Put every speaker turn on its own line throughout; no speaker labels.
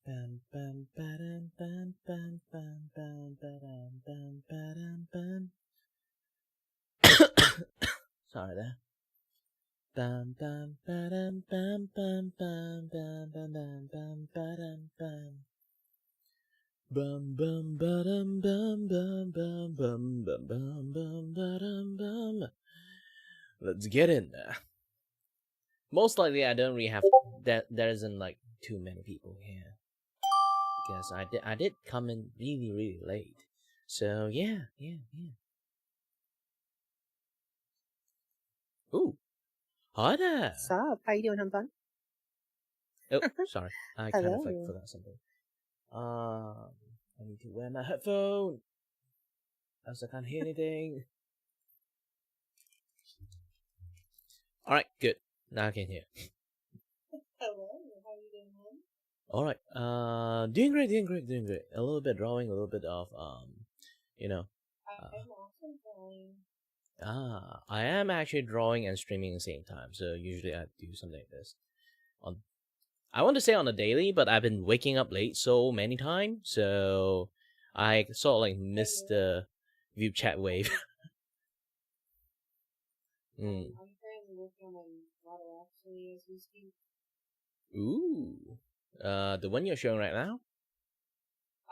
Bam, bam, ba-dam, bam, bam, bam, bam, ba-dam, bam, ba-dam, bam. Sorry there. Bam, bam, ba-dam, bam, bam, bam, bam, bam, bam, bam, ba-dam, bam. Bum bum ba-dum bum bum bum bum bum bum bum ba-dum bum. Let's get in there. Most likely I don't really have that. There isn't like too many people here because I did come in really late. So yeah. Ooh, hi there.
Sup? How you doing, Humpun?
Oh, sorry, I kind of like
Hello.
forgot something. I need to wear my headphone, else I can't hear anything. All right, good. Now I can hear.
Hello. How you doing, man?
All right. Doing great. A little bit drawing, a little bit of you know.
I'm also drawing.
I am actually drawing and streaming at the same time. So usually I do something like this. I want to say on a daily, but I've been waking up late so many times, so I sort of like missed the view chat wave.
I'm currently working on my model actually as we speak.
Ooh. The one you're showing right now?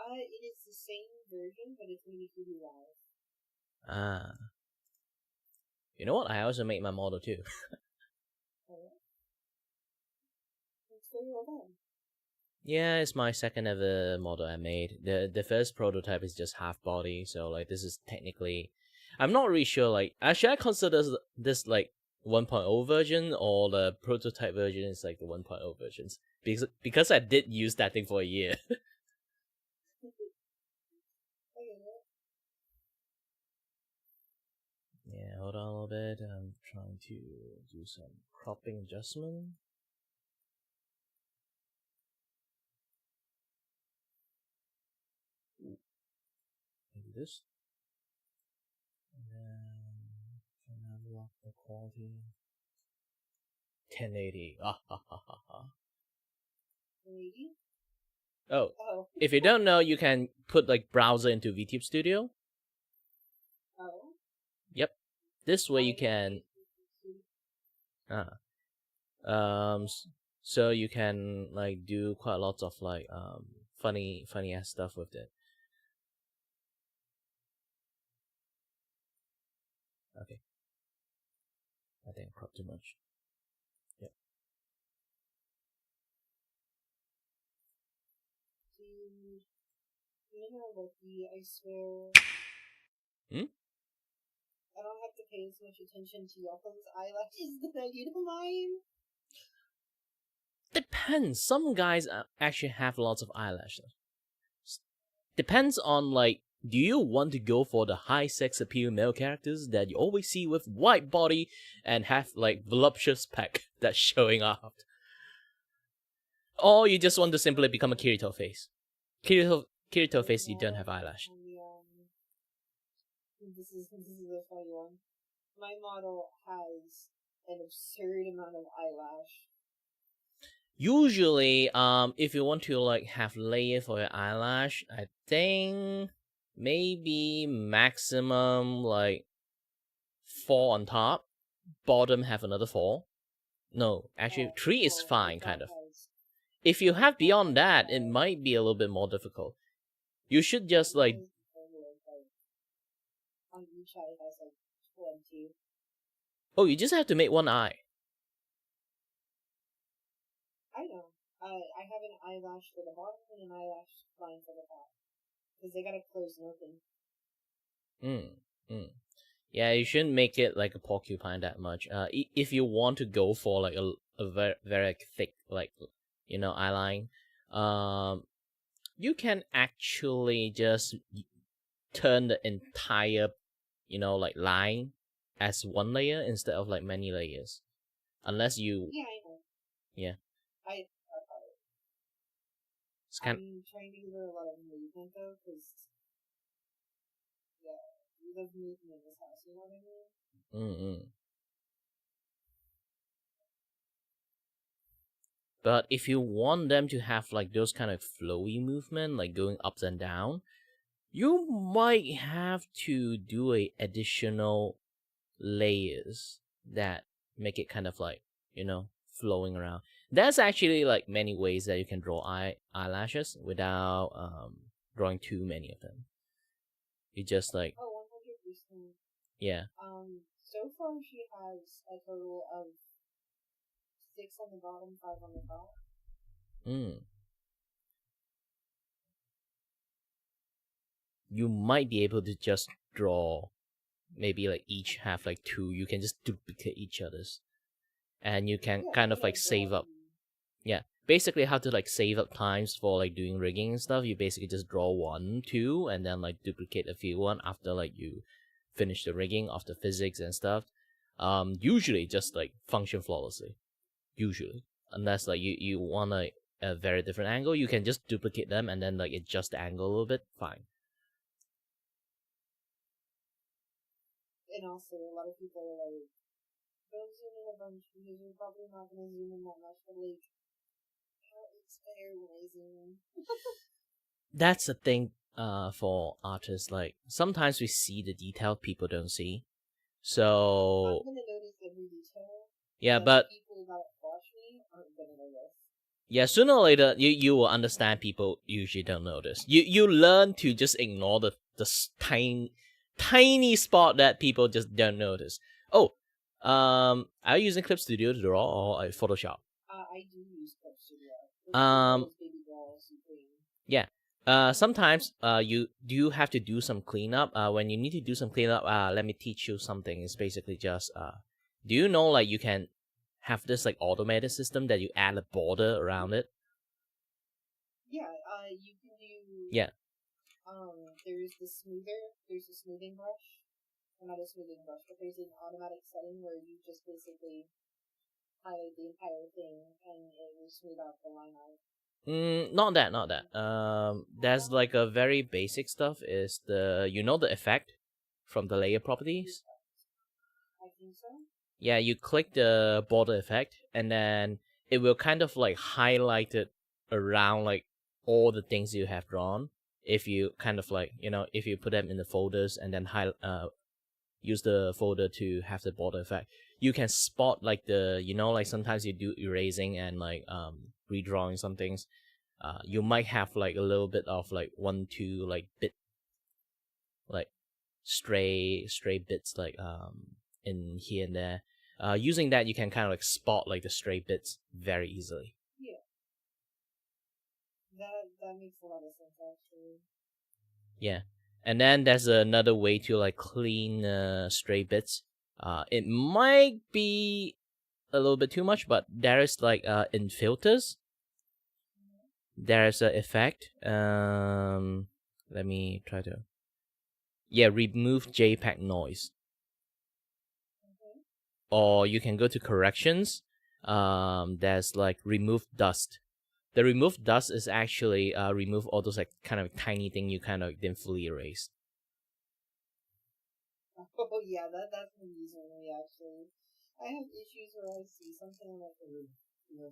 It is the same version, but it's really Vupe live.
Ah. You know what? I also made my model too.
Alright. It's very well done.
Yeah, it's my second ever model I made. The first prototype is just half body, so like this is technically, I'm not really sure. Like, should I consider this like 1.0 version or the prototype version is like the 1.0 versions? Because I did use that thing for a year. Yeah, hold on a little bit. I'm trying to do some cropping adjustment. Maybe this. And then trying to unlock the quality. 1080. Ah ha ha ha ha.
1080?
Oh,
Oh.
if you don't know, you can put like browser into VTube Studio.
Oh.
Yep. This way you can. So you can like do quite lots of like funny ass stuff with it. Okay. I think I cropped too much. Yep.
You know what I swear.
Hmm?
I don't have to pay as much attention to your phone's eyelashes than I do to mine.
Depends. Some guys actually have lots of eyelashes. Depends on like, do you want to go for the high sex appeal male characters that you always see with white body and have like voluptuous peck that's showing out? Or you just want to simply become a Kirito face? Kirito face, you don't have eyelash.
This is a funny one. My model has an absurd amount of eyelash.
Usually, if you want to like have layer for your eyelash, I think maybe maximum like 4 on top, bottom have another 4. No, actually 3 is fine, kind of. If you have beyond that, it might be a little bit more difficult. You should just like.
On each eye it has like 20.
Oh, you just have to make one eye.
I know. I have an eyelash for the bottom and an eyelash line for the top. Because they gotta close nothing.
Yeah, you shouldn't make it like a porcupine that much. If you want to go for like a very very thick like eyeline, you can actually just turn the entire like line as one layer instead of like many layers, unless you.
Yeah, I know.
Yeah.
I'm trying to give her a lot of movement though, because we love movement in this house, you know what I mean?
But if you want them to have like those kind of flowy movement, like going ups and down, you might have to do a additional layers that make it kind of like, flowing around. There's actually like many ways that you can draw eyelashes without drawing too many of them. You just like,
Oh, 100%.
yeah.
So far she has a total of 6 on the bottom, 5 on the top.
You might be able to just draw maybe like each have like 2. You can just duplicate each other's, and you can kind of like save up. Yeah, basically how to like save up times for like doing rigging and stuff. You basically just draw 1, 2, and then like duplicate a few one after like you finish the rigging of the physics and stuff. Usually just like function flawlessly. Usually, unless like you want a very different angle, you can just duplicate them and then like adjust the angle a little bit. Fine.
And also, a lot of people are like, don't zoom in a bunch because you're probably not going to zoom in that much, but like, it's better when I zoom in.
That's the thing for artists. Like, sometimes we see the detail people don't see. So,
I'm going to notice every detail.
yeah, but
people that watch me aren't going to notice.
Yeah, sooner or later, you will understand people usually don't notice. You learn to just ignore the tiny spot that people just don't notice. Oh, are you using Clip Studio to draw or Photoshop?
I do use Clip Studio.
Yeah. Sometimes you do have to do some cleanup. When you need to do some cleanup, let me teach you something. It's basically just do you know like you can have this like automated system that you add a border around it?
Yeah, you can do.
Yeah.
There's the smoothing brush. Or not a smoothing brush, but there's an automatic setting where you just basically highlight the entire thing and it will smooth out the line art.
Not that. There's like a very basic stuff is the the effect from the layer properties.
I think so.
Yeah, you click the border effect and then it will kind of like highlight it around like all the things you have drawn. If you kind of like if you put them in the folders and then use the folder to have the border effect, you can spot like the like sometimes you do erasing and like redrawing some things. You might have like a little bit of like 1, 2 like bit like stray bits like in here and there. Using that you can kind of like spot like the stray bits very easily.
Yeah. That makes a lot of sense actually.
Yeah. And then there's another way to like clean stray bits. It might be a little bit too much, but there is like in filters, there's an effect. Let me try to. Yeah, remove JPEG noise. Or you can go to corrections. There's like remove dust. The remove dust is actually remove all those like kind of tiny thing you kind of didn't fully erase.
Oh yeah, that's amusing me actually. I have issues where I see something like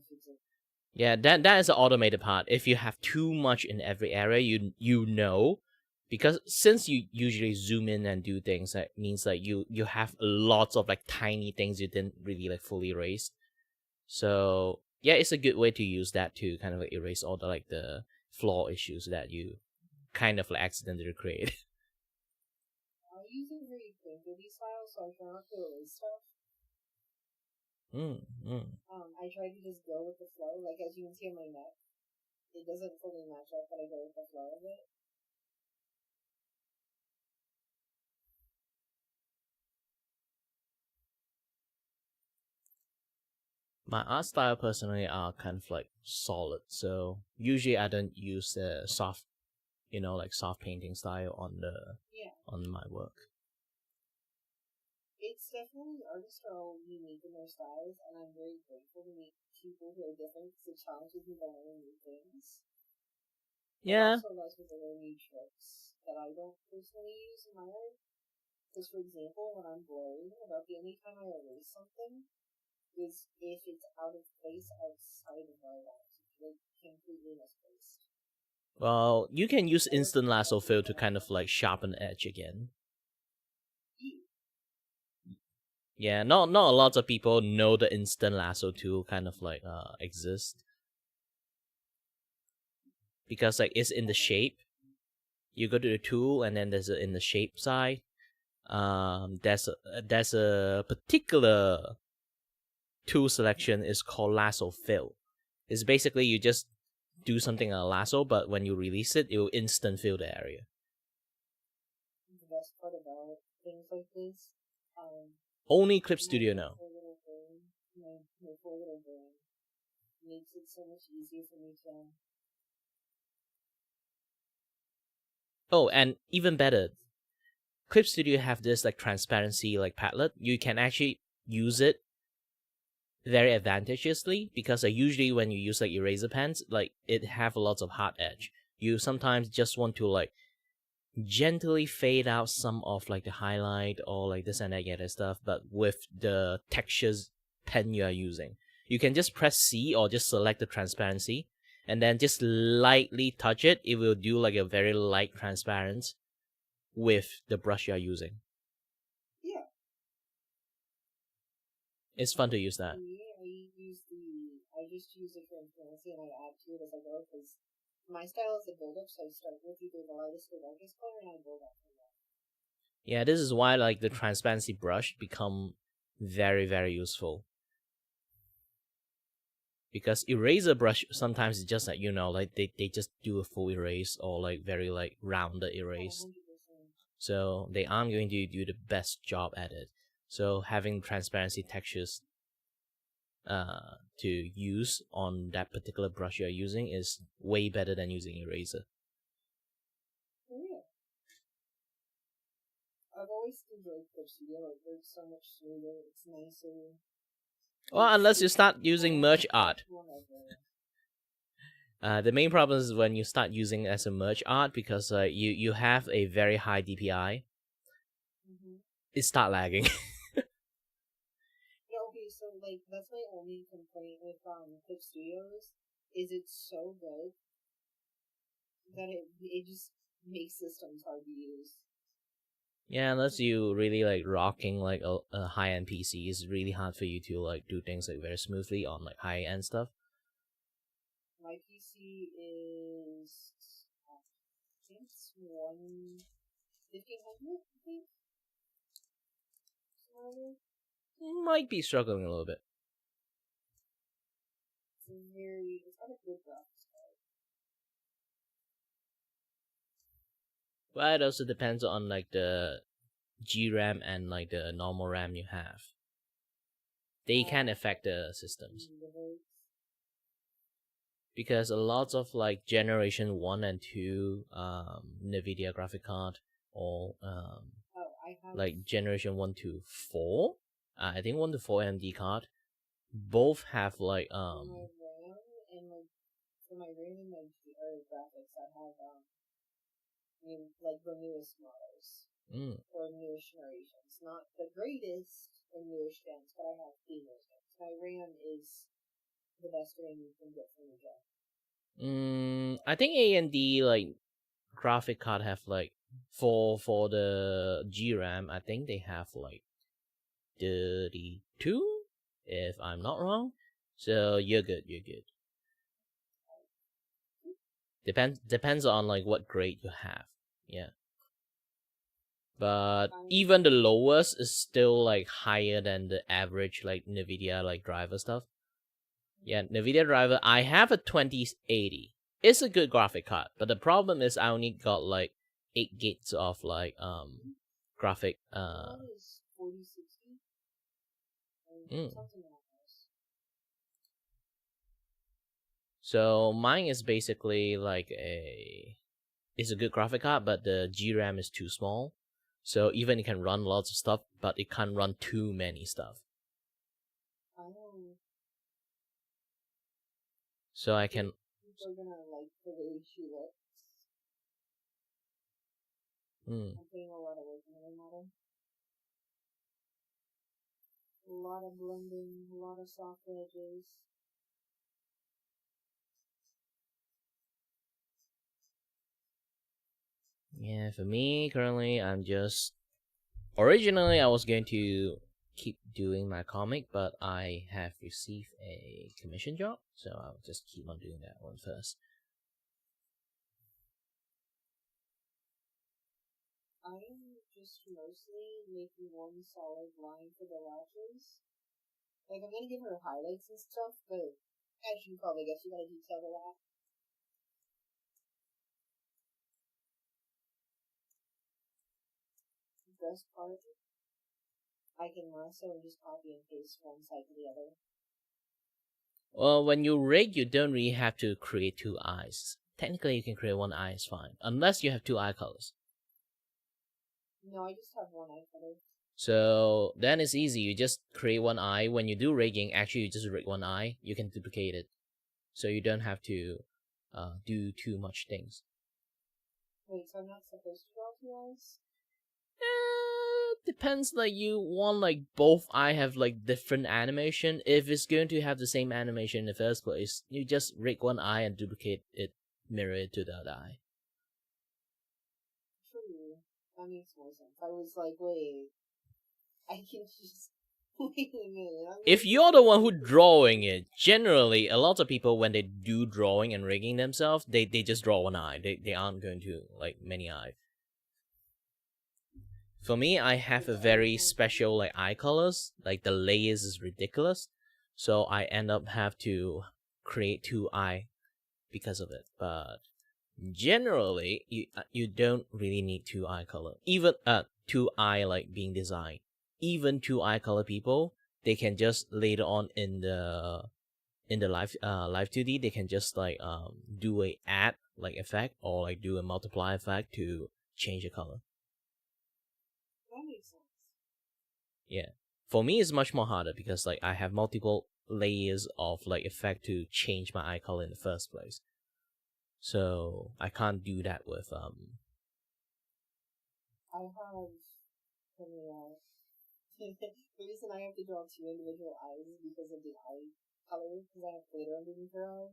fix it.
Yeah, that is the automated part. If you have too much in every area, you know, because since you usually zoom in and do things, that means like you have lots of like tiny things you didn't really like fully erase. So yeah, it's a good way to use that to kind of like erase all the like the flaw issues that you kind of like accidentally create.
I use a very painterly style, so I try not to erase stuff. I try to just go with the flow. Like as you can see on my neck, it doesn't fully match up, but I go with the flow of it.
My art style personally are kind of like solid, so usually I don't use soft, like soft painting style on my work.
It's definitely artists are all unique in their styles, and I'm very grateful to meet people who are different because it challenges me to learn new things.
Yeah.
It also allows me to learn new tricks that I don't personally use in my art. Because, for example, when I'm bored, about the only time I erase something is if it's out of place outside of our lives, like completely misplaced.
Well, you can use instant lasso fill to kind of like sharpen the edge again. Yeah, not a lot of people know the instant lasso tool kind of like exists. Because like it's in the shape. You go to the tool and then there's in the shape side. There's a particular tool selection is called lasso fill. It's basically you just do something on a lasso, but when you release it, it will instant fill the area.
The best part about things like this,
only Clip Studio know.
My poor little brain makes it so much easier for me to.
Oh, and even better, Clip Studio have this like transparency like palette. You can actually use it very advantageously because usually when you use like eraser pens, like it have lots of hard edge. You sometimes just want to like gently fade out some of like the highlight or like this and that other stuff, but with the textures pen you are using, you can just press C or just select the transparency and then just lightly touch it. It will do like a very light transparency with the brush you are using.
Yeah.
It's fun to use that.
I just use the transparency and I add to it as I go because my style is a build-up, so I start with either the lightest or darkest color and I build up from that.
Yeah, this is why like the transparency brush become very, very useful. Because eraser brush sometimes is just like, you know, like they just do a full erase or like very like rounded erase.
100%.
So they aren't going to do the best job at it. So having transparency textures to use on that particular brush you're using is way better than using eraser.
Yeah. I've always enjoyed Clip Studio. It works so much smoother. It's nicer.
Well, unless you start using merge art. The main problem is when you start using it as a merge art because you have a very high DPI. Mm-hmm. It start lagging.
Yeah, okay, so like that's my only complaint with Clip Studios is it's so good that it just makes systems hard to use.
Yeah, unless you really like rocking like a high-end PC, it's really hard for you to like do things like very smoothly on like high-end stuff.
My PC is I think it's 1500, I think.
Might be struggling a little bit.
It's got a good graphics card.
But it also depends on like the GRAM and like the normal RAM you have. They can affect the systems. Because a lot of like generation 1 and 2 NVIDIA graphic card or like generation 1 to 4, I think 1 to 4 AMD card, both have like
my RAM and like for my RAM and my graphics I have the newest models or newest generations. Not the greatest in newest gens, but I have the newest gens. My RAM is the best RAM you can get from the gen.
I think AMD like graphic card have like for the GRAM, I think they have like 32, if I'm not wrong. So you're good. Depends on like what grade you have. Yeah. But even the lowest is still like higher than the average like NVIDIA like driver stuff. Yeah, NVIDIA driver, I have a 2080. It's a good graphic card, but the problem is I only got like 8 gigs of like graphic
is 4060. Something like this.
So mine is basically like it's a good graphic card, but the GRAM is too small. So even it can run lots of stuff, but it can't run too many stuff.
Oh.
So I can.
People are gonna like the way she looks. I'm putting a lot of work into my model. lot of blending, a lot of soft edges.
Yeah, for me, currently, I'm just... Originally, I was going to keep doing my comic, but I have received a commission job, so I'll just keep on doing that one first.
I'm just mostly making one solid line for the lashes. Like, I'm gonna give her highlights and stuff, but as you probably guess, you gotta detail the lash. Best part, I can lasso and just copy and paste one side to the other.
Well, when you rig, you don't really have to create two eyes. Technically, you can create one eye, is fine. Unless you have two eye colors.
No, I just have one eye color.
So, then it's easy. You just create one eye. When you do rigging, actually, you just rig one eye. You can duplicate it. So, you don't have to do too much things.
Wait, so I'm not supposed to draw two eyes?
Depends, like, you want, like, both eye have, like, different animation. If it's going to have the same animation in the first place, you just rig one eye and duplicate it, mirror it to the other eye.
True. That makes more sense. I was like, wait, I can just... Wait a minute.
If you're the one who drawing it, generally, a lot of people, when they do drawing and rigging themselves, they just draw one eye. They aren't going to, like, many eyes. For me, I have a very special, like, eye colors. Like, the layers is ridiculous. So I end up have to create two eye because of it. But generally, you don't really need two eye color. Even two eye, like, being designed. Even two eye color people, they can just later on in the live 2D, they can just, like, do a add, like, effect, or, like, do a multiply effect to change the color.
That makes sense.
Yeah. For me, it's much more harder because, like, I have multiple layers of, like, effect to change my eye color in the first place. So I can't do that with
I have many eyes. The reason I have to draw two individual eyes is because of the eye color, because I have glitter underneath her eye.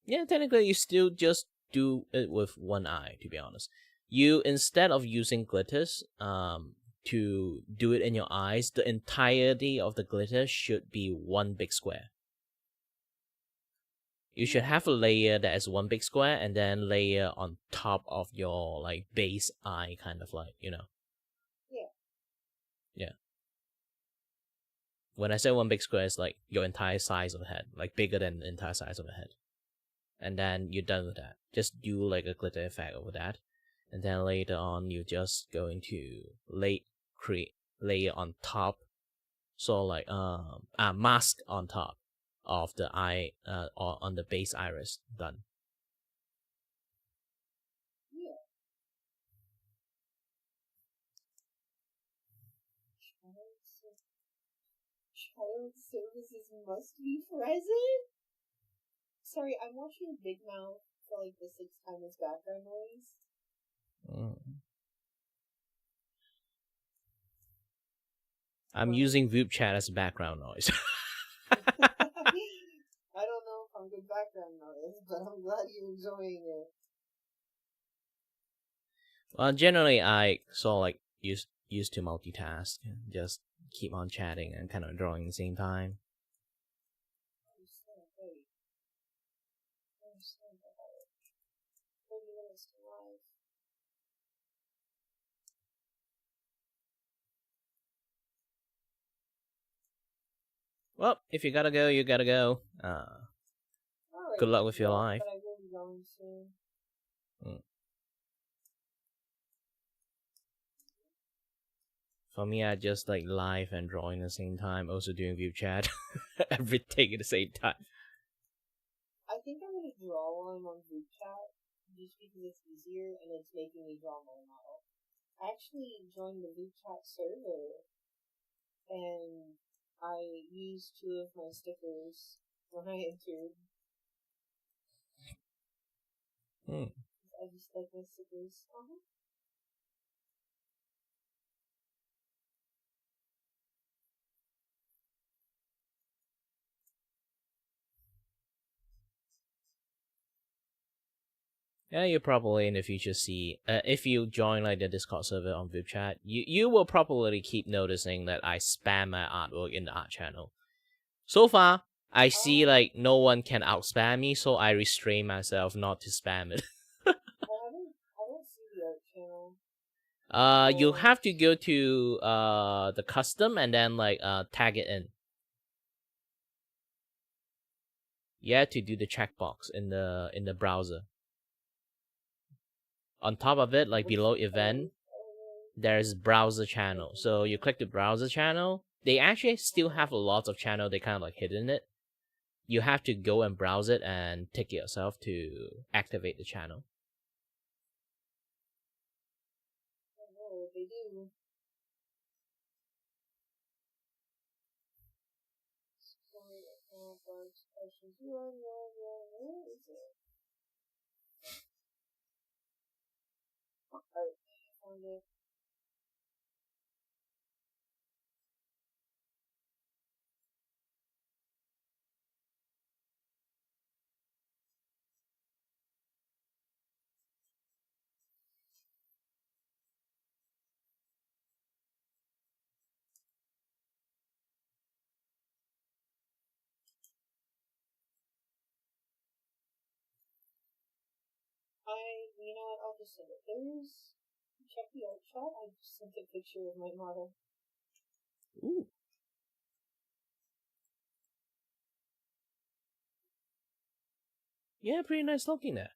Yeah, technically you still just do it with one eye, to be honest. You, instead of using glitters to do it in your eyes, the entirety of the glitter should be one big square. You should have a layer that is one big square, and then layer on top of your, like, base eye, kind of, like, you know.
Yeah.
Yeah. When I say one big square, it's like your entire size of the head, like bigger than the entire size of the head. And then you're done with that. Just do, like, a glitter effect over that. And then later on, you're just going to create layer on top. So, like, mask on top of the eye, or on the base iris. Done.
Yeah. Child services must be present? Sorry, I'm watching Big Mouth for, like, the 6th time as background noise.
I'm using Vupe chat as background noise.
I don't know if I'm good background noise, but I'm glad you're enjoying it.
Well, generally, I sort of, like, used to multitask, just keep on chatting and kind of drawing at the same time. Well, if you gotta go, you gotta go. Good luck with your life.
But I will be going soon.
For me, I just, like, live and drawing at the same time, also doing view chat. Everything at the same time.
I think I'm gonna draw one on Vupe chat just because it's easier and it's making me draw my model. I actually joined the Vupe chat server and I used 2 of my stickers when I entered. I just like my stickers.
Yeah, you probably in the future see if you join like the Discord server on Vupe, you will probably keep noticing that I spam my artwork in the art channel. So far, I see like no one can outspam me, so I restrain myself not to spam it.
I don't see the art channel.
You have to go to the custom and then like tag it in. You have to do the checkbox in the browser. On top of it, like below event, there's browser channel. So you click the browser channel. They actually still have a lot of channel. They kind of like hidden it. You have to go and browse it and tick it yourself to activate the channel.
Oh, they do. Where is it? Alright, found it. You know what, I'll just send it. There's check the art chat. I just sent a picture of my model.
Ooh. Yeah, pretty nice looking there.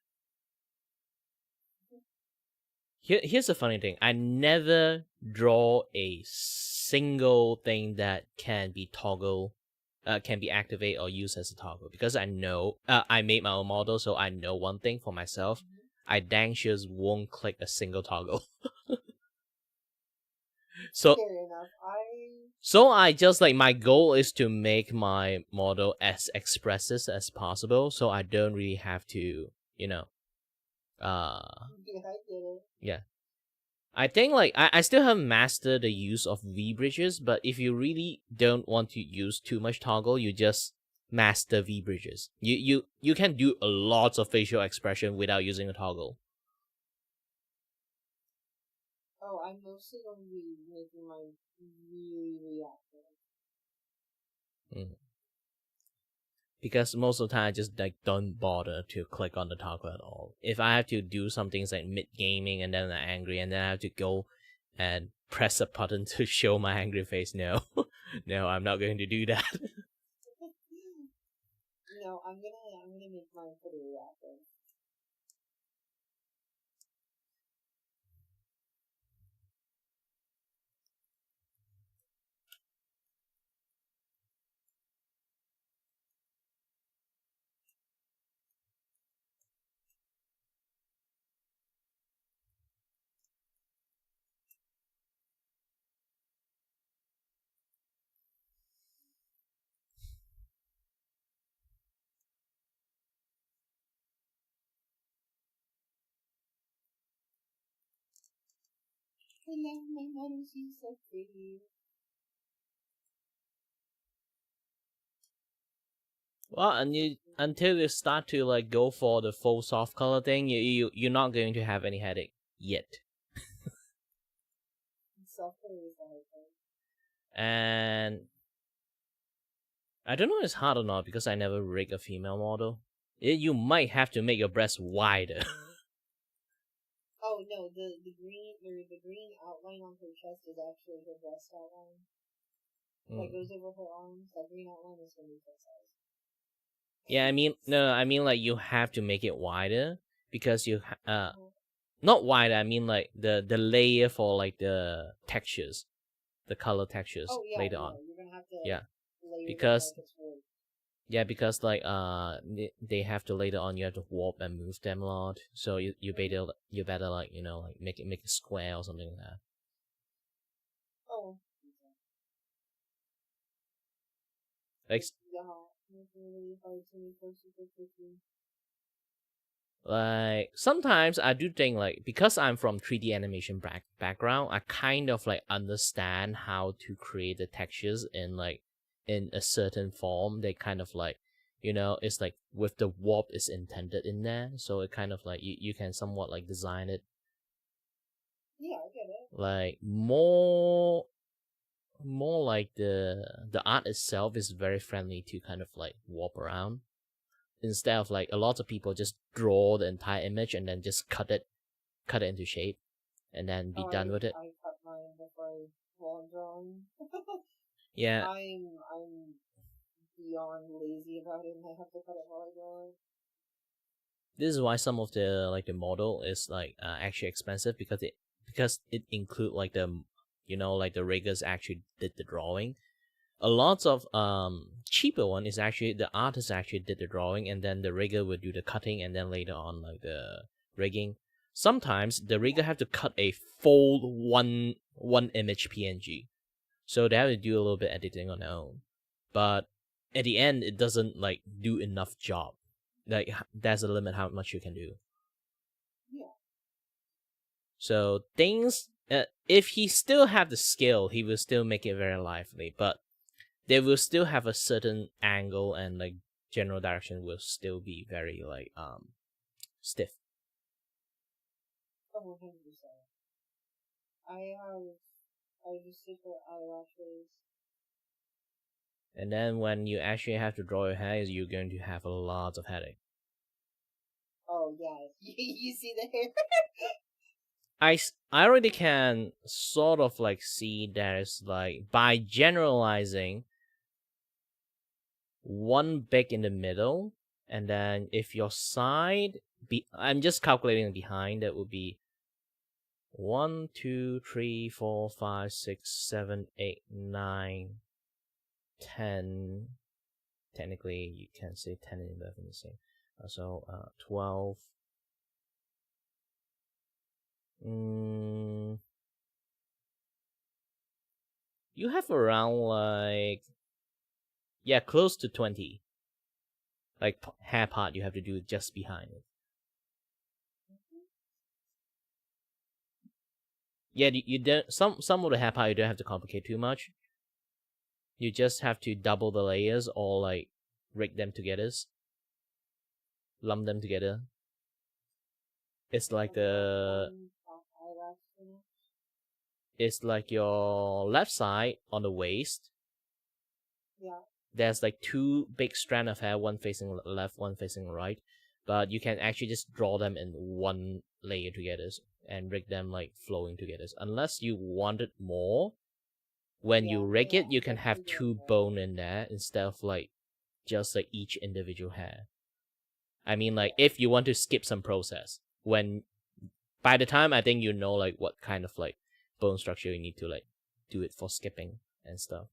Here's the funny thing. I never draw a single thing that can be toggle, can be activated or used as a toggle because I know I made my own model, so I know one thing for myself. I dang sure won't click a single toggle. So
Fair enough.
So I just like my goal is to make my model as expressive as possible, so I don't really have to, you know,
Yeah, I get it.
yeah. I think like I still haven't mastered the use of V bridges, but if you really don't want to use too much toggle, you just master V bridges. You can do a lot of facial expression without using a toggle.
Oh, I'm mostly going to be making mine really reactive.
Because most of the time I just like don't bother to click on the toggle at all. If I have to do some things like mid gaming and then I'm angry and then I have to go and press a button to show my angry face, no. No, I'm not going to do that.
No, I'm gonna make mine pretty reactive. I love my model, she's so pretty.
Well, and until you start to like go for the full soft color thing, you're not going to have any headache yet.
Soft color is the hard thing.
And I don't know if it's hard or not because I never rig a female model. You might have to make your breast wider.
Oh no, the green outline on her chest is actually her breast outline. That goes over her arms. That green outline is her nipple size.
Yeah, I mean like you have to make it wider because not wider. I mean like the layer for like the textures, the color textures later on.
You're gonna have to
layer because because like they have to later on you have to warp and move them a lot. So you better like like make it square or something like that.
Oh.
Like like sometimes I do think like because I'm from 3D animation background, I kind of like understand how to create the textures in like in a certain form. They kind of like you know, it's like with the warp is intended in there, so it kind of like you can somewhat like design it.
Yeah, I get it.
Like more like the art itself is very friendly to kind of like warp around, instead of like a lot of people just draw the entire image and then just cut it into shape and then be done with it.
I cut mine before I go on drawing.
Yeah,
I'm beyond lazy about it, and I have to cut it while I draw it.
this is why some of the like the model is like actually expensive, because it include like the, you know, like the riggers actually did the drawing. A lot of cheaper one is actually the artist actually did the drawing, and then the rigger would do the cutting, and then later on like the rigging. Sometimes the rigger have to cut a full one image PNG, so they have to do a little bit editing on their own. But at the end, it doesn't like do enough job. Like there's a limit how much you can do.
Yeah.
So things, if he still have the skill, he will still make it very lively. But they will still have a certain angle, and like general direction will still be very like stiff.
Oh, 100%. I just sit for eyelashes.
And then when you actually have to draw your hair, you're going to have a lot of headache.
Oh, yeah. You see the hair?
I already can sort of like see there's like, by generalizing, one big in the middle, and then if your side I'm just calculating behind, that would be 1, 2, 3, 4, 5, 6, 7, 8, 9, 10. Technically, you can say 10 and 11 the same. So 12. You have around like, yeah, close to 20. Like hair part you have to do just behind it. Yeah, you don't. Some of the hair part you don't have to complicate too much. You just have to double the layers, or like rig them together, lump them together. It's like it's like your left side on the waist.
Yeah.
There's like two big strands of hair, one facing left, one facing right. But you can actually just draw them in one layer together and rig them like flowing together. Unless you wanted more, when you rig it, you can have two bone in there instead of like just like each individual hair. I mean, like if you want to skip some process, when by the time I think you know like what kind of like bone structure you need to like do it for skipping and stuff.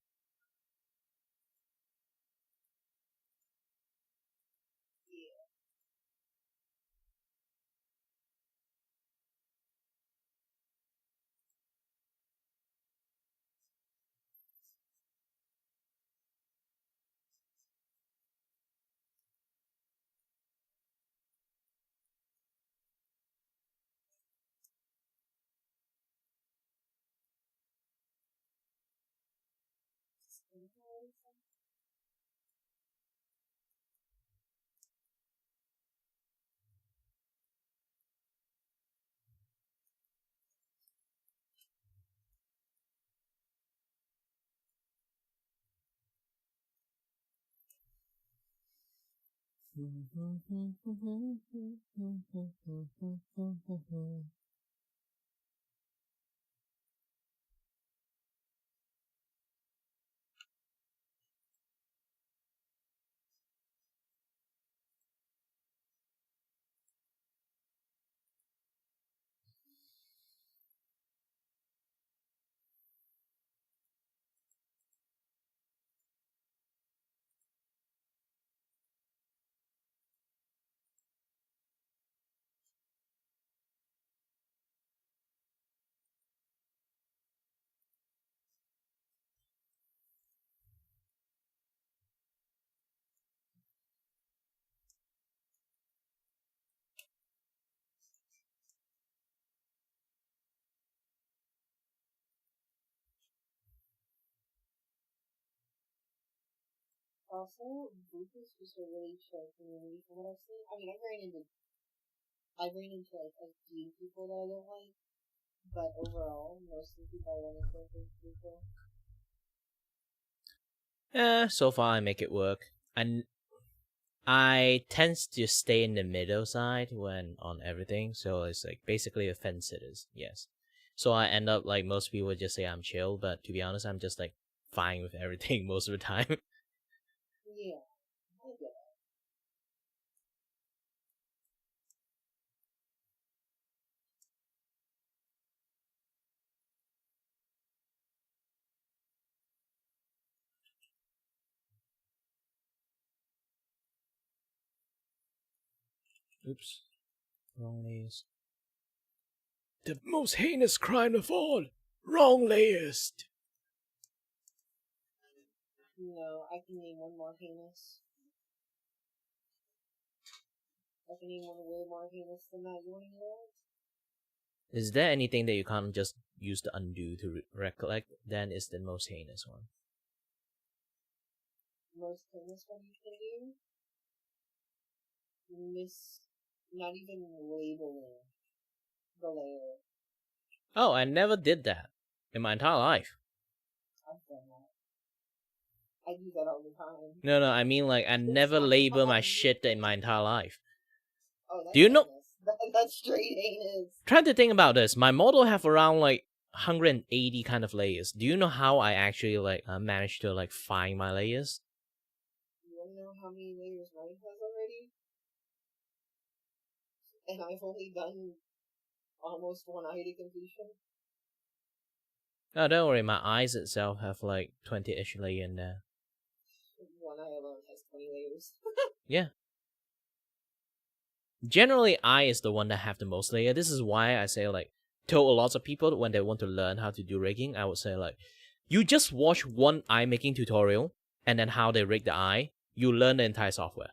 Also, Vupe is just a really chill community from what I've seen. I mean, I've ran into like a few people that I don't like, but overall, most of the people I run into are pretty cool.
So far I make it work. I tend to stay in the middle side when on everything, so it's like basically a fence sitters, yes. So I end up like most people just say I'm chill, but to be honest, I'm just like fine with everything most of the time.
Yeah, I get it.
Oops, wrong layers. The most heinous crime of all, wrong layers.
No, I can name one more heinous. I can name one way more heinous than that. You want to hear it?
Is there anything that you can't just use the undo to recollect? Then is the most heinous one.
Most heinous one you can do? Not even labeling the layer.
Oh, I never did that in my entire life.
I've done that. I do that all the time.
No, I mean like I never label my shit in my entire life.
Oh, that's
Do you know?
That's straight heinous.
Trying to think about this. My model have around like 180 kind of layers. Do you know how I actually like managed to like find my layers?
You want to know how many layers mine has already? And I've only done almost one eye to completion.
Oh, don't worry. My eyes itself have like 20-ish layer in there.
One eye alone has 20 layers.
Yeah. Generally, eye is the one that have the most layer. This is why I say like, told a lot of people when they want to learn how to do rigging, I would say like, you just watch one eye making tutorial and then how they rig the eye. You learn the entire software.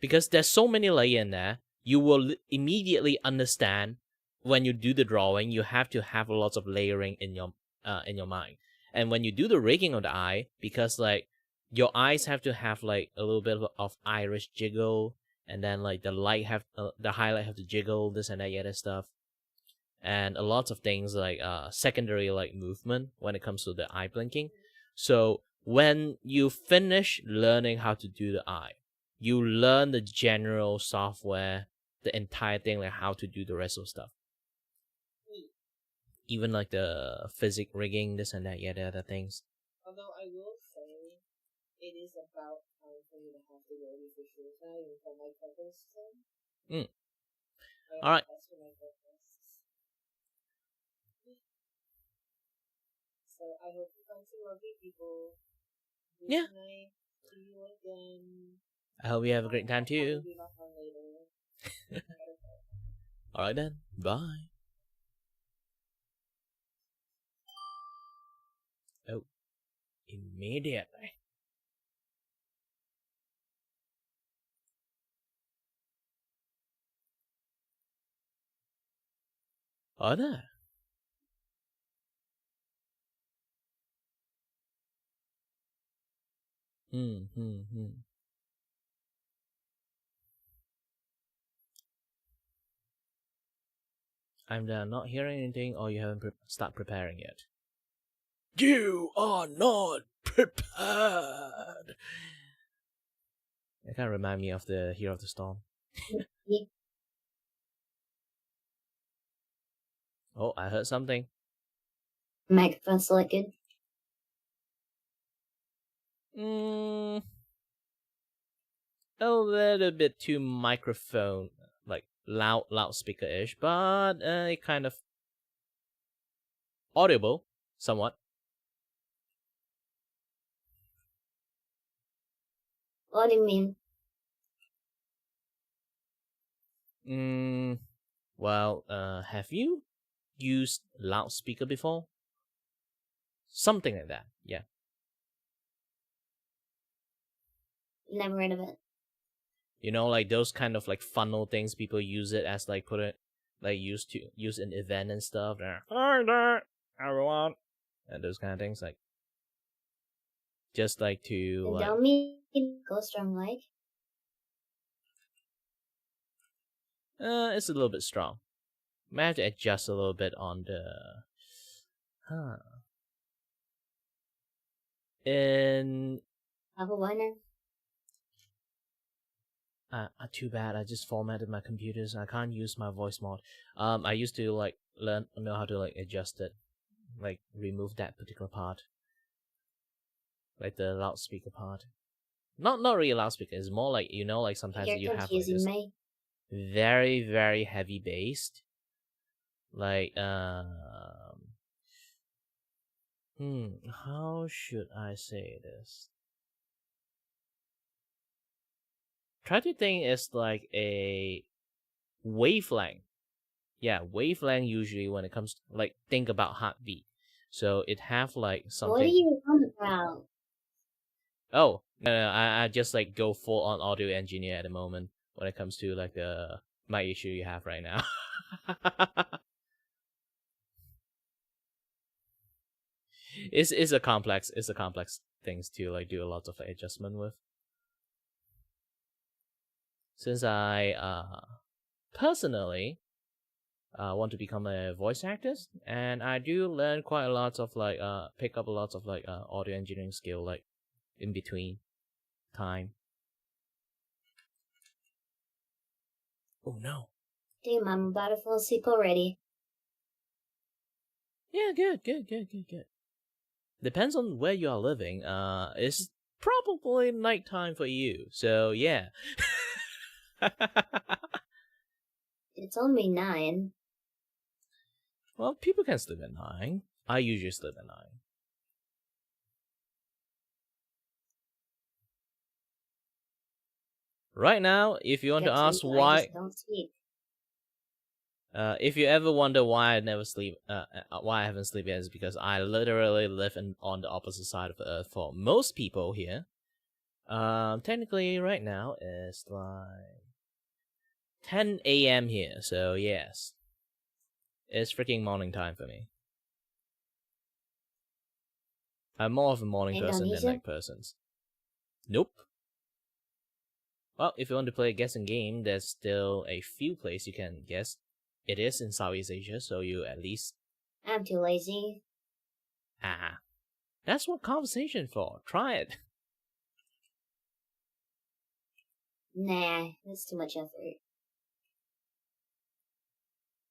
Because there's so many layers in there, you will immediately understand when you do the drawing. You have to have lots of layering in your mind. And when you do the rigging of the eye, because like your eyes have to have like a little bit of iris jiggle, and then like the highlight have to jiggle, this and that other stuff, and a lot of things like secondary like movement when it comes to the eye blinking. So when you finish learning how to do the eye, you learn the general software, the entire thing, like how to do the rest of stuff. Even like the physics rigging, this and that, yeah, the other things.
Although I will say, it is about time for you to have to go to for shoes now, even for my purpose.
All right.
So I hope you find some lovely people.
Yeah.
Night. See you again.
I hope you have a great time too. All right then. Bye. Oh, immediately. Oh, there. I'm not hearing anything, or you haven't start preparing yet. You are not prepared. That kind of remind me of the Hero of the Storm. Oh, I heard something.
Microphone selected.
A little bit too microphone, like loudspeaker-ish, but kind of audible, somewhat.
What do you mean?
Well, have you used loudspeaker before? Something like that, yeah.
Never heard of it.
You know, like those kind of like funnel things, people use it as like put it, like use an event and stuff. Hi there, everyone, and those kind of things. Like, just like to
And
like.
don't mean go strong like.
It's a little bit strong. Might have to adjust a little bit on the. In
Level 1.
too bad. I just formatted my computer, so I can't use my voice mod. I used to like know how to like adjust it, like remove that particular part, like the loudspeaker part. Not really loudspeaker. It's more like like sometimes
You're
you have like
confusing
this
me.
very very heavy bass, like how should I say this? Try to think it's like a wavelength. Yeah, wavelength usually when it comes to, like, think about heartbeat. So it have like something.
What are you on about?
Oh, no, I just like go full on audio engineer at the moment when it comes to like my issue you have right now. It's a complex things to like do a lot of like, adjustment with. Since I personally want to become a voice actor, and I do learn quite a lot of like pick up a lot of like audio engineering skill like in between time. Oh no.
Damn, I'm about to fall asleep already.
Yeah, good. Depends on where you are living. It's probably nighttime for you. So yeah.
It's only 9.
Well, people can sleep at 9. I usually sleep at 9. Right now, if you want to ask
I
why,
just don't sleep.
if you ever wonder why I never sleep, why I haven't slept yet, is because I literally live on the opposite side of the earth for most people here. Technically, right now it's like 10 a.m. here, so yes, it's freaking morning time for me. I'm more of a morning person than
Indonesia?
night person. Nope. Well, if you want to play a guessing game, there's still a few places you can guess. It is in Southeast Asia, so you at least.
I'm too lazy.
That's what conversation for. Try it.
Nah, that's too much effort.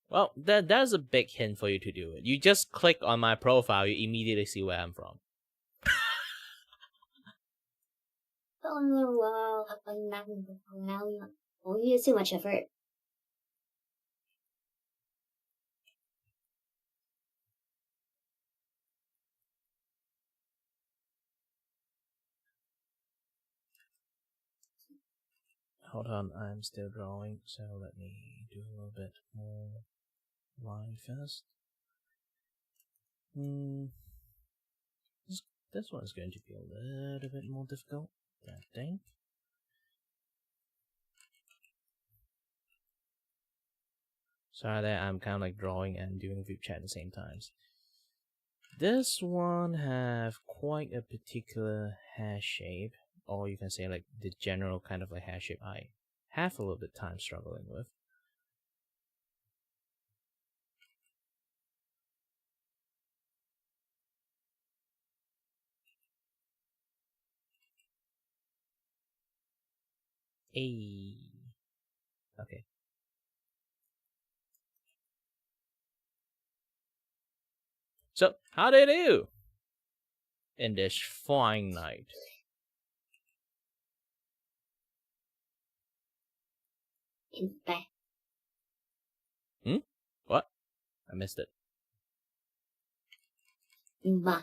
Well, that's a big hint for you to do it. You just click on my profile, you immediately see where I'm from.
Oh, it's too much effort.
Hold on, I'm still drawing, so let me do a little bit more line first. This one's going to be a little bit more difficult, I think. Sorry that I'm kind of like drawing and doing Vupe chat at the same times. This one have quite a particular hair shape, or you can say like the general kind of like hair shape I have a little bit time struggling with. Okay. So, how do you do in this fine night?
In fact.
What? I missed it.
Bah.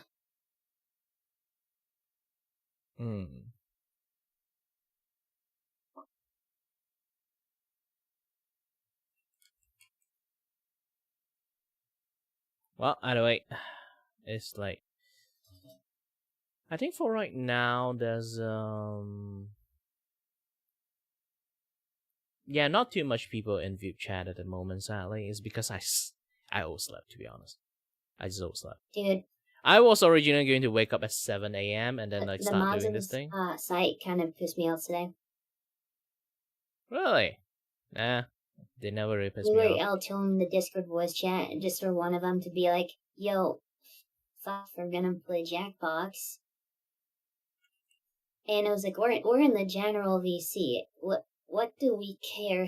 Well, either way, it's like I think for right now there's yeah, not too much people in Vupe chat at the moment. Sadly, it's because I overslept. To be honest, I just overslept.
Dude,
I was originally going to wake up at 7 a.m. and then like
The
start
mods
doing
on
this thing.
site kind of pissed me off today.
Really? Nah, they never really pissed
We
me
were
off.
all telling the Discord voice chat just for one of them to be like, "Yo, fuck, we're gonna play Jackbox." And I was like, "We're in the general VC. What do we care?"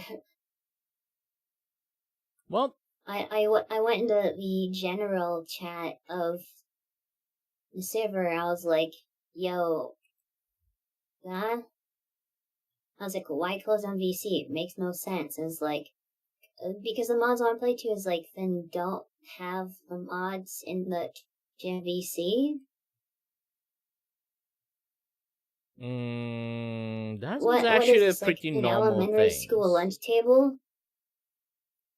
Well,
I went into the general chat of the server. I was like, "Yo, huh?" I was like, "Why close on VC? It makes no sense." It's like, because the mods I want to play to is like, then don't have the mods in the Gen VC.
That is
What
actually
is
a
this, like
pretty
an
normal
elementary
thing.
school lunch table?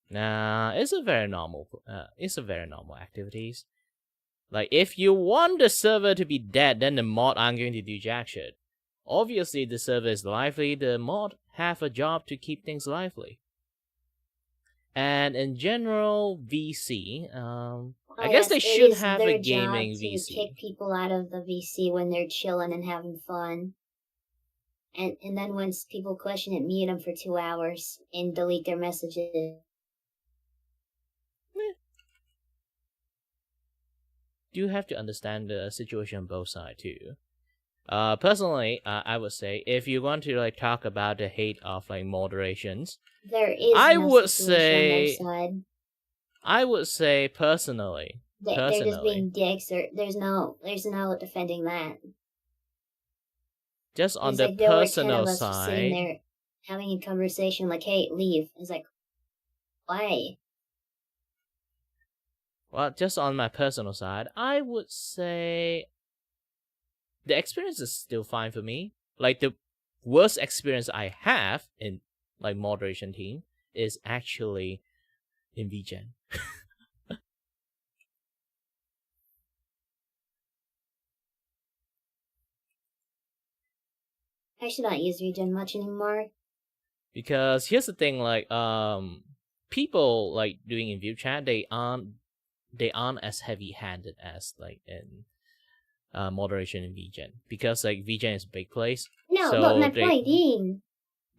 Nah, it's a very normal. It's a very normal activities. Like if you want the server to be dead, then the mod aren't going to do jack shit. Obviously, the server is lively. The mod have a job to keep things lively. And in general, VC, I guess they should have a gaming
job to
VC.
kick people out of the VC when they're chilling and having fun. And then once people question it, mute them for 2 hours and delete their messages.
You have to understand the situation on both sides too. Personally, I would say if you want to like talk about the hate of like moderations,
there is
I
no
would
situation
say,
on their side.
I would say personally,
They're just being dicks. There's no defending that.
Just on
It's
the
like there were 10
personal
of us just sitting
side,
there having a conversation like, "Hey, leave." It's like, why?
well, just on my personal side, I would say the experience is still fine for me. Like the worst experience I have in like moderation team is actually in VGen.
I should not use Regen much anymore.
Because here's the thing, like people like doing in view chat, they aren't as heavy handed as like in moderation in VGen. Because like VGen is a big place.
No,
so
but my point being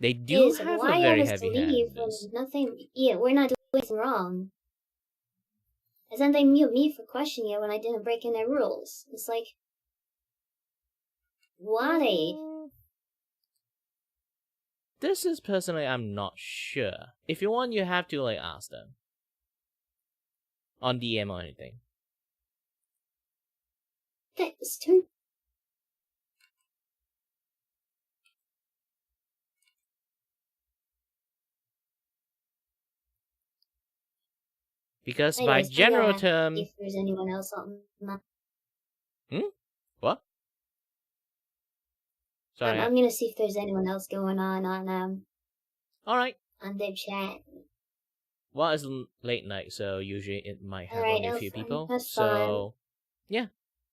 they do
is
have
why
a very
have us to
heavy
leave when
handedness.
nothing? Yeah, we're not doing anything wrong. And then they mute me for questioning it when I didn't break in their rules. It's like, why?
This is personally, I'm not sure. If you want, you have to like ask them on DM or anything.
That's too.
Because
Anyways,
by general
if
term,
there's anyone else on that.
what? Sorry.
I'm gonna see if there's anyone else going on
All right.
on Dib chat.
Well, it's late night, so usually it might have
Alright,
only a few people.
that's
so, yeah.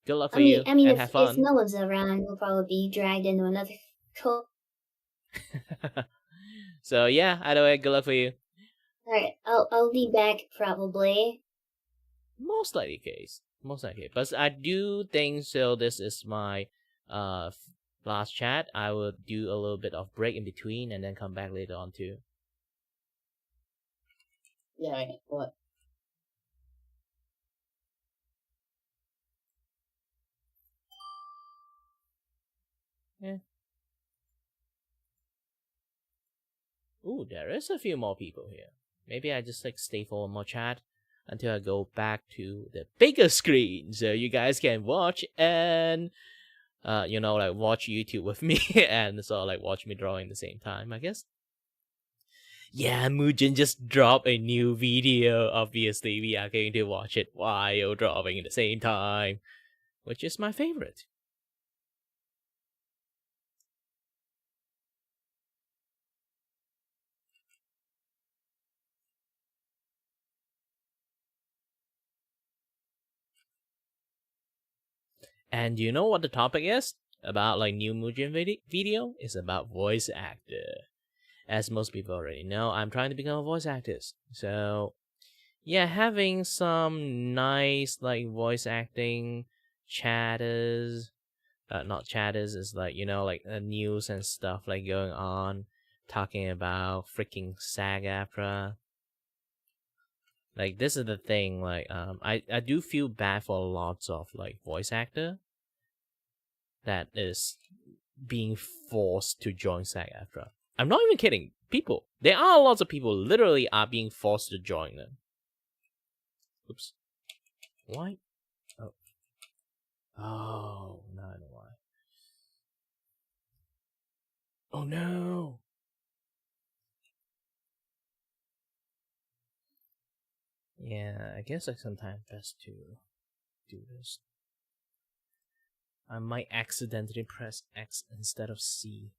Good luck for you, and
if,
have fun.
if no one's around, we'll probably be dragged into another call.
So yeah, either way, good luck for you.
Alright, I'll be back probably.
Most likely case. But I do think so. This is my last chat. I will do a little bit of break in between and then come back later on too.
Yeah, what?
Yeah. Ooh, there is a few more people here. Maybe I just like stay for one more chat until I go back to the bigger screen so you guys can watch and like watch YouTube with me and so like watch me drawing at the same time, I guess. Yeah, Mujin just dropped a new video. Obviously, we are going to watch it while drawing at the same time, which is my favorite. And you know what the topic is? About like new Mujin video? Is about voice actor. As most people already know, I'm trying to become a voice actor. So, yeah, having some nice like voice acting chatters, not chatters, is like, you know, like news and stuff like going on, talking about freaking SAG-AFTRA. Like, this is the thing, like, I do feel bad for lots of like voice actor that is being forced to join SAG-AFTRA. I'm not even kidding. People, there are lots of people literally are being forced to join them. Oops. Why? Oh. Oh, no, I know why. Oh no! Yeah, I guess like sometimes best to do this. I might accidentally press X instead of C.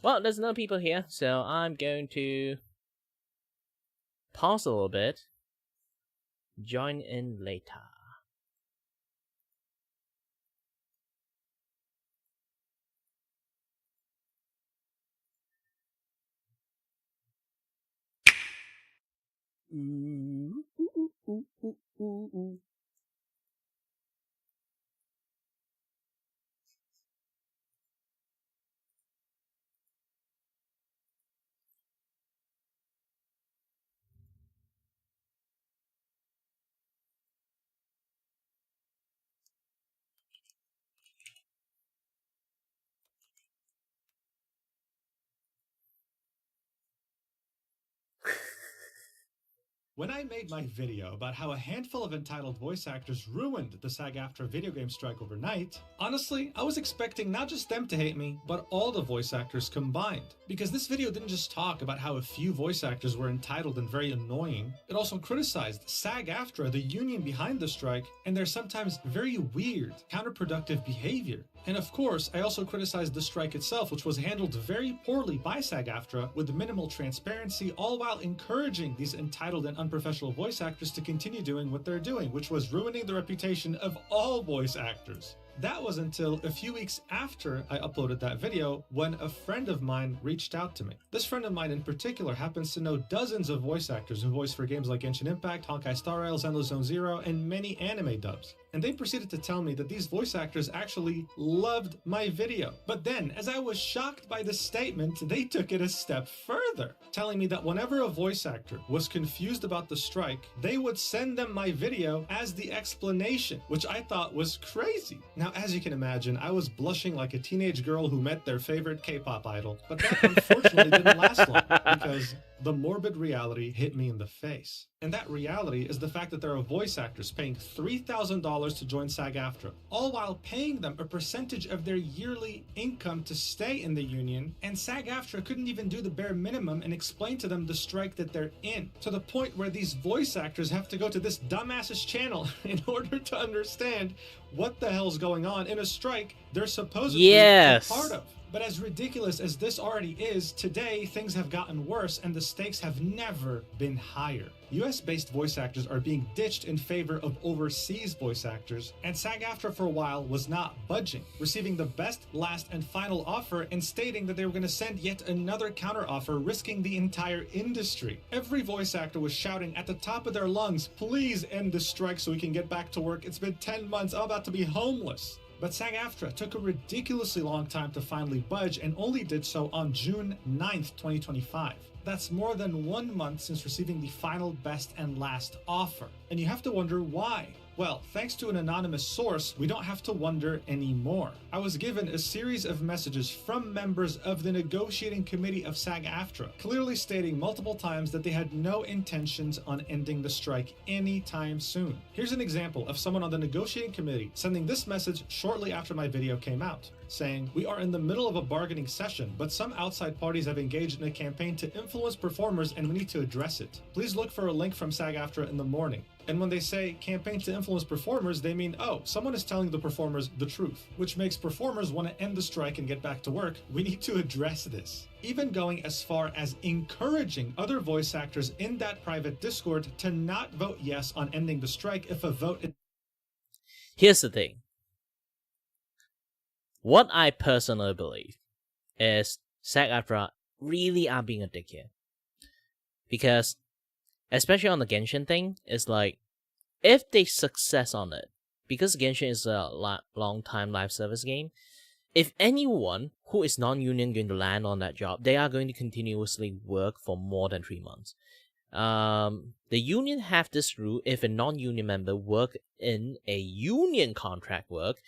Well, there's no people here, so I'm going to pause a little bit. Join in later.
When I made my video about how a handful of entitled voice actors ruined the SAG-AFTRA video game strike overnight, honestly, I was expecting not just them to hate me, but all the voice actors combined. Because this video didn't just talk about how a few voice actors were entitled and very annoying, it also criticized SAG-AFTRA, the union behind the strike, and their sometimes very weird, counterproductive behavior. And of course, I also criticized the strike itself, which was handled very poorly by SAG-AFTRA with minimal transparency, all while encouraging these entitled and unprofessional voice actors to continue doing what they're doing, which was ruining the reputation of all voice actors. That was until a few weeks after I uploaded that video when a friend of mine reached out to me. This friend of mine in particular happens to know dozens of voice actors who voice for games like Genshin Impact, Honkai Star Rail, Zenless Zone Zero, and many anime dubs. And they proceeded to tell me that these voice actors actually loved my video. But then, as I was shocked by the statement, they took it a step further, telling me that whenever a voice actor was confused about the strike, they would send them my video as the explanation, which I thought was crazy. Now, as you can imagine, I was blushing like a teenage girl who met their favorite K-pop idol, but that unfortunately didn't last long, because the morbid reality hit me in the face. And that reality is the fact that there are voice actors paying $3,000 to join SAG-AFTRA, all while paying them a percentage of their yearly income to stay in the union, and SAG-AFTRA couldn't even do the bare minimum and explain to them the strike that they're in, to the point where these voice actors have to go to this dumbass's channel in order to understand what the hell's going on in a strike they're supposedly a part of. But as ridiculous as this already is, today things have gotten worse and the stakes have never been higher. US-based voice actors are being ditched in favor of overseas voice actors, and SAG-AFTRA for a while was not budging, receiving the best, last, and final offer and stating that they were going to send yet another counteroffer, risking the entire industry. Every voice actor was shouting at the top of their lungs, "Please end the strike so we can get back to work. It's been 10 months, I'm about to be homeless." But SAG-AFTRA took a ridiculously long time to finally budge and only did so on June 9th, 2025. That's more than 1 month since receiving the final best and last offer. And you have to wonder why. Well, thanks to an anonymous source, we don't have to wonder anymore. I was given a series of messages from members of the negotiating committee of SAG-AFTRA, clearly stating multiple times that they had no intentions on ending the strike anytime soon. Here's an example of someone on the negotiating committee sending this message shortly after my video came out, saying, "We are in the middle of a bargaining session, but some outside parties have engaged in a campaign to influence performers and we need to address it. Please look for a link from SAG-AFTRA in the morning." And when they say campaign to influence performers, they mean, oh, someone is telling the performers the truth, which makes performers want to end the strike and get back to work. We need to address this. Even going as far as encouraging other voice actors in that private Discord to not vote yes on ending the strike if a vote...
Here's the thing. What I personally believe is SAG-AFTRA really are being a dick here. Because especially on the Genshin thing, it's like, if they success on it, because Genshin is a long time live service game, if anyone who is non-union going to land on that job, they are going to continuously work for more than 3 months. The union have this rule: if a non-union member work in a union contract work,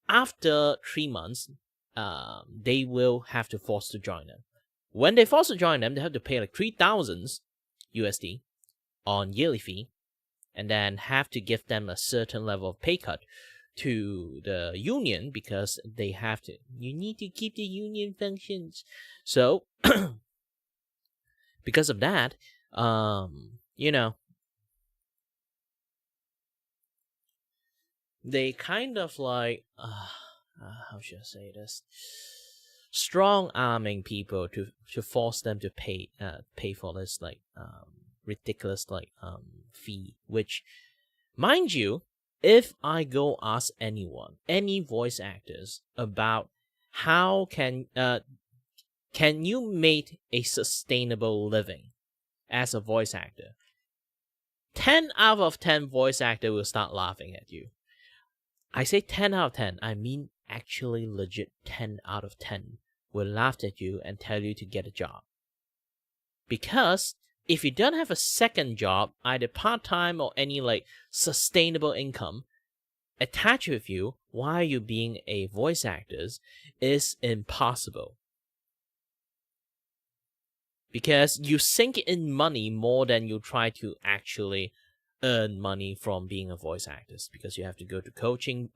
after 3 months, they will have to force to join them. When they force to join them, they have to pay like 3,000 USD on yearly fee, and then have to give them a certain level of pay cut to the union, because they have to. You need to keep the union functions. So, because of that, they kind of like, how should I say this? Strong arming people to force them to pay for this like ridiculous like fee, which, mind you, if I go ask any voice actors about how can you make a sustainable living as a voice actor, 10 out of 10 voice actor will start laughing at you. I say 10 out of 10, I mean actually legit 10 out of 10 will laugh at you and tell you to get a job. Because if you don't have a second job, either part-time or any like sustainable income attached with you while you being a voice actor, is impossible. Because you sink in money more than you try to actually earn money from being a voice actor, because you have to go to coaching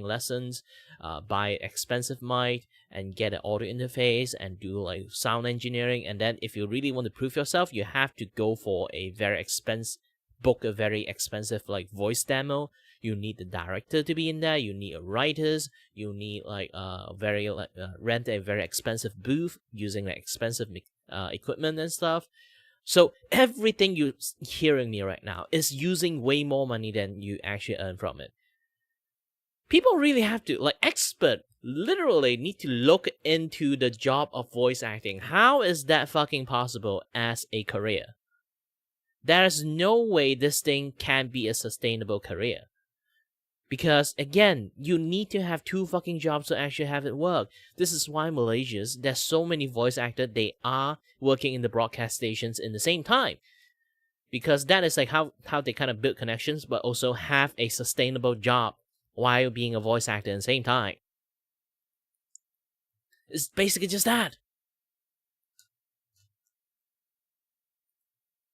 lessons, buy expensive mic, and get an audio interface, and do like sound engineering. And then if you really want to prove yourself, you have to go for book a very expensive like voice demo. You need the director to be in there. You need writers. You need like rent a very expensive booth using like expensive equipment and stuff. So everything you're hearing me right now is using way more money than you actually earn from it. People really have to, like, expert literally need to look into the job of voice acting. How is that fucking possible as a career? There's no way this thing can be a sustainable career. Because, again, you need to have 2 fucking jobs to actually have it work. This is why Malaysians, there's so many voice actors, they are working in the broadcast stations in the same time. Because that is like how they kind of build connections, but also have a sustainable job while being a voice actor at the same time. It's basically just that.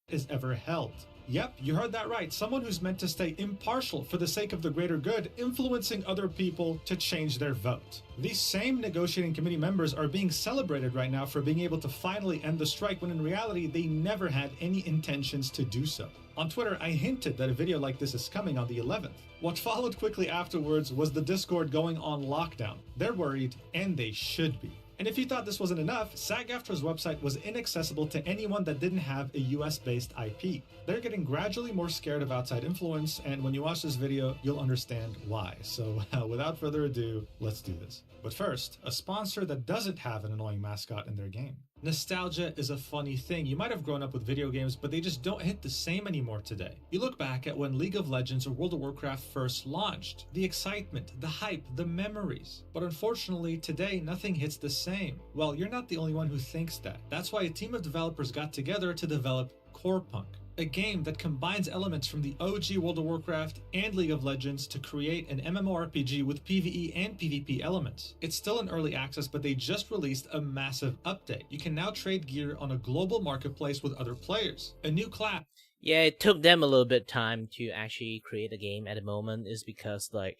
Is ever held. Yep, you heard that right. Someone who's meant to stay impartial for the sake of the greater good, influencing other people to change their vote. These same negotiating committee members are being celebrated right now for being able to finally end the strike, when in reality they never had any intentions to do so. On Twitter, I hinted that a video like this is coming on the 11th. What followed quickly afterwards was the Discord going on lockdown. They're worried, and they should be. And if you thought this wasn't enough, SAG-AFTRA's website was inaccessible to anyone that didn't have a US-based IP. They're getting gradually more scared of outside influence, and when you watch this video, you'll understand why. So without further ado, let's do this. But first, a sponsor that doesn't have an annoying mascot in their game. Nostalgia is a funny thing. You might have grown up with video games, but they just don't hit the same anymore today. You look back at when League of Legends or World of Warcraft first launched. The excitement, the hype, the memories. But unfortunately, today, nothing hits the same. Well, you're not the only one who thinks that. That's why a team of developers got together to develop Corepunk, a game that combines elements from the OG World of Warcraft and League of Legends to create an MMORPG with PvE and PvP elements. It's still in early access, but they just released a massive update. You can now trade gear on a global marketplace with other players. A new class.
Yeah, it took them a little bit time to actually create a game at the moment, is because like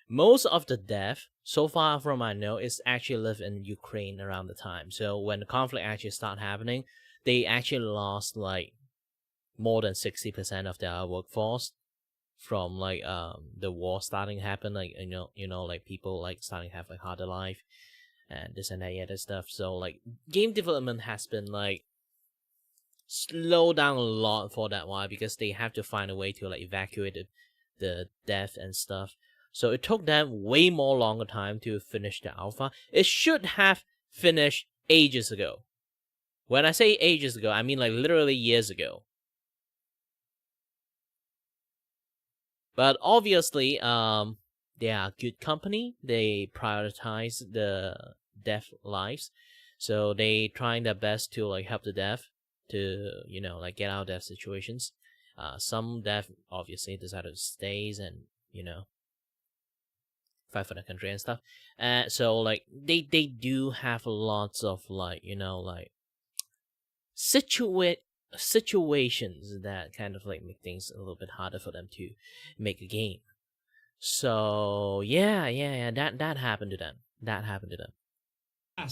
most of the dev, so far from I know, is actually live in Ukraine around the time. So when the conflict actually started happening, they actually lost like more than 60% of their workforce from like the war starting to happen, like like people like starting to have like harder life and this and that other stuff. So like game development has been like slowed down a lot for that while, because they have to find a way to like evacuate the death and stuff. So it took them way more longer time to finish the alpha. It should have finished ages ago. When I say ages ago, I mean like literally years ago. But obviously, they are good company. They prioritize the deaf lives, so they trying their best to like help the deaf to like get out of deaf situations. Some deaf obviously decided to stay and fight for the country and stuff. So like they do have lots of like situations that kind of like make things a little bit harder for them to make a game. So yeah, that happened to them.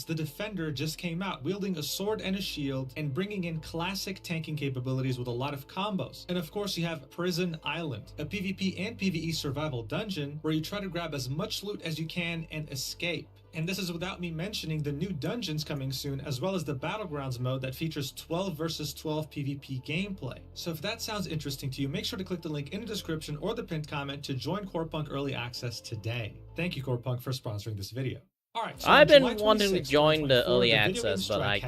The Defender just came out, wielding a sword and a shield, and bringing in classic tanking capabilities with a lot of combos. And of course, you have Prison Island, a PvP and PvE survival dungeon where you try to grab as much loot as you can and escape. And this is without me mentioning the new dungeons coming soon, as well as the Battlegrounds mode that features 12 versus 12 PvP gameplay. So if that sounds interesting to you, make sure to click the link in the description or the pinned comment to join Corepunk Early Access today. Thank you, Corepunk, for sponsoring this video. Alright, so
I've been wanting to join the early access, but I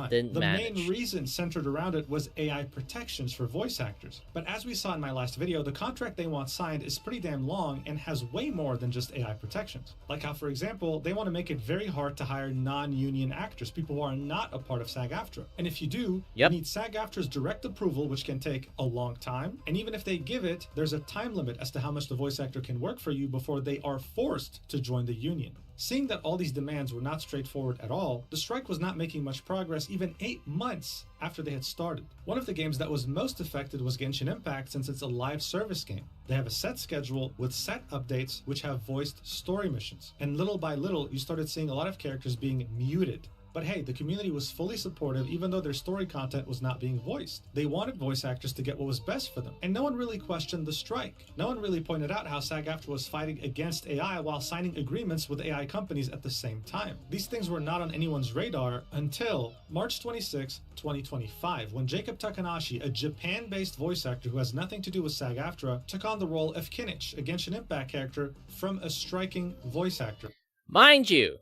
didn't manage.
The main reason centered around it was AI protections for voice actors. But as we saw in my last video, the contract they want signed is pretty damn long and has way more than just AI protections. Like how, for example, they want to make it very hard to hire non-union actors, people who are not a part of SAG-AFTRA. And if you do, you need SAG-AFTRA's direct approval, which can take a long time. And even if they give it, there's a time limit as to how much the voice actor can work for you before they are forced to join the union. Seeing that all these demands were not straightforward at all, the strike was not making much progress even 8 months after they had started. One of the games that was most affected was Genshin Impact, since it's a live service game. They have a set schedule with set updates which have voiced story missions. And little by little, you started seeing a lot of characters being muted. But hey, the community was fully supportive even though their story content was not being voiced. They wanted voice actors to get what was best for them. And no one really questioned the strike. No one really pointed out how SAG-AFTRA was fighting against AI while signing agreements with AI companies at the same time. These things were not on anyone's radar until March 26, 2025, when Jacob Takanashi, a Japan-based voice actor who has nothing to do with SAG-AFTRA, took on the role of Kinich, a Genshin Impact character, from a striking voice actor.
Mind you,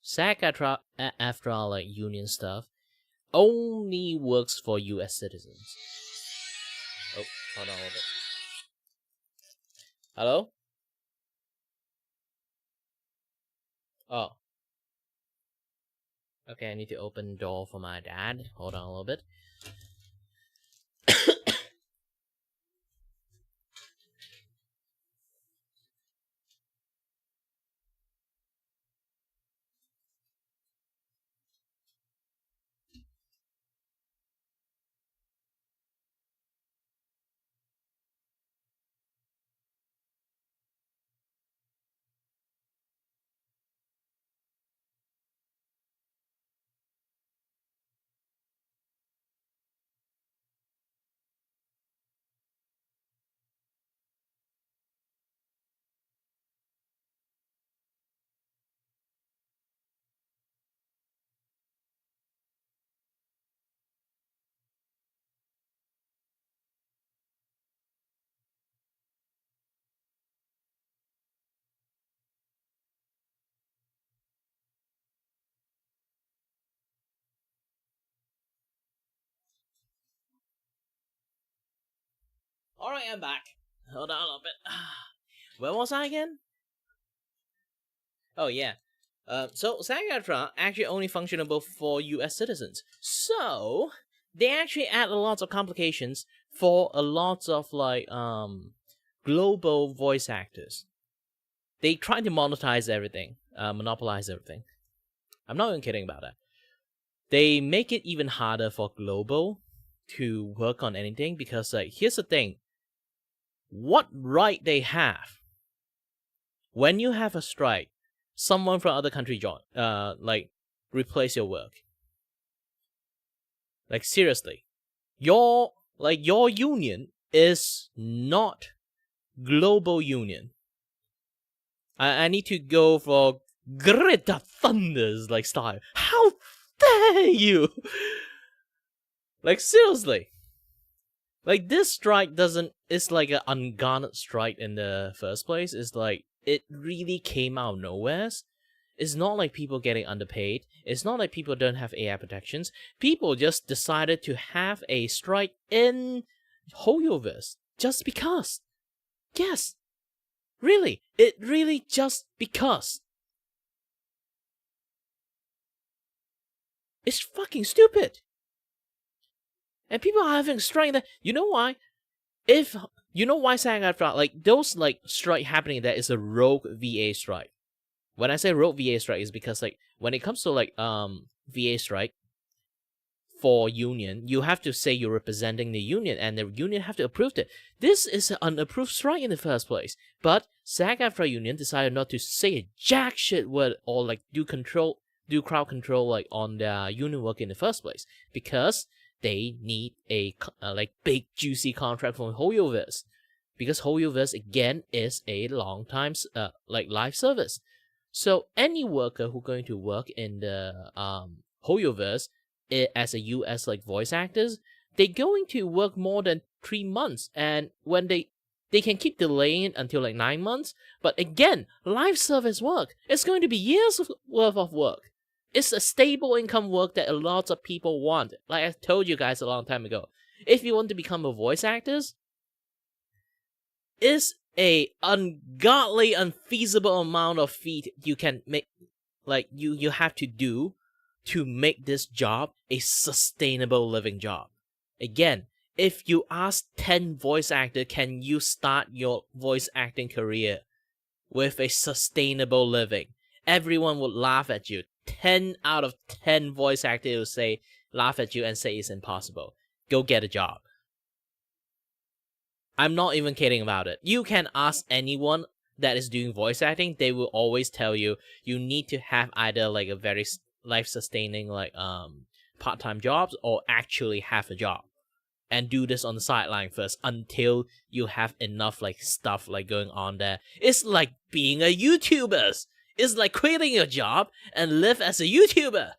SAG-AFTRA, after all like union stuff, only works for US citizens. Oh, hold on a little bit. Hello? Oh. Okay, I need to open the door for my dad. Hold on a little bit. Alright, I'm back. Hold on a little bit. Where was I again? Oh, yeah. So, SAG-AFTRA actually only functionable for US citizens. So, they actually add a lot of complications for a lot of, like, global voice actors. They try to monetize everything, monopolize everything. I'm not even kidding about that. They make it even harder for global to work on anything because, like, here's the thing. What right they have when you have a strike, someone from other country join, like, replace your work. Like, seriously, your union is not global union. I need to go for Greta Thunder's like style. How dare you? Like, seriously. Like, this strike it's like an ungarnered strike in the first place. It's like, it really came out of nowhere. It's not like people getting underpaid. It's not like people don't have AI protections. People just decided to have a strike in Hoyoverse just because. Yes. Really. It really just because. It's fucking stupid. And people are having strike that, you know why? If, you know why SAG-AFTRA, like, those, like, strike happening there is a rogue VA strike. When I say rogue VA strike is because, like, when it comes to, like, VA strike, for union, you have to say you're representing the union, and the union have to approve it. This is an unapproved strike in the first place. But SAG-AFTRA union decided not to say a jack shit word or like do crowd control like on their union work in the first place because they need a like big juicy contract from HoYoverse, because HoYoverse again is a long time like live service. So any worker who going to work in the HoYoverse as a US like voice actors, they're going to work more than 3 months, and when they can keep delaying it until like 9 months, but again, live service work, it's going to be years worth of work. It's a stable income work that a lot of people want. Like I told you guys a long time ago, if you want to become a voice actors, it's a ungodly, unfeasible amount of feat you can make, like you have to do to make this job a sustainable living job. Again, if you ask 10 voice actors, can you start your voice acting career with a sustainable living? Everyone would laugh at you. 10 out of 10 voice actors will laugh at you and say it's impossible. Go get a job. I'm not even kidding about it. You can ask anyone that is doing voice acting, they will always tell you need to have either like a very life-sustaining like part-time jobs or actually have a job and do this on the sideline first until you have enough like stuff like going on there. It's like being a YouTuber. It's like quitting your job and live as a YouTuber.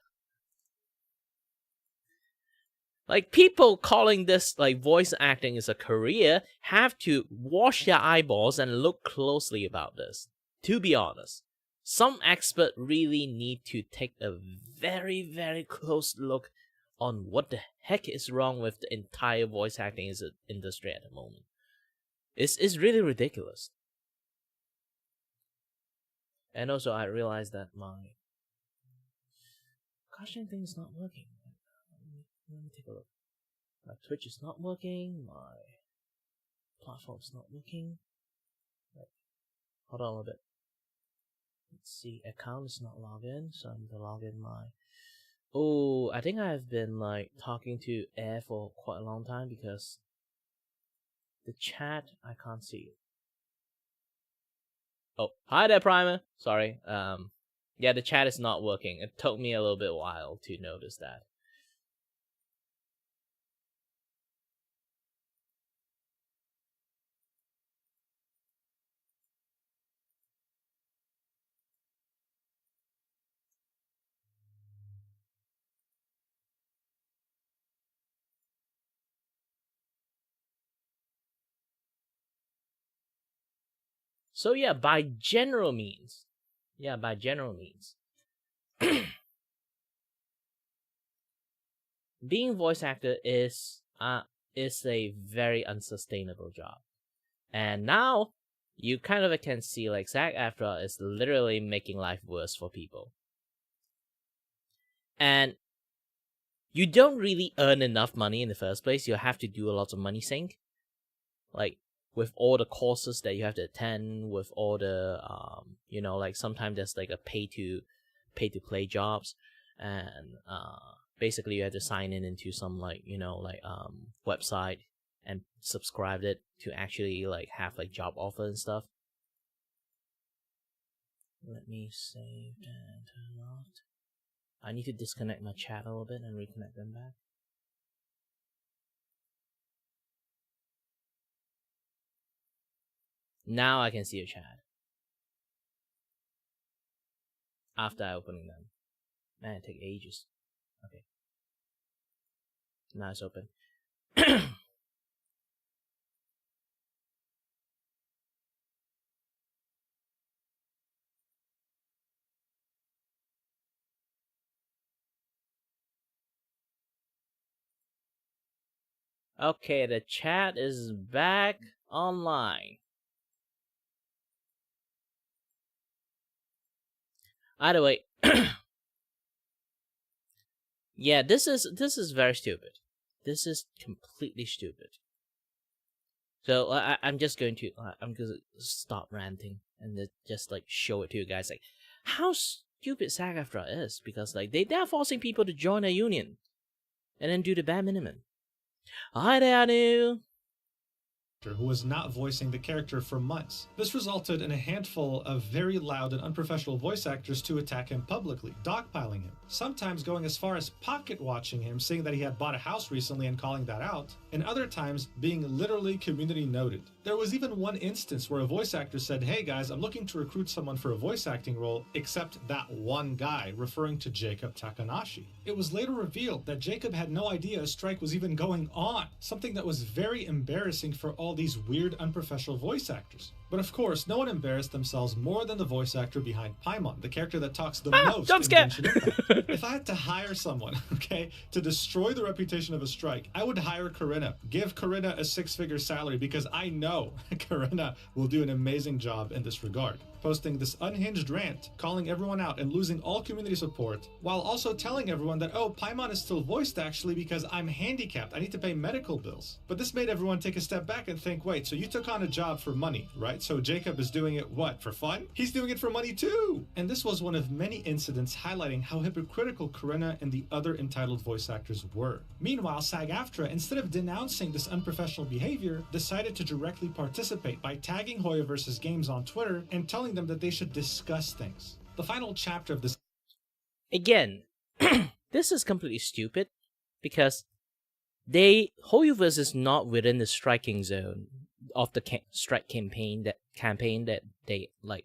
Like, people calling this like voice acting is a career have to wash their eyeballs and look closely about this. To be honest, some experts really need to take a very, very close look on what the heck is wrong with the entire voice acting industry at the moment. It's really ridiculous. And also, I realized that my caution thing is not working. Let me take a look. My Twitch is not working. My platform's not working. Right. Hold on a little bit. Let's see. Account is not logged in, so I need to log in my. Oh, I think I've been like talking to Air for quite a long time because the chat I can't see it. Oh, hi there, Primer. Sorry. Yeah, the chat is not working. It took me a little bit while to notice that. So yeah, by general means, being voice actor is a very unsustainable job. And now you kind of can see like SAG-AFTRA is literally making life worse for people. And you don't really earn enough money in the first place. You have to do a lot of money sink. Like, with all the courses that you have to attend, with all the like sometimes there's like a pay to play jobs, and basically you have to sign in into some website and subscribe it to actually like have like job offer and stuff. Let me save and turn off. I need to disconnect my chat a little bit and reconnect them back. Now I can see your chat. After opening them. Man, it takes ages. Okay. Now it's open. Okay, the chat is back online. Either way, yeah, this is very stupid. This is completely stupid. So I'm just going to stop ranting and just like show it to you guys like how stupid SAG-AFTRA is, because like they're forcing people to join a union and then do the bare minimum. Hi there, Anu.
Who was not voicing the character for months. This resulted in a handful of very loud and unprofessional voice actors to attack him publicly, dogpiling him, sometimes going as far as pocket watching him, saying that he had bought a house recently and calling that out, and other times being literally community noted. There was even one instance where a voice actor said, "Hey guys, I'm looking to recruit someone for a voice acting role, except that one guy," referring to Jacob Takanashi. It was later revealed that Jacob had no idea a strike was even going on, something that was very embarrassing for all these weird unprofessional voice actors. But of course, no one embarrassed themselves more than the voice actor behind Paimon, the character that talks the most in Genshin Impact. If I had to hire someone, okay, to destroy the reputation of a strike, I would hire Corinna. Give Corinna a 6-figure salary, because I know Corinna will do an amazing job in this regard. Posting this unhinged rant, calling everyone out and losing all community support, while also telling everyone that, oh, Paimon is still voiced actually because I'm handicapped, I need to pay medical bills. But this made everyone take a step back and think, wait, so you took on a job for money, right? So Jacob is doing it, what, for fun? He's doing it for money too! And this was one of many incidents highlighting how hypocritical Corinna and the other entitled voice actors were. Meanwhile, SAG-AFTRA, instead of denouncing this unprofessional behavior, decided to directly participate by tagging Hoya vs. Games on Twitter and telling them that they should discuss things. The final chapter of this...
Again, this is completely stupid, because Hoyoverse is not within the striking zone of the strike campaign that they like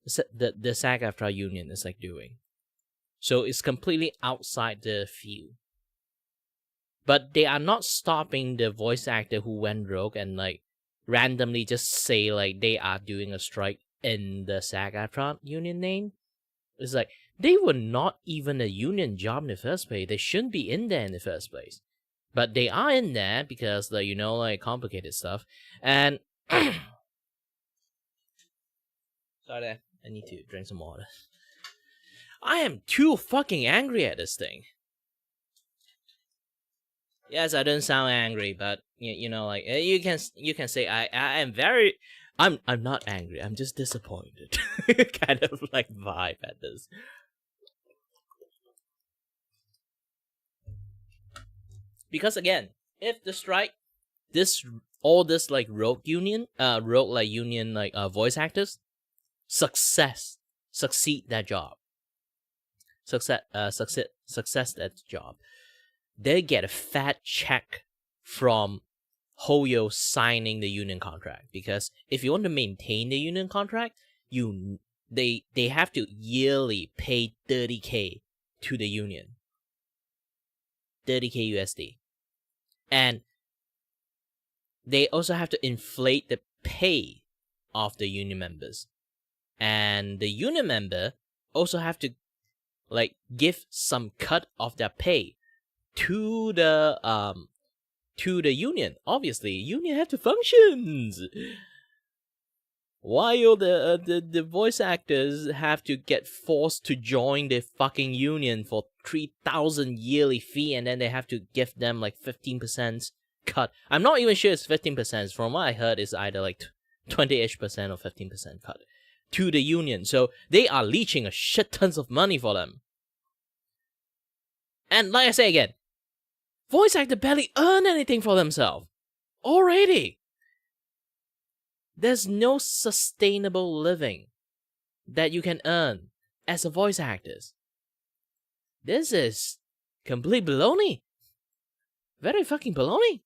the SAG-AFTRA union is like doing. So it's completely outside the field. But they are not stopping the voice actor who went rogue and like randomly just say like they are doing a strike in the SAG-AFTRA union name. It's like they were not even a union job in the first place. They shouldn't be in there in the first place. But they are in there because like, you know, like complicated stuff. And sorry, I need to drink some water. I am too fucking angry at this thing. Yes, I don't sound angry, but you know, like you can say I am very. I'm not angry. I'm just disappointed. Kind of like vibe at this. Because again, if the strike, all this like rogue union voice actors succeed that job. Success that job. They get a fat check from Hoyo signing the union contract, because if you want to maintain the union contract, they have to yearly pay 30k to the union. 30k USD. And they also have to inflate the pay of the union members. And the union member also have to like give some cut of their pay to the union. Obviously, union have to functions. While the voice actors have to get forced to join the fucking union for 3,000 yearly fee, and then they have to give them like 15% cut. I'm not even sure it's 15%. From what I heard, it's either like 20-ish% or 15% cut to the union. So they are leeching a shit tons of money for them. And like I say again, voice actor barely earn anything for themselves already. There's no sustainable living that you can earn as a voice actor. This is complete baloney. Very fucking baloney.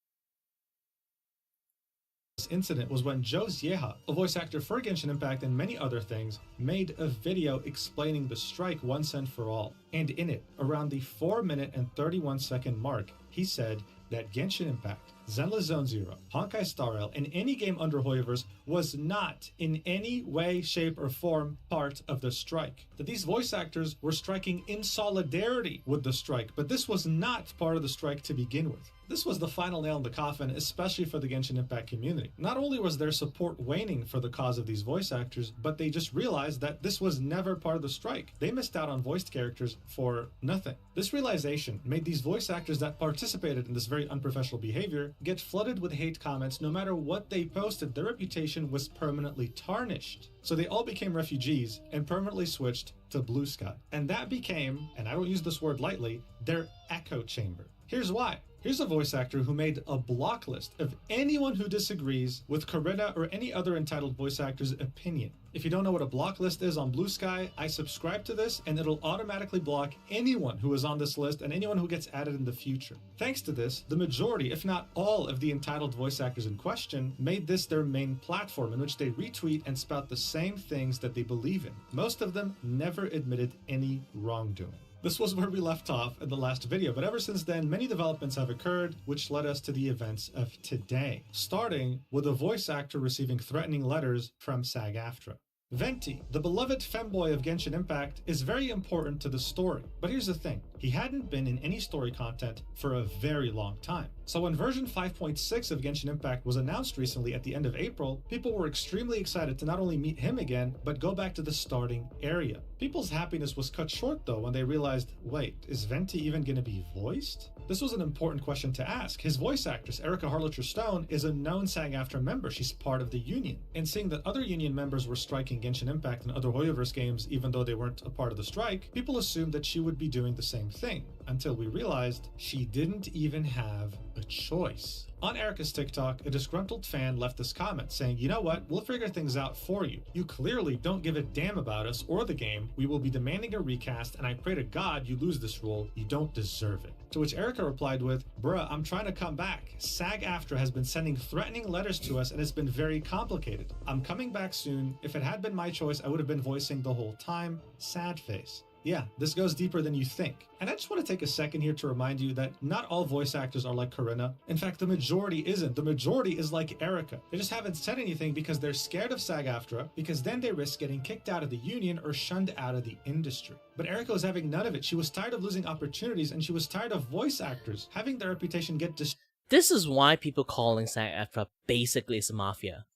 This incident was when Joe Zieha, a voice actor for Genshin Impact and many other things, made a video explaining the strike once and for all. And in it, around the 4-minute and 31-second mark, he said that Genshin Impact Zenless Zone Zero, Honkai Star Rail, and any game under Hoyoverse was not in any way, shape, or form part of the strike. That these voice actors were striking in solidarity with the strike, but this was not part of the strike to begin with. This was the final nail in the coffin, especially for the Genshin Impact community. Not only was their support waning for the cause of these voice actors, but they just realized that this was never part of the strike. They missed out on voiced characters for nothing. This realization made these voice actors that participated in this very unprofessional behavior get flooded with hate comments. No matter what they posted, their reputation was permanently tarnished. So they all became refugees and permanently switched to Blue Sky. And that became, and I don't use this word lightly, their echo chamber. Here's why. Here's a voice actor who made a block list of anyone who disagrees with Corinna or any other entitled voice actor's opinion. If you don't know what a block list is on Blue Sky, I subscribe to this and it'll automatically block anyone who is on this list and anyone who gets added in the future. Thanks to this, the majority, if not all, of the entitled voice actors in question made this their main platform in which they retweet and spout the same things that they believe in. Most of them never admitted any wrongdoing. This was where we left off in the last video, but ever since then, many developments have occurred, which led us to the events of today, starting with a voice actor receiving threatening letters from SAG-AFTRA. Venti, the beloved femboy of Genshin Impact, is very important to the story. But here's the thing, he hadn't been in any story content for a very long time. So when version 5.6 of Genshin Impact was announced recently at the end of April, people were extremely excited to not only meet him again, but go back to the starting area. People's happiness was cut short though when they realized, wait, is Venti even going to be voiced? This was an important question to ask. His voice actress, Erica Harlacher-Stone, is a known SAG-AFTRA member. She's part of the union. And seeing that other union members were striking Genshin Impact and other Hoyoverse games even though they weren't a part of the strike, people assumed that she would be doing the same thing, until we realized she didn't even have a choice. On Erica's TikTok, a disgruntled fan left this comment saying, you know what, we'll figure things out for you. You clearly don't give a damn about us or the game. We will be demanding a recast, and I pray to God you lose this role. You don't deserve it. To which Erica replied with, bruh, I'm trying to come back. SAG-AFTRA has been sending threatening letters to us and it's been very complicated. I'm coming back soon. If it had been my choice, I would have been voicing the whole time. Sad face. Yeah, this goes deeper than you think. And I just want to take a second here to remind you that not all voice actors are like Corinna. In fact, the majority isn't. The majority is like Erica. They just haven't said anything because they're scared of SAG-AFTRA, because then they risk getting kicked out of the union or shunned out of the industry. But Erica was having none of it. She was tired of losing opportunities and she was tired of voice actors having their reputation get destroyed.
This is why people calling SAG-AFTRA basically is a mafia.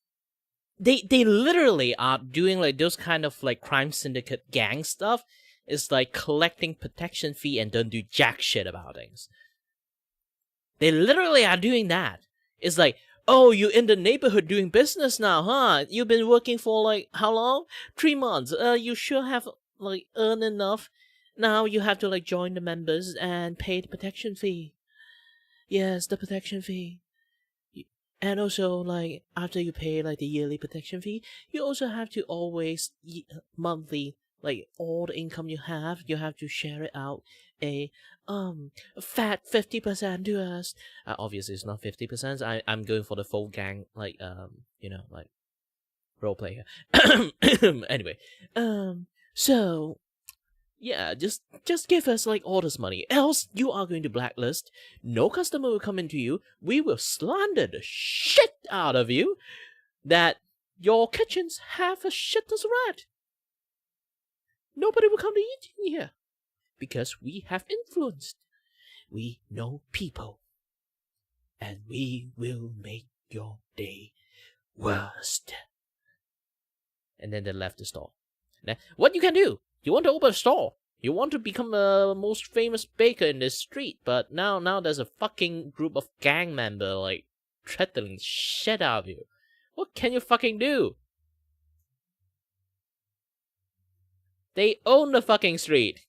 They literally are doing like those kind of like crime syndicate gang stuff. It's like collecting protection fee and don't do jack shit about things. They literally are doing that. It's like, oh, you're in the neighborhood doing business now, huh? You've been working for like, how long? 3 months. You should have like earned enough. Now you have to like join the members and pay the protection fee. Yes, the protection fee. And also, like, after you pay like the yearly protection fee, you also have to always monthly, like all the income you have to share it out a fat 50% to us. Obviously it's not 50%. I'm going for the full gang, like you know, like role player. Anyway, so yeah, just give us like all this money, else you are going to blacklist. No customer will come into you. We will slander the shit out of you that your kitchens have a shit as rat. Nobody will come to eat in here because we have influenced. We know people, and we will make your day worst. And then they left the store. Now, what you can do? You want to open a store. You want to become the most famous baker in the street, but now there's a fucking group of gang members like threatening shit out of you. What can you fucking do? They own the fucking street.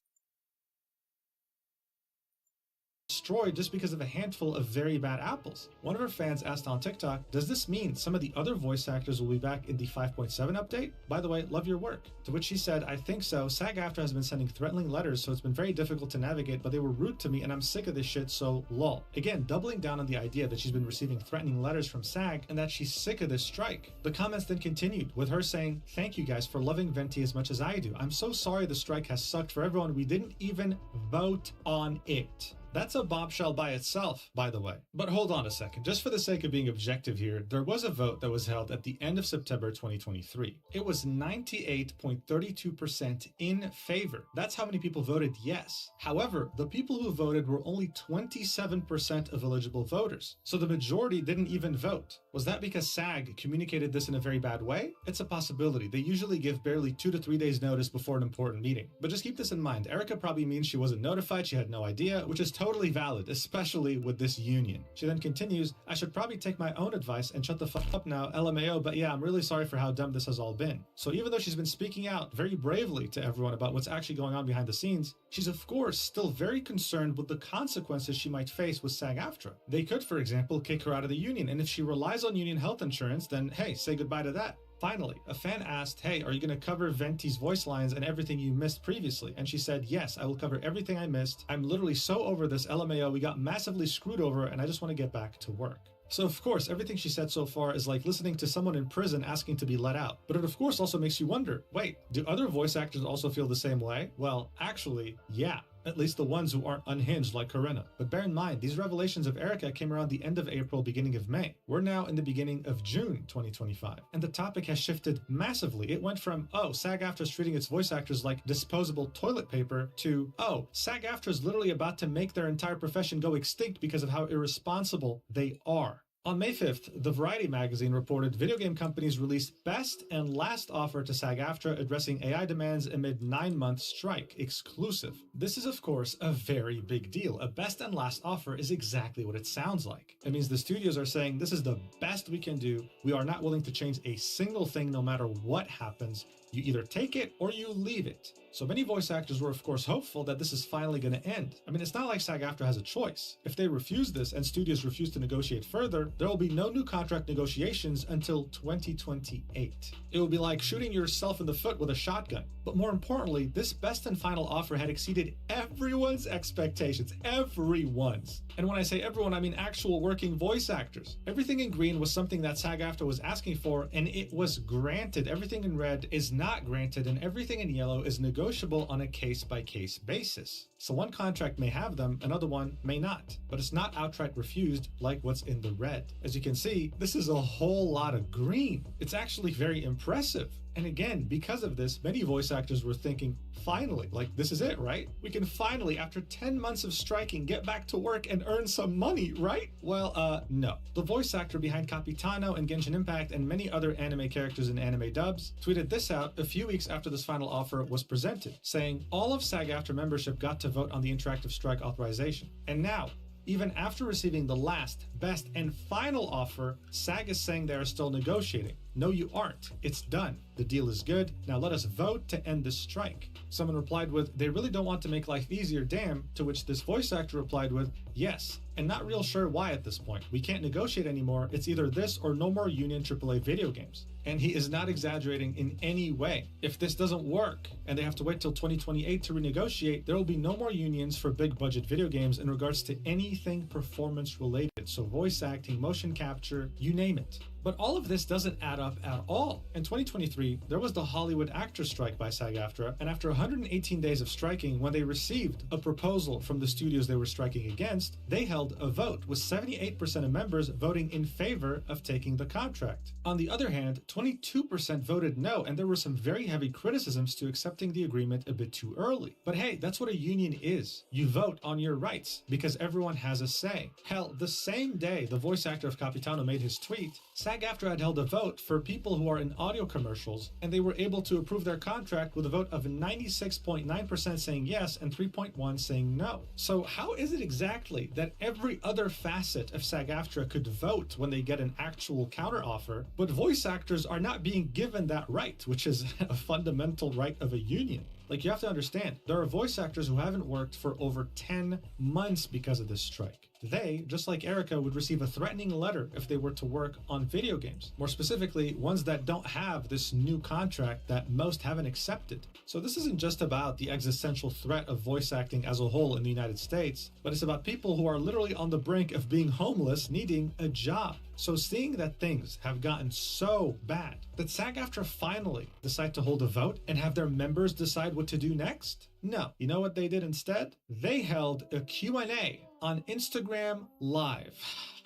Destroyed just because of a handful of very bad apples. One of her fans asked on TikTok, does this mean some of the other voice actors will be back in the 5.7 update? By the way, love your work. To which she said, I think so. SAG-AFTRA has been sending threatening letters, so it's been very difficult to navigate, but they were rude to me and I'm sick of this shit, so lol. Again, doubling down on the idea that she's been receiving threatening letters from SAG and that she's sick of this strike. The comments then continued with her saying, thank you guys for loving Venti as much as I do. I'm so sorry the strike has sucked for everyone. We didn't even vote on it. That's a bombshell by itself, by the way. But hold on a second, just for the sake of being objective here, there was a vote that was held at the end of September 2023. It was 98.32% in favor. That's how many people voted yes. However, the people who voted were only 27% of eligible voters. So the majority didn't even vote. Was that because SAG communicated this in a very bad way? It's a possibility. They usually give barely 2 to 3 days notice before an important meeting. But just keep this in mind. Erica probably means she wasn't notified, she had no idea, which is totally valid, especially with this union. She then continues, I should probably take my own advice and shut the fuck up now, LMAO, but yeah, I'm really sorry for how dumb this has all been. So even though she's been speaking out very bravely to everyone about what's actually going on behind the scenes, she's of course still very concerned with the consequences she might face with SAG-AFTRA. They could, for example, kick her out of the union, and if she relies on union health insurance, then hey, say goodbye to that. Finally, a fan asked, hey, are you going to cover Venti's voice lines and everything you missed previously? And she said, yes, I will cover everything I missed. I'm literally so over this, LMAO, we got massively screwed over and I just want to get back to work. So of course, everything she said so far is like listening to someone in prison asking to be let out. But it of course also makes you wonder, wait, do other voice actors also feel the same way? Well, actually, yeah. At least the ones who aren't unhinged like Corinna. But bear in mind, these revelations of Erica came around the end of April, beginning of May. We're now in the beginning of June 2025. And the topic has shifted massively. It went from, oh, SAG-AFTRA is treating its voice actors like disposable toilet paper to, oh, SAG-AFTRA is literally about to make their entire profession go extinct because of how irresponsible they are. On May 5th, the Variety magazine reported video game companies released best and last offer to SAG-AFTRA addressing AI demands amid 9-month strike, exclusive. This is of course a very big deal. A best and last offer is exactly what it sounds like. It means the studios are saying this is the best we can do. We are not willing to change a single thing no matter what happens. You either take it or you leave it. So many voice actors were of course hopeful that this is finally going to end. I mean, it's not like SAG-AFTRA has a choice. If they refuse this and studios refuse to negotiate further, there will be no new contract negotiations until 2028. It will be like shooting yourself in the foot with a shotgun. But more importantly, this best and final offer had exceeded everyone's expectations. Everyone's. And when I say everyone, I mean actual working voice actors. Everything in green was something that SAG-AFTRA was asking for, and it was granted. Everything in red is not granted, and everything in yellow is negotiable on a case-by-case basis. So one contract may have them, another one may not. But it's not outright refused like what's in the red. As you can see, this is a whole lot of green. It's actually very impressive. And again, because of this, many voice actors were thinking, finally, like this is it, right? We can finally, after 10 months of striking, get back to work and earn some money, right? Well, no. The voice actor behind Capitano and Genshin Impact and many other anime characters in anime dubs tweeted this out a few weeks after this final offer was presented, saying, all of SAG-AFTRA membership got to vote on the interactive strike authorization. And now, even after receiving the last, best, and final offer, SAG is saying they are still negotiating. No, you aren't. It's done. The deal is good. Now let us vote to end this strike. Someone replied with, they really don't want to make life easier, damn, to which this voice actor replied with, yes, and not real sure why at this point. We can't negotiate anymore. It's either this or no more union AAA video games. And he is not exaggerating in any way. If this doesn't work and they have to wait till 2028 to renegotiate, there will be no more unions for big budget video games in regards to anything performance related. So voice acting, motion capture, you name it. But all of this doesn't add up at all. In 2023, there was the Hollywood actor strike by SAG-AFTRA, and after 118 days of striking, when they received a proposal from the studios they were striking against, they held a vote, with 78% of members voting in favor of taking the contract. On the other hand, 22% voted no, and there were some very heavy criticisms to accepting the agreement a bit too early. But hey, that's what a union is. You vote on your rights, because everyone has a say. Hell, the same day the voice actor of Capitano made his tweet, SAG-AFTRA had held a vote for people who are in audio commercials, and they were able to approve their contract with a vote of 96.9% saying yes and 3.1% saying no. So how is it exactly that every other facet of SAG-AFTRA could vote when they get an actual counteroffer, but voice actors are not being given that right, which is a fundamental right of a union? Like, you have to understand, there are voice actors who haven't worked for over 10 months because of this strike. They, just like Erica, would receive a threatening letter if they were to work on video games. More specifically, ones that don't have this new contract that most haven't accepted. So this isn't just about the existential threat of voice acting as a whole in the United States, but it's about people who are literally on the brink of being homeless, needing a job. So seeing that things have gotten so bad, did SAG-AFTRA finally decide to hold a vote and have their members decide what to do next? No. You know what they did instead? They held a Q&A on Instagram Live.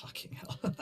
Fucking hell.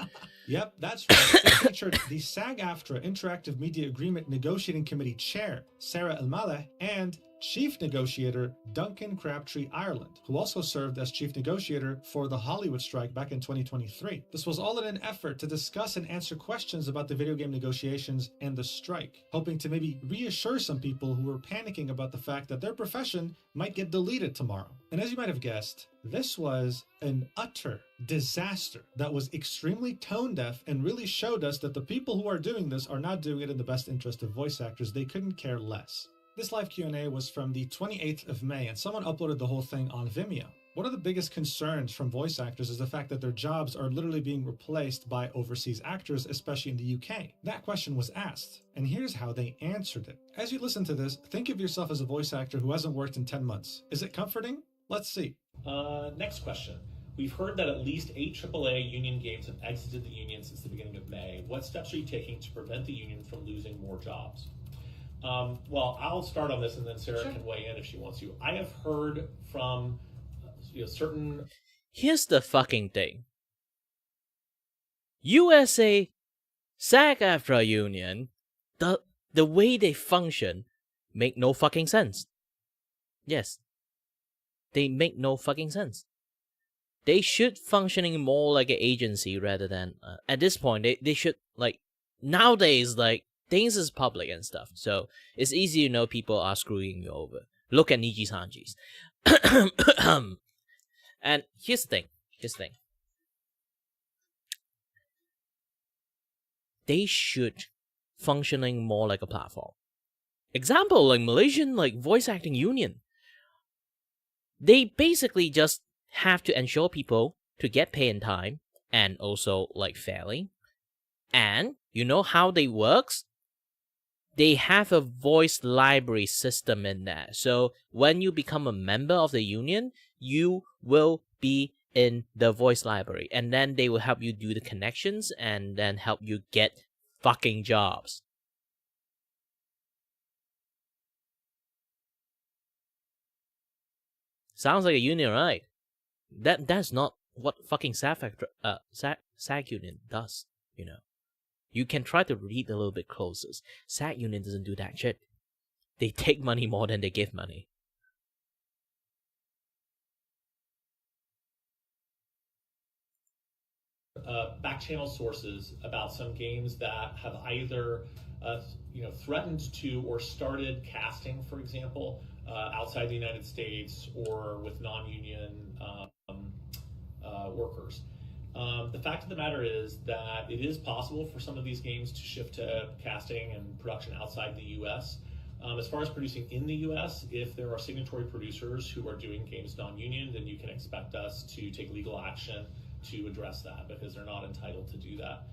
Yep, that's right. It featured the SAG-AFTRA Interactive Media Agreement Negotiating Committee Chair, Sarah El-Maleh, and Chief Negotiator Duncan Crabtree Ireland, who also served as Chief Negotiator for the Hollywood strike back in 2023. This was all in an effort to discuss and answer questions about the video game negotiations and the strike, hoping to maybe reassure some people who were panicking about the fact that their profession might get deleted tomorrow. And as you might have guessed, this was an utter disaster that was extremely tone deaf and really showed us that the people who are doing this are not doing it in the best interest of voice actors. They couldn't care less. This live Q&A was from the 28th of May, and someone uploaded the whole thing on Vimeo. One of the biggest concerns from voice actors is the fact that their jobs are literally being replaced by overseas actors, especially in the UK. That question was asked, and here's how they answered it. As you listen to this, think of yourself as a voice actor who hasn't worked in 10 months. Is it comforting? Let's see.
Next question. We've heard that at least 8 AAA union games have exited the union since the beginning of May. What steps are you taking to prevent the union from losing more jobs? Well, I'll start on this and then Sarah can weigh in if she wants to. I have heard from certain...
Here's the fucking thing. USA SAG-AFTRA union, the way they function make no fucking sense. Yes. They make no fucking sense. They should functioning more like an agency rather than... at this point, they should, like... Nowadays, like, things is public and stuff, so it's easy to know people are screwing you over. Look at Niji Sanji's. And here's the thing. They should functioning more like a platform. Example, like Malaysian like voice acting union. They basically just have to ensure people to get paid in time and also like fairly. And you know how they works? They have a voice library system in there. So when you become a member of the union, you will be in the voice library. And then they will help you do the connections and then help you get fucking jobs. Sounds like a union, right? That's not what fucking SAG union does, you know. You can try to read a little bit closer. SAG union doesn't do that shit. They take money more than they give money.
Back channel sources about some games that have either threatened to or started casting, for example, outside the United States or with non-union workers. The fact of the matter is that it is possible for some of these games to shift to casting and production outside the U.S. As far as producing in the U.S., if there are signatory producers who are doing games non-union, then you can expect us to take legal action to address that because they're not entitled to do that.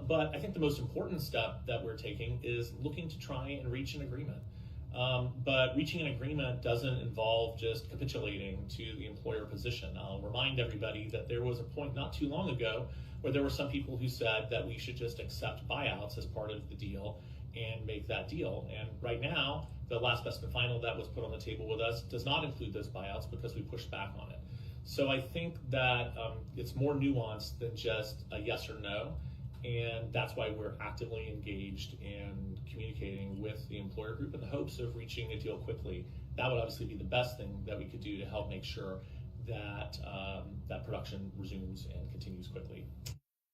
But I think the most important step that we're taking is looking to try and reach an agreement. But reaching an agreement doesn't involve just capitulating to the employer position. I'll remind everybody that there was a point not too long ago where there were some people who said that we should just accept buyouts as part of the deal and make that deal. And right now, the last best and final that was put on the table with us does not include those buyouts because we pushed back on it. So I think that it's more nuanced than just a yes or no. And that's why we're actively engaged and communicating with the employer group in the hopes of reaching a deal quickly. That would obviously be the best thing that we could do to help make sure that that production resumes and continues quickly.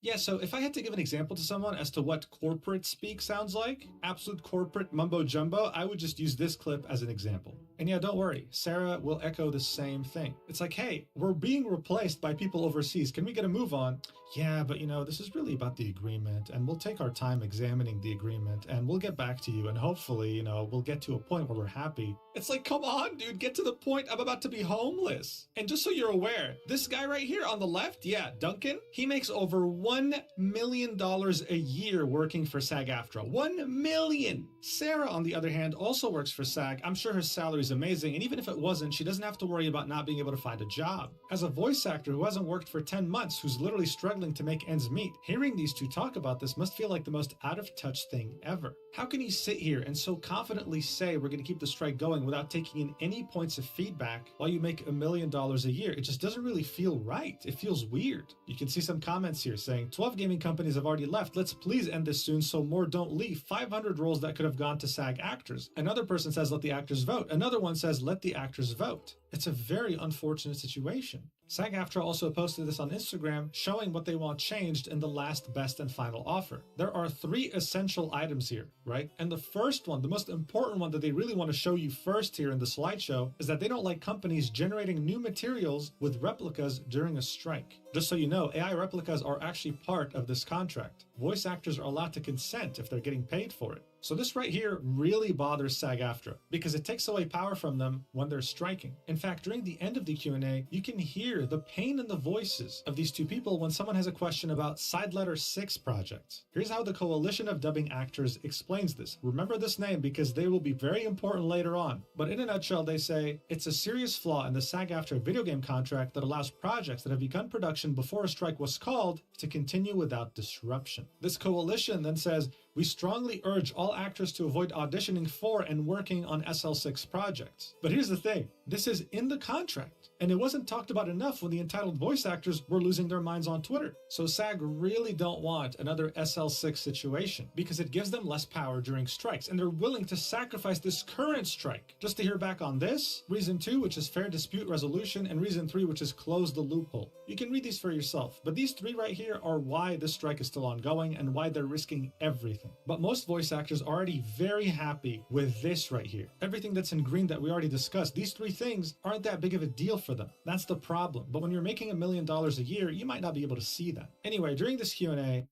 Yeah, so if I had to give an example to someone as to what corporate speak sounds like, absolute corporate mumbo jumbo, I would just use this clip as an example. And yeah, don't worry, Sarah will echo the same thing. It's like, hey, we're being replaced by people overseas. Can we get a move on? Yeah, but this is really about the agreement, and we'll take our time examining the agreement, and we'll get back to you, and hopefully, we'll get to a point where we're happy. It's like, come on, dude, get to the point. I'm about to be homeless. And just so you're aware, this guy right here on the left, yeah, Duncan, he makes over $1 $1 million a year working for SAG-AFTRA. $1 million! Sarah, on the other hand, also works for SAG. I'm sure her salary is amazing, and even if it wasn't, she doesn't have to worry about not being able to find a job. As a voice actor who hasn't worked for 10 months, who's literally struggling to make ends meet, hearing these two talk about this must feel like the most out-of-touch thing ever. How can you sit here and so confidently say we're going to keep the strike going without taking in any points of feedback while you make $1 million a year? It just doesn't really feel right. It feels weird. You can see some comments here saying, 12 gaming companies have already left. Let's please end this soon so more don't leave. 500 roles that could have gone to SAG actors. Another person says, let the actors vote. Another one says, let the actors vote. It's a very unfortunate situation. SAG-AFTRA also posted this on Instagram, showing what they want changed in the last best and final offer. There are 3 essential items here, right? And the first one, the most important one that they really want to show you first here in the slideshow, is that they don't like companies generating new materials with replicas during a strike. Just so you know, AI replicas are actually part of this contract. Voice actors are allowed to consent if they're getting paid for it. So this right here really bothers SAG-AFTRA because it takes away power from them when they're striking. In fact, during the end of the Q&A, you can hear the pain in the voices of these two people when someone has a question about Side Letter 6 projects. Here's how the Coalition of Dubbing Actors explains this. Remember this name because they will be very important later on. But in a nutshell, they say, it's a serious flaw in the SAG-AFTRA video game contract that allows projects that have begun production before a strike was called to continue without disruption. This coalition then says, we strongly urge all actors to avoid auditioning for and working on SL6 projects. But here's the thing, this is in the contract, and it wasn't talked about enough when the entitled voice actors were losing their minds on Twitter. So SAG really don't want another SL6 situation because it gives them less power during strikes, and they're willing to sacrifice this current strike just to hear back on this, reason 2, which is fair dispute resolution, and reason 3, which is close the loophole. You can read these for yourself, but these 3 right here are why this strike is still ongoing and why they're risking everything. But most voice actors are already very happy with this right here. Everything that's in green that we already discussed, these 3 things aren't that big of a deal for them. That's the problem. But when you're making $1 million a year, you might not be able to see that. Anyway, during this Q&A,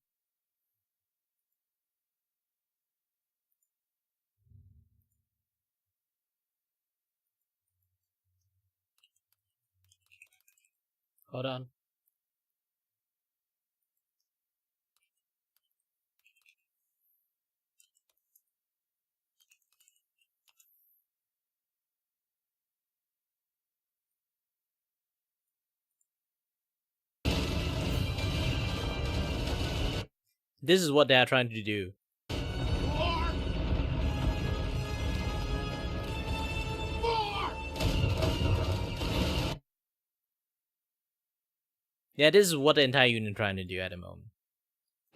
hold on. This is what they are trying to do. Yeah, this is what the entire union is trying to do at the moment.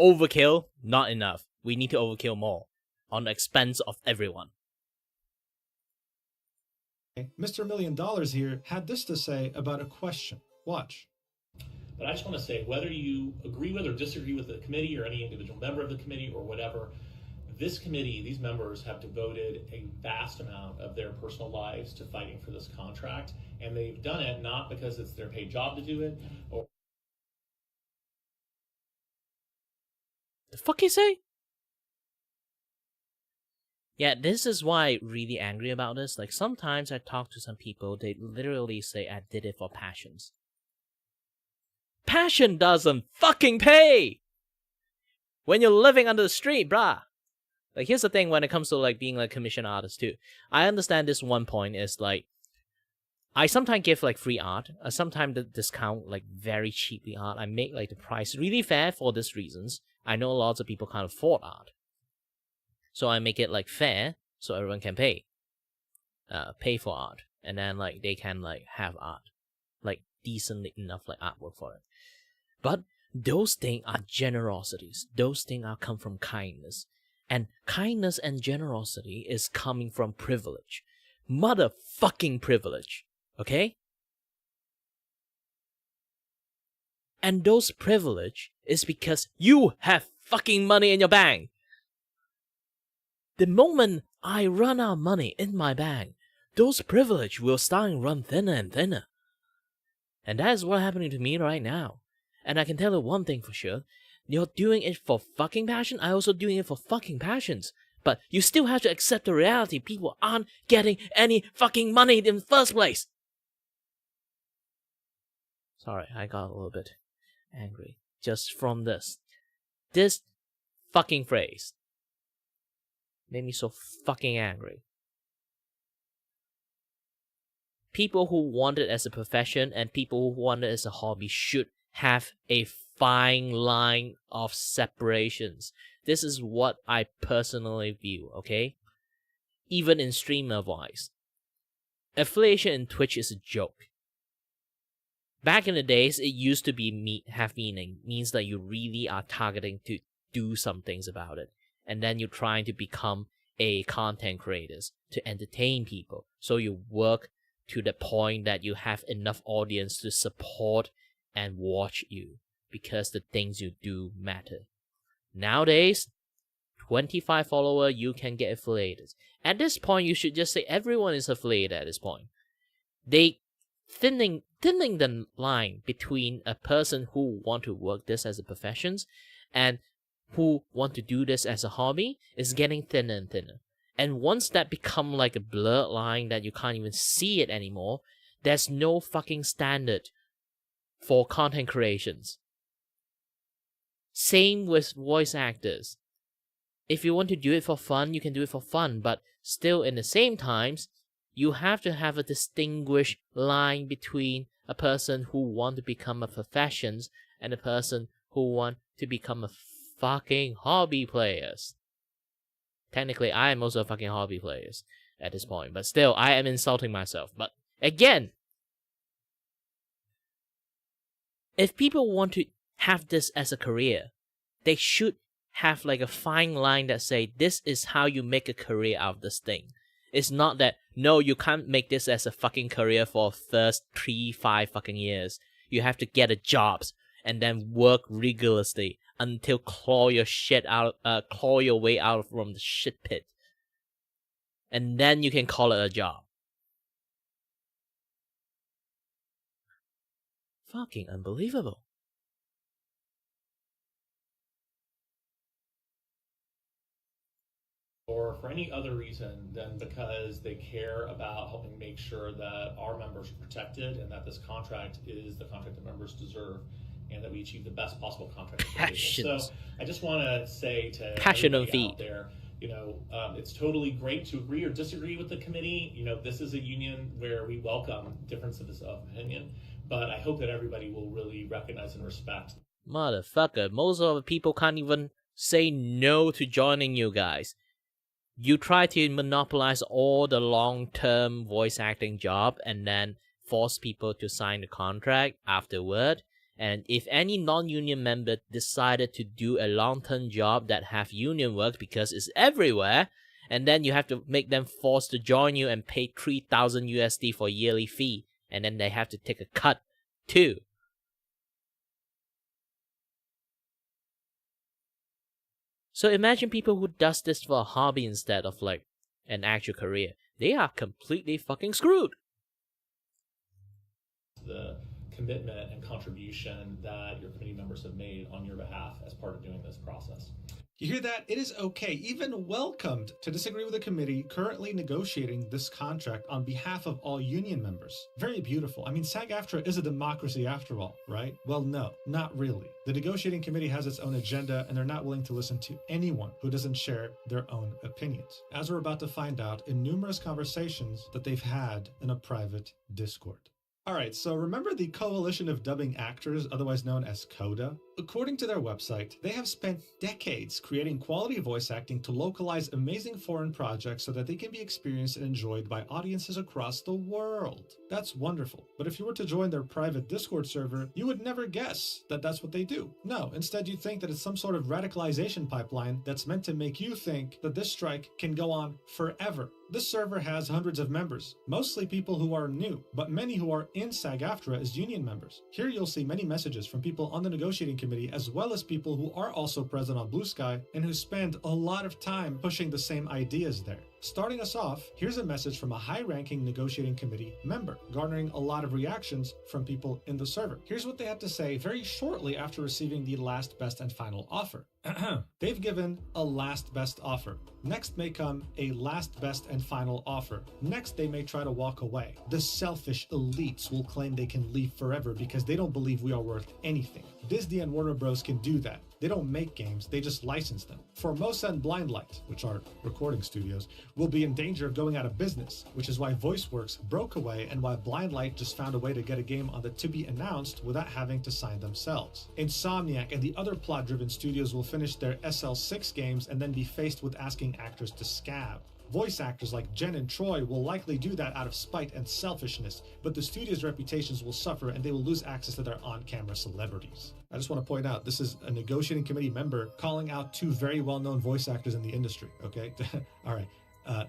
Overkill, not enough. We need to overkill more, on the expense of everyone.
Mr. $1 Million here had this to say about a question. Watch.
But I just want to say, whether you agree with or disagree with the committee or any individual member of the committee or whatever, this committee, these members have devoted a vast amount of their personal lives to fighting for this contract. And they've done it not because it's their paid job to do it, or
The fuck you say? Yeah, this is why I'm really angry about this. Like, sometimes I talk to some people, they literally say I did it for passions. Passion doesn't fucking pay! When you're living under the street, bruh. Like, here's the thing when it comes to, like, being, like, commission artist, too. I understand this one point is, like, I sometimes give, like, free art. I sometimes discount, like, very cheaply art. I make, like, the price really fair for these reasons. I know lots of people can't afford art. So I make it, like, fair so everyone can pay. Pay for art. And then, like, they can, like, have art. Like, decently enough, like, artwork for it. But those things are generosities. Those things are come from kindness. And kindness and generosity is coming from privilege. Motherfucking privilege. Okay? And those privilege is because you have fucking money in your bank. The moment I run out of money in my bank, those privilege will start and run thinner and thinner. And that is what's happening to me right now. And I can tell you one thing for sure. You're doing it for fucking passion. I'm also doing it for fucking passions. But you still have to accept the reality. People aren't getting any fucking money in the first place. Sorry, I got a little bit angry. just from this. This fucking phrase made me so fucking angry. People who want it as a profession and people who want it as a hobby should have a fine line of separations. This is what I personally view, okay? Even in streamer-wise. Affiliation in Twitch is a joke. Back in the days, it used to be have meaning. Means that you really are targeting to do some things about it. And then you're trying to become a content creator to entertain people. So you work to the point that you have enough audience to support and watch you. Because the things you do matter. Nowadays, 25 followers, you can get affiliated. At this point, you should just say everyone is affiliated at this point. They thinning the line between a person who want to work this as a profession and who want to do this as a hobby is getting thinner and thinner. And once that become like a blurred line that you can't even see it anymore, there's no fucking standard for content creations. Same with voice actors. If you want to do it for fun, you can do it for fun, but still in the same times, you have to have a distinguished line between a person who want to become a profession and a person who want to become a fucking hobby players. Technically, I am also a fucking hobby players at this point, but still, I am insulting myself. But again, if people want to have this as a career, they should have like a fine line that say this is how you make a career out of this thing. It's not that, no, you can't make this as a fucking career for first 3-5 fucking years. You have to get a job and then work rigorously until claw your way out from the shit pit. And then you can call it a job. Fucking unbelievable.
Or for any other reason than because they care about helping make sure that our members are protected and that this contract is the contract that members deserve and that we achieve the best possible contract. So I just want to say to everybody out there, it's totally great to agree or disagree with the committee. This is a union where we welcome differences of opinion, but I hope that everybody will really recognize and respect.
Motherfucker, most of the people can't even say no to joining you guys. You try to monopolize all the long-term voice acting job and then force people to sign the contract afterward. And if any non-union member decided to do a long-term job that have union work because it's everywhere, and then you have to make them forced to join you and pay 3,000 USD for yearly fee, and then they have to take a cut too. So imagine people who does this for a hobby instead of like an actual career. They are completely fucking screwed.
The commitment and contribution that your committee members have made on your behalf as part of doing this process.
You hear that? It is okay, even welcomed, to disagree with a committee currently negotiating this contract on behalf of all union members. Very beautiful. I mean, SAG-AFTRA is a democracy after all, right? Well, no, not really. The negotiating committee has its own agenda, and they're not willing to listen to anyone who doesn't share their own opinions, as we're about to find out in numerous conversations that they've had in a private Discord. Alright, so remember the Coalition of Dubbing Actors, otherwise known as CODA? According to their website, they have spent decades creating quality voice acting to localize amazing foreign projects so that they can be experienced and enjoyed by audiences across the world. That's wonderful. But if you were to join their private Discord server, you would never guess that that's what they do. No, instead you think that it's some sort of radicalization pipeline that's meant to make you think that this strike can go on forever. This server has hundreds of members, mostly people who are new, but many who are in SAG-AFTRA as union members. Here you'll see many messages from people on the negotiating committee as well as people who are also present on Blue Sky and who spend a lot of time pushing the same ideas there. Starting us off, here's a message from a high-ranking negotiating committee member, garnering a lot of reactions from people in the server. Here's what they had to say very shortly after receiving the last, best, and final offer. They've given a last best offer. Next may come a last best and final offer. Next, they may try to walk away. The selfish elites will claim they can leave forever because they don't believe we are worth anything. Disney and Warner Bros. Can do that. They don't make games, they just license them. Formosa and Blindlight, which are recording studios, will be in danger of going out of business, which is why VoiceWorks broke away and why Blindlight just found a way to get a game on the to-be-announced without having to sign themselves. Insomniac and the other plot-driven studios will finish their SL6 games and then be faced with asking actors to scab. Voice actors like Jen and Troy will likely do that out of spite and selfishness, but the studio's reputations will suffer and they will lose access to their on-camera celebrities. I just want to point out, this is a negotiating committee member calling out two very well-known voice actors in the industry, okay? Alright,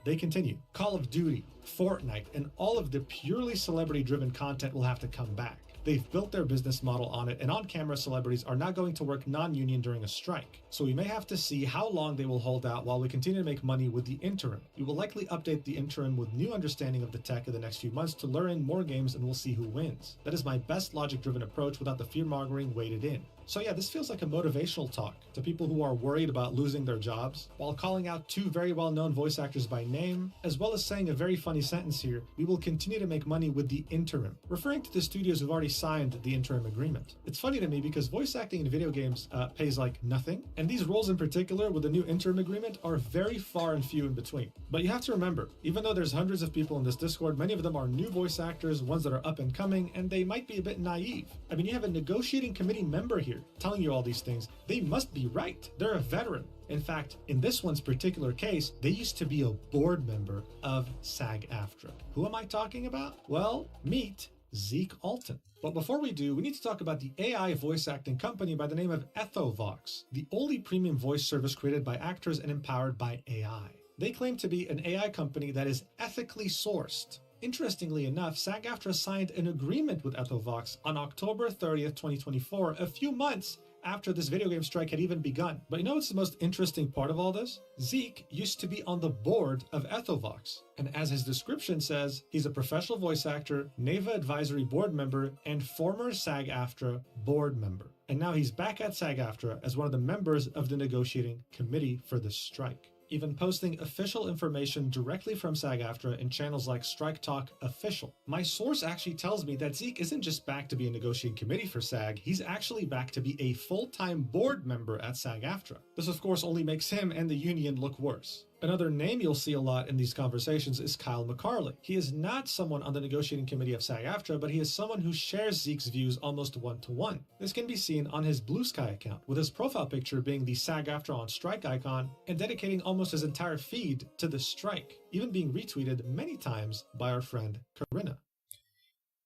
they continue. Call of Duty, Fortnite, and all of the purely celebrity-driven content will have to come back. They've built their business model on it, and on-camera celebrities are now going to work non-union during a strike. So we may have to see how long they will hold out while we continue to make money with the interim. We will likely update the interim with new understanding of the tech in the next few months to lure in more games, and we'll see who wins. That is my best logic-driven approach without the fear-mongering weighted in. So yeah, this feels like a motivational talk to people who are worried about losing their jobs, while calling out two very well-known voice actors by name, as well as saying a very funny sentence here: we will continue to make money with the interim, referring to the studios who've already signed the interim agreement. It's funny to me because voice acting in video games pays like nothing, and these roles in particular with the new interim agreement are very far and few in between. But you have to remember, even though there's hundreds of people in this Discord, many of them are new voice actors, ones that are up and coming, and they might be a bit naive. I mean, you have a negotiating committee member here telling you all these things. They must be right. They're a veteran. In fact, in this one's particular case, they used to be a board member of SAG-AFTRA. Who am I talking about? Well, meet Zeke Alton. But before we do, we need to talk about the AI voice acting company by the name of Ethovox, the only premium voice service created by actors and empowered by AI. They claim to be an AI company that is ethically sourced. Interestingly enough, SAG-AFTRA signed an agreement with Ethovox on October 30th, 2024, a few months after this video game strike had even begun. But you know what's the most interesting part of all this? Zeke used to be on the board of Ethovox, and as his description says, he's a professional voice actor, NAVA advisory board member, and former SAG-AFTRA board member. And now he's back at SAG-AFTRA as one of the members of the negotiating committee for the strike, even posting official information directly from SAG-AFTRA in channels like Strike Talk Official. My source actually tells me that Zeke isn't just back to be a negotiating committee for SAG, he's actually back to be a full-time board member at SAG-AFTRA. This of course only makes him and the union look worse. Another name you'll see a lot in these conversations is Kyle McCarley. He is not someone on the negotiating committee of SAG-AFTRA, but he is someone who shares Zeke's views almost one-to-one. This can be seen on his Blue Sky account, with his profile picture being the SAG-AFTRA on strike icon and dedicating almost his entire feed to the strike, even being retweeted many times by our friend Corinna.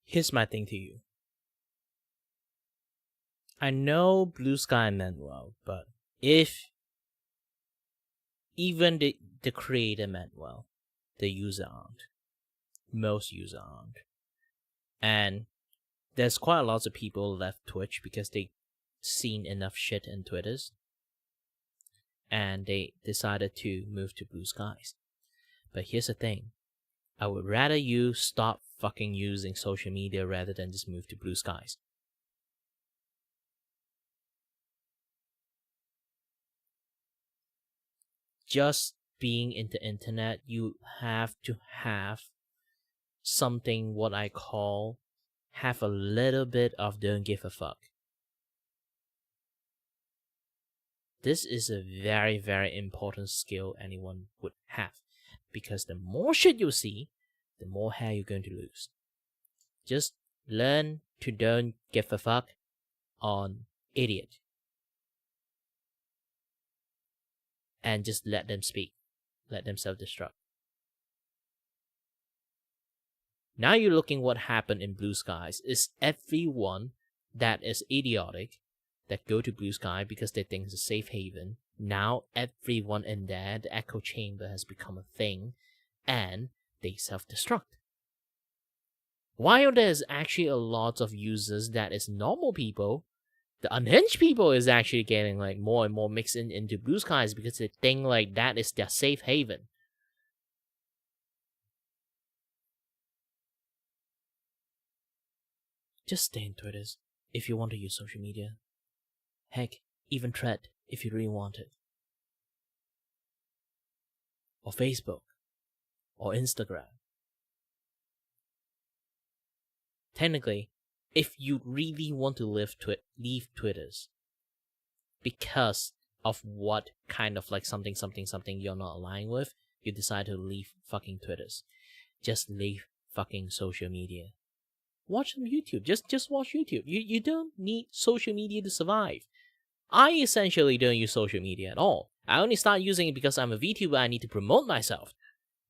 Here's my thing to you. I know Blue Sky meant well, but if even the creator meant well, the user aren't. Most user aren't. And there's quite a lot of people left Twitch because they seen enough shit in Twitters, and they decided to move to Blue Skies. But here's the thing. I would rather you stop fucking using social media rather than just move to Blue Skies. Just being in the internet, you have to have something what I call have a little bit of don't give a fuck. This is a very, very important skill anyone would have, because the more shit you see, the more hair you're going to lose. Just learn to don't give a fuck on idiot. And just let them speak. Let them self-destruct. Now you're looking what happened in Blue Skies is everyone that is idiotic that go to Blue Sky because they think it's a safe haven. Now everyone in there, the echo chamber has become a thing, and they self-destruct. While there's actually a lot of users that is normal people, the unhinged people is actually getting like more and more mixed into Blue Skies because they think like that is their safe haven. Just stay in Twitters if you want to use social media. Heck, even Thread if you really want it. Or Facebook. Or Instagram. Technically, if you really want to leave Twitters because of what kind of like something you're not aligned with, you decide to leave fucking Twitters. Just leave fucking social media. Watch some YouTube. Just watch YouTube. You don't need social media to survive. I essentially don't use social media at all. I only start using it because I'm a VTuber. I need to promote myself.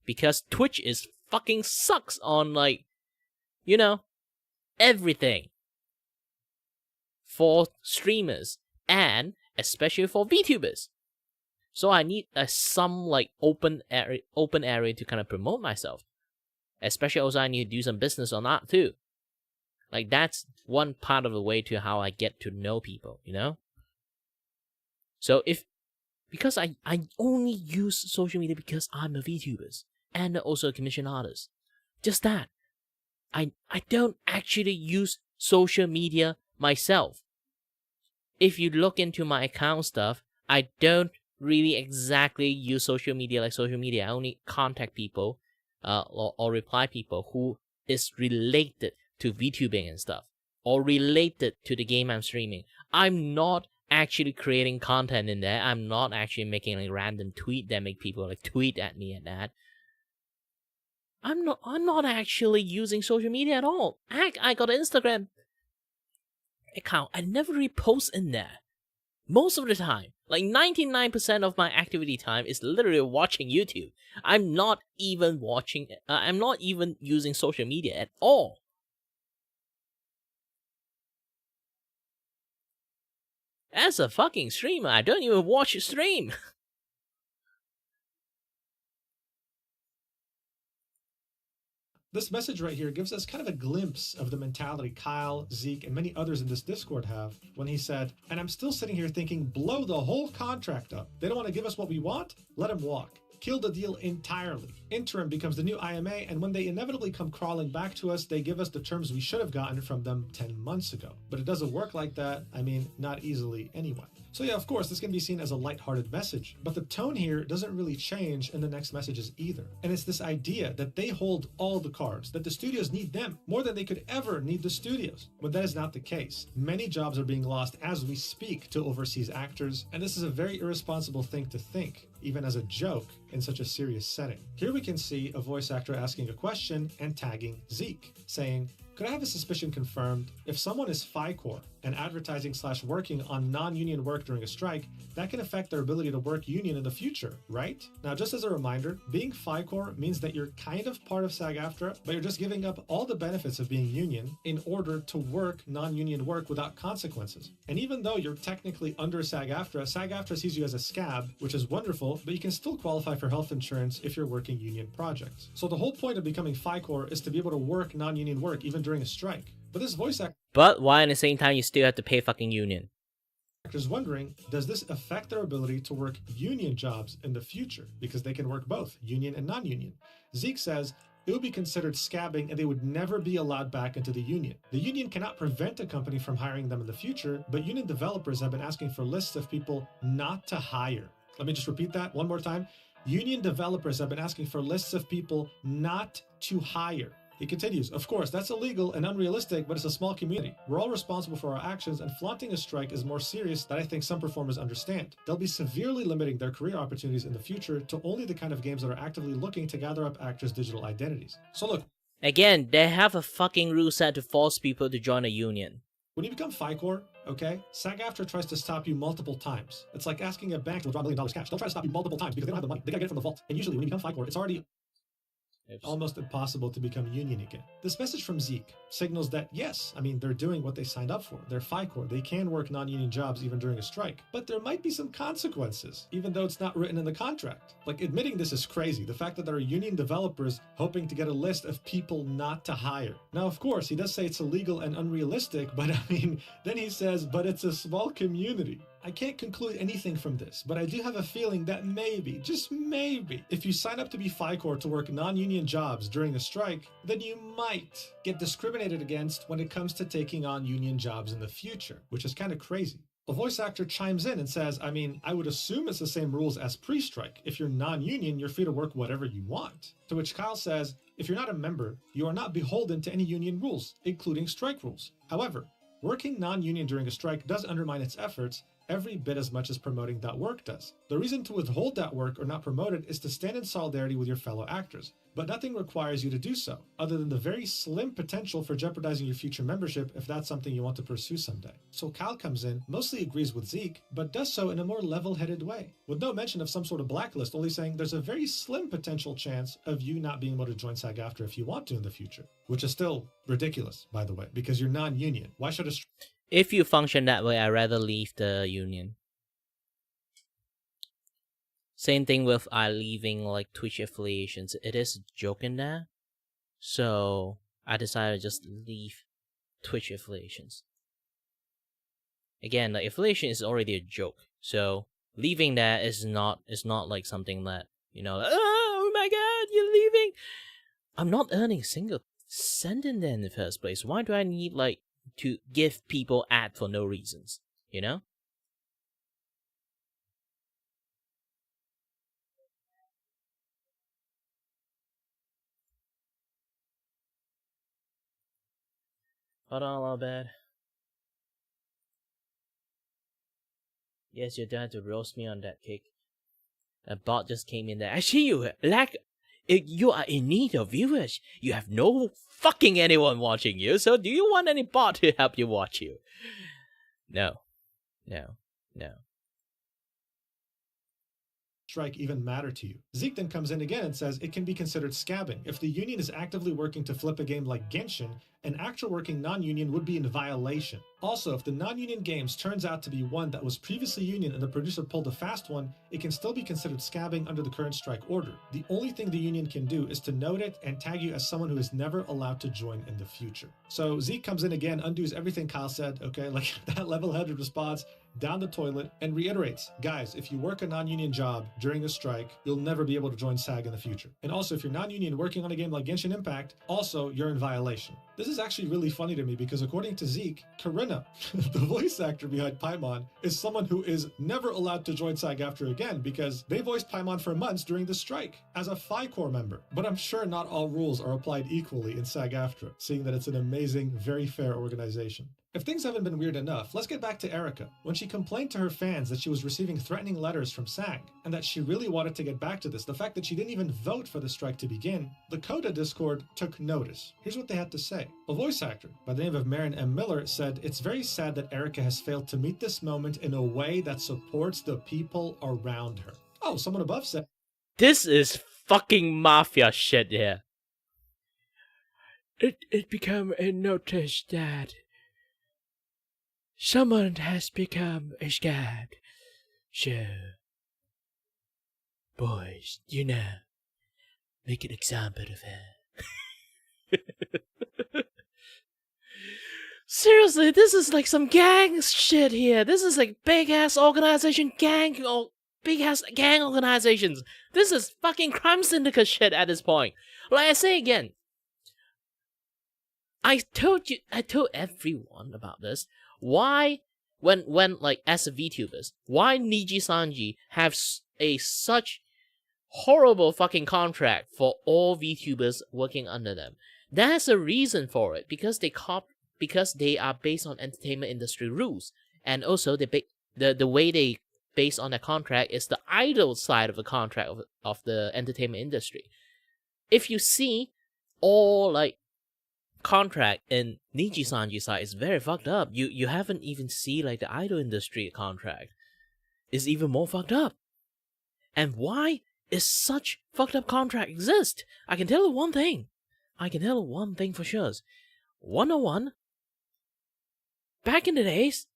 Because Twitch is fucking sucks on like, you know, everything. For streamers and especially for VTubers. So I need some like open area to kind of promote myself. Especially also I need to do some business on that too. Like that's one part of the way to how I get to know people, you know? So because I only use social media because I'm a VTuber and also a commission artist. Just that. I don't actually use social media myself. If you look into my account stuff, I don't really exactly use social media like social media. I only contact people or reply people who is related to VTubing and stuff, or related to the game I'm streaming. I'm not actually creating content in there. I'm not actually making like random tweet that make people like tweet at me and that. I'm not actually using social media at all. I got an Instagram account. I never really post in there. Most of the time, like 99% of my activity time is literally watching YouTube. I'm not even using social media at all. As a fucking streamer, I don't even watch a stream.
This message right here gives us kind of a glimpse of the mentality Kyle, Zeke, and many others in this Discord have when he said, and I'm still sitting here thinking, blow the whole contract up. They don't want to give us what we want? Let them walk. Kill the deal entirely. Interim becomes the new IMA, and when they inevitably come crawling back to us, they give us the terms we should have gotten from them 10 months ago. But it doesn't work like that. I mean, not easily anyway. So yeah, of course, this can be seen as a lighthearted message, but the tone here doesn't really change in the next messages either. And it's this idea that they hold all the cards, that the studios need them more than they could ever need the studios. But that is not the case. Many jobs are being lost as we speak to overseas actors, and this is a very irresponsible thing to think, even as a joke in such a serious setting. Here we can see a voice actor asking a question and tagging Zeke, saying, could I have a suspicion confirmed? If someone is FICOR and advertising/working on non-union work during a strike, that can affect their ability to work union in the future, right? Now, just as a reminder, being FICOR means that you're kind of part of SAG-AFTRA, but you're just giving up all the benefits of being union in order to work non-union work without consequences. And even though you're technically under SAG-AFTRA, SAG-AFTRA sees you as a scab, which is wonderful, but you can still qualify for health insurance if you're working union projects. So the whole point of becoming FICOR is to be able to work non-union work even during a strike. But this voice actor...
But why at the same time you still have to pay fucking union?
Actors wondering, does this affect their ability to work union jobs in the future? Because they can work both, union and non-union. Zeke says, it would be considered scabbing and they would never be allowed back into the union. The union cannot prevent a company from hiring them in the future, but union developers have been asking for lists of people not to hire. Let me just repeat that one more time. Union developers have been asking for lists of people not to hire. He continues, of course, that's illegal and unrealistic, but it's a small community. We're all responsible for our actions, and flaunting a strike is more serious than I think some performers understand. They'll be severely limiting their career opportunities in the future to only the kind of games that are actively looking to gather up actors' digital identities. So look.
Again, they have a fucking rule set to force people to join a union.
When you become FICOR, okay, SAG-AFTRA tries to stop you multiple times. It's like asking a bank to withdraw $1 million cash. They'll try to stop you multiple times because they don't have the money. They gotta get it from the vault. And usually when you become FICOR, it's already almost impossible to become union again. This message from Zeke signals that yes, I mean, they're doing what they signed up for. They're FICOR. They can work non-union jobs even during a strike. But there might be some consequences, even though it's not written in the contract. Like, admitting this is crazy. The fact that there are union developers hoping to get a list of people not to hire. Now, of course, he does say it's illegal and unrealistic, but I mean, then he says, but it's a small community. I can't conclude anything from this, but I do have a feeling that maybe, just maybe, if you sign up to be FICOR to work non-union jobs during a strike, then you might get discriminated against when it comes to taking on union jobs in the future, which is kind of crazy. A voice actor chimes in and says, I mean, I would assume it's the same rules as pre-strike. If you're non-union, you're free to work whatever you want. To which Kyle says, if you're not a member, you are not beholden to any union rules, including strike rules. However, working non-union during a strike does undermine its efforts every bit as much as promoting that work does. The reason to withhold that work or not promote it is to stand in solidarity with your fellow actors. But nothing requires you to do so, other than the very slim potential for jeopardizing your future membership if that's something you want to pursue someday. So Cal comes in, mostly agrees with Zeke, but does so in a more level-headed way, with no mention of some sort of blacklist, only saying there's a very slim potential chance of you not being able to join SAG-AFTRA if you want to in the future. Which is still ridiculous, by the way, because you're non-union. Why should a...
If you function that way, I'd rather leave the union. Same thing with leaving like Twitch affiliations. It is a joke in there. So I decided to just leave Twitch affiliations. Again, the affiliation is already a joke. So leaving that is not like something that, you know, oh my god, you're leaving. I'm not earning a single cent in there in the first place. Why do I need like to give people ad for no reasons? You know? Hold on a little bit. Yes, you're trying to roast me on that kick. A bot just came in there. I see you you are in need of viewers. You have no fucking anyone watching you, so do you want any bot to help you watch you? No. No. No.
strike even matter to you? Zeke then comes in again and says it can be considered scabbing. If the union is actively working to flip a game like Genshin, an actual working non-union would be in violation. Also, if the non-union games turns out to be one that was previously union and the producer pulled a fast one, it can still be considered scabbing under the current strike order. The only thing the union can do is to note it and tag you as someone who is never allowed to join in the future. So Zeke comes in again, undoes everything Kyle said, okay, like that level-headed response, down the toilet, and reiterates, guys, if you work a non-union job during a strike, you'll never be able to join SAG in the future. And also, if you're non-union working on a game like Genshin Impact, also, you're in violation. This is actually really funny to me because according to Zeke, Karina, the voice actor behind Paimon, is someone who is never allowed to join SAG-AFTRA again because they voiced Paimon for months during the strike as a FI-Corps member. But I'm sure not all rules are applied equally in SAG-AFTRA, seeing that it's an amazing, very fair organization. If things haven't been weird enough, let's get back to Erica. When she complained to her fans that she was receiving threatening letters from SAG, and that she really wanted to get back to this, the fact that she didn't even vote for the strike to begin, the Coda Discord took notice. Here's what they had to say. A voice actor by the name of Marin M. Miller said, "It's very sad that Erica has failed to meet this moment in a way that supports the people around her." Oh, someone above said,
"This is fucking mafia shit here." It became a notice that someone has become a scared. So, boys, you know, make an example of her. Seriously, this is like some gang shit here. This is like big-ass organization gang or big-ass gang organizations. This is fucking crime syndicate shit at this point. Like I say again, I told everyone about this. Why, when like as a VTubers, why Niji Sanji have a such horrible fucking contract for all VTubers working under them? There's a reason for it, because they are based on entertainment industry rules, and also the way they base on the contract is the idol side of the contract of the entertainment industry. If you see all like contract in Niji Sanji's side is very fucked up. You haven't even seen like the idol industry contract is even more fucked up. And why is such fucked up contract exist? I can tell you one thing. For sure. 101. Back in the days,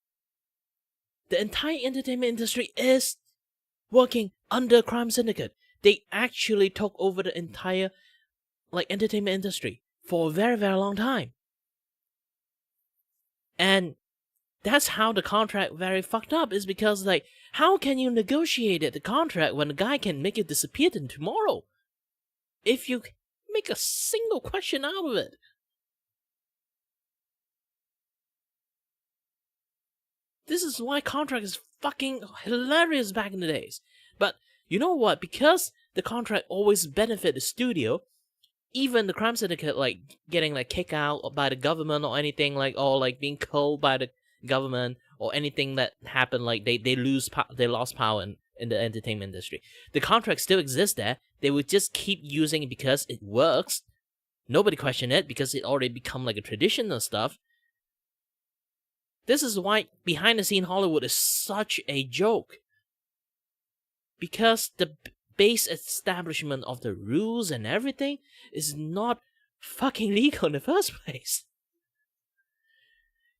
the entire entertainment industry is working under crime syndicate. They actually took over the entire like entertainment industry for a very, very long time. And that's how the contract very fucked up, is because, like, how can you negotiate the contract when the guy can make it disappear in tomorrow? If you make a single question out of it. This is why contract is fucking hilarious back in the days. But you know what? Because the contract always benefit the studio, even the crime syndicate like getting like kicked out by the government or anything like, or like being culled by the government or anything that happened, like they lost power in the entertainment industry. The contract still exists there. They would just keep using it because it works. Nobody question it because it already become like a traditional stuff. This is why behind the scene Hollywood is such a joke. Because the base establishment of the rules and everything is not fucking legal in the first place.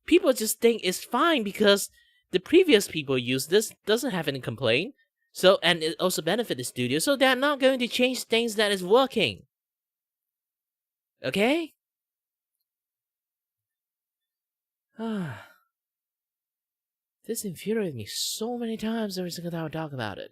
People just think it's fine because the previous people use this, doesn't have any complaint. So, and it also benefit the studio, so they're not going to change things that is working. Okay? This infuriates me so many times every single time I talk about it.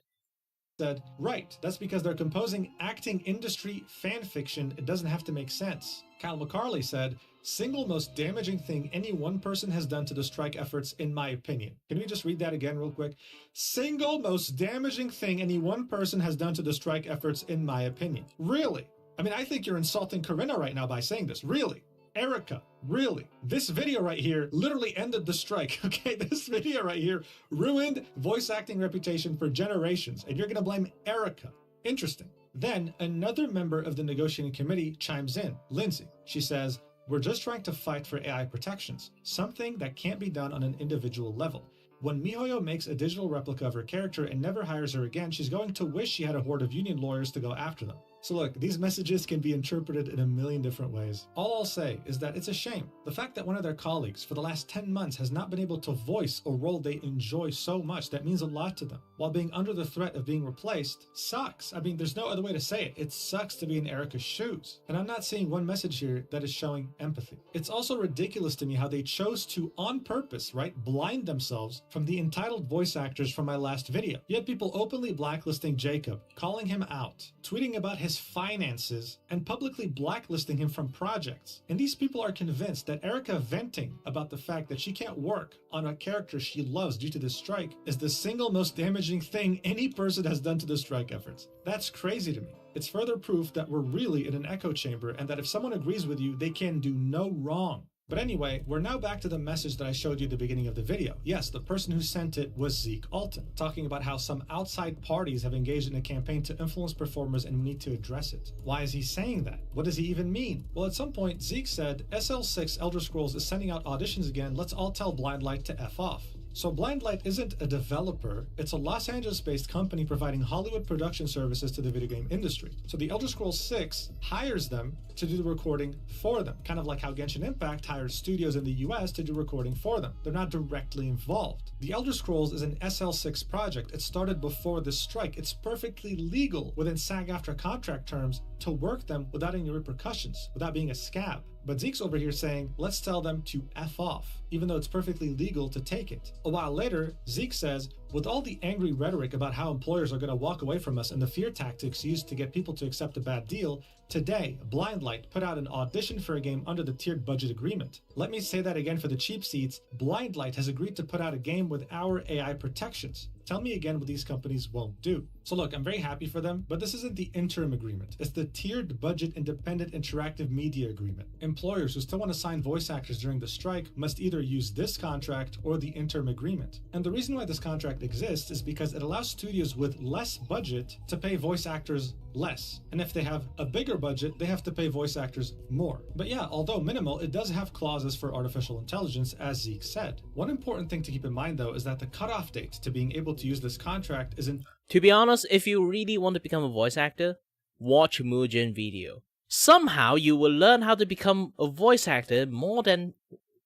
Said, right, that's because they're composing acting industry fan fiction. It doesn't have to make sense. Kyle McCarley said, single most damaging thing any one person has done to the strike efforts, in my opinion. Can we just read that again real quick? Single most damaging thing any one person has done to the strike efforts, in my opinion. Really? I mean, I think you're insulting Corinna right now by saying this. Really? Erica, really? This video right here literally ended the strike, okay? This video right here ruined voice acting reputation for generations, and you're gonna blame Erica. Interesting. Then another member of the negotiating committee chimes in, Lindsay. She says, we're just trying to fight for AI protections, something that can't be done on an individual level. When MiHoYo makes a digital replica of her character and never hires her again, she's going to wish she had a horde of union lawyers to go after them. So look, these messages can be interpreted in a million different ways. All I'll say is that it's a shame. The fact that one of their colleagues for the last 10 months has not been able to voice a role they enjoy so much that means a lot to them, while being under the threat of being replaced, sucks. I mean, there's no other way to say it. It sucks to be in Erica's shoes. And I'm not seeing one message here that is showing empathy. It's also ridiculous to me how they chose to, on purpose, right, blind themselves from the entitled voice actors from my last video. You had people openly blacklisting Jacob, calling him out, tweeting about his finances, and publicly blacklisting him from projects. And these people are convinced that Erica venting about the fact that she can't work on a character she loves due to this strike is the single most damaging thing any person has done to the strike efforts. That's crazy to me. It's further proof that we're really in an echo chamber and that if someone agrees with you, they can do no wrong. But anyway, we're now back to the message that I showed you at the beginning of the video. Yes, the person who sent it was Zeke Alton, talking about how some outside parties have engaged in a campaign to influence performers and we need to address it. Why is he saying that? What does he even mean? Well, at some point, Zeke said, SL6 Elder Scrolls is sending out auditions again, let's all tell Blindlight to F off. So Blindlight isn't a developer, it's a Los Angeles-based company providing Hollywood production services to the video game industry. So the Elder Scrolls 6 hires them to do the recording for them, kind of like how Genshin Impact hires studios in the US to do recording for them. They're not directly involved. The Elder Scrolls is an SL6 project. It started before the strike. It's perfectly legal within SAG-AFTRA contract terms to work them without any repercussions, without being a scab. But Zeke's over here saying, let's tell them to F off, even though it's perfectly legal to take it. A while later, Zeke says, with all the angry rhetoric about how employers are going to walk away from us and the fear tactics used to get people to accept a bad deal, today, Blindlight put out an audition for a game under the tiered budget agreement. Let me say that again for the cheap seats. Blindlight has agreed to put out a game with our AI protections. Tell me again what these companies won't do. So look, I'm very happy for them, but this isn't the interim agreement. It's the tiered budget independent interactive media agreement. Employers who still want to sign voice actors during the strike must either use this contract or the interim agreement. And the reason why this contract exists is because it allows studios with less budget to pay voice actors less. And if they have a bigger budget, they have to pay voice actors more. But yeah, although minimal, it does have clauses for artificial intelligence, as Zeke said. One important thing to keep in mind, though, is that the cutoff date to being able to use this contract is in...
To be honest, if you really want to become a voice actor, watch Mugen video. Somehow you will learn how to become a voice actor more than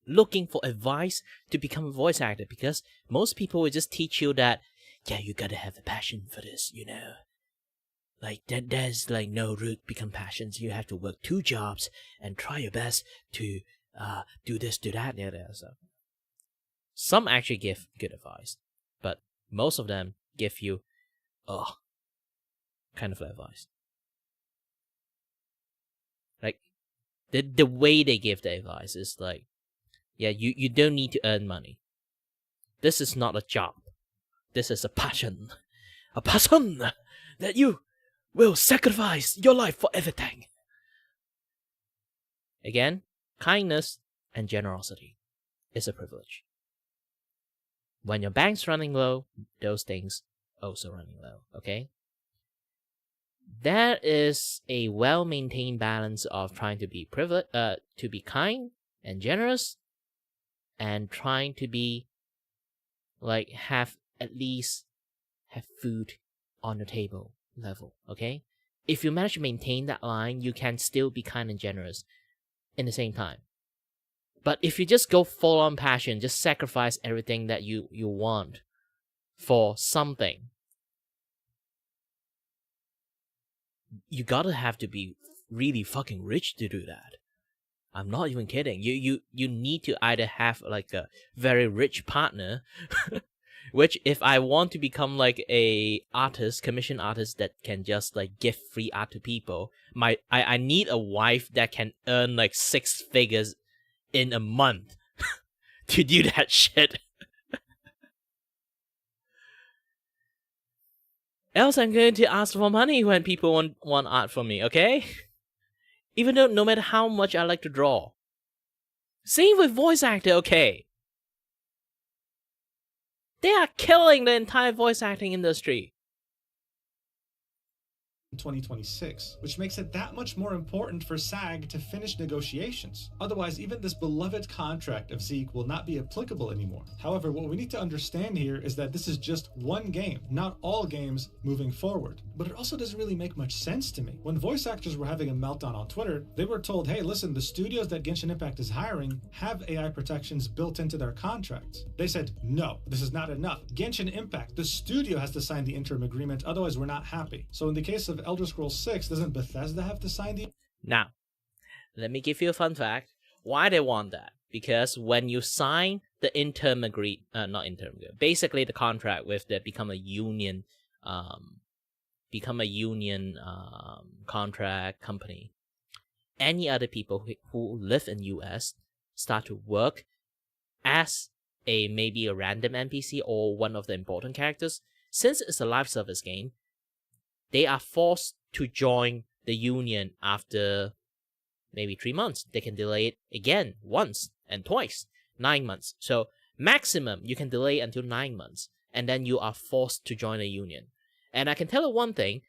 looking for advice to become a voice actor, because most people will just teach you that, yeah, you gotta have a passion for this, you know. Like, there's like no route become passions. You have to work 2 jobs and try your best to do this, do that, and the other stuff. Some actually give good advice, but most of them give you, kind of advice. Like, the way they give the advice is like, yeah, you don't need to earn money. This is not a job. This is a passion. A passion that you will sacrifice your life for everything. Again, kindness and generosity is a privilege. When your bank's running low, those things also running low, okay? That is a well-maintained balance of trying to be to be kind and generous, and trying to be like have food on the table level, okay? If you manage to maintain that line, you can still be kind and generous in the same time. But if you just go full on passion, just sacrifice everything that you want for something, you gotta have to be really fucking rich to do that. I'm not even kidding. You need to either have like a very rich partner, which if I want to become like a artist, commission artist that can just like give free art to people, I need a wife that can earn like 6 figures in a month to do that shit. Else I'm going to ask for money when people want art from me, okay? Even though no matter how much I like to draw. Same with voice actor, okay? They are killing the entire voice acting industry.
2026, which makes it that much more important for SAG to finish negotiations. Otherwise, even this beloved contract of Zeke will not be applicable anymore. However, what we need to understand here is that this is just one game, not all games moving forward. But it also doesn't really make much sense to me. When voice actors were having a meltdown on Twitter, they were told, hey, listen, the studios that Genshin Impact is hiring have AI protections built into their contracts. They said, no, this is not enough. Genshin Impact, the studio has to sign the interim agreement, otherwise we're not happy. So in the case of Elder Scrolls 6, doesn't Bethesda have to sign the...
Now, let me give you a fun fact. Why they want that? Because when you sign the basically the contract with the become a union contract company, any other people who live in US start to work as maybe a random NPC or one of the important characters. Since it's a live service game, they are forced to join the union after maybe 3 months. They can delay it again once and twice, 9 months. So maximum you can delay until 9 months, and then you are forced to join a union. And I can tell you one thing,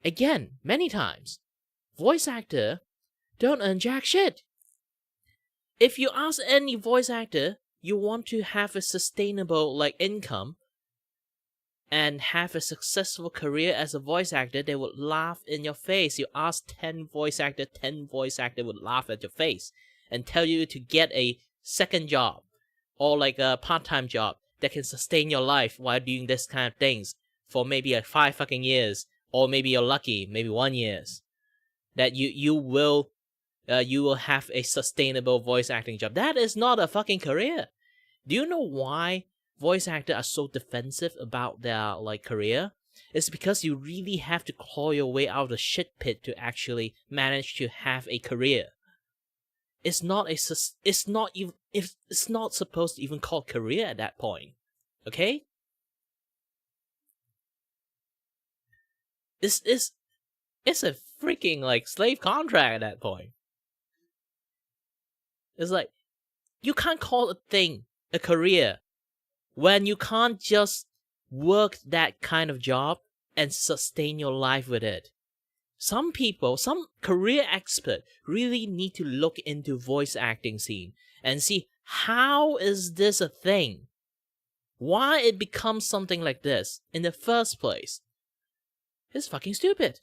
again, many times, voice actor don't earn jack shit. If you ask any voice actor, you want to have a sustainable like income and have a successful career as a voice actor, they would laugh in your face. You ask 10 voice actor would laugh at your face and tell you to get a second job or like a part-time job that can sustain your life while doing this kind of things for maybe 5 fucking years, or maybe you're lucky, maybe 1 year. That you will have a sustainable voice acting job. That is not a fucking career. Do you know why voice actors are so defensive about their like career? It's because you really have to claw your way out of the shit pit to actually manage to have a career. It's not supposed to even call career at that point. Okay? It's a freaking like slave contract at that point. It's like you can't call a thing a career when you can't just work that kind of job and sustain your life with it. Some people, some career expert really need to look into voice acting scene and see how is this a thing? Why it becomes something like this in the first place? It's fucking stupid.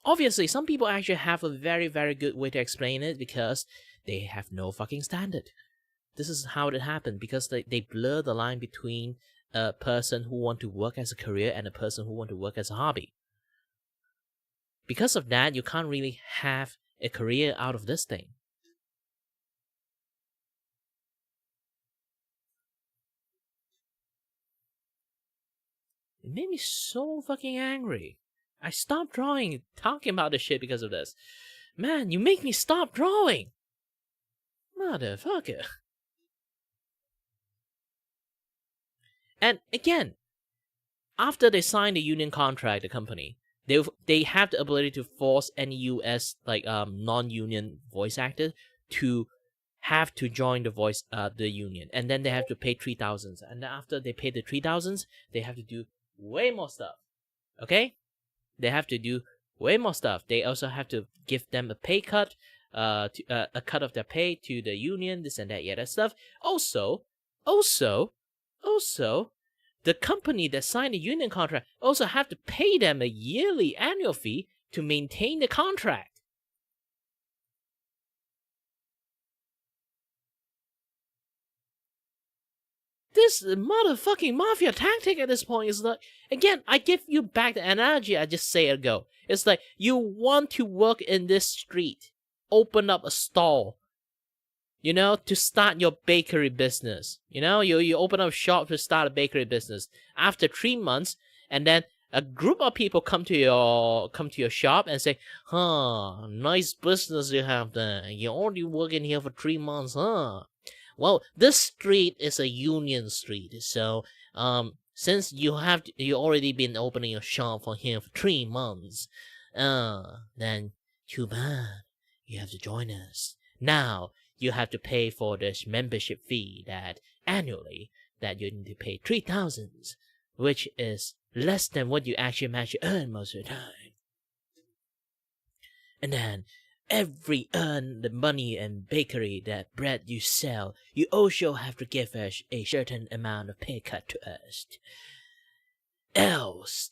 Obviously, some people actually have a very, very good way to explain it because they have no fucking standard. This is how it happened because they blur the line between a person who want to work as a career and a person who want to work as a hobby. Because of that, you can't really have a career out of this thing. It made me so fucking angry. I stopped drawing, talking about this shit because of this. Man, you make me stop drawing! Motherfucker. And again, after they sign the union contract, the company, they have the ability to force any US non-union voice actor to have to join the union, and then they have to pay 3,000, and then after they pay the 3,000, they have to do way more stuff. Okay, they have to do way more stuff. They also have to give them a pay cut, a cut of their pay to the union, this and that, that stuff. Also, the company that signed the union contract also have to pay them a yearly annual fee to maintain the contract. This motherfucking mafia tactic at this point is like, again, I give you back the analogy I just said ago. It's like, you want to work in this street, open up a stall, to start your bakery business. You open up a shop to start a bakery business. After 3 months, and then a group of people come to your shop and say, nice business you have there. You're only working here for 3 months, huh? Well, this street is a union street, so since you already been opening your shop for here for 3 months, then too bad, you have to join us. Now you have to pay for this membership fee that annually that you need to pay 3,000, which is less than what you actually manage to earn most of the time. And then every earn the money and bakery that bread you sell, you also have to give us a certain amount of pay cut to us. Else,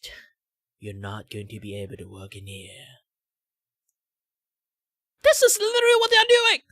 you're not going to be able to work in here. This is literally what they're doing!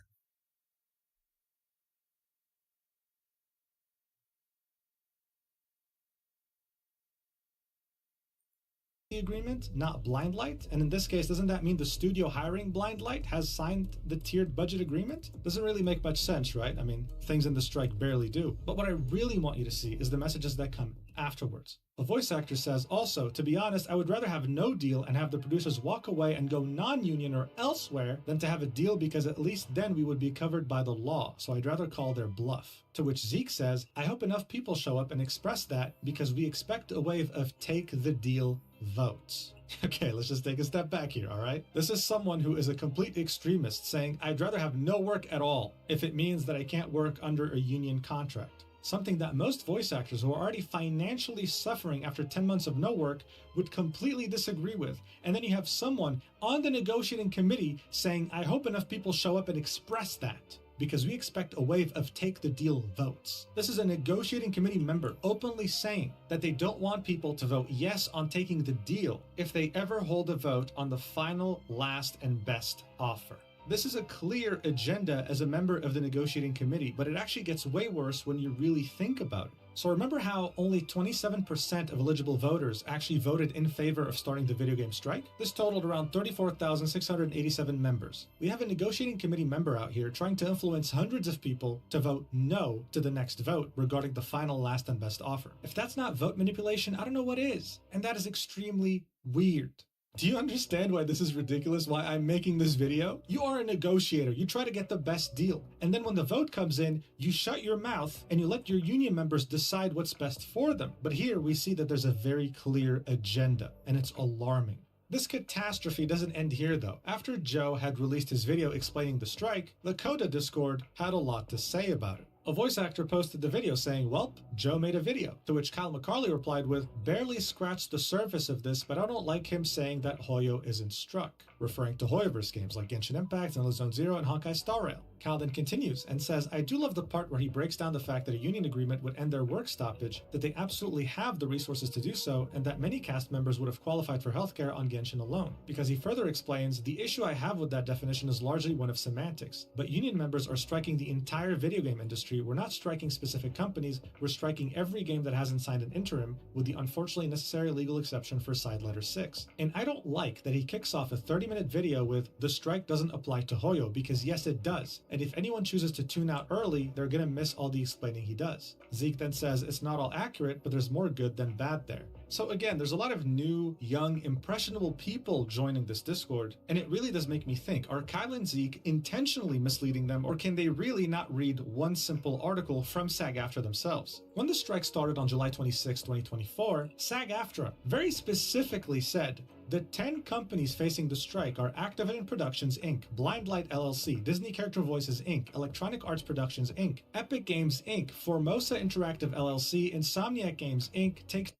Agreement, not Blind Light? And in this case, doesn't that mean the studio hiring Blind Light has signed the tiered budget agreement? Doesn't really make much sense, right? I mean, things in the strike barely do. But what I really want you to see is the messages that come afterwards. A voice actor says, also, to be honest, I would rather have no deal and have the producers walk away and go non-union or elsewhere than to have a deal, because at least then we would be covered by the law, so I'd rather call their bluff. To which Zeke says, I hope enough people show up and express that, because we expect a wave of take the deal votes. Okay, let's just take a step back here, alright? This is someone who is a complete extremist saying, I'd rather have no work at all if it means that I can't work under a union contract. Something that most voice actors who are already financially suffering after 10 months of no work would completely disagree with. And then you have someone on the negotiating committee saying, I hope enough people show up and express that, because we expect a wave of take the deal votes. This is a negotiating committee member openly saying that they don't want people to vote yes on taking the deal if they ever hold a vote on the final, last, and best offer. This is a clear agenda as a member of the negotiating committee, but it actually gets way worse when you really think about it. So remember how only 27% of eligible voters actually voted in favor of starting the video game strike? This totaled around 34,687 members. We have a negotiating committee member out here trying to influence hundreds of people to vote no to the next vote regarding the final, last, and best offer. If that's not vote manipulation, I don't know what is. And that is extremely weird. Do you understand why this is ridiculous, why I'm making this video? You are a negotiator, you try to get the best deal. And then when the vote comes in, you shut your mouth and you let your union members decide what's best for them. But here we see that there's a very clear agenda, and it's alarming. This catastrophe doesn't end here though. After Joe had released his video explaining the strike, the Coda Discord had a lot to say about it. A voice actor posted the video saying, welp, Joe made a video, to which Kyle McCarley replied with, barely scratched the surface of this, but I don't like him saying that Hoyo isn't struck, referring to Hoyoverse games like Genshin Impact, Zenless Zone Zero, and Honkai Star Rail. Kyle then continues and says, I do love the part where he breaks down the fact that a union agreement would end their work stoppage, that they absolutely have the resources to do so, and that many cast members would have qualified for healthcare on Genshin alone. Because he further explains, the issue I have with that definition is largely one of semantics, but union members are striking the entire video game industry. We're not striking specific companies, we're striking every game that hasn't signed an interim, with the unfortunately necessary legal exception for side letter 6. And I don't like that he kicks off a 30-minute video with, the strike doesn't apply to Hoyo, because yes it does. And if anyone chooses to tune out early, they're gonna miss all the explaining he does. Zeke then says, it's not all accurate, but there's more good than bad there. So again, there's a lot of new, young, impressionable people joining this Discord, and it really does make me think, are Kyle and Zeke intentionally misleading them, or can they really not read one simple article from SAG-AFTRA themselves? When the strike started on July 26, 2024, SAG-AFTRA very specifically said, the 10 companies facing the strike are Activision Productions Inc., Blind Light LLC, Disney Character Voices Inc., Electronic Arts Productions Inc., Epic Games Inc., Formosa Interactive LLC, Insomniac Games Inc., Take...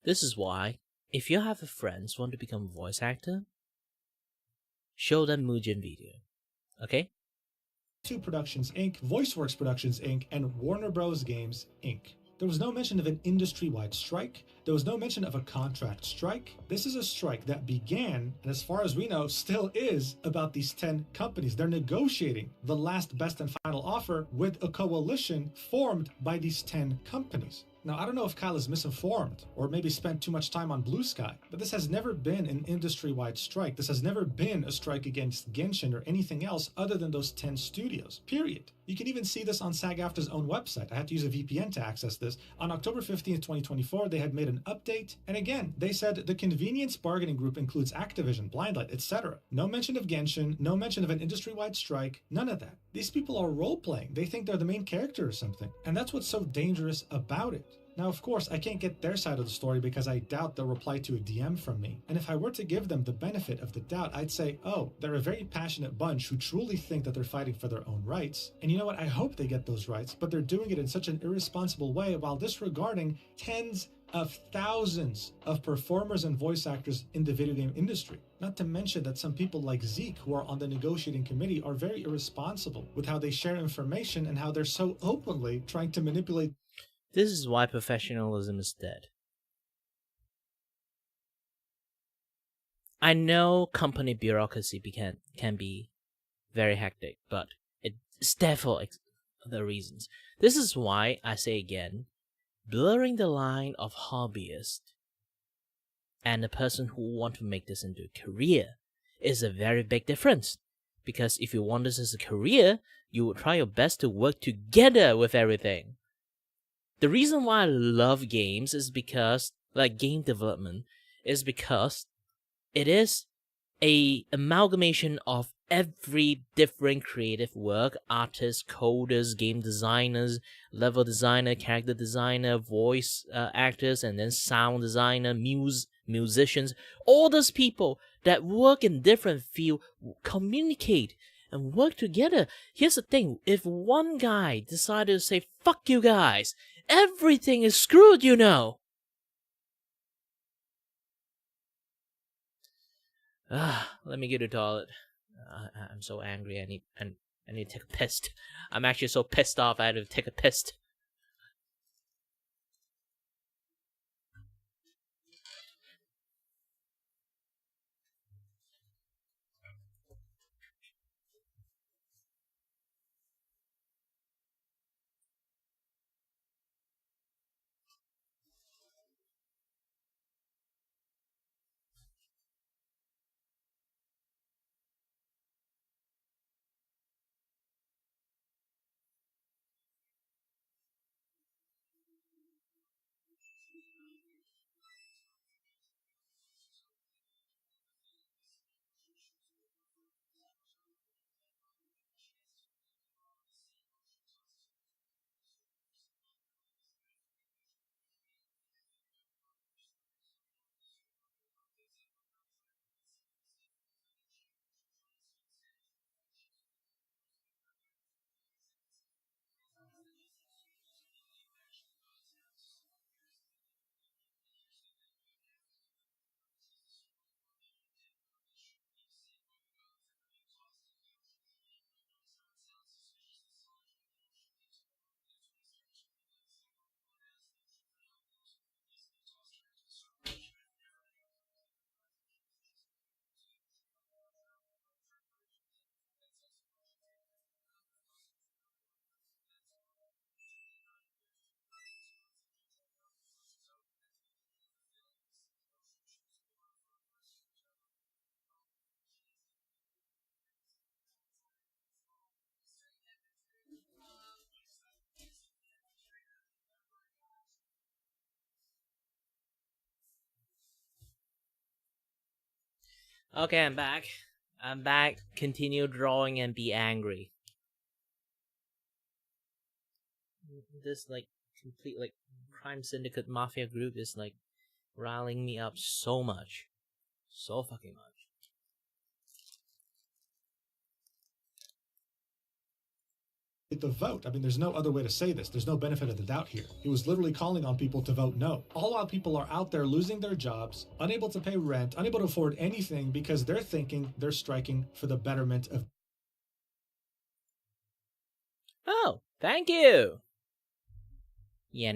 This is why, if you have friends want to become a voice actor, show them Mugen video. Okay?
Two Productions Inc., VoiceWorks Productions Inc., and Warner Bros. Games Inc. There was no mention of an industry-wide strike. There was no mention of a contract strike. This is a strike that began, and as far as we know, still is, about these 10 companies. They're negotiating the last best and final offer with a coalition formed by these 10 companies. Now, I don't know if Kyle is misinformed or maybe spent too much time on Blue Sky, but this has never been an industry-wide strike. This has never been a strike against Genshin or anything else other than those 10 studios, period. You can even see this on SAG-AFTRA's own website. I had to use a VPN to access this. On October 15th, 2024, they had made an update. And again, they said the convenience bargaining group includes Activision, Blindlight, etc. No mention of Genshin, no mention of an industry-wide strike, none of that. These people are role-playing. They think they're the main character or something. And that's what's so dangerous about it. Now, of course, I can't get their side of the story because I doubt they'll reply to a DM from me. And if I were to give them the benefit of the doubt, I'd say, oh, they're a very passionate bunch who truly think that they're fighting for their own rights. And you know what? I hope they get those rights, but they're doing it in such an irresponsible way while disregarding tens of thousands of performers and voice actors in the video game industry. Not to mention that some people like Zeke, who are on the negotiating committee, are very irresponsible with how they share information and how they're so openly trying to manipulate.
This is why professionalism is dead. I know company bureaucracy can be very hectic, but it's there for other reasons. This is why I say again, blurring the line of hobbyist and a person who want to make this into a career is a very big difference. Because if you want this as a career, you will try your best to work together with everything. The reason why I love games is because, like game development, is because it is a amalgamation of every different creative work, artists, coders, game designers, level designer, character designer, voice actors, and then sound designer, musicians, all those people that work in different fields communicate and work together. Here's the thing, if one guy decided to say, fuck you guys, everything is screwed, you know. Let me go to the toilet. I'm so angry. I need to take a piss. I'm actually so pissed off. I had to take a piss. Okay, I'm back. I'm back. Continue drawing and be angry. This like complete like crime syndicate mafia group is like riling me up so much. So fucking much.
The vote. I mean, there's no other way to say this. There's no benefit of the doubt here. He was literally calling on people to vote no. All while people are out there losing their jobs, unable to pay rent, unable to afford anything because they're thinking they're striking for the betterment of...
Oh, thank you. Yeah,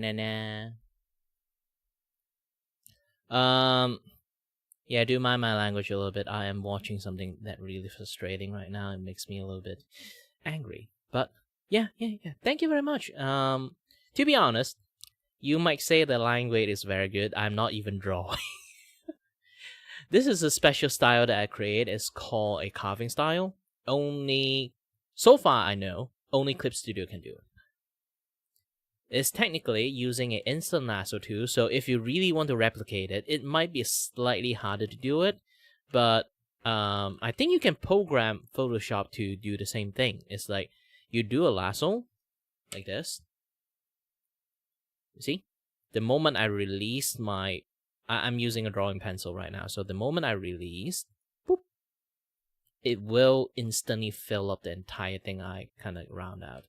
yeah, do mind my language a little bit. I am watching something that really frustrating right now. It makes me a little bit angry. But yeah. Thank you very much. To be honest, you might say the line weight is very good. I'm not even drawing. This is a special style that I create. It's called a carving style. Only, so far I know, only Clip Studio can do it. It's technically using an instant lasso tool, so if you really want to replicate it, it might be slightly harder to do it, but I think you can program Photoshop to do the same thing. It's like, you do a lasso, like this. You see? The moment I release my... I'm using a drawing pencil right now, so the moment I release, boop, it will instantly fill up the entire thing I kind of round out.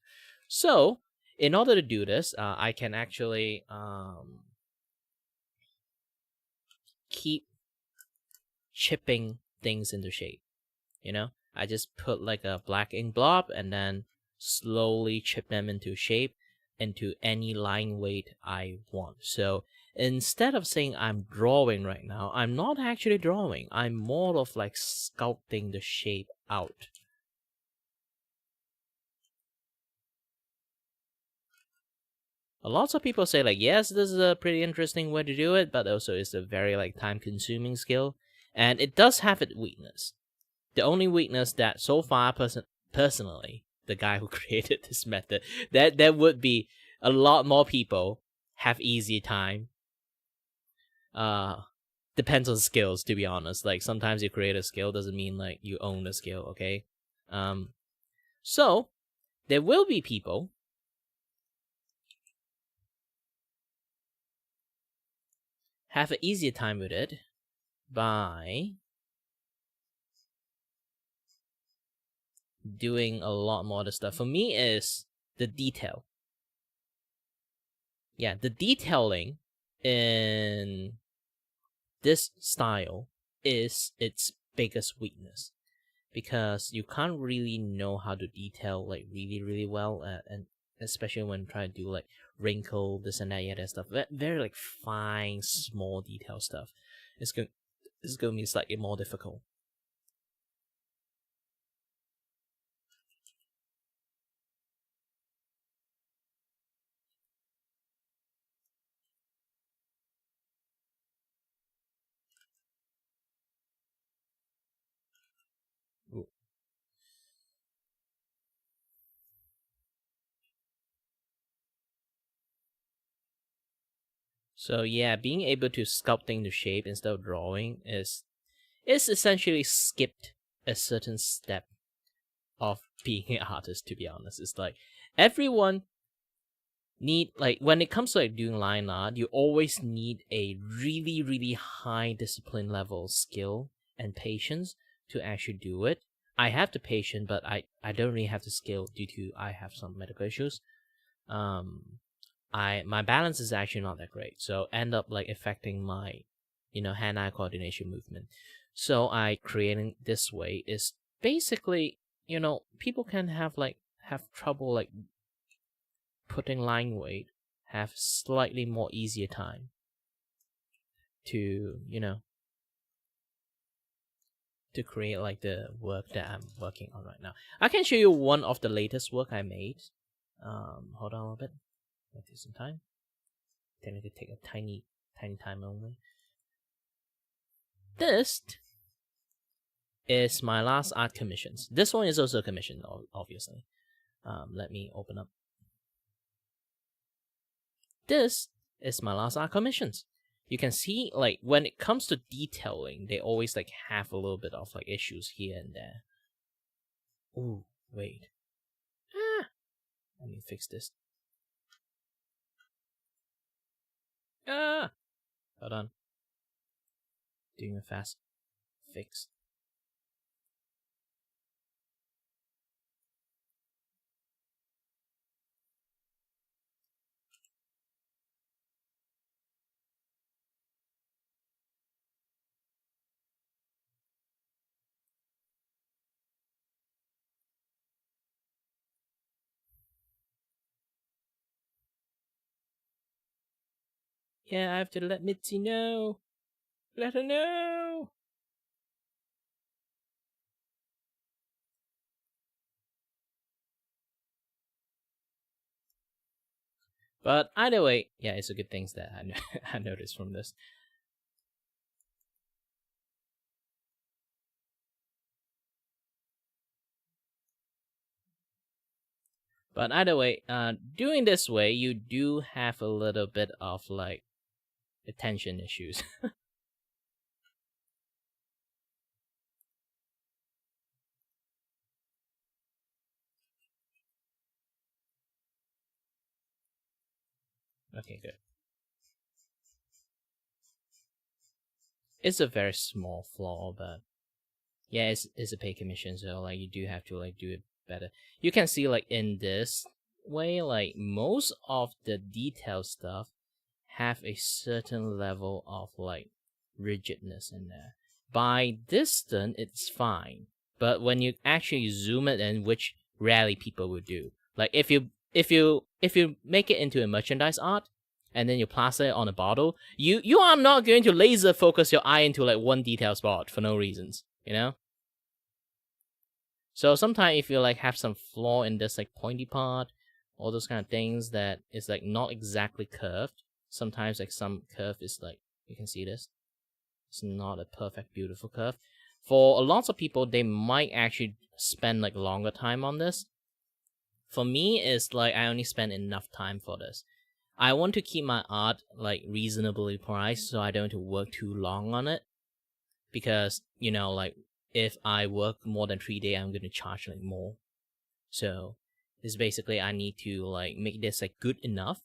So, in order to do this, I can actually keep chipping things into shape. You know, I just put like a black ink blob and then slowly chip them into shape into any line weight I want. So instead of saying I'm drawing right now, I'm not actually drawing. I'm more of like sculpting the shape out. Lots of people say like, yes, this is a pretty interesting way to do it, but also it's a very like time-consuming skill, and it does have its weakness. The only weakness that so far, personally, the guy who created this method, that there would be a lot more people have easy time. Depends on skills, to be honest. Like sometimes you create a skill doesn't mean like you own the skill, okay? So there will be people have an easier time with it by doing a lot more of the stuff. For me, is the detail. Yeah, the detailing in this style is its biggest weakness, because you can't really know how to detail like really well, and especially when trying to do like wrinkle, this and that, yeah, that stuff. Very like fine, small detail stuff. It's going to be slightly more difficult. Ooh. So yeah, being able to sculpting the shape instead of drawing is essentially skipped a certain step of being an artist, to be honest. It's like everyone need, like when it comes to like doing line art, you always need a really high discipline level skill and patience to actually do it. I have the patience, but I don't really have the skill due to I have some medical issues. My balance is actually not that great, so end up like affecting my, hand-eye coordination movement. So I creating this way is basically, people can have trouble like putting line weight, have slightly more easier time to, to create like the work that I'm working on right now. I can show you one of the latest work I made. Hold on a little bit. I'll take some time. Technically take a tiny time only. This is my last art commissions. This one is also a commission, obviously. Let me open up. This is my last art commissions. you can see like when it comes to detailing, they always like have a little bit of like issues here and there. Ooh, wait. Let me fix this. Hold on. Doing a fast fix. Yeah, I have to let Mitzi know. Let her know. But either way, yeah, it's a good thing that I noticed from this. But either way, doing this way, you do have a little bit of like attention issues. Okay, good. It's a very small flaw, but yeah, it's a pay commission, so like you do have to like do it better. You can see like in this way, like most of the detail stuff have a certain level of like rigidness in there. By distance, it's fine, but when you actually zoom it in, which rarely people would do, like if you make it into a merchandise art and then you plaster it on a bottle, you are not going to laser focus your eye into like one detail spot for no reasons, you know. So sometimes if you like have some flaw in this like pointy part, all those kind of things that is like not exactly curved. Sometimes like some curve is like, you can see this. It's not a perfect, beautiful curve. For a lot of people, they might actually spend like longer time on this. For me, it's like I only spend enough time for this. I want to keep my art like reasonably priced, so I don't have to work too long on it. Because, you know, like if I work more than 3 days, I'm gonna charge like more. So it's basically I need to like make this like good enough.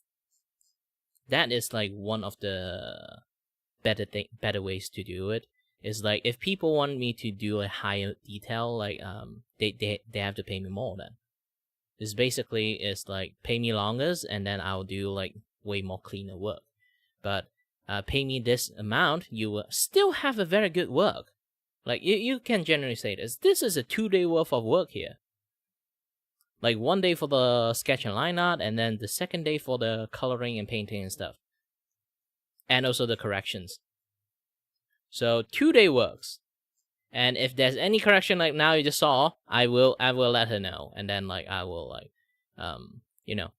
That is like one of the better ways to do it. Is like if people want me to do a higher detail, like they have to pay me more then. This basically is like pay me longer and then I'll do like way more cleaner work. But pay me this amount, you will still have a very good work. Like you can generally say this is a 2-day worth of work here. Like 1 day for the sketch and line art, and then the second day for the coloring and painting and stuff. And also the corrections. So 2-day works. And if there's any correction like now you just saw, I will let her know. And then like I will like you know,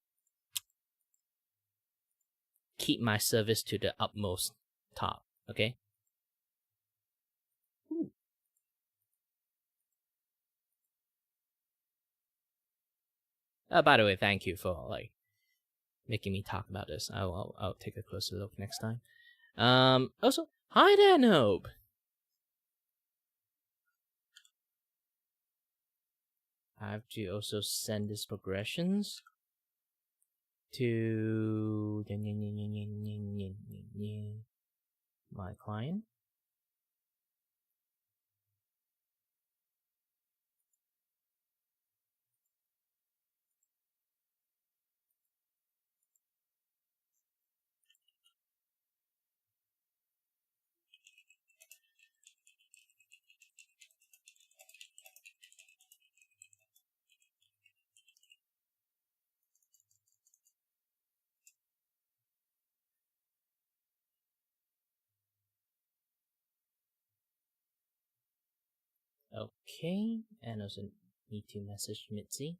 keep my service to the utmost top, okay? By the way, thank you for like making me talk about this. I'll take a closer look next time. Also, hi there, Noob. I have to also send these progressions to my client. Okay, and also need to message Mitzi.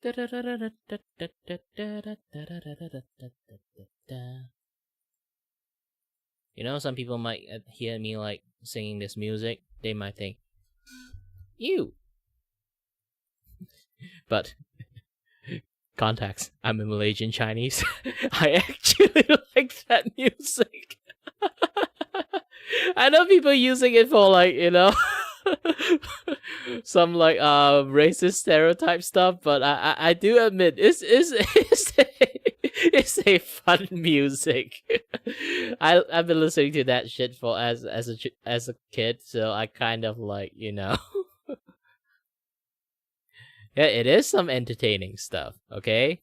You know, some people might hear me like singing this music. They might think, "Ew," but context. I'm a Malaysian Chinese. I actually like that music. I know people using it for like, you know, some like racist stereotype stuff, but I do admit it's a fun music. I've been listening to that shit for as a kid, so I kind of like, you know. Yeah, it is some entertaining stuff, okay?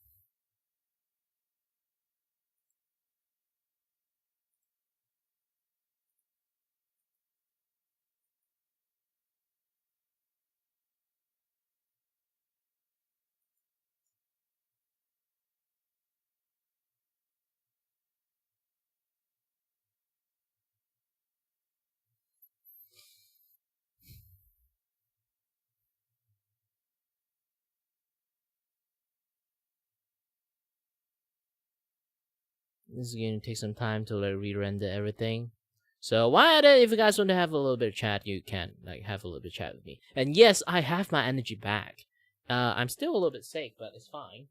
This is going to take some time to like re-render everything. So if you guys want to have a little bit of chat, you can like have a little bit of chat with me. And yes, I have my energy back. I'm still a little bit sick, but it's fine.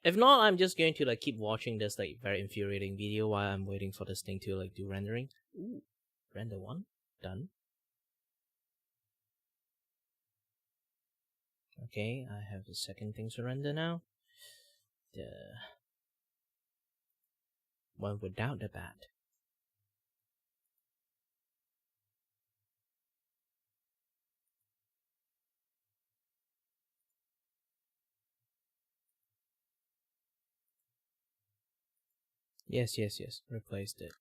If not, I'm just going to like keep watching this like very infuriating video while I'm waiting for this thing to like do rendering. Ooh, render 1 done. Okay, I have the second thing to render now. The one without the bat. Yes, replaced it.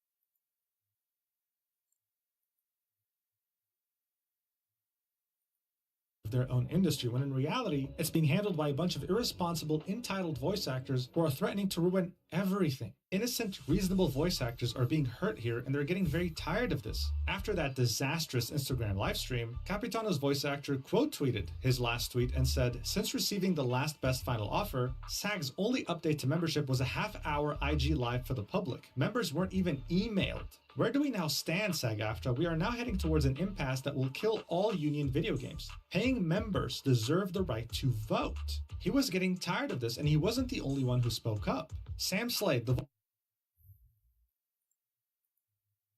Their own industry, when in reality, it's being handled by a bunch of irresponsible, entitled voice actors who are threatening to ruin everything. Innocent, reasonable voice actors are being hurt here, and they're getting very tired of this. After that disastrous Instagram livestream, Capitano's voice actor quote-tweeted his last tweet and said, "Since receiving the last best final offer, SAG's only update to membership was a half-hour IG live for the public. Members weren't even emailed. Where do we now stand, SAG-AFTRA? We are now heading towards an impasse that will kill all union video games. Paying members deserve the right to vote." He was getting tired of this, and he wasn't the only one who spoke up. Sam Slade, the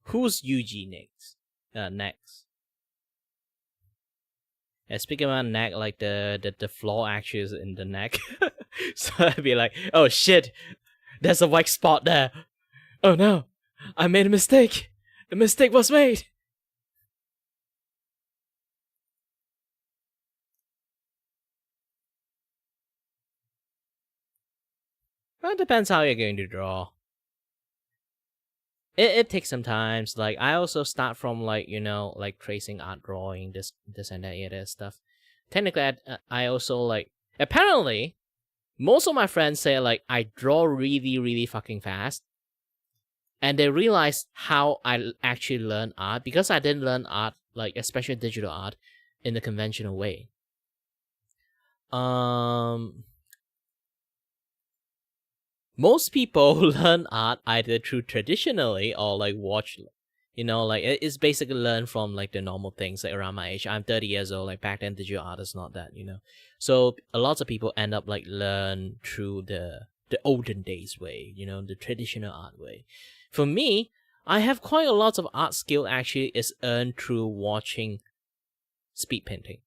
Who's UG next? Next. Speaking about neck, like the flaw actually is in the neck. So I'd be like, oh shit, there's a white spot there. Oh no, I made a mistake. The mistake was made. Well, it depends how you're going to draw. It takes some time. Like I also start from like, you know, like tracing art drawing, this and that, yeah, stuff. Technically, I also like, apparently, most of my friends say like I draw really fucking fast. And they realize how I actually learn art, because I didn't learn art, like especially digital art, in the conventional way. Most people learn art either through traditionally or like watch, you know, like it's basically learn from like the normal things like around my age. I'm 30 years old, like back then digital art is not that, you know. So a lot of people end up like learn through the olden days way, you know, the traditional art way. For me, I have quite a lot of art skill actually is earned through watching speed painting.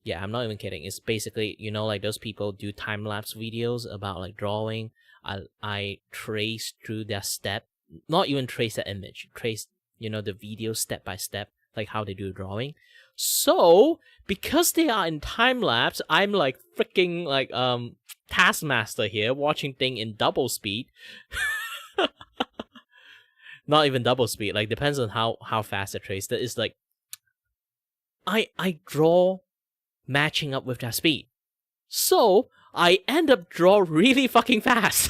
Yeah, I'm not even kidding. It's basically, you know, like those people do time-lapse videos about like drawing. I trace through their step, not even trace the image, trace, you know, the video step by step, like how they do drawing. So, because they are in time-lapse, I'm like freaking like Taskmaster here, watching thing in double speed. Not even double speed, like depends on how fast I trace. That is like I draw matching up with that speed. So I end up draw really fucking fast.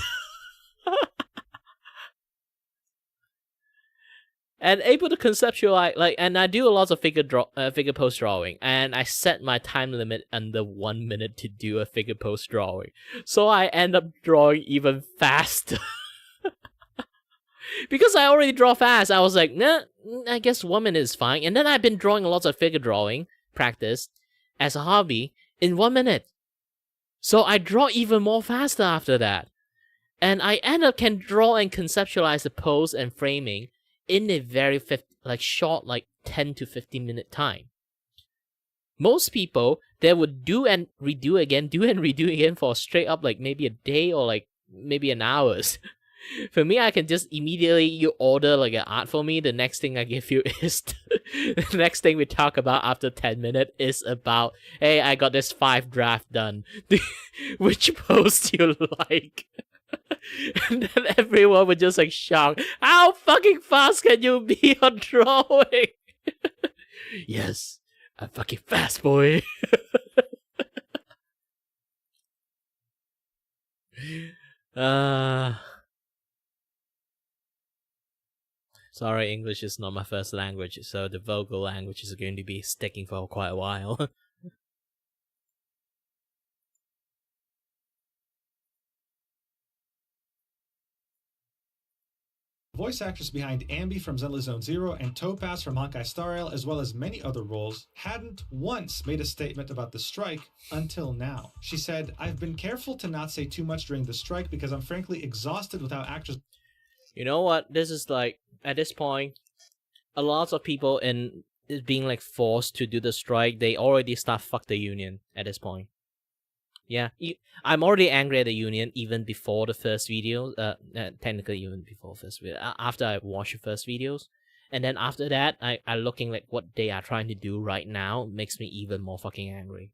and able to conceptualize, like, and I do a lot of figure post drawing, and I set my time limit under 1 minute to do a figure post drawing, so I end up drawing even faster. Because I already draw fast, I was like, nah, I guess 1 minute is fine. And then I've been drawing a lot of figure drawing practice as a hobby in 1 minute. So I draw even more faster after that. And I end up can draw and conceptualize the pose and framing in a very short, 10 to 15 minute time. Most people, they would do and redo again for straight up maybe a day or maybe an hours. For me, I can just immediately, you order an art for me, the next thing I give you is, the next thing we talk about after 10 minutes is about, hey, I got this 5 draft done. Which pose do you like? And then everyone would just shock, how fucking fast can you be on drawing? Yes, I'm fucking fast, boy. Sorry, English is not my first language, so the vocal language is going to be sticking for quite a while.
Voice actress behind Ambi from Zenless Zone Zero and Topaz from Honkai Star Rail, as well as many other roles, hadn't once made a statement about the strike until now. She said, I've been careful to not say too much during the strike because I'm frankly exhausted with how actors...
You know what? This is at this point, a lot of people is being forced to do the strike. They already start fuck the union at this point. Yeah, I'm already angry at the union even before the first video. Technically even before first video. After I watched the first videos, and then after that, I looking what they are trying to do right now makes me even more fucking angry.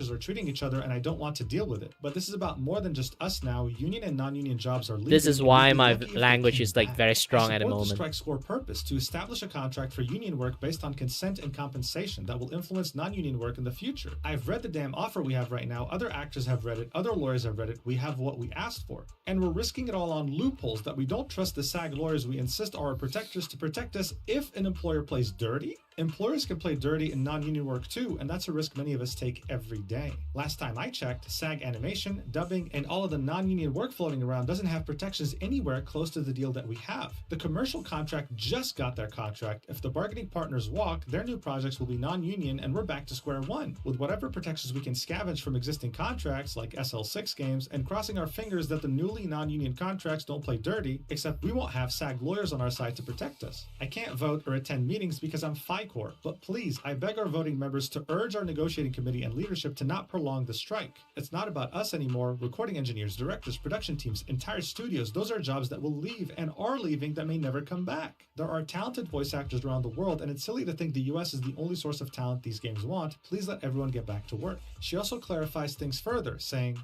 Are treating each other, and I don't want to deal with it. But this is about more than just us now. Union and non-union jobs are leaving.
This is why my language is very strong at the moment.
The strike's core purpose to establish a contract for union work based on consent and compensation that will influence non-union work in the future. I've read the damn offer we have right now. Other actors have read it. Other lawyers have read it. We have what we asked for, and we're risking it all on loopholes that we don't trust the SAG lawyers we insist are our protectors to protect us if an employer plays dirty. Employers can play dirty in non-union work too, and that's a risk many of us take every day. Last time I checked, SAG animation, dubbing, and all of the non-union work floating around doesn't have protections anywhere close to the deal that we have. The commercial contract just got their contract. If the bargaining partners walk, their new projects will be non-union, and we're back to square one, with whatever protections we can scavenge from existing contracts like SL6 games, and crossing our fingers that the newly non-union contracts don't play dirty, except we won't have SAG lawyers on our side to protect us. I can't vote or attend meetings because I'm FICOR, but please, I beg our voting members to urge our negotiating committee and leadership to not prolong the strike. It's not about us anymore. Recording engineers, directors, production teams, entire studios, those are jobs that will leave and are leaving that may never come back. There are talented voice actors around the world, and it's silly to think the US is the only source of talent these games want. Please let everyone get back to work. She also clarifies things further,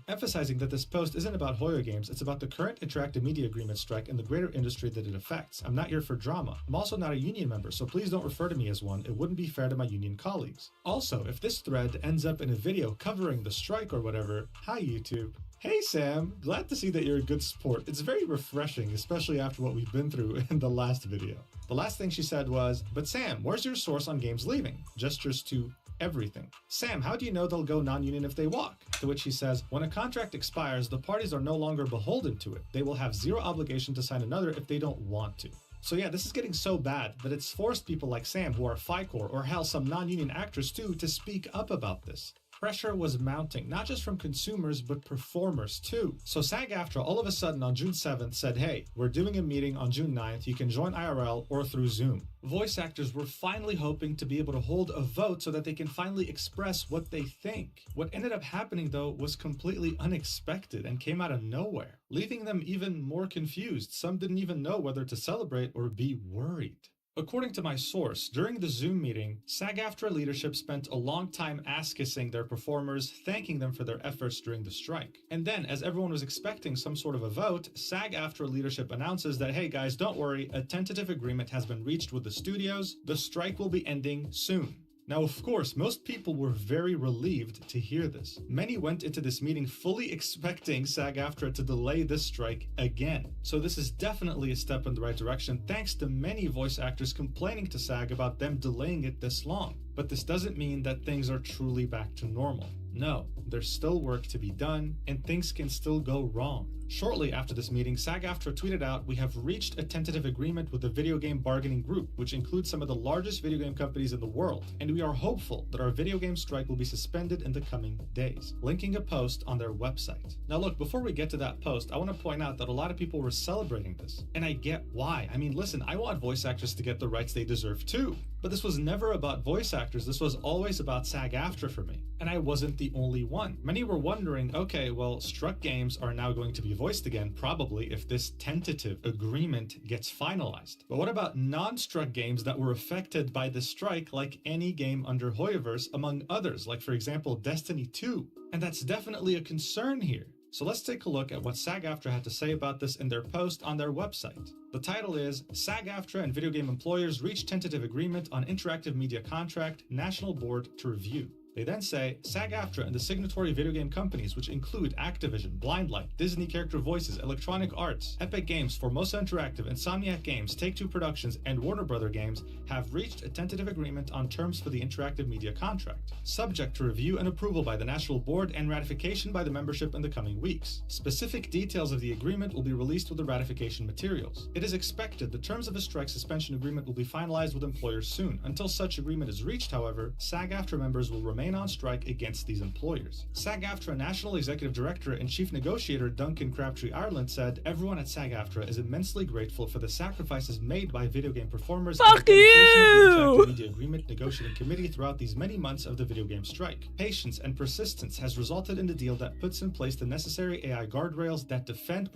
emphasizing that this post isn't about Hoyo Games, it's about the current interactive media agreement strike and the greater industry that it affects. I'm not here for drama. I'm also not a union member, so please don't refer to me as one. It wouldn't be fair to my union colleagues. Also, if this thread ends up in a video covering the strike or whatever, hi YouTube. Hey Sam, glad to see that you're a good sport. It's very refreshing, especially after what we've been through in the last video. The last thing she said was, but Sam, where's your source on games leaving? Gestures to everything. Sam, how do you know they'll go non-union if they walk? To which he says, when a contract expires, the parties are no longer beholden to it. They will have zero obligation to sign another if they don't want to. So yeah, this is getting so bad that it's forced people like Sam, who are FICOR, or hell, some non-union actors too, to speak up about this. Pressure was mounting, not just from consumers, but performers too. So SAG-AFTRA all of a sudden on June 7th said, hey, we're doing a meeting on June 9th, you can join IRL or through Zoom. Voice actors were finally hoping to be able to hold a vote so that they can finally express what they think. What ended up happening though was completely unexpected and came out of nowhere, leaving them even more confused. Some didn't even know whether to celebrate or be worried. According to my source, during the Zoom meeting, SAG-AFTRA leadership spent a long time ass-kissing their performers, thanking them for their efforts during the strike. And then, as everyone was expecting some sort of a vote, SAG-AFTRA leadership announces that, hey guys, don't worry, a tentative agreement has been reached with the studios. The strike will be ending soon. Now, of course, most people were very relieved to hear this. Many went into this meeting fully expecting SAG-AFTRA to delay this strike again. So this is definitely a step in the right direction, thanks to many voice actors complaining to SAG about them delaying it this long. But this doesn't mean that things are truly back to normal. No, there's still work to be done, and things can still go wrong. Shortly after this meeting, SAG-AFTRA tweeted out, "We have reached a tentative agreement with the video game bargaining group, which includes some of the largest video game companies in the world, and we are hopeful that our video game strike will be suspended in the coming days," linking a post on their website. Now look, before we get to that post, I want to point out that a lot of people were celebrating this, and I get why. I mean, listen, I want voice actors to get the rights they deserve too. But this was never about voice actors, this was always about SAG-AFTRA for me. And I wasn't the only one. Many were wondering, okay, well, struck games are now going to be voiced again, probably, if this tentative agreement gets finalized. But what about non-struck games that were affected by the strike, like any game under Hoyoverse, among others, like for example, Destiny 2? And that's definitely a concern here. So let's take a look at what SAG-AFTRA had to say about this in their post on their website. The title is, "SAG-AFTRA and video game employers reach tentative agreement on interactive media contract, National Board to review." They then say, "SAG-AFTRA and the signatory video game companies, which include Activision, Blindlight, Disney Character Voices, Electronic Arts, Epic Games, Formosa Interactive, Insomniac Games, Take-Two Productions, and Warner Bros. Games, have reached a tentative agreement on terms for the interactive media contract, subject to review and approval by the National Board and ratification by the membership in the coming weeks. Specific details of the agreement will be released with the ratification materials. It is expected the terms of a strike suspension agreement will be finalized with employers soon. Until such agreement is reached, however, SAG-AFTRA members will remain on strike against these employers." SAG-AFTRA National Executive Director and Chief Negotiator Duncan Crabtree Ireland said, "Everyone at SAG-AFTRA is immensely grateful for the sacrifices made by video game performers and the dedication of the Interactive Media Agreement Negotiating Committee throughout these many months of the video game strike. Patience and persistence has resulted in the deal that puts in place the necessary AI guardrails that defend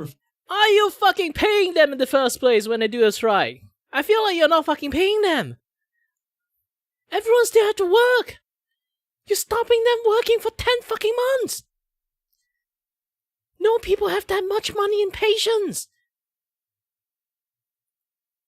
Are you fucking paying them in the first place when they do a strike? I feel like you're not fucking paying them. Everyone still had to work. You're stopping them working for 10 fucking months. No people have that much money and patience.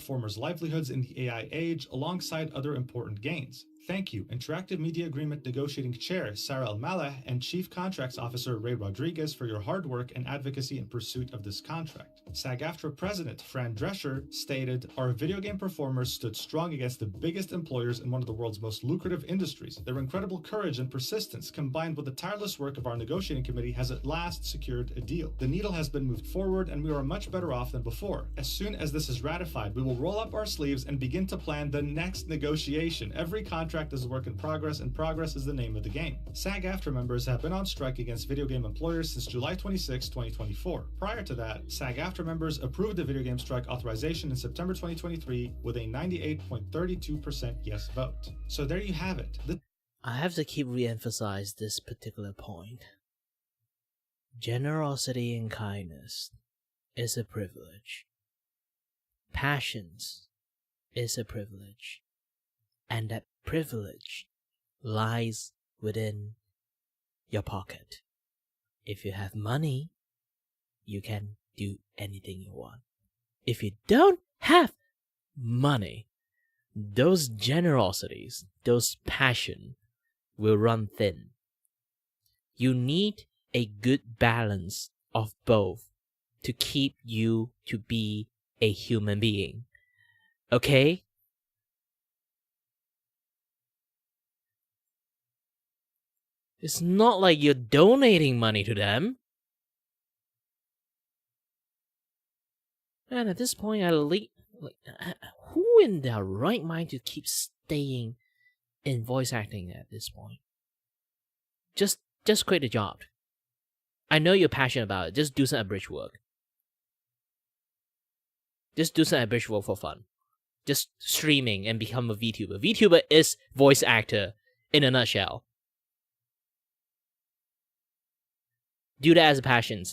performers' livelihoods in the AI age, alongside other important gains. Thank you, Interactive Media Agreement Negotiating Chair Sarah Al-Maleh and Chief Contracts Officer Ray Rodriguez for your hard work and advocacy in pursuit of this contract. SAG-AFTRA President Fran Drescher stated, "Our video game performers stood strong against the biggest employers in one of the world's most lucrative industries. Their incredible courage and persistence, combined with the tireless work of our negotiating committee, has at last secured a deal. The needle has been moved forward and we are much better off than before. As soon as this is ratified, we will roll up our sleeves and begin to plan the next negotiation. Every contract is a work in progress, and progress is the name of the game." SAG-AFTRA members have been on strike against video game employers since July 26, 2024. Prior to that, SAG-AFTRA members approved the video game strike authorization in September 2023 with a 98.32% yes vote. So there you have it.
I have to keep re-emphasize this particular point. Generosity and kindness is a privilege. Passions is a privilege. And that privilege lies within your pocket. If you have money, you can do anything you want. If you don't have money, those generosities, those passion will run thin. You need a good balance of both to keep you to be a human being. Okay? It's not like you're donating money to them. And at this point, who in their right mind to keep staying in voice acting at this point? Just quit the job. I know you're passionate about it. Just do some abridged work. Just do some abridged work for fun. Just streaming and become a Vtuber. Vtuber is voice actor in a nutshell. Do that as a passion.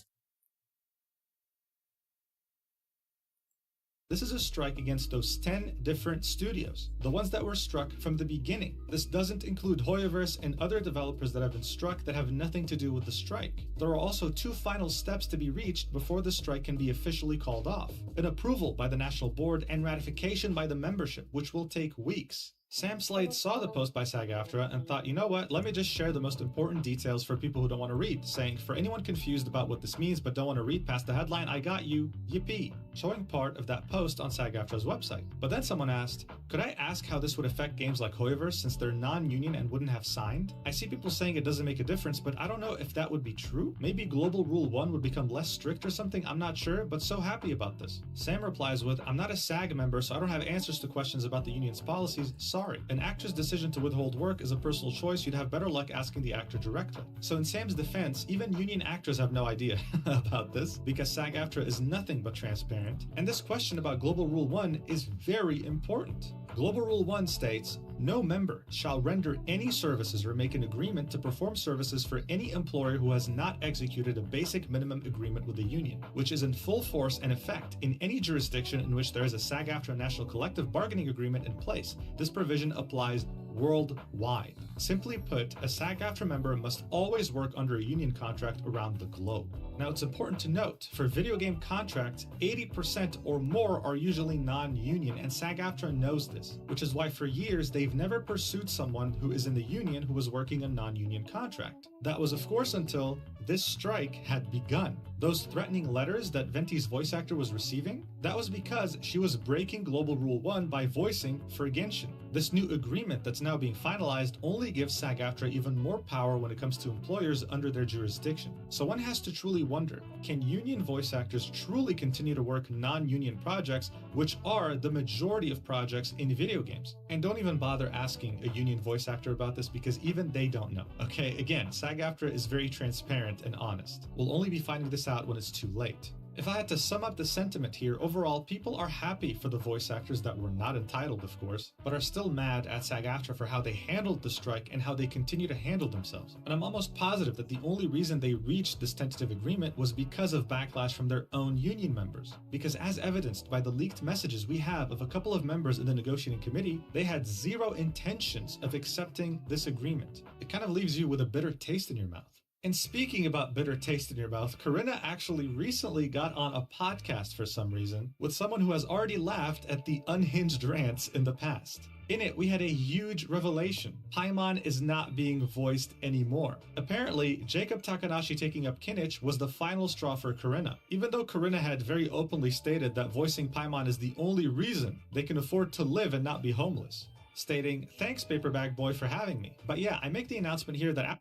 This is a strike against those 10 different studios, the ones that were struck from the beginning. This doesn't include Hoyoverse and other developers that have been struck that have nothing to do with the strike. There are also 2 final steps to be reached before the strike can be officially called off: an approval by the National Board and ratification by the membership, which will take weeks. Sam Slade saw the post by SAG-AFTRA and thought, you know what, let me just share the most important details for people who don't want to read, saying, for anyone confused about what this means but don't want to read past the headline, I got you, yippee, showing part of that post on SAG-AFTRA's website. But then someone asked, could I ask how this would affect games like Hoyoverse since they're non-union and wouldn't have signed? I see people saying it doesn't make a difference, but I don't know if that would be true. Maybe Global Rule 1 would become less strict or something, I'm not sure, but so happy about this. Sam replies with, I'm not a SAG member, so I don't have answers to questions about the union's policies, sorry. An actor's decision to withhold work is a personal choice, you'd have better luck asking the actor directly. So in Sam's defense, even union actors have no idea about this, because SAG-AFTRA is nothing but transparent, and this question about Global Rule 1 is very important. Global Rule 1 states, no member shall render any services or make an agreement to perform services for any employer who has not executed a basic minimum agreement with the union, which is in full force and effect in any jurisdiction in which there is a SAG-AFTRA national collective bargaining agreement in place. This provision applies worldwide. Simply put, a SAG-AFTRA member must always work under a union contract around the globe. Now, it's important to note, for video game contracts, 80% or more are usually non-union, and SAG-AFTRA knows this, which is why for years they've never pursued someone who is in the union who was working a non-union contract. That was, of course, until this strike had begun. Those threatening letters that Venti's voice actor was receiving, that was because she was breaking Global Rule 1 by voicing for Genshin. This new agreement that's now being finalized only gives SAG-AFTRA even more power when it comes to employers under their jurisdiction. So one has to truly wonder, can union voice actors truly continue to work non-union projects, which are the majority of projects in video games? And don't even bother asking a union voice actor about this because even they don't know. Okay, again, SAG-AFTRA is very transparent and honest. We'll only be finding this out when it's too late. If I had to sum up the sentiment here, overall, people are happy for the voice actors that were not entitled, of course, but are still mad at SAG-AFTRA for how they handled the strike and how they continue to handle themselves. And I'm almost positive that the only reason they reached this tentative agreement was because of backlash from their own union members. Because as evidenced by the leaked messages we have of a couple of members in the negotiating committee, they had zero intentions of accepting this agreement. It kind of leaves you with a bitter taste in your mouth. And speaking about bitter taste in your mouth, Corinna actually recently got on a podcast for some reason with someone who has already laughed at the unhinged rants in the past. In it, we had a huge revelation. Paimon is not being voiced anymore. Apparently, Jacob Takanashi taking up Kinich was the final straw for Corinna, even though Corinna had very openly stated that voicing Paimon is the only reason they can afford to live and not be homeless, stating, thanks Paperback Boy for having me. But yeah, I make the announcement here that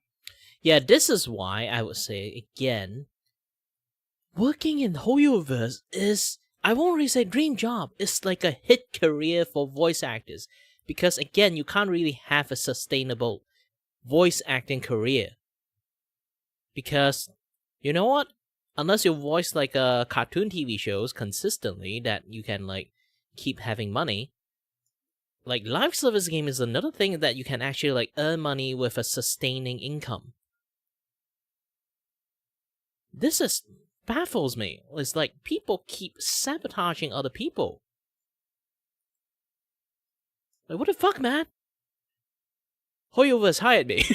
Yeah, this is why I would say, again, working in Hoyoverse is, I won't really say dream job, it's like a hit career for voice actors. Because again, you can't really have a sustainable voice acting career. Because, you know what? Unless you voice like cartoon TV shows consistently that you can like keep having money, like live service game is another thing that you can actually like earn money with a sustaining income. This is baffles me. It's like people keep sabotaging other people. Like, what the fuck, man? Hoyoverse hired me.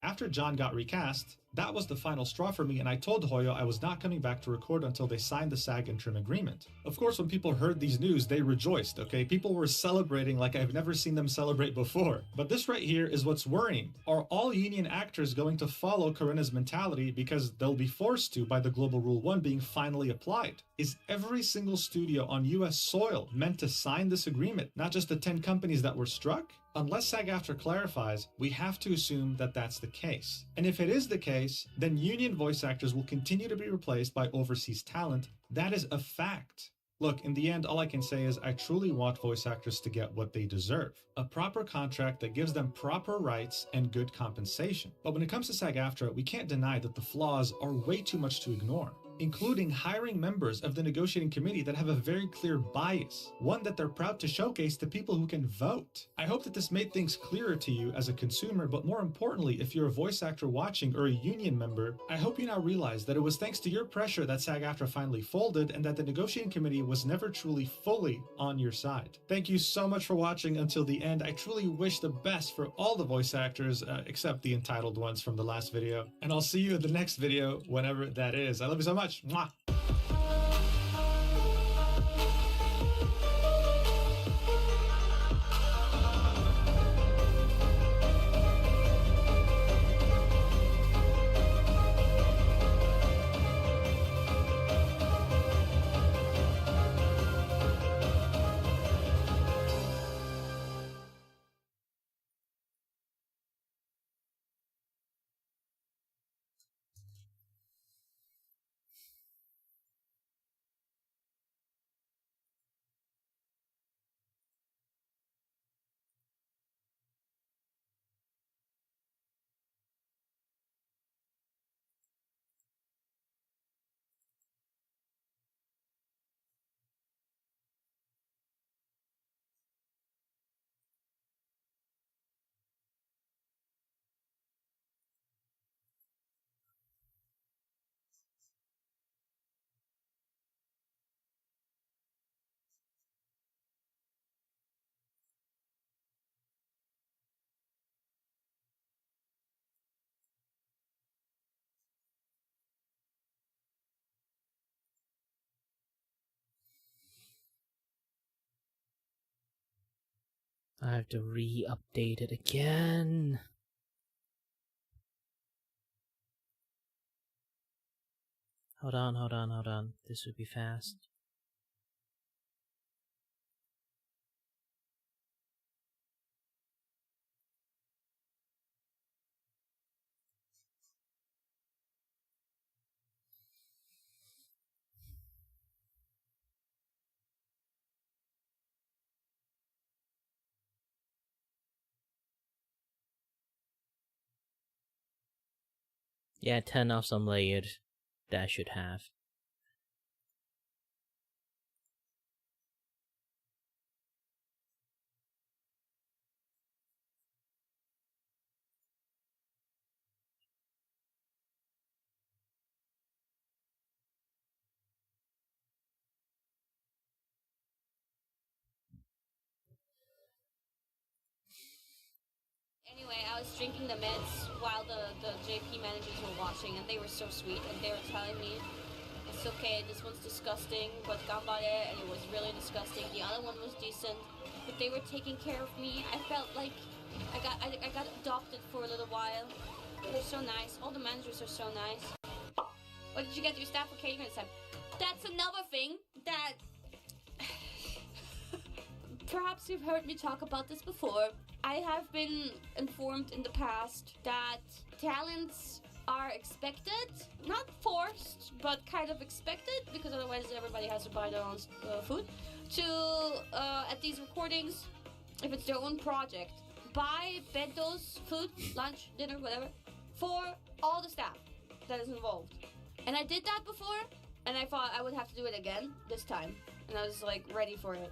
after John got recast, that was the final straw for me, and I told Hoyo I was not coming back to record until they signed the SAG interim agreement. Of course, when people heard these news, they rejoiced, okay? People were celebrating like I've never seen them celebrate before. But this right here is what's worrying. Are all union actors going to follow Corinna's mentality because they'll be forced to by the Global Rule 1 being finally applied? Is every single studio on US soil meant to sign this agreement, not just the 10 companies that were struck? Unless SAG-AFTRA clarifies, we have to assume that that's the case. And if it is the case, then union voice actors will continue to be replaced by overseas talent. That is a fact. Look, in the end, all I can say is I truly want voice actors to get what they deserve. A proper contract that gives them proper rights and good compensation. But when it comes to SAG-AFTRA, we can't deny that the flaws are way too much to ignore, including hiring members of the negotiating committee that have a very clear bias, one that they're proud to showcase to people who can vote. I hope that this made things clearer to you as a consumer, but more importantly, if you're a voice actor watching or a union member, I hope you now realize that it was thanks to your pressure that SAG-AFTRA finally folded and that the negotiating committee was never truly fully on your side. Thank you so much for watching until the end. I truly wish the best for all the voice actors, except the entitled ones from the last video. And I'll see you in the next video, whenever that is. I love you so much. Mwah.
I have to re-update it again. Hold on. This would be fast. Yeah, 10 off some layered. That should have.
Anyway, I was drinking the meds while the JP managers were watching, and they were so sweet, and they were telling me, it's okay, this one's disgusting, but gambare, and it was really disgusting. The other one was decent, but they were taking care of me. I felt like I got adopted for a little while. They're so nice. All the managers are so nice. What did you get your staff for catering this time? That's another thing that... Perhaps you've heard me talk about this before. I have been informed in the past that talents are expected, not forced, but kind of expected, because otherwise everybody has to buy their own food, to, at these recordings, if it's their own project, buy bentos, food, lunch, dinner, whatever, for all the staff that is involved. And I did that before, and I thought I would have to do it again this time, and I was like ready for it.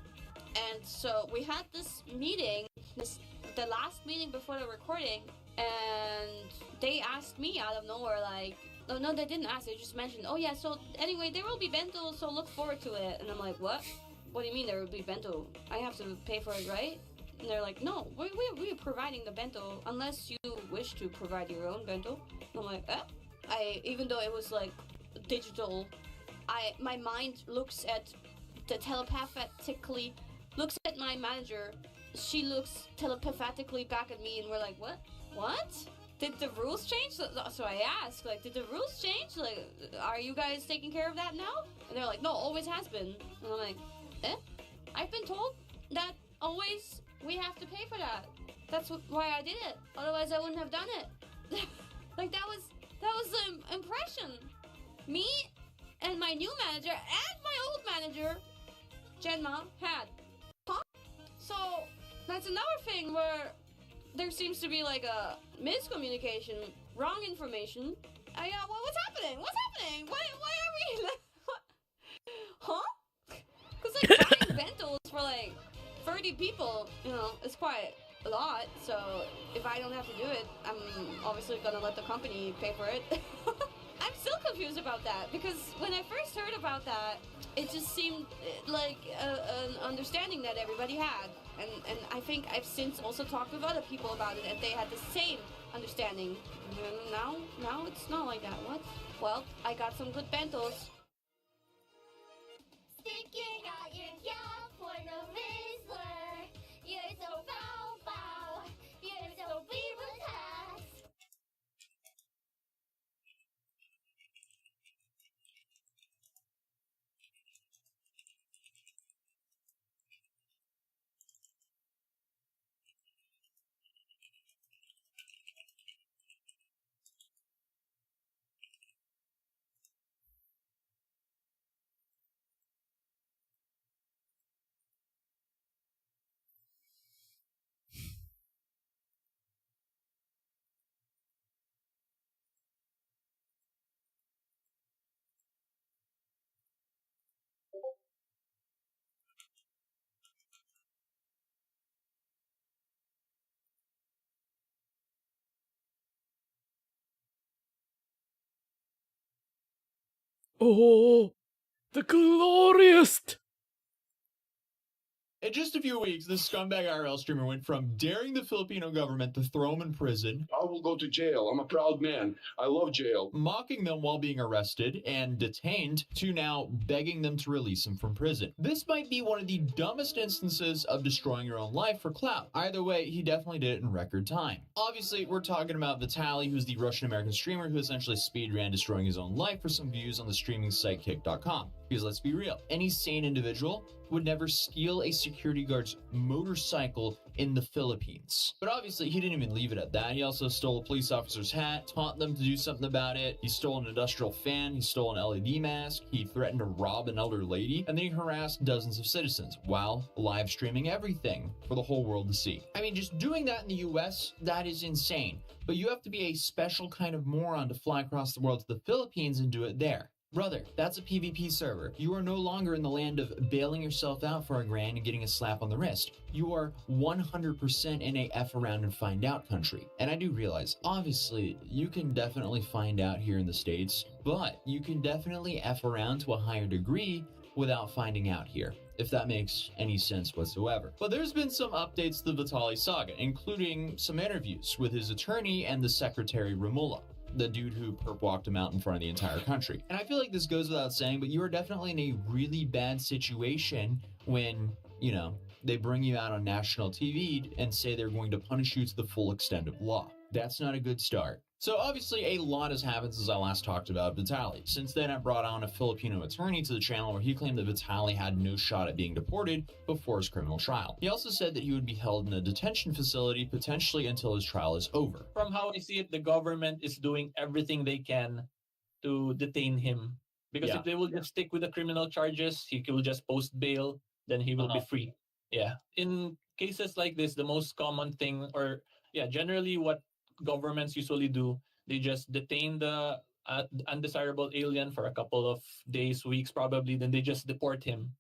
And so we had this meeting, the last meeting before the recording, and they asked me out of nowhere, like, no, they didn't ask, they just mentioned, oh yeah, so anyway, there will be bento, so look forward to it. And I'm like, what? What do you mean there will be bento? I have to pay for it, right? And they're like, no, we're providing the bento, unless you wish to provide your own bento. And I'm like, even though it was like digital, my mind looks at telepathically looks at my manager. She looks telepathically back at me, and we're like, what? Did the rules change? So I asked, like, did the rules change? Like, are you guys taking care of that now? And they're like, no, always has been. And I'm like, I've been told that always we have to pay for that. That's why I did it. Otherwise, I wouldn't have done it. Like, that was the impression. Me and my new manager and my old manager, Genma, had. So that's another thing where there seems to be like a miscommunication, wrong information. Yeah, what's happening? What's happening? Why are we? Huh? Because like buying bentos for like 30 people, it's quite a lot. So if I don't have to do it, I'm obviously gonna let the company pay for it. I'm still confused about that, because when I first heard about that, it just seemed like an understanding that everybody had. And I think I've since also talked with other people about it, and they had the same understanding. And now it's not like that. What? Well, I got some good bentos.
Sticking out your gap for the Rizzler. You're so foul. You're so beaver-task.
Oh, the glorious! In just a few weeks, this scumbag IRL streamer went from daring the Filipino government to throw him in prison,
I will go to jail. I'm a proud man. I love jail.
mocking them while being arrested and detained, to now begging them to release him from prison. This might be one of the dumbest instances of destroying your own life for clout. Either way, he definitely did it in record time. Obviously, we're talking about Vitaly, who's the Russian-American streamer who essentially speedran destroying his own life for some views on the streaming site Kick.com. Because let's be real, any sane individual would never steal a security guard's motorcycle in the Philippines. But obviously, he didn't even leave it at that. He also stole a police officer's hat, taught them to do something about it. He stole an industrial fan. He stole an LED mask. He threatened to rob an elder lady. And then he harassed dozens of citizens while live streaming everything for the whole world to see. I mean, just doing that in the US, that is insane. But you have to be a special kind of moron to fly across the world to the Philippines and do it there. Brother, that's a PvP server. You are no longer in the land of bailing yourself out for a grand and getting a slap on the wrist. You are 100% in a F around and find out country. And I do realize, obviously, you can definitely find out here in the States, but you can definitely F around to a higher degree without finding out here, if that makes any sense whatsoever. But there's been some updates to the Vitaly saga, including some interviews with his attorney and the secretary Romulo, the dude who perp walked him out in front of the entire country. And I feel like this goes without saying, but you are definitely in a really bad situation when, you know, they bring you out on national TV and say they're going to punish you to the full extent of law. That's not a good start. So obviously a lot has happened since I last talked about Vitaly. Since then, I brought on a Filipino attorney to the channel where he claimed that Vitaly had no shot at being deported before his criminal trial. He also said that he would be held in a detention facility potentially until his trial is over.
From how I see it, the government is doing everything they can to detain him. Because if they will just stick with the criminal charges, he will just post bail, then he will be free. Yeah. In cases like this, the most common thing, or generally what governments usually do, they just detain the undesirable alien for a couple of days, weeks probably, then they just deport him.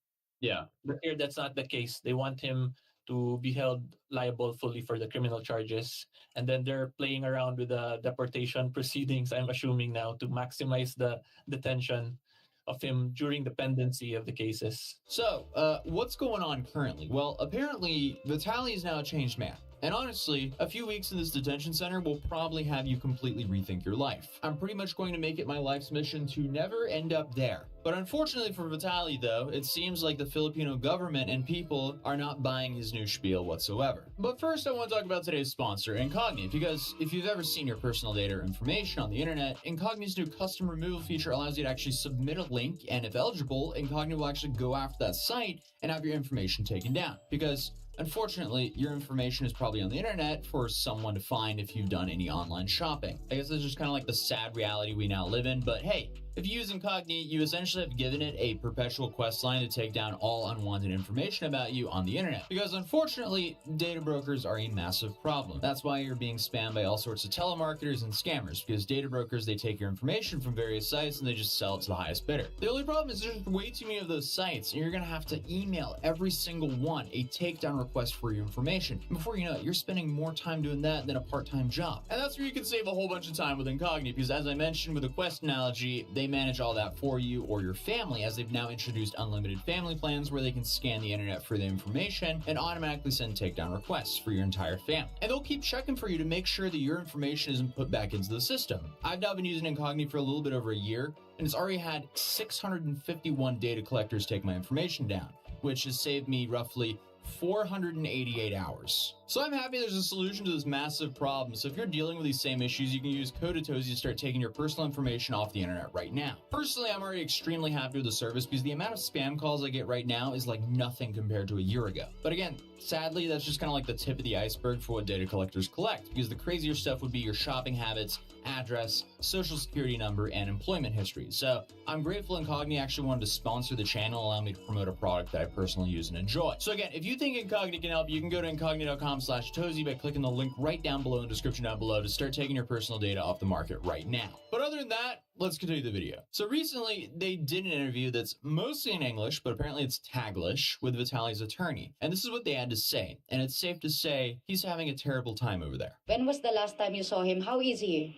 Yeah.
But here, that's not the case. They want him to be held liable fully for the criminal charges. And then they're playing around with the deportation proceedings, I'm assuming now, to maximize the detention of him during the pendency of the cases.
So, what's going on currently? Well, apparently, Vitaly is now a changed man. And honestly, a few weeks in this detention center will probably have you completely rethink your life. I'm pretty much going to make it my life's mission to never end up there. But unfortunately for Vitaly, though, it seems like the Filipino government and people are not buying his new spiel whatsoever. But first, I want to talk about today's sponsor, Incogni, because if you've ever seen your personal data or information on the internet, Incogni's new custom removal feature allows you to actually submit a link, and if eligible, Incogni will actually go after that site and have your information taken down. Because unfortunately, your information is probably on the internet for someone to find if you've done any online shopping. I guess that's just kind of like the sad reality we now live in, but hey, if you use Incogni, you essentially have given it a perpetual quest line to take down all unwanted information about you on the internet. Because unfortunately, data brokers are a massive problem. That's why you're being spammed by all sorts of telemarketers and scammers, because data brokers, they take your information from various sites and they just sell it to the highest bidder. The only problem is there's way too many of those sites, and you're gonna have to email every single one a takedown request for your information. And before you know it, you're spending more time doing that than a part-time job. And that's where you can save a whole bunch of time with Incogni, because as I mentioned with the quest analogy, they manage all that for you or your family, as they've now introduced unlimited family plans where they can scan the internet for the information and automatically send takedown requests for your entire family. And they'll keep checking for you to make sure that your information isn't put back into the system. I've now been using Incogni for a little bit over a year, and it's already had 651 data collectors take my information down, which has saved me roughly 488 hours. So I'm happy there's a solution to this massive problem. So if you're dealing with these same issues, you can use Code Tozy to start taking your personal information off the internet right now. Personally, I'm already extremely happy with the service because the amount of spam calls I get right now is like nothing compared to a year ago. But again, sadly, that's just kind of like the tip of the iceberg for what data collectors collect, because the crazier stuff would be your shopping habits, address, social security number, and employment history. So I'm grateful Incogni actually wanted to sponsor the channel, allow me to promote a product that I personally use and enjoy. So again, if you think Incogni can help, you can go to incogni.com/Tozy by clicking the link right down below in the description down below to start taking your personal data off the market right now. But other than that, let's continue the video. So recently, they did an interview that's mostly in English, but apparently it's Taglish, with Vitaly's attorney. And this is what they had to say. And it's safe to say he's having a terrible time over there.
When was the last time you saw him? How is he?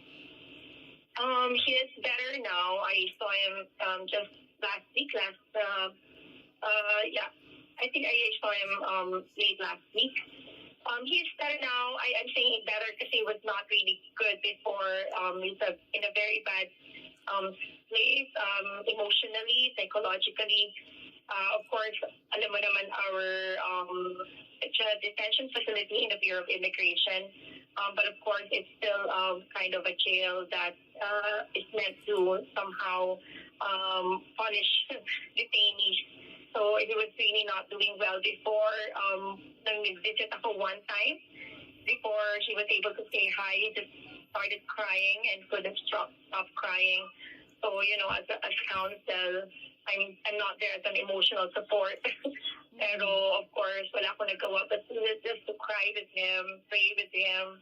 He is better now. I saw him just last week. I think I saw him late last week. He's better now. I'm saying better because he was not really good before. He's in a very bad place, emotionally, psychologically. Of course, alam mo naman our it's a detention facility in the Bureau of Immigration. But of course, it's still kind of a jail that is meant to somehow punish detainees. So he was really not doing well before. Nang nag-visit ako one time, before he was able to say hi, he just started crying and couldn't stop crying. So, as counsel, I'm not there as an emotional support. Pero, of course, wala akong nagawa but just to cry with him, pray with him.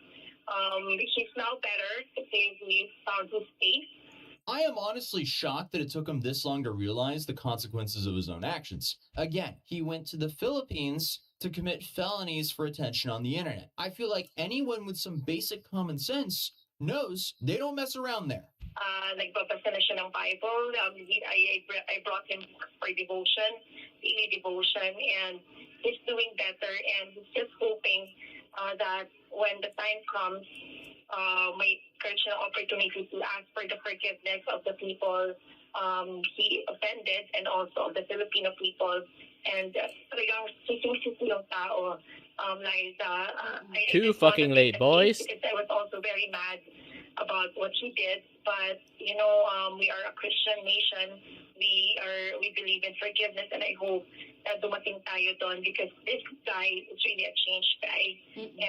He's now better because he found his space.
I am honestly shocked that it took him this long to realize the consequences of his own actions. Again, he went to the Philippines to commit felonies for attention on the internet. I feel like anyone with some basic common sense knows they don't mess around there.
Nagbabasa na siya ng Bible. I brought him for devotion, daily devotion, and he's doing better, and he's just hoping that when the time comes, may encourage an opportunity to ask for the forgiveness of the people he offended and also of the Filipino people. And talagang sising-sisi yung tao, Liza.
Too fucking late, boys.
Because I was also very mad about what he did, but we are a Christian nation. We believe in forgiveness, and I hope that dumating tayo doon because this guy is really a changed guy,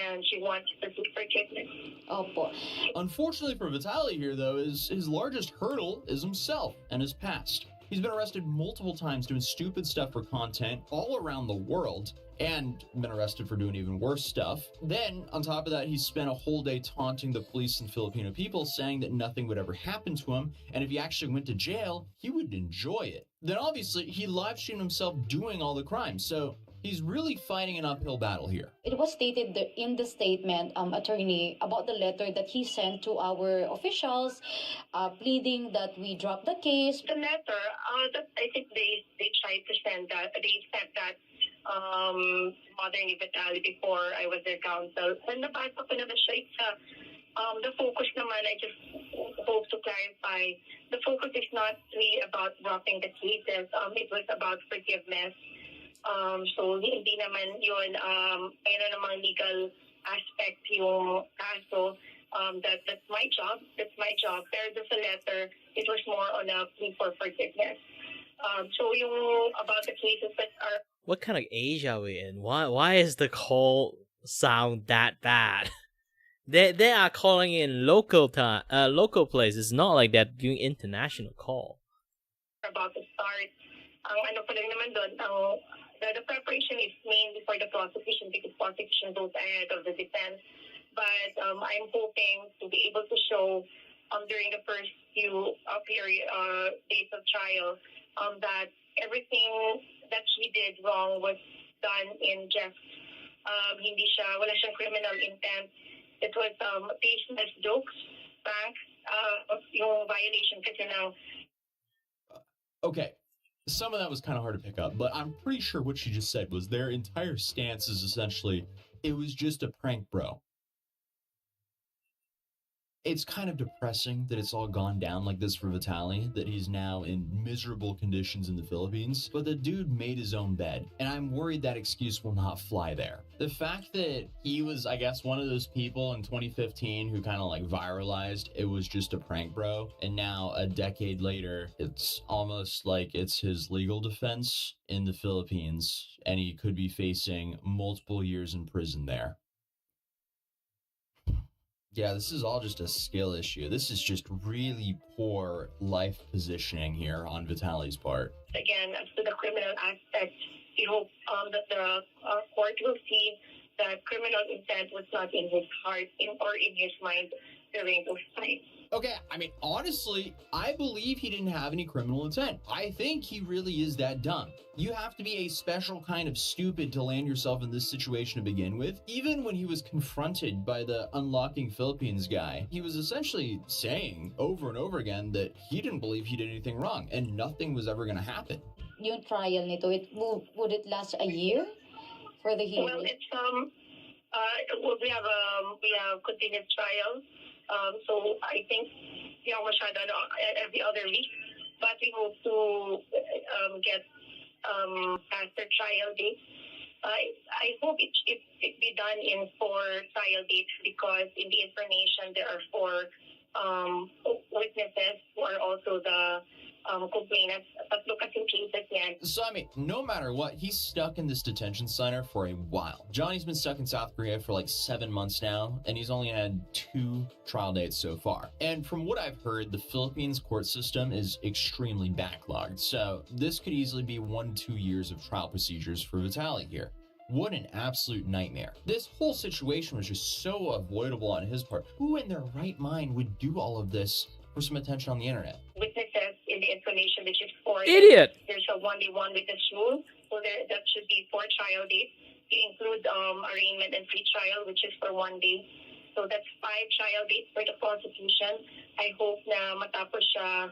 and she wants to seek forgiveness.
Oh boy.
Unfortunately for Vitaly here, though, his largest hurdle is himself and his past. He's been arrested multiple times doing stupid stuff for content all around the world, and been arrested for doing even worse stuff. Then, on top of that, he spent a whole day taunting the police and Filipino people, saying that nothing would ever happen to him, and if he actually went to jail, he would enjoy it. Then obviously, he live-streamed himself doing all the crimes, so he's really fighting an uphill battle here.
It was stated in the statement, attorney, about the letter that he sent to our officials, pleading that we drop the case.
The letter, I think they tried to send that. They sent that mother ni Vitaly before I was their counsel. And nabasa ko naman siya. The focus naman, I just hope to clarify, the focus is not really about dropping the cases. It was about forgiveness. So hindi naman yun, mayroon namang legal aspect yung kaso. That's my job. Pero there's a letter, it was more on a plea for forgiveness. So yung about the cases that are...
What kind of age are we in? Why is the call sound that bad? They are calling in local places, not like they're doing international call.
About the start, ano pa lang naman doon, the preparation is mainly for the prosecution because prosecution goes ahead of the defense. But I'm hoping to be able to show during the first few days of trial that everything that he did wrong was done in jest. Wala siyang criminal intent. It was tasteless jokes, pranks, yung violation kasi ng...
Okay, some of that was kind of hard to pick up, but I'm pretty sure what she just said was their entire stance is essentially, it was just a prank, bro. It's kind of depressing that it's all gone down like this for Vitaly, that he's now in miserable conditions in the Philippines, but the dude made his own bed, and I'm worried that excuse will not fly there. The fact that he was, I guess, one of those people in 2015 who kind of like viralized, it was just a prank, bro, and now a decade later, it's almost like it's his legal defense in the Philippines, and he could be facing multiple years in prison there. Yeah, this is all just a skill issue. This is just really poor life positioning here on Vitaly's part.
Again, as to the criminal aspect, we hope that the court will see that criminal intent was not in his heart or in his mind during those times.
Okay, I mean, honestly, I believe he didn't have any criminal intent. I think he really is that dumb. You have to be a special kind of stupid to land yourself in this situation to begin with. Even when he was confronted by the Unlocking Philippines guy, he was essentially saying over and over again that he didn't believe he did anything wrong and nothing was ever going to happen.
yung trial nito? Would it last a year for the hearing?
Well, it's we have continuous trials. So I think masyado every other week, but we hope to get faster trial dates. I hope it be done in 4 trial dates because in the information there are 4 witnesses who are also the complainants. Tatlo kasing cases yan.
So, I mean, no matter what, he's stuck in this detention center for a while. Johnny's been stuck in South Korea for like 7 months now, and he's only had 2 trial dates so far. And from what I've heard, the Philippines court system is extremely backlogged. So this could easily be 1-2 years of trial procedures for Vitaly here. What an absolute nightmare. This whole situation was just so avoidable on his part. Who in their right mind would do all of this for some attention on the internet?
Witnesses in the information which is 4.
Idiot!
There's a 1-day-1 witness rule, so that should be 4 trial dates. You include arraignment and free trial, which is for 1 day. So that's 5 trial dates for the prosecution. I hope na matapos siya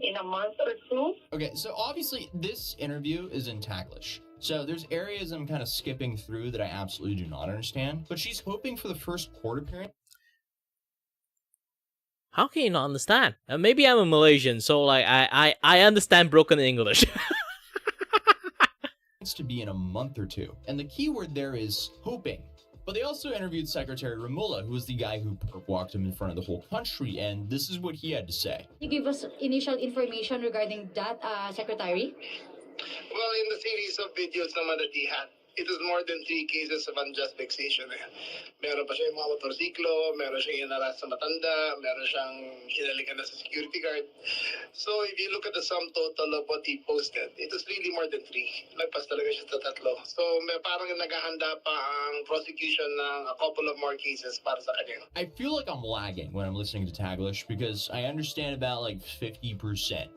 in a month or 2.
Okay, so obviously this interview is in Taglish. So there's areas I'm kind of skipping through that I absolutely do not understand. But she's hoping for the first court appearance.
How can you not understand? Maybe I'm a Malaysian, so like I understand broken English.
To be in a month or 2. And the key word there is hoping. But they also interviewed Secretary Romulo, who was the guy who walked him in front of the whole country, and this is what he had to say.
Can you give us initial information regarding that, Secretary?
Well, in the series of videos naman that he had, it is more than 3 cases of unjust vexation. Meron pa siya yung mga motorsiklo, meron siyang inaras sa matanda, meron siyang hinalikan na sa security guard. So if you look at the sum total of what he posted, it is really more than 3. Lagpas talaga siya sa 3. So may parang naghahanda pa ang prosecution ng a couple of more cases para sa kanya.
I feel like I'm lagging when I'm listening to Taglish because I understand about like 50%.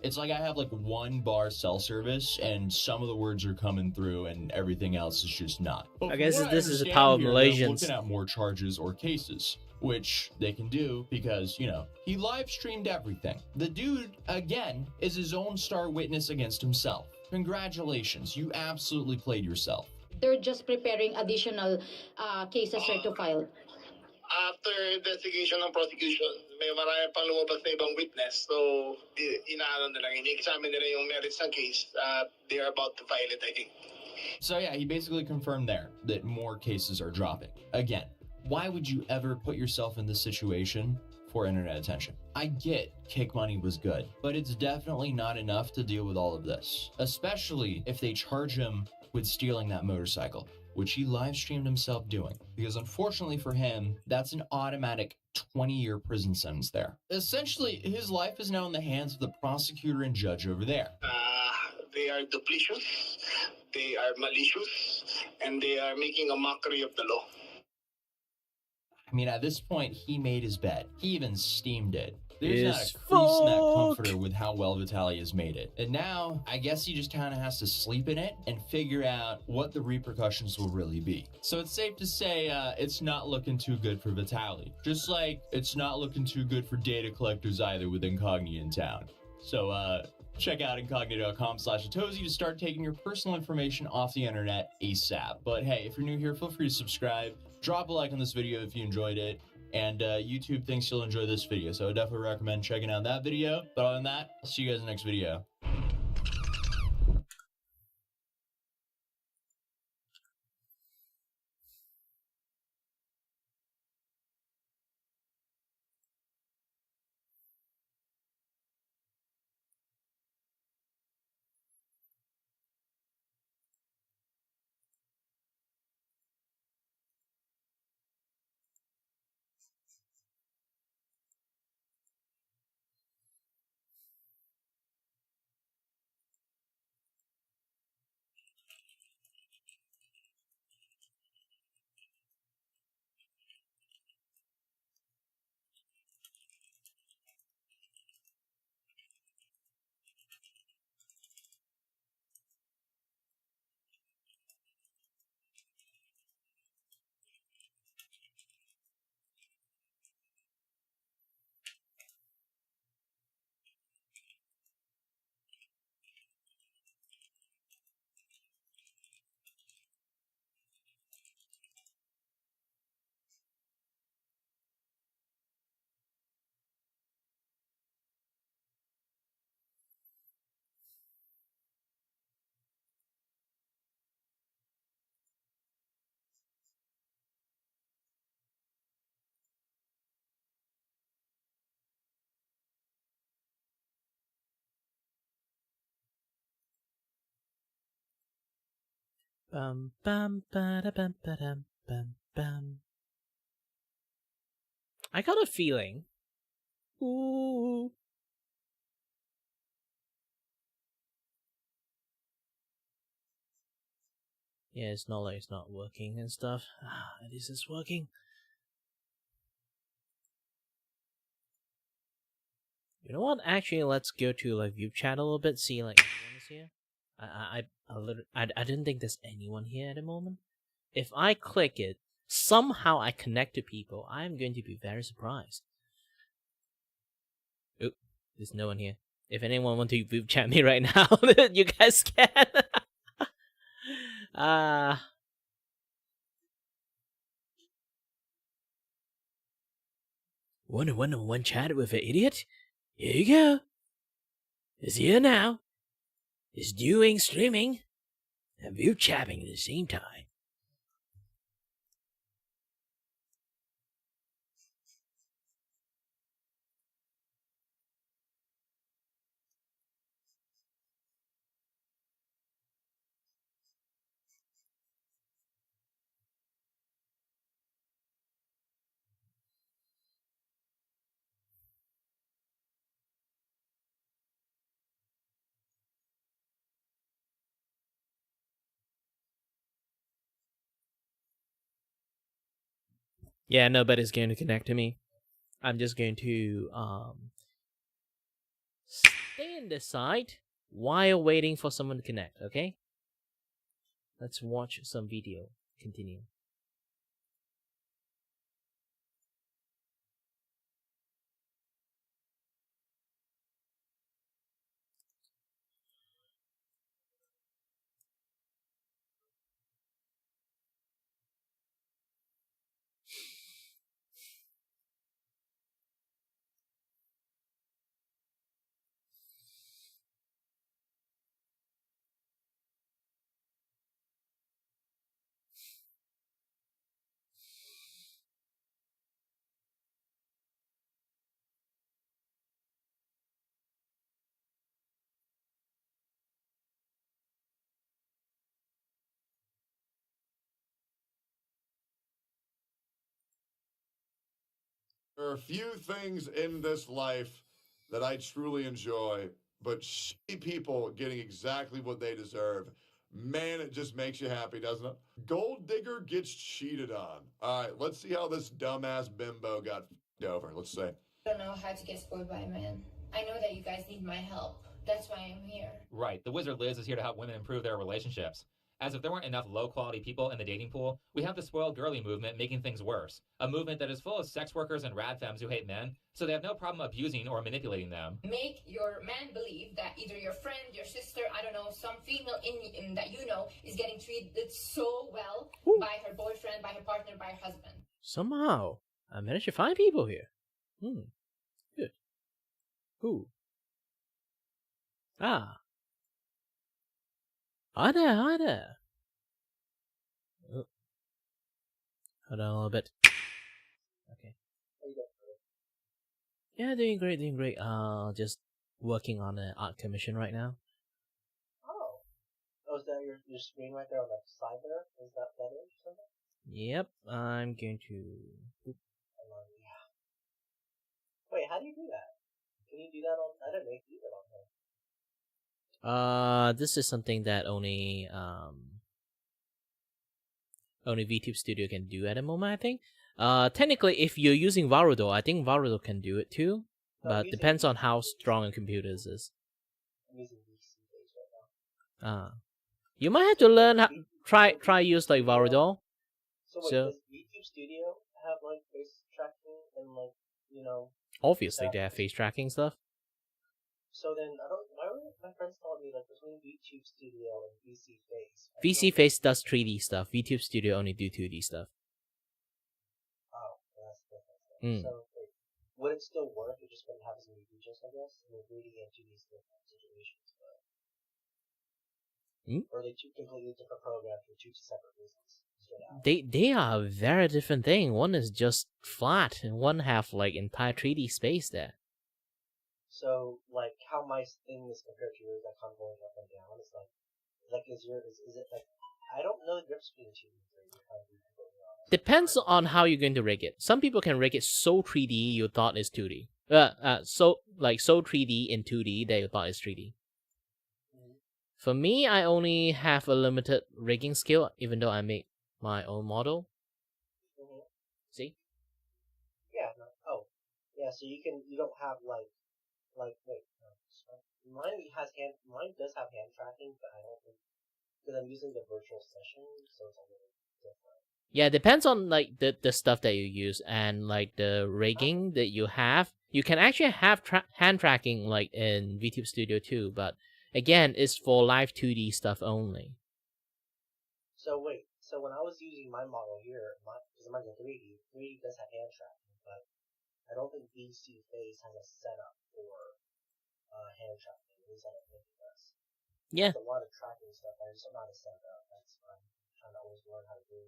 It's like I have like 1 bar cell service and some of the words are coming through and everything else is just not.
I guess this is the power of Malaysians.
Looking at more charges or cases, which they can do because, you know, he live streamed everything. The dude, again, is his own star witness against himself. Congratulations, you absolutely played yourself.
They're just preparing additional cases to file.
After investigation ng prosecution, may marami pang lumabas na ibang witness. So, inaano na lang, ini-examine nila yung merits ng case. They are about to file it, I think.
So yeah, he basically confirmed there that more cases are dropping. Again, why would you ever put yourself in this situation for internet attention? I get kick money was good, but it's definitely not enough to deal with all of this, especially if they charge him with stealing that motorcycle, which he live streamed himself doing. Because unfortunately for him, that's an automatic 20-year prison sentence there. Essentially, his life is now in the hands of the prosecutor and judge over there.
They are duplicitous, they are malicious, and they are making a mockery of the law.
I mean, at this point, he made his bed. He even steamed it. There's not a crease in that comforter with how well Vitaly has made it. And now, I guess he just kind of has to sleep in it and figure out what the repercussions will really be. So it's safe to say it's not looking too good for Vitaly. Just like it's not looking too good for data collectors either with Incognito in town. So, check out incognito.com/Atozy to start taking your personal information off the internet ASAP. But hey, if you're new here, feel free to subscribe. Drop a like on this video if you enjoyed it. And YouTube thinks you'll enjoy this video, so I definitely recommend checking out that video. But other than that, I'll see you guys in the next video.
Bum bum ba da bum ba dum bum bum. I got a feeling. Ooh. Yeah, it's not like it's not working and stuff. At least it's working. You know what? Actually, let's go to like view chat a little bit. See like anyone is here. I didn't think there's anyone here at the moment. If I click it, somehow I connect to people. I'm going to be very surprised. Oop, there's no one here. If anyone want to view chat me right now, you guys can. One chat with an idiot? Here you go. It's here now. It's doing streaming and view chatting at the same time. Yeah, nobody's going to connect to me. I'm just going to stay in this side while waiting for someone to connect, okay? Let's watch some video. Continue.
There are a few things in this life that I truly enjoy, but shitty people getting exactly what they deserve. Man, it just makes you happy, doesn't it? Gold digger gets cheated on. All right, let's see how this dumbass bimbo got f***ed over. Let's see.
I don't know how to get spoiled by a man. I know that you guys need my help. That's why I'm here.
Right. The Wizard Liz is here to help women improve their relationships. As if there weren't enough low-quality people in the dating pool, we have the spoiled girly movement making things worse. A movement that is full of sex workers and rad femmes who hate men, so they have no problem abusing or manipulating them.
Make your man believe that either your friend, your sister, I don't know, some female in that you know is getting treated so well by her boyfriend, by her partner, by her husband.
Somehow, I managed to find people here. Good. Who? Ah. Hi there, hi there. Oh. Hold on a little bit. Okay. Yeah, doing great, doing great. Just working on an art commission right now.
Oh, is that your screen right there on the side there? Is that it or something?
Yep, I'm going to...
Wait, how do you do that? Can you do that on... I don't know if you do that on here.
This is something that only VTube Studio can do at the moment, I think. Technically, if you're using Varudo, I think Varudo can do it too, but depends on how strong a computer is.
I'm using VC base right now.
You might have to learn how try use like Varudo.
So wait, does VTube Studio have like face tracking and like, you know?
Obviously, they have face tracking stuff.
So then, why were my friends telling me like between VTube Studio and VC Face?
VC Face does 3D stuff. VTube Studio only do 2D stuff.
Oh, that's different. So, wait, would it still work? It just wouldn't have as many features, I guess. I mean, 3D and 2D still have situations, but or are they two completely different programs for two separate reasons?
They are a very different thing. One is just flat, and one have like entire 3D space there.
So, like, how my thing is compared to yours, like, I'm going up and down. It's like, is it like I don't know the difference between 2D and 3D. If I'm being completely honest.
Depends on how you're going to rig it. Some people can rig it so 3D you thought it's 2D. So 3D in 2D that you thought it's 3D. For me, I only have a limited rigging skill, even though I make my own model. See?
Yeah. No. Oh. Yeah. So you don't have wait. Mine does have hand tracking, but I don't think because I'm using the virtual session, so it's a little different.
Yeah, it depends on like the stuff that you use and like the rigging that you have. You can actually have hand tracking like in VTube Studio too, but again, it's for live 2D stuff only.
So wait, so when I was using my model here, because mine's a 3D, 3D does have hand tracking, but I don't think VC Phase has a setup for hand tracking. At least I don't think it does.
Yeah.
There's a lot of tracking stuff. I just don't know how to set it up. That's what I'm trying to always learn how to do.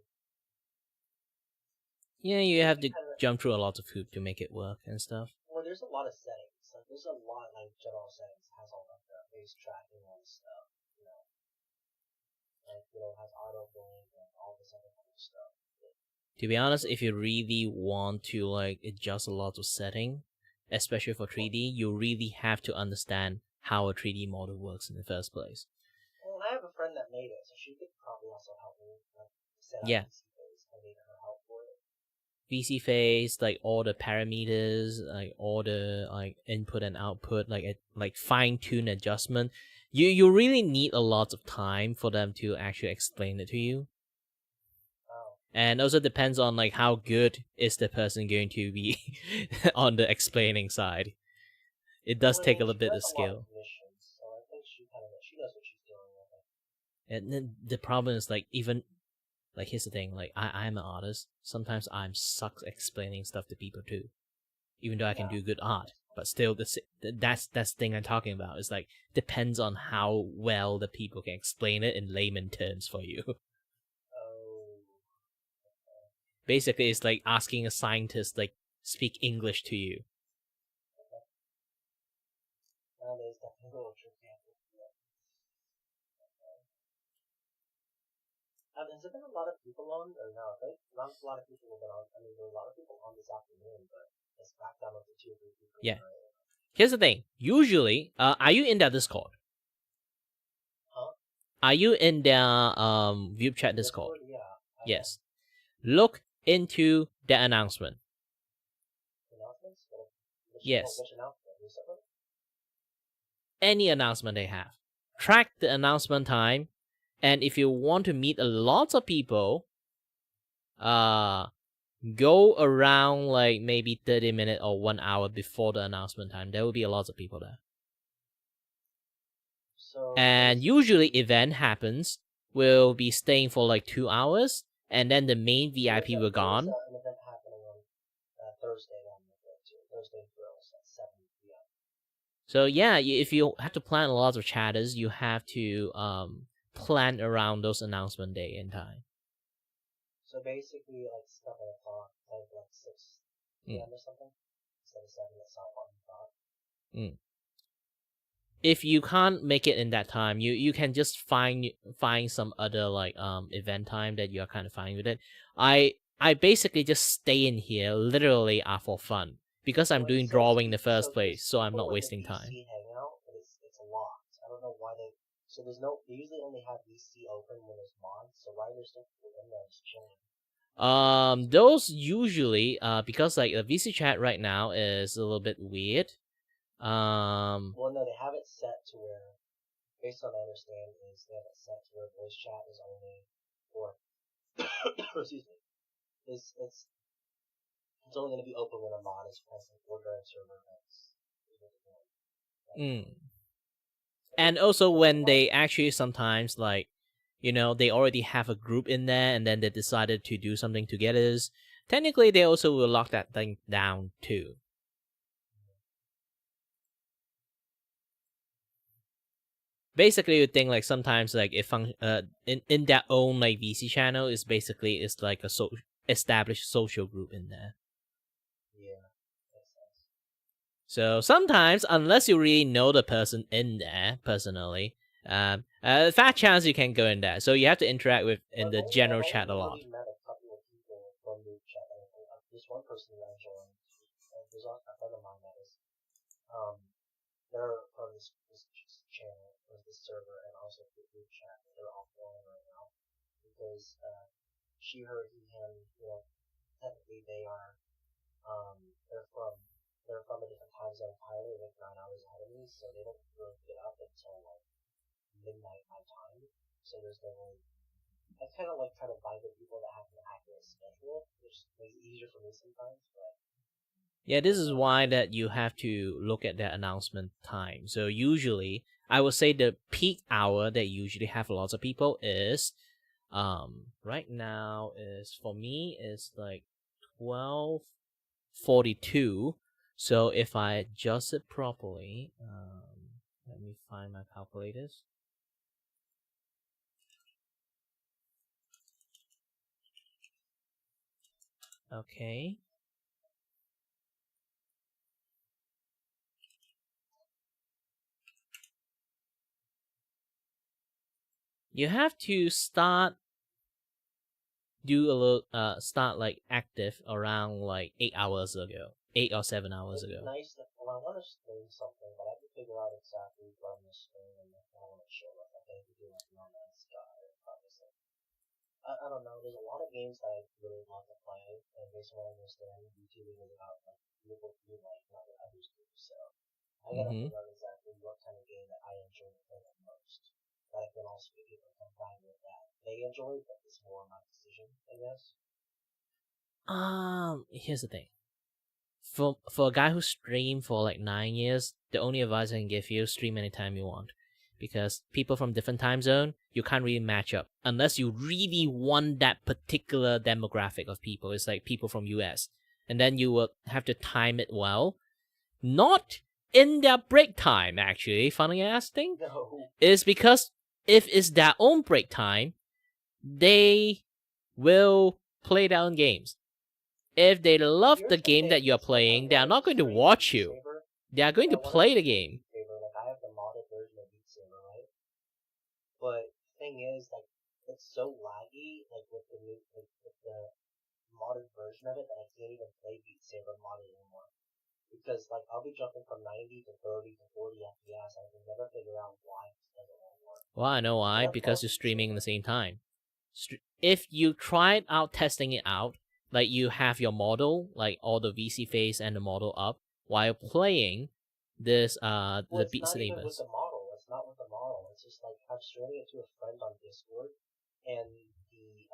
Yeah, you have to jump through a lot of hoops to make it work and stuff.
Well, there's a lot of settings. Like, there's a lot like general settings. It has all like the face tracking and stuff. Has auto blink and all this other kind of stuff.
To be honest, if you really want to like adjust a lot of setting, especially for 3D, you really have to understand how a 3D model works in the first place.
Well, I have a friend that made it, so she could probably also help me set up
Yeah.
VC Phase. I need her help for it.
VC phase, like all the parameters, like all the like input and output, like fine tune adjustment. You really need a lot of time for them to actually explain it to you. And also depends on like how good is the person going to be on the explaining side. It does take a little bit of skill.
So I think she knows what she's doing with it.
And then the problem is like even like here's the thing, like I'm an artist. Sometimes I'm sucks explaining stuff to people too. Even though I can do good art. But still that's the thing I'm talking about. It's like depends on how well the people can explain it in layman terms for you. Basically it's like asking a scientist like speak English to you.
That is definitely a little tricky. Has there been a lot of people on, or no? Not a lot of people have been on. I mean, there were a lot of people on this afternoon, but it's back down to 2 or 3 people.
Yeah. Here's the thing. Usually, are you in their Discord?
Huh?
Are you in their Vupe chat Discord?
Yeah.
Yes. Look into the announcement.
Announcements?
Yes.
Which announcement? Recently?
Any announcement they have. Track the announcement time, and if you want to meet a lot of people, go around like maybe 30 minutes or 1 hour before the announcement time. There will be a lot of people there. And usually event happens, we'll be staying for like 2 hours, and then the main VIP will gone.
There's an event happening on Thursday Thrills at 7 p.m.
So yeah, if you have to plan a lot of chatters, you have to plan around those announcement day and time.
So basically, like 7 o'clock, like 6 p.m. or something, instead of 7 at South Park.
If you can't make it in that time, you can just find some other like event time that you are kind of fine with it. I basically just stay in here literally for fun because I'm doing drawing in the first place, so I'm not wasting time.
Hangout, but it's locked. I don't know why they. So they usually only have VC open when there's mods. So why are there still people in there just chilling?
Those usually because like the VC chat right now is a little bit weird.
Well, no, they have it set to where, based on what I understand, is they have it set to where voice chat is only for, excuse me, it's only going to be open when a mod is present or during server events.
And also when they actually sometimes like, they already have a group in there and then they decided to do something together, technically they also will lock that thing down too. Basically, you think like sometimes like if in their own like VC channel is basically it's like a established social group in there.
Yeah, makes sense.
So sometimes, unless you really know the person in there personally, Fat chance you can go in there. So you have to interact with in the general chat a lot.
I've met a couple of people from the chat. This one person that I joined, there's a friend of mine that is, they're from this channel, or this server, and also the group chat. They're offline right now because she, her, he, him. Technically they are. They're from a different time zone entirely, like 9 hours ahead of me, so they don't really get up until like midnight my time. So there's no way. I kind of like try to find the people that have an accurate schedule, which makes it easier for me sometimes. But
yeah, this is why that you have to look at their announcement time. So usually, I would say the peak hour that usually have lots of people is, right now is for me is like 12:42. So if I adjust it properly, let me find my calculators. Okay. You have to start start like active around like 8 hours ago, 8 or 7 hours ago.
Nice. Well, I want to stream something, but I have to figure out exactly where I'm going to stream and I want to show it. I have to do like No Man's Sky, obviously. I don't know. There's a lot of games that I really want to play, and based on what I understand, YouTube is about like people who like not what others do. So I gotta figure out exactly what kind of game that I enjoy playing the most. That I can also be able to combine with that they enjoy, but it's more my decision, I guess.
Here's the thing. For a guy who streamed for like 9 years, the only advice I can give you: stream anytime you want. Because people from different time zone, you can't really match up unless you really want that particular demographic of people. It's like people from US, and then you will have to time it well. Not in their break time, actually. Funny ass thing is because if it's their own break time, they will play their own games. If they love the game that you're playing, they are not going to watch you. They are going to play the game.
Like, I have the modded version of Beat Saber, right? But the thing is, like, it's so laggy, like with the new, with the modded version of it, that I can't even play Beat Saber modded anymore. Because like I'll be jumping from 90 to 30 to 40 FPS, and I can never figure out why it doesn't work.
Well, I know why. Because you're streaming at the same time. If you tried out testing it out, like you have your model, like all the VC face and the model up, while playing this the Beat Saber.
It's not with the model. It's just like I'm streaming it to a friend on Discord, and the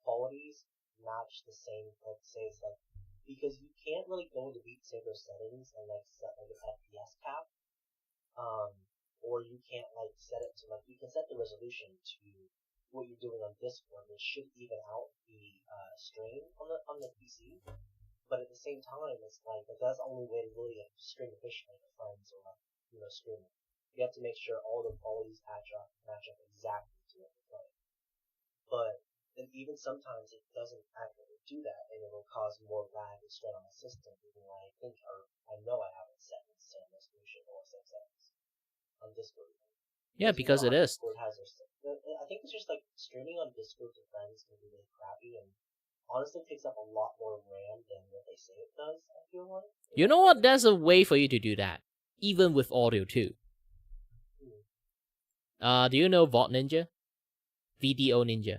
qualities match the same. Like say it's like because you can't really go into Beat Saber settings and like set like an FPS cap, or you can't like set it to like you can set the resolution to what you're doing on Discord, which should even out the stream on the PC. But at the same time, it's like that's the only way to really stream efficiently with friends or like streaming. You have to make sure all the qualities match up exactly to what you're playing. But then even sometimes it doesn't accurately do that, and it will cause more lag and strain on the system. Even when I know I haven't set the same resolution or same settings on Discord.
Yeah, because it is.
I think it's just like streaming on Discord to friends can be really crappy and honestly takes up a lot more RAM than what they say it does, I feel like.
You know what? There's a way for you to do that, even with audio too. Do you know VOD Ninja? VDO Ninja.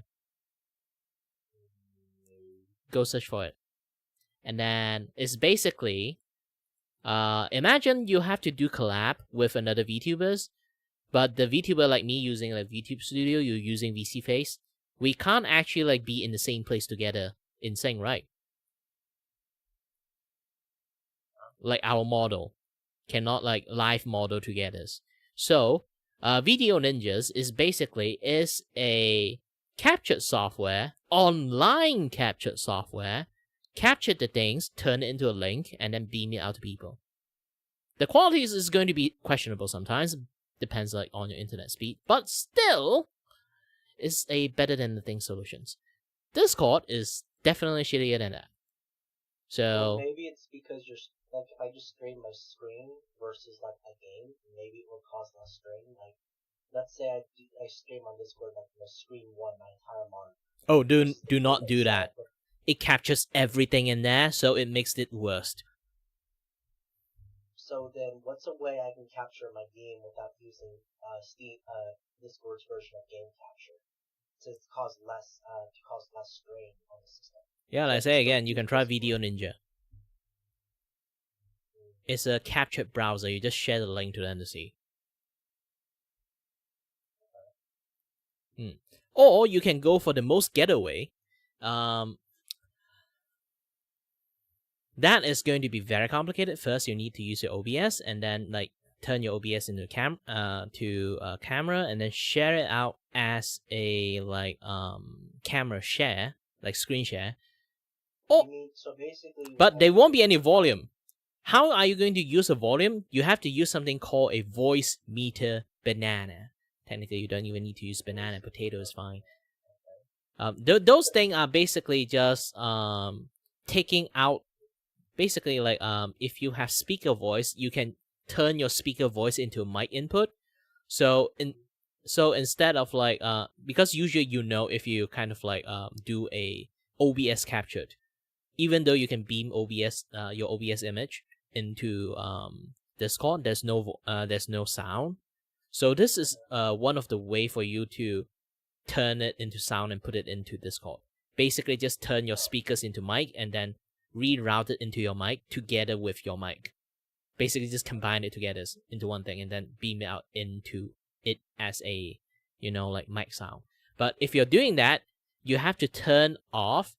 Go search for it. And then it's basically, imagine you have to do collab with another VTubers, but the VTuber like me using like VTube Studio, you're using VC Face. We can't actually like be in the same place together in sync, right? Like our model cannot like live model together. So, Video Ninjas is basically a captured software, online captured software, capture the things, turn it into a link, and then beam it out to people. The quality is going to be questionable sometimes. Depends like on your internet speed, but still is a better than the thing solutions. Discord is definitely shittier than that. So
maybe it's because you're like if I just stream my screen versus like a game, maybe it will cause less strain. Like let's say I stream on Discord, like screen one, my entire monitor.
Oh, do not do that. It captures everything in there, so it makes it worse.
So then, what's a way I can capture my game without using Discord's version of game capture to cause less strain on the system?
Yeah, like I say again, you can try Video Ninja. It's a captured browser. You just share the link to them to see. Or you can go for the most getaway. That is going to be very complicated. First, you need to use your OBS, and then like turn your OBS into camera, and then share it out as a camera share, like screen share. Oh,
so basically,
but there won't be any volume. How are you going to use a volume? You have to use something called a voice meter banana. Technically, you don't even need to use banana. Potato is fine. Those things are basically just taking out. Basically, like if you have speaker voice, you can turn your speaker voice into a mic input. So instead of like because usually if you kind of like do a OBS captured, even though you can beam OBS your OBS image into Discord, there's no sound. So this is one of the way for you to turn it into sound and put it into Discord. Basically, just turn your speakers into mic and then reroute it into your mic together with your mic. Basically, just combine it together into one thing and then beam it out into it as a, like mic sound. But if you're doing that, you have to turn off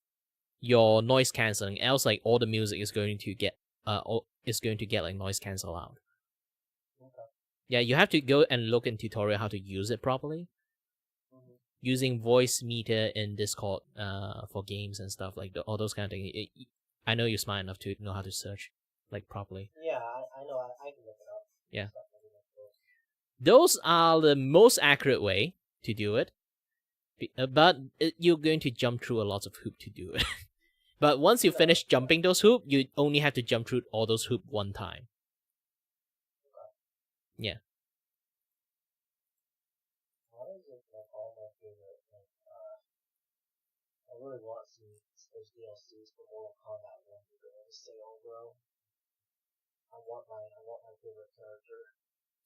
your noise cancelling, else like all the music is going to get like noise cancel out. Yeah, you have to go and look in tutorial how to use it properly. Using voice meter in Discord for games and stuff like all those kind of things. I know you're smart enough to know how to search like properly.
Yeah, I know. I can look it up.
Yeah. Those are the most accurate way to do it. But you're going to jump through a lot of hoop to do it. But once you finish jumping those hoop, you only have to jump through all those hoop one time. Yeah.
What is it like all my favorite? I really want those DLCs for Mortal Kombat 1 to go to sale, bro. I want my favorite character.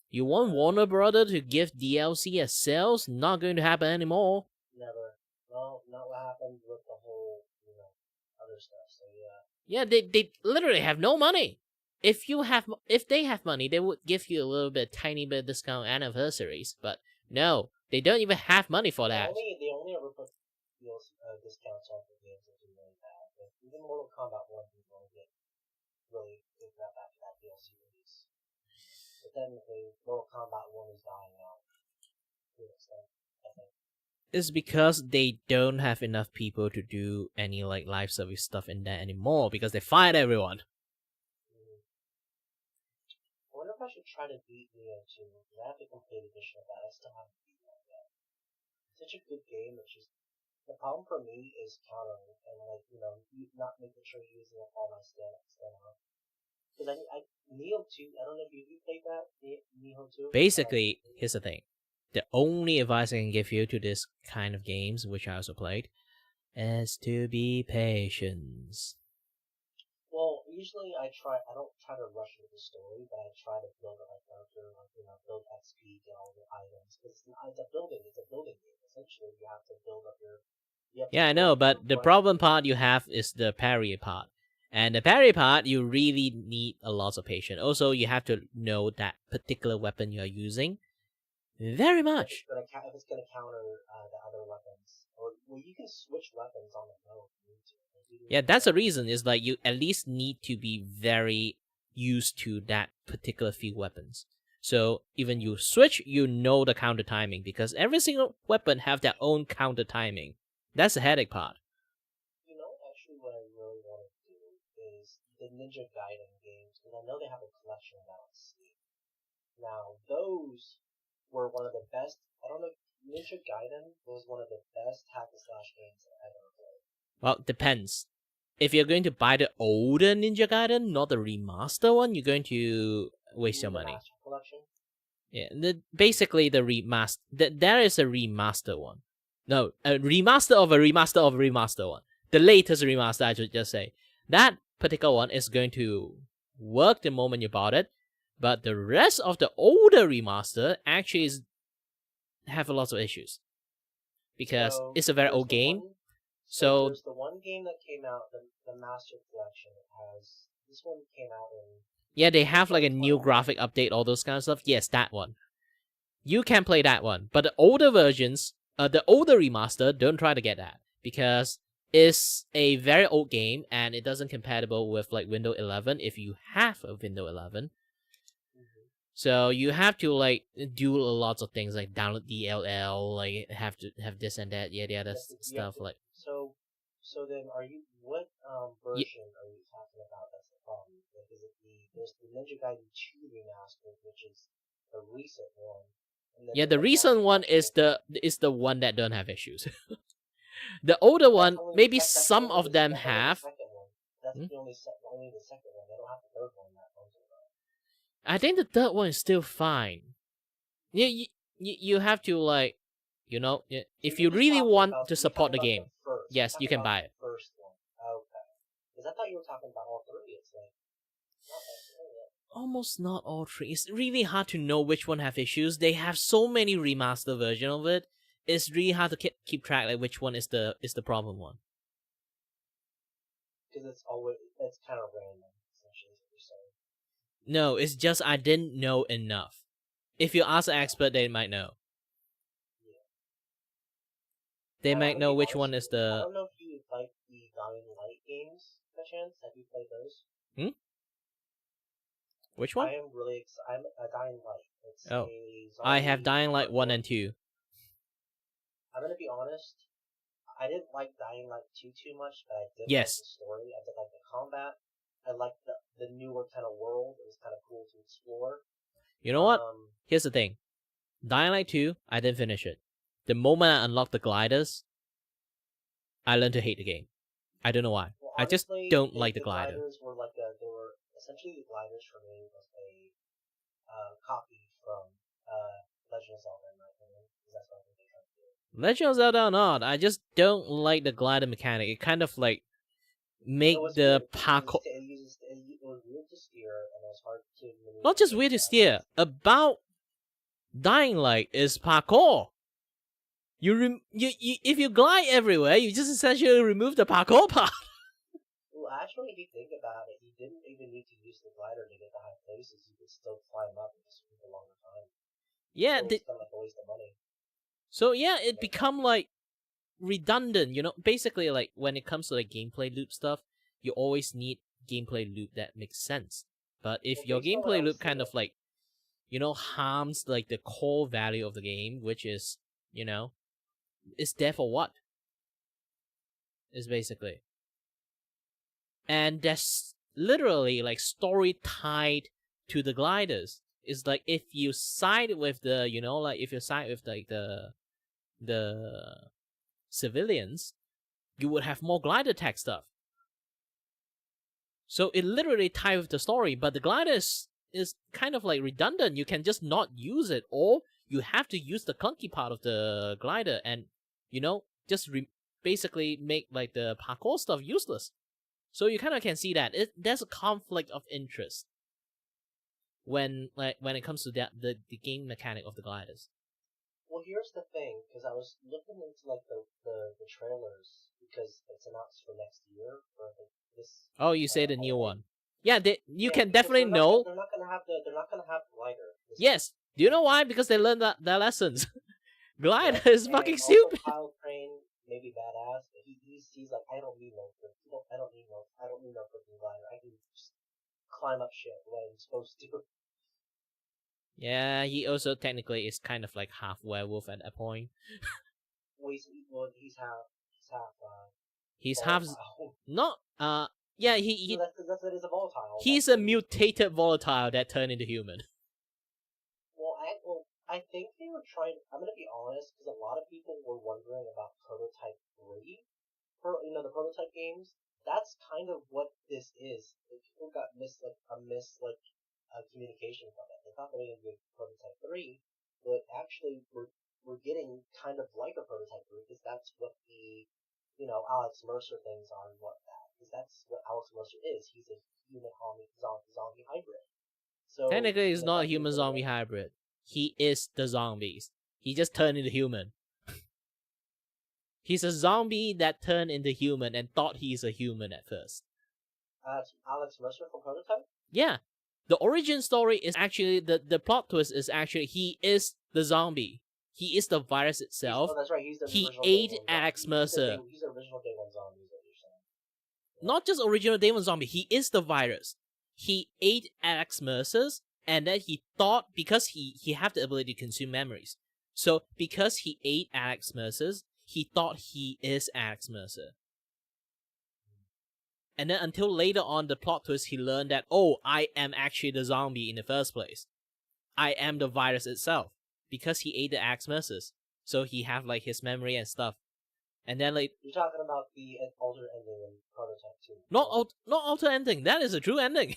You want Warner Brother to give DLC as sales? Not going to happen anymore.
Never. No, not what happened with the whole, other stuff. So yeah.
Yeah, they literally have no money. If they have money, they would give you a little bit, tiny bit discount anniversaries. But no, they don't even have money for that.
They only ever put discounts on for games that do really bad. But even Mortal Kombat 1 people really give that back to that DLC release. But technically, Mortal Kombat 1 is dying out to an extent, I think.
It's because they don't have enough people to do any like live service stuff in there anymore because they fired everyone.
I wonder if I should try to beat Neo 2, because I have the complete edition of that. I still haven't beaten that yet. Such a good game, it's just the problem for me is countering and not making sure you're using up all my stamina. Because Neo 2, I don't know if you played that Neo 2.
Basically, here's the thing. The only advice I can give you to this kind of games, which I also played, is to be patient.
Well, usually I don't try to rush into the story, but I try to build up my character, build XP, get all the items. Because it's a building game. Essentially, you have to build up your.
Yeah, I know, but the problem part you have is the parry part. And the parry part, you really need a lot of patience. Also, you have to know that particular weapon you are using very much.
If it's going to counter the other weapons. Or you can switch weapons on the go if you need to.
Yeah, that's the reason. Is like you at least need to be very used to that particular few weapons. So even you switch, you know the counter timing because every single weapon have their own counter timing. That's the headache part.
Actually, what I really want to do is the Ninja Gaiden games, because I know they have a collection of that on Steam. Now, those were one of the best. I don't know. Ninja Gaiden was one of the best hack and slash games that I've ever played.
Well, depends. If you're going to buy the older Ninja Gaiden, not the remaster one, you're going to waste your money.
Collection?
Yeah, basically the remaster. There is a remaster one. No, a remaster of a remaster of a remaster one. The latest remaster, I should just say. That particular one is going to work the moment you bought it, but the rest of the older remaster actually have a lot of issues because it's a very old game. So
there's the one game that came out, the Master Collection. It has this one came out in.
Yeah, they have like a new graphic update, all those kind of stuff. Yes, that one. You can play that one, but the older versions, the older remaster, don't try to get that because it's a very old game and it doesn't compatible with like Windows 11 if you have a Windows 11. So you have to like do lots of things like download DLL, like have to have this and that, yeah, the other stuff like.
So then, what version are you talking about? That's the problem. Like, is it there's the Ninja Gaiden 2 remastered, which is the recent one.
Yeah, the recent one is the one that don't have issues. The older one, maybe some of them have.
That's only the second one. They don't have the third one that one's about.
I think the third one is still fine. You have to like, you know, if you really want to support the game, yes, you can buy it.
First one, okay. Because I thought you were talking about all three. It's like
almost not all three. It's really hard to know which one have issues. They have so many remaster version of it. It's really hard to keep track like which one is the problem one.
Because it's kind of random, essentially, is what you're saying.
No, it's just I didn't know enough. If you ask an expert, they might know.
Yeah.
They might know which one is the.
I don't know if you like the Dying Light games, by chance. Have you played those?
Which one?
I'm a Dying Light. It's
I have Dying Light 1 and 2.
I'm gonna be honest. I didn't like Dying Light 2 too much, but I did like the story. I did like the combat. I liked the newer kind of world. It was kind of cool to explore.
You know what? Here's the thing. Dying Light 2, I didn't finish it. The moment I unlocked the gliders, I learned to hate the game. I don't know why.
Well,
I just don't like the glider.
Gliders were they were essentially the gliders for me was a copy from Legend of Zelda, in my opinion, because that's what I think they tried to do.
Legend of Zelda or not, I just don't like the glider mechanic. It kind of like make the parkour.
It was weird to steer, and it was hard to maneuver.
Not just weird to steer. About Dying Light is parkour. You if you glide everywhere, you just essentially remove the parkour part.
Well, actually, if you think about it, you didn't even need to use the glider to get to high places. You could still climb up and just move a longer time.
Yeah,
so it's kind of like a waste of money.
So yeah, it become like redundant. You know, basically like when it comes to like gameplay loop stuff, you always need gameplay loop that makes sense. But if your gameplay loop kind of like, you know, harms like the core value of the game, which is, you know, it's there for what? Is basically. And there's literally like story tied to the gliders. It's like if you side with the, you know, like if you side with like the civilians, you would have more glider tech stuff. So it literally ties with the story, but the glider is kind of like redundant. You can just not use it, or you have to use the clunky part of the glider and, you know, just basically make like the parkour stuff useless. So you kind of can see that there's a conflict of interest when it comes to the game mechanic of the gliders.
Well, here's the thing, because I was looking into like the trailers because it's announced for next year for this.
Oh, you say the new one? Yeah, you can definitely know.
They're not gonna have the glider.
Yes. Do you know why? Because they learned their lessons. Glider is fucking stupid.
Kyle Crane may be badass, but he's like, I don't need no freaking glider. I can just climb up shit the way I'm supposed to.
Yeah, he also technically is kind of like half werewolf at that point.
He's half.
He's half. Not. Yeah, he.
No, that's it is a volatile.
He's a mutated volatile that turned into human.
I think they were trying. I'm gonna be honest, because a lot of people were wondering about Prototype 3, the Prototype games. That's kind of what this is. Like, people got communication from it. They thought they were going to do Prototype 3, but actually we're getting kind of like a Prototype 3 because that's what the Alex Mercer things are and whatnot. Because that's what Alex Mercer is. He's a human zombie hybrid. So
technically, he's not a human zombie hybrid. He is the zombies. He just turned into human. He's a zombie that turned into human and thought he's a human at first.
Alex Mercer from Prototype?
Yeah. The origin story is actually, the plot twist is actually, he is the zombie. He is the virus itself.
That's right. He's the
he
original
ate
Day One
Alex
zombie.
Mercer.
He's the original Day One zombie, is what you're saying.
Not just original Day One zombie, he is the virus. He ate Alex Mercer's, and then he thought, because he have the ability to consume memories. So, because he ate Alex Mercer's, he thought he is Alex Mercer. And then until later on the plot twist, he learned that, oh, I am actually the zombie in the first place. I am the virus itself. Because he ate the Alex Mercer's. So he have like his memory and stuff. And then like...
You're talking about the alternate ending in Prototype 2.
Not alter ending. That is a true ending.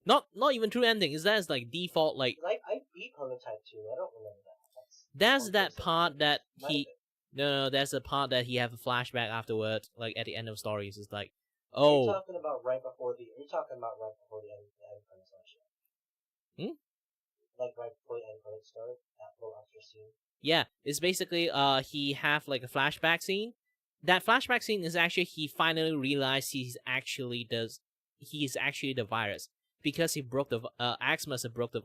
Not even true ending. That is like default like...
I beat Prototype 2. I don't remember that.
That's that part that he... No, that's the part that he have a flashback afterwards, like at the end of stories. It's like, oh...
You're talking about right before the end credits, actually.
Hmm?
Like right before the end credits start, that little extra scene.
Yeah, it's basically he have like a flashback scene. That flashback scene is actually he finally realized he's actually the virus because he broke the Alex Mercer broke the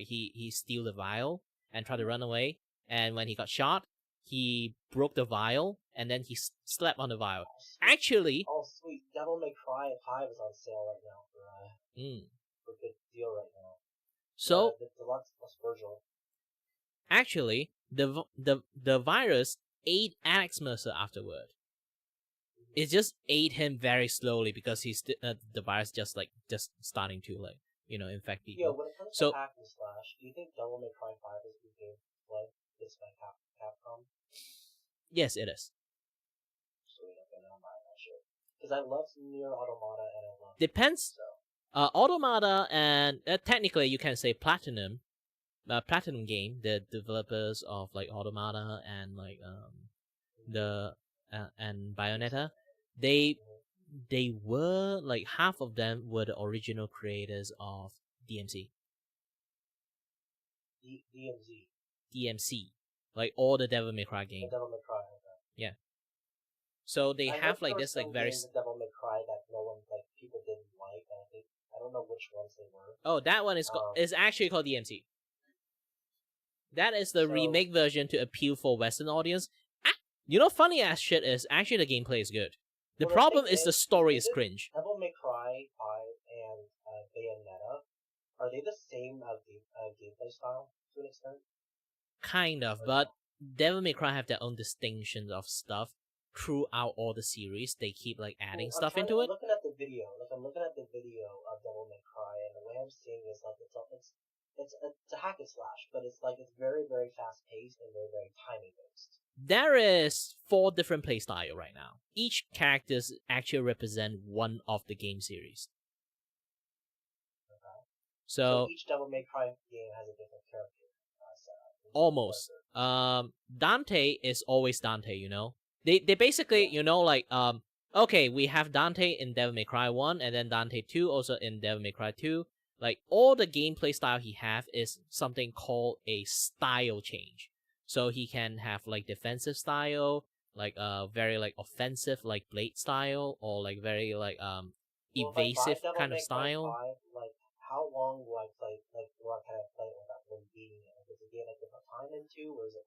he steal the vial and tried to run away, and when he got shot, he broke the vial and then he slept on the vial. Actually,
oh sweet, Devil May Cry 5 is on sale right now for a good deal right now.
So
the Deluxe plus Virgil.
Actually, the virus ate Alex Mercer afterward. It just ate him very slowly because he's the virus just starting to infect people.
Yeah, when it comes to hack and slash, do you think Devil May Cry 5 is a good game to play? This by Capcom?
Yes, it is.
Sweet, okay, then I'm buying that shit. Because I love Nier Automata and I love
Depends.
So.
Automata and technically you can say Platinum Game, the developers of like Automata and like and Bayonetta, they were like half of them were the original creators of DMC. DMC, like all the Devil May Cry games.
Devil May Cry. Okay.
Yeah. So they have like this like very.
Devil May Cry that no one people didn't like. I don't know which ones they were.
Oh, that one is actually called DMC. That is the remake version to appeal for Western audience. Funny ass shit is actually the gameplay is good. The problem is the story is cringe.
Devil May Cry 5 and Bayonetta, are they the same gameplay style to an extent?
Kind of, but Devil May Cry have their own distinctions of stuff throughout all the series. They keep like adding stuff into it.
I'm looking at the video. I'm looking at the video of Devil May Cry, and the way I'm seeing is it's a hack and slash, but it's very, very fast paced and very, very timing based.
There is 4 different playstyle right now. Each characters actually represent one of the game series.
Okay.
So
each Devil May Cry game has a different character.
Almost. Dante is always Dante. They basically okay, we have Dante in Devil May Cry 1 and then Dante 2 also in Devil May Cry 2. Like all the gameplay style he have is something called a style change. So he can have like defensive style, like very like offensive like Blade style, or like very like evasive kind of style.
5, how long do I play? Do I kind of play it without really beating it? Does it get a different time into, or is it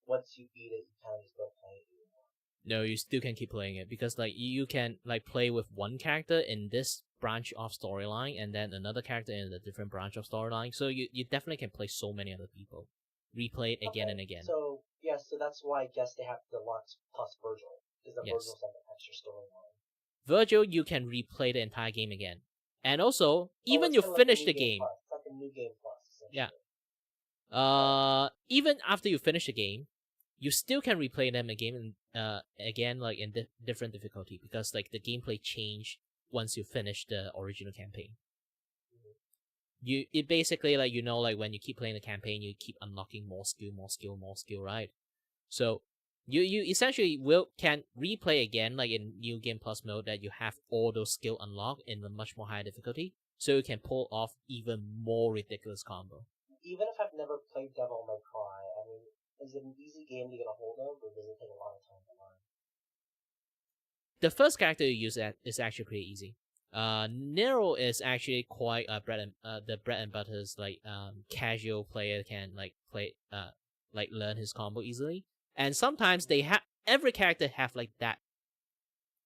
once you beat it, you kind of just go play it anymore?
No, you still can keep playing it because you can play with one character in this branch of storyline and then another character in a different branch of storyline. So you definitely can play so many other people, replay it again and again.
So so that's why I guess they have Deluxe plus Virgil because the Virgil's an extra storyline.
Virgil, you can replay the entire game again, and also even you finish the game.
It's like a new game plus.
Yeah. Even after you finish the game, you still can replay them again in different difficulty because the gameplay change once you finish the original campaign. it basically like like when you keep playing the campaign, you keep unlocking more skill, right? So you essentially can replay again like in New Game Plus mode that you have all those skill unlocked in a much more higher difficulty, so you can pull off even more ridiculous combo.
Even if I've never played Devil May Cry, I mean, is it an easy game to get a hold of, or does it take a lot of time to learn?
The first character you use is actually pretty easy. Nero is actually quite the bread and butter's like casual player can like play like learn his combo easily. And sometimes they have every character have like that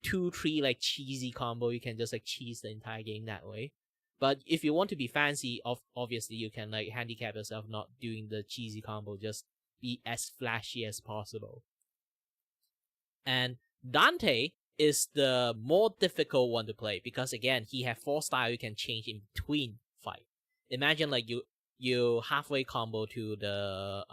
2-3 like cheesy combo. You can just like cheese the entire game that way. But if you want to be fancy, obviously you can like handicap yourself not doing the cheesy combo. Just be as flashy as possible. And Dante is the more difficult one to play because again he have 4 style you can change in between fight. Imagine like you halfway combo to the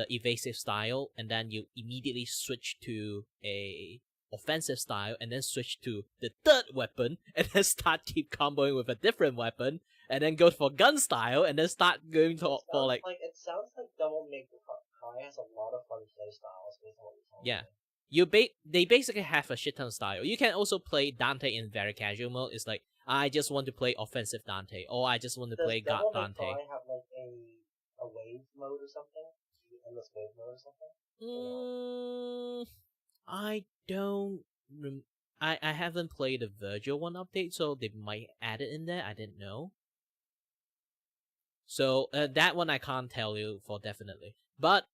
evasive style and then you immediately switch to a offensive style and then switch to the third weapon and then start keep comboing with a different weapon and then go for gun style and then start going for like
it sounds like Devil May Cry has a lot of fun play styles based on what you're telling
yeah.
me.
They basically have a shit ton of style. You can also play Dante in very casual mode. It's like I just want to play offensive Dante, or I just want to play God Dante.
Does Devil May Cry have like a wave mode or something? Endless wave mode or something?
I don't. I haven't played the Virgil one update, so they might add it in there. I didn't know. So that one I can't tell you for definitely, but.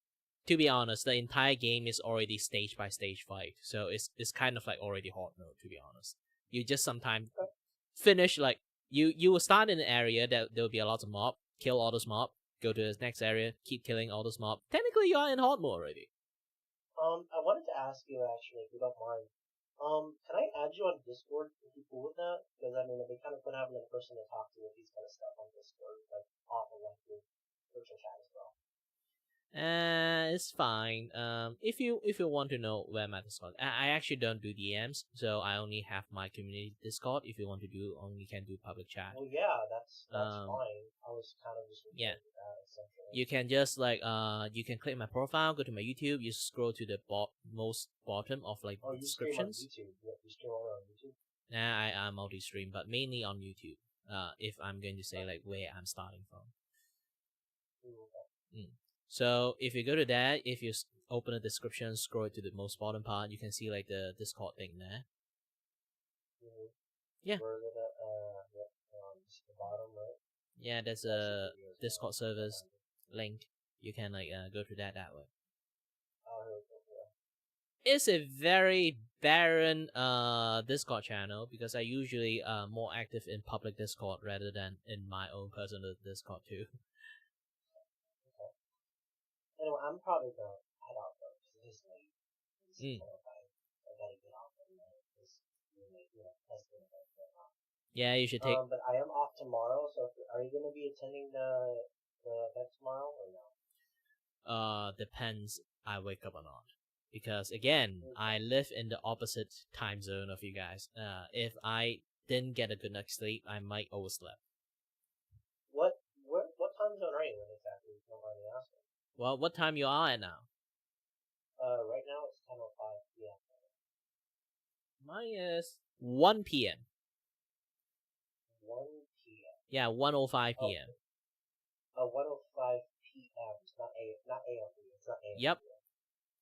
To be honest, the entire game is already stage by stage fight, so it's kind of like already hard mode. To be honest, you just sometimes finish like you will start in an area that there will be a lot of mob, kill all those mob, go to the next area, keep killing all those mob. Technically, you are in hard mode already.
I wanted to ask you actually, if you don't mind. Can I add you on Discord if you're cool with that? Because I mean, it'd be kind of fun having a person to talk to with these kind of stuff on Discord, like off of like your virtual chat as well.
It's fine. If you want to know where my Discord, I actually don't do DMs, so I only have my community Discord. If you want to do, only can do public chat.
Well, yeah, that's fine. I was kind of just
yeah.
That, essentially.
You can just like you can click my profile, go to my YouTube, you scroll to the most bottom of like descriptions.
You stream on YouTube. You stream on YouTube.
Nah, I multi-stream, but mainly on YouTube. If I'm going to say like where I'm starting from. So if you go to that, if you open the description, scroll to the most bottom part, you can see like the Discord thing there. Yeah.
The bottom, right?
Yeah, there's a Discord servers link. You can like go to that way. It's a very barren Discord channel because I usually more active in public Discord rather than in my own personal Discord too.
Anyway, I'm probably gonna head out though because it is late. I gotta get off and
yeah, you should take.
But I am off tomorrow, so are you gonna be attending the event tomorrow or no?
Depends. I wake up or not. Because again, I live in the opposite time zone of you guys. If I didn't get a good night's sleep, I might oversleep.
What time zone are you in exactly? If you don't mind me asking.
Well, what time you are at now?
Right now it's 10:05 p.m.
Mine is 1 p.m.
1 p.m.
Yeah, 1:05 p.m.
1:05 p.m. It's not a.m. It's not a.m.
Yep.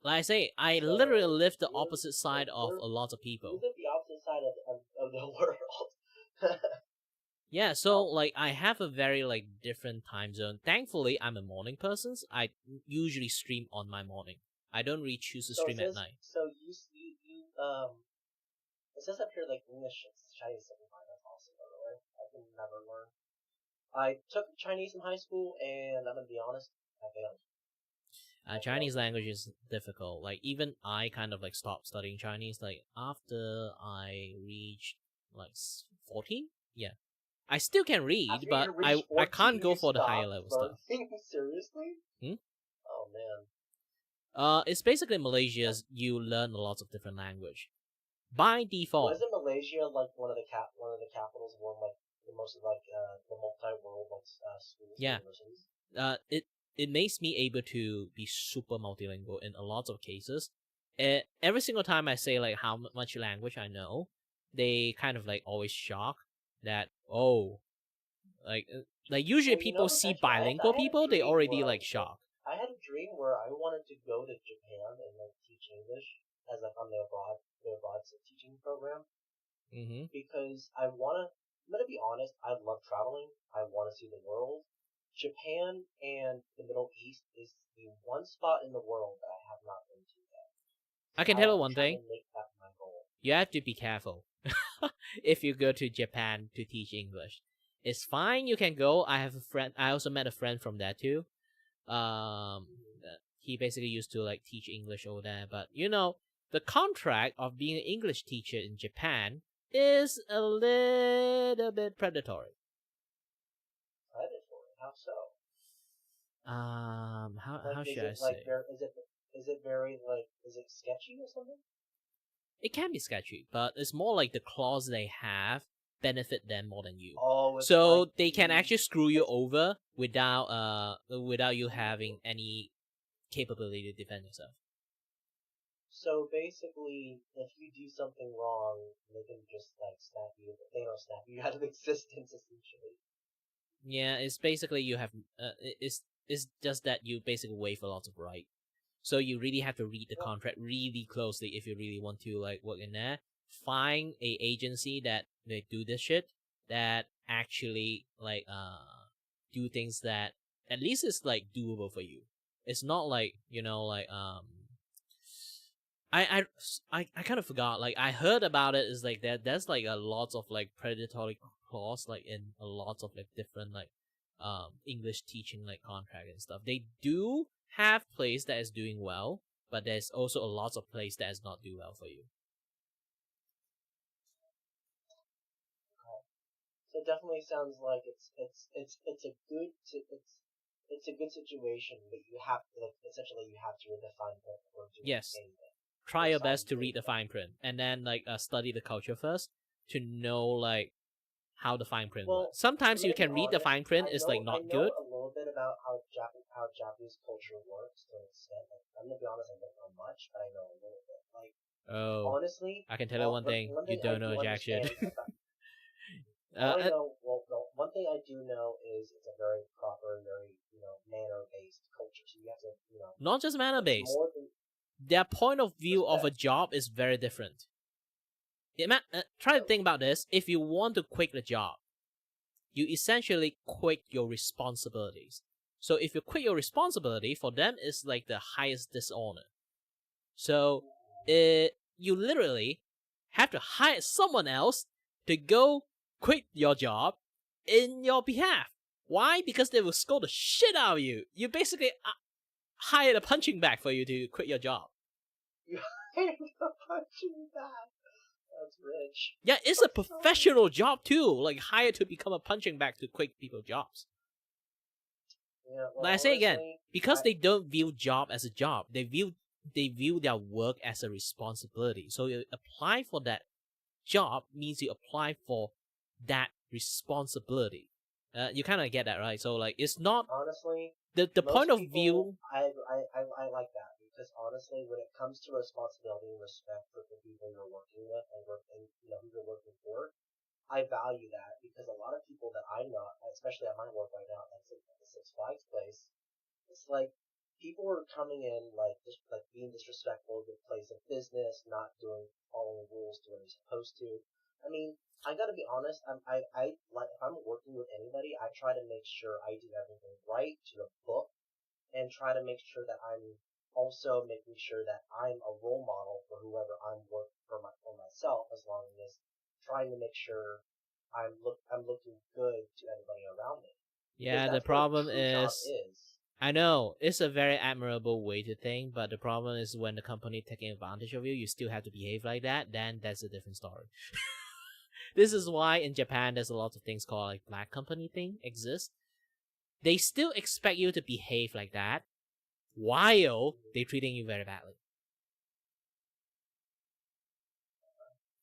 Like I say, I literally live the opposite side of a lot of people.
You live the opposite side of the world.
Yeah, so like I have a very like different time zone. Thankfully, I'm a morning person. I usually stream on my morning. I don't really choose to stream at night.
So you it says up here like English Chinese 75. That's awesome, by the way. I can never learn. I took Chinese in high school, and I'm gonna be honest, I failed.
Chinese language is difficult. Like even I kind of like stopped studying Chinese like after I reached like 14. Yeah, I still can read, but I can't go for the higher level stuff.
Seriously? Oh
man. It's basically Malaysia's. You learn a lot of different language by default.
Wasn't Malaysia like one of the capitals of one like most of the multi-world schools,
Yeah.
universities.
It makes me able to be super multilingual in a lot of cases. Every single time I say like how much language I know, they kind of like always shock that like usually people see bilingual people, they already like shocked.
I had a dream where I wanted to go to Japan and like teach English as like on their abroad teaching program.
Mm-hmm.
Because I'm gonna be honest, I love traveling. I want to see the world. Japan and the Middle East is the one spot in the world that I have not been to yet.
I can tell you one
trying
thing.
to make that my goal.
You have to be careful if you go to Japan to teach English. It's fine, you can go. I have a friend. I also met a friend from there too. He basically used to like teach English over there, but you know, the contract of being an English teacher in Japan is a little bit predatory.
Predatory? How so?
How should I say?
Is it very like is it sketchy or something?
It can be sketchy, but it's more like the clause they have benefit them more than you.
Oh,
so
like
they can actually screw you over without you having any capability to defend yourself.
So basically, if you do something wrong, they can just like snap you out of existence essentially.
Yeah, it's basically you have it's just that you basically waive a lot of right. So you really have to read the contract really closely if you really want to like work in there. Find a agency that they do this shit that actually like do things that at least it's like doable for you. It's not like, you know, like I kind of forgot. Like I heard about it is like there's like a lot of like predatory clause like in a lot of like different like English teaching like contract and stuff. They do have place that is doing well, but there's also a lot of place that is not do well for you.
So it definitely sounds like it's a good situation, but you have to like essentially you have to read the fine print or do
Yes.
anything.
Try your best to read the fine print and then like study the culture first to know like how the fine print works. Sometimes you can read the fine print, it's like not good.
I know a little bit about how Japanese culture works to an extent. Like, I'm gonna be honest, I don't know much, but I know a little bit. Like honestly,
I can tell you one thing. You don't know jack shit.
One thing I do know is it's a very proper, very manner-based culture. So you have to
not just manner-based. Their point of view of a job is very different. Try to think about this. If you want to quit the job, you essentially quit your responsibilities. So if you quit your responsibility, for them it's like the highest dishonor. So you literally have to hire someone else to go quit your job in your behalf. Why? Because they will scold the shit out of you. You basically hired a punching bag for you to quit your job.
You hired a punching bag? That's rich.
Yeah, it's a professional job too. Like hired to become a punching bag to quit people's jobs.
Yeah, well,
like I say again, because they don't view job as a job, they view their work as a responsibility. So you apply for that job means you apply for that responsibility. You kind of get that, right? So like it's not
honestly
the point of view.
I like that because honestly, when it comes to responsibility and respect for the people you're working with and who you're working for, I value that because a lot of people that I know, especially at my work right now, at the Six Flags place, it's like people are coming in like being disrespectful to the place of business, not following rules to what they're supposed to. I mean, I gotta be honest. I like if I'm working with anybody, I try to make sure I do everything right to the book, and try to make sure that I'm also making sure that I'm a role model for whoever I'm working for myself, as long as trying to make sure I'm looking good to everybody around me.
Yeah, the problem is, I know it's a very admirable way to think, but the problem is when the company taking advantage of you, you still have to behave like that. Then that's a different story. This is why in Japan there's a lot of things called like black company thing exist. They still expect you to behave like that while they're treating you very badly.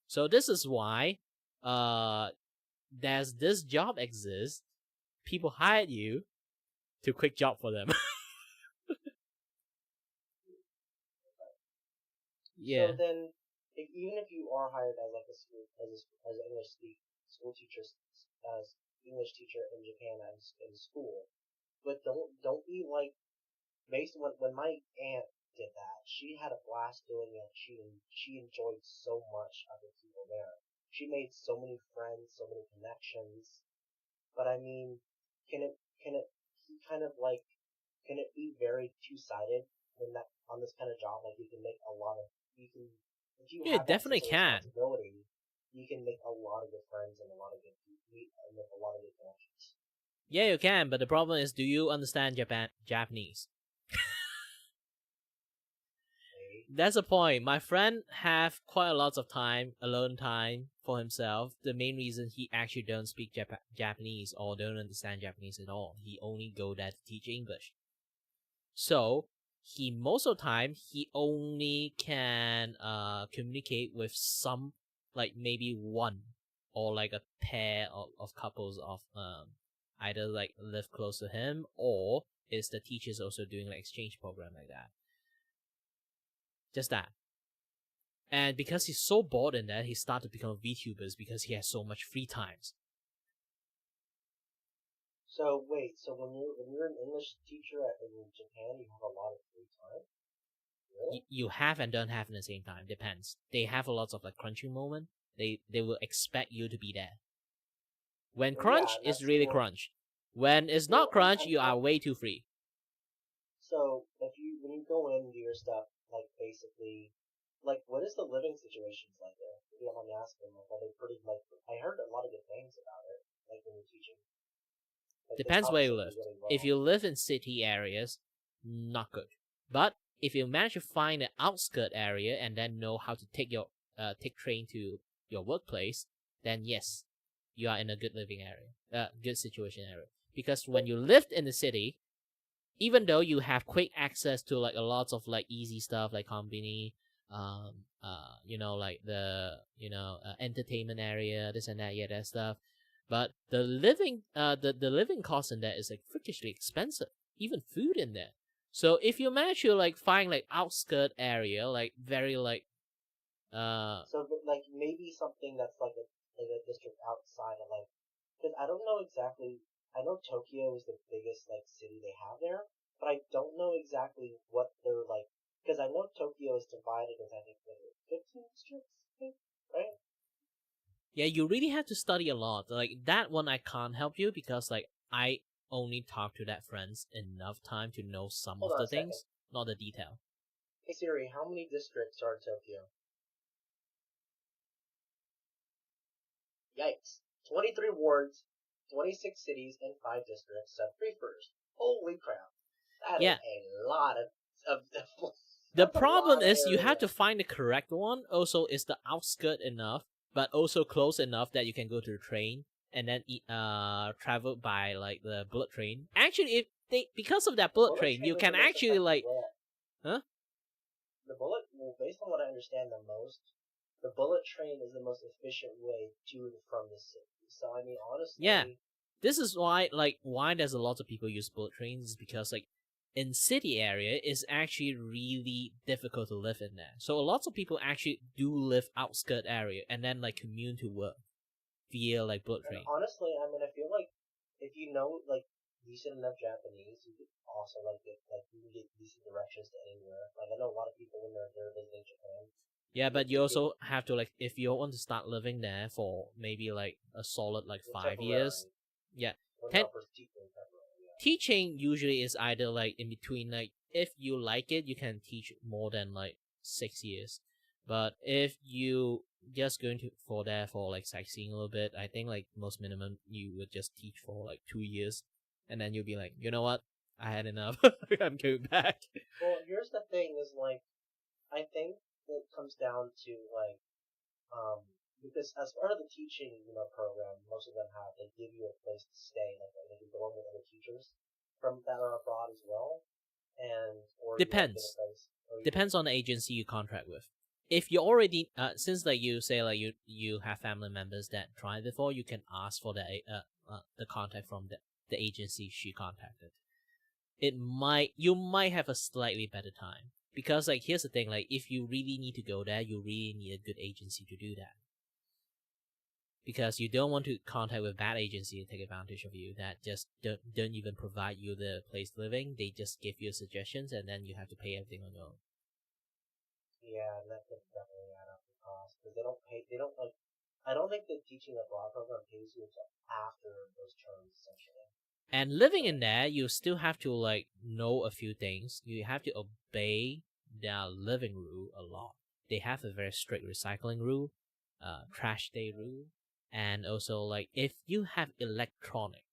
So this is why there's this job exists, people hired you to quick job for them. Yeah.
So then, even if you are hired as like a school as an English school teacher, as English teacher in Japan as in school, but don't be like based on when my aunt did that, she had a blast doing it. She enjoyed so much of the people there. She made so many friends, so many connections. But I mean, can it can it be very two-sided when that on this kind of job? Like you can make a lot of if you
Yeah,
have
it definitely
that sense of
can.
responsibility, you can make a lot of good friends and a lot of good meet and make a lot of good connections.
Yeah, you can, but the problem is, do you understand Japanese? That's the point. My friend have quite a lot of time, alone time for himself. The main reason he actually don't speak Japanese or don't understand Japanese at all. He only go there to teach English. So he most of the time he only can communicate with some, like maybe one or like a pair of couples of either like live close to him or is the teachers also doing like exchange program like that. Just that. And because he's so bored in that, he started to become VTubers because he has so much free times.
So wait, so when you're an English teacher in Japan, you have a lot of free time? Really?
You have and don't have at the same time. Depends. They have a lot of like crunching moment. They will expect you to be there. When crunch,
Yeah,
it's really crunch. When it's not crunch, you are way too free.
So when you go in and do your stuff, like basically, like what is the living situations like there? If you don't mind me asking, like are they pretty like? I heard a lot of good things about it, like when you're teaching. Like,
Depends where you live. If you live in city areas, not good. But if you manage to find an outskirt area and then know how to take train to your workplace, then yes, you are in a good living area, good situation area. Because when you lived in the city, even though you have quick access to like a lot of like easy stuff like company, like the entertainment area, this and that, yeah, that stuff. But the living cost in there is like freakishly expensive. Even food in there. So if you manage to like find like outskirt area, like very like
So like maybe something that's like a district outside of like, because I don't know exactly. I know Tokyo is the biggest like city they have there, but I don't know exactly what they're like. Because I know Tokyo is divided into I think 15 districts, right?
Yeah, you really have to study a lot. Like that one, I can't help you because like I only talk to that friends enough time to know some
Hold
of
on
the
a second.
things, not the detail.
Hey Siri, how many districts are in Tokyo? Yikes! 23 wards, 26 cities, and 5 districts. So 3 first. Holy crap! That is a lot of
The problem is you have to find the correct one. Also, is the outskirt enough, but also close enough that you can go to the train and then travel by like the bullet train. Actually, if they because of that bullet train, you can actually like, huh?
The bullet, well, based on what I understand the most, the bullet train is the most efficient way to and from the city. So I mean, honestly,
yeah, this is why there's a lot of people use bullet trains is because like in city area it's actually really difficult to live in there. So a lot of people actually do live outskirt area and then like commute to work via like bullet train.
Honestly, I mean, I feel like if you know like decent enough Japanese, you could also like you can get decent directions to anywhere. Like I know a lot of people when they're visiting Japan.
Yeah, but you also have to like if you want to start living there for maybe like a solid like 5 years. Yeah. Teaching usually is either like in between, like if you like it, you can teach more than like 6 years. But if you just going to for there for like sightseeing a little bit, I think like most minimum you would just teach for like 2 years, and then you'll be like, you know what, I had enough. I'm going back.
Well, here's the thing: is like, I think it comes down to like, because as part of the teaching, program, most of them they give you a place to stay, like they can go on with other teachers from that are abroad as well, and or
depends on the agency you contract with. if you already since like you say like you have family members that tried before, you can ask for the contact from the agency she contacted. You might have a slightly better time, because like here's the thing, like if you really need to go there, you really need a good agency to do that, because you don't want to contact with bad agency and take advantage of you that just don't even provide you the place living. They just give you suggestions and then you have to pay everything on your own.
Yeah, and that could definitely add up the cost, because they don't pay. They don't like. I don't think the teaching abroad program pays you until after those terms, essentially.
And living in there, you still have to like know a few things. You have to obey their living rule a lot. They have a very strict recycling rule, trash day rule, and also like if you have electronic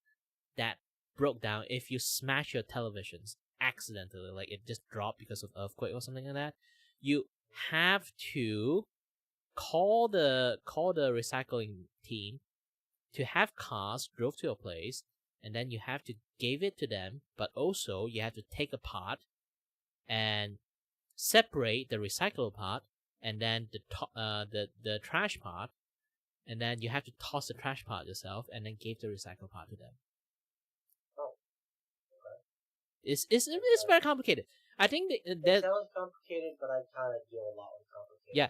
that broke down, if you smash your televisions accidentally, like it just dropped because of earthquake or something like that, you have to call the recycling team to have cars drove to your place, and then you have to give it to them, but also you have to take apart and separate the recyclable part and then the trash part, and then you have to toss the trash part yourself and then give the recycled part to them.
Oh,
It's very complicated. I think
it sounds complicated, but I kind of deal a lot with complicated.
Yeah,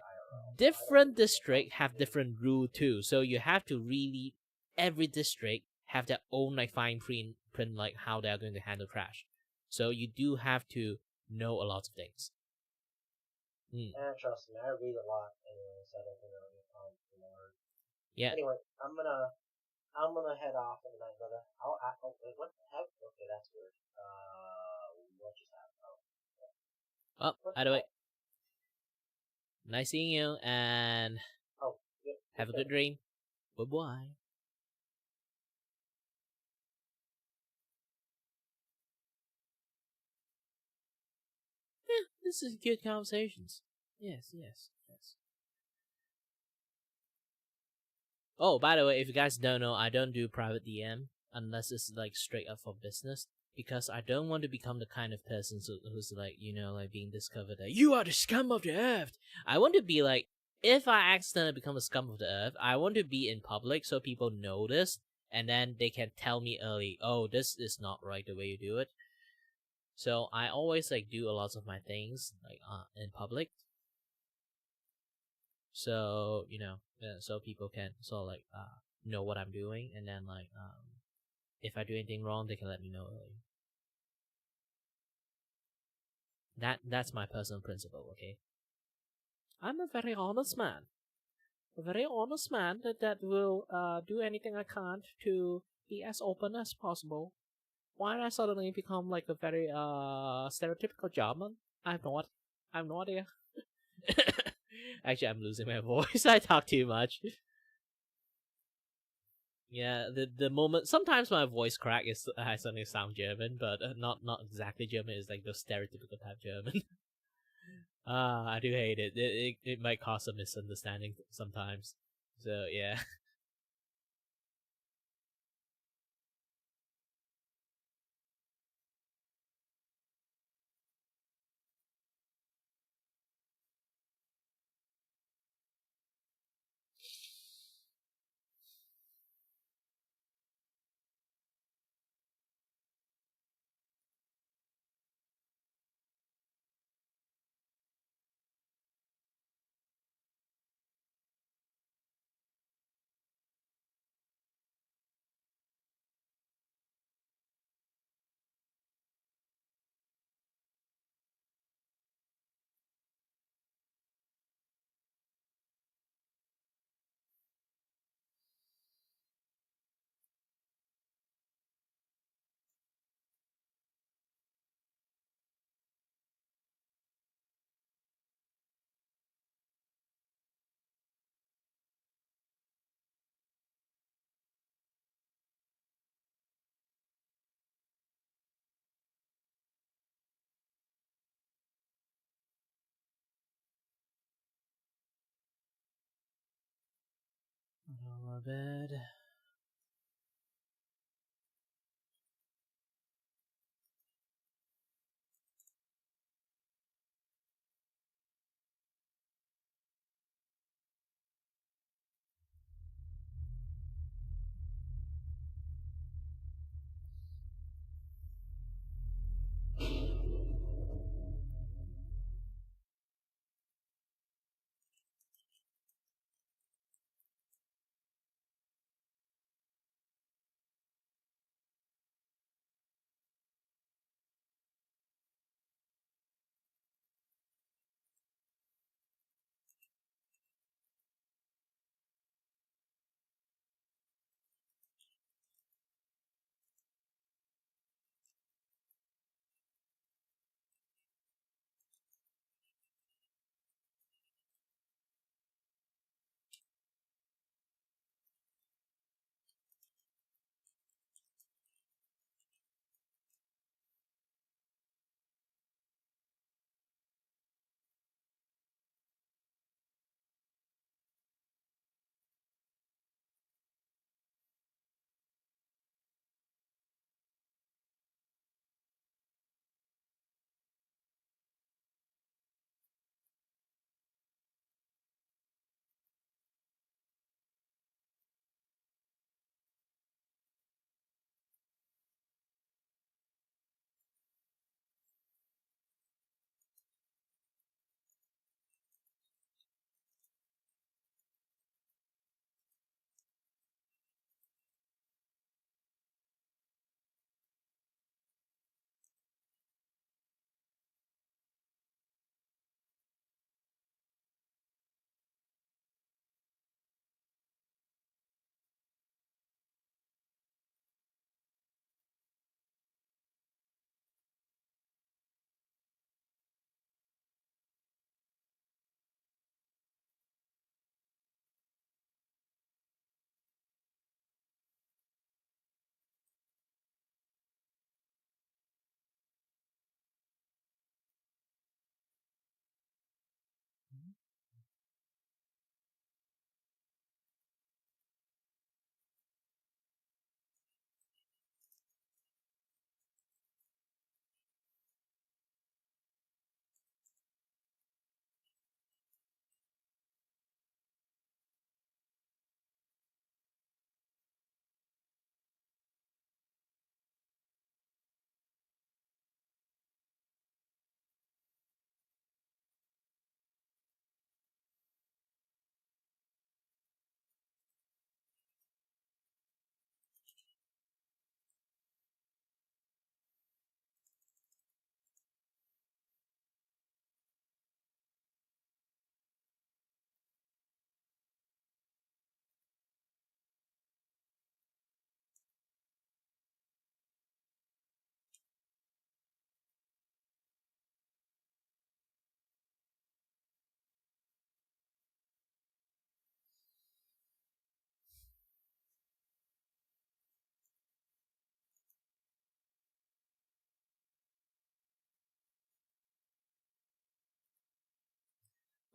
different district have different rule too, so you have to really every district have their own like fine print like how they are going to handle trash. So you do have to know a lot of things.
And trust me, I read a lot anyways. I don't think I'll get time to learn.
Yeah.
Anyway, I'm gonna head off for the night, brother. Oh, wait, what the heck? Okay, that's weird. What just happened?
Oh, by the way, nice seeing you, and have a good dream. Bye bye. Yeah, this is good conversations. Yes. Oh, by the way, if you guys don't know, I don't do private DM unless it's like straight up for business, because I don't want to become the kind of person who's like, like being discovered that you are the scum of the earth. I want to be like, if I accidentally become the scum of the earth, I want to be in public so people notice, and then they can tell me early, oh, this is not right the way you do it. So I always like do a lot of my things like in public. So so people can sort of like know what I'm doing, and then like if I do anything wrong, they can let me know early. That's my personal principle. Okay, I'm a very honest man, that will do anything I can to be as open as possible. Why did I suddenly become like a very stereotypical German? I have no idea. Actually, I'm losing my voice. I talk too much. Yeah, the moment sometimes my voice crack is I suddenly sound German, but not exactly German. It's like the stereotypical type German. I do hate it. It might cause a misunderstanding sometimes. So yeah. Go to bed.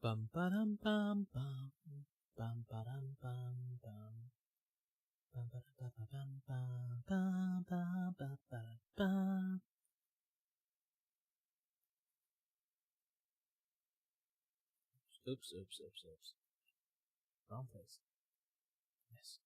Bum ba-dum bum bum. Bum ba-dum bum bum. Bum ba-da-ba-ba-bum bum bum bum ba-ba-da-bum. Oops. Wrong place. Yes.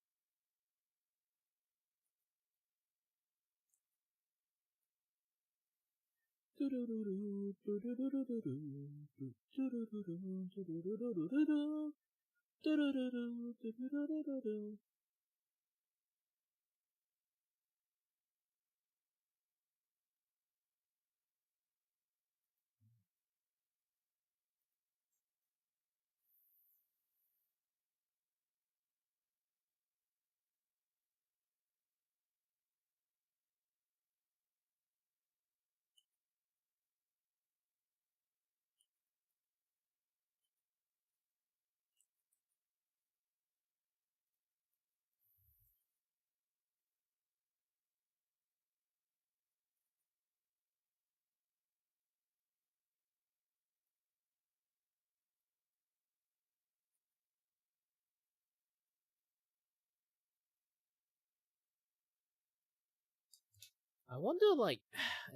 I wonder, like,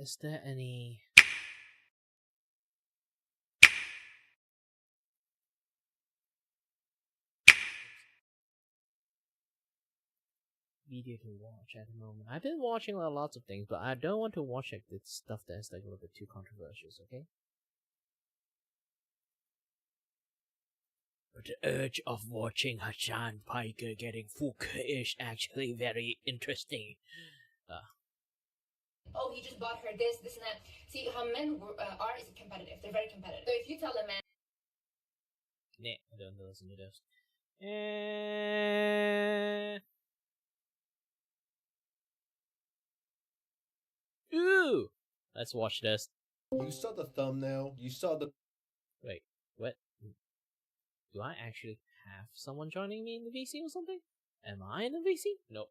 is there any video to watch at the moment? I've been watching lots of things, but I don't want to watch like the stuff that's like a little bit too controversial. Okay. But the urge of watching Hassan Piker getting Vupe is actually very interesting.
Oh, he just bought her this, and that. See, how men are is competitive. They're very competitive. So if you tell a man...
Nah, I don't listen to this. Ooh! Let's watch this.
You saw the thumbnail. You saw the...
Wait, what? Do I actually have someone joining me in the VC or something? Am I in the VC? Nope.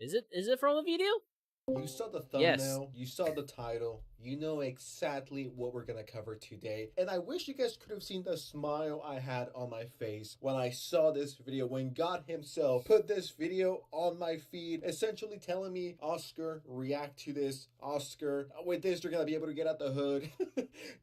Is it from a video?
You saw the thumbnail, yes. You saw the title, you know exactly what we're gonna cover today. And I wish you guys could have seen the smile I had on my face when I saw this video, when God himself put this video on my feed, essentially telling me, Oscar, react to this. Oscar, with this, you're gonna be able to get out the hood.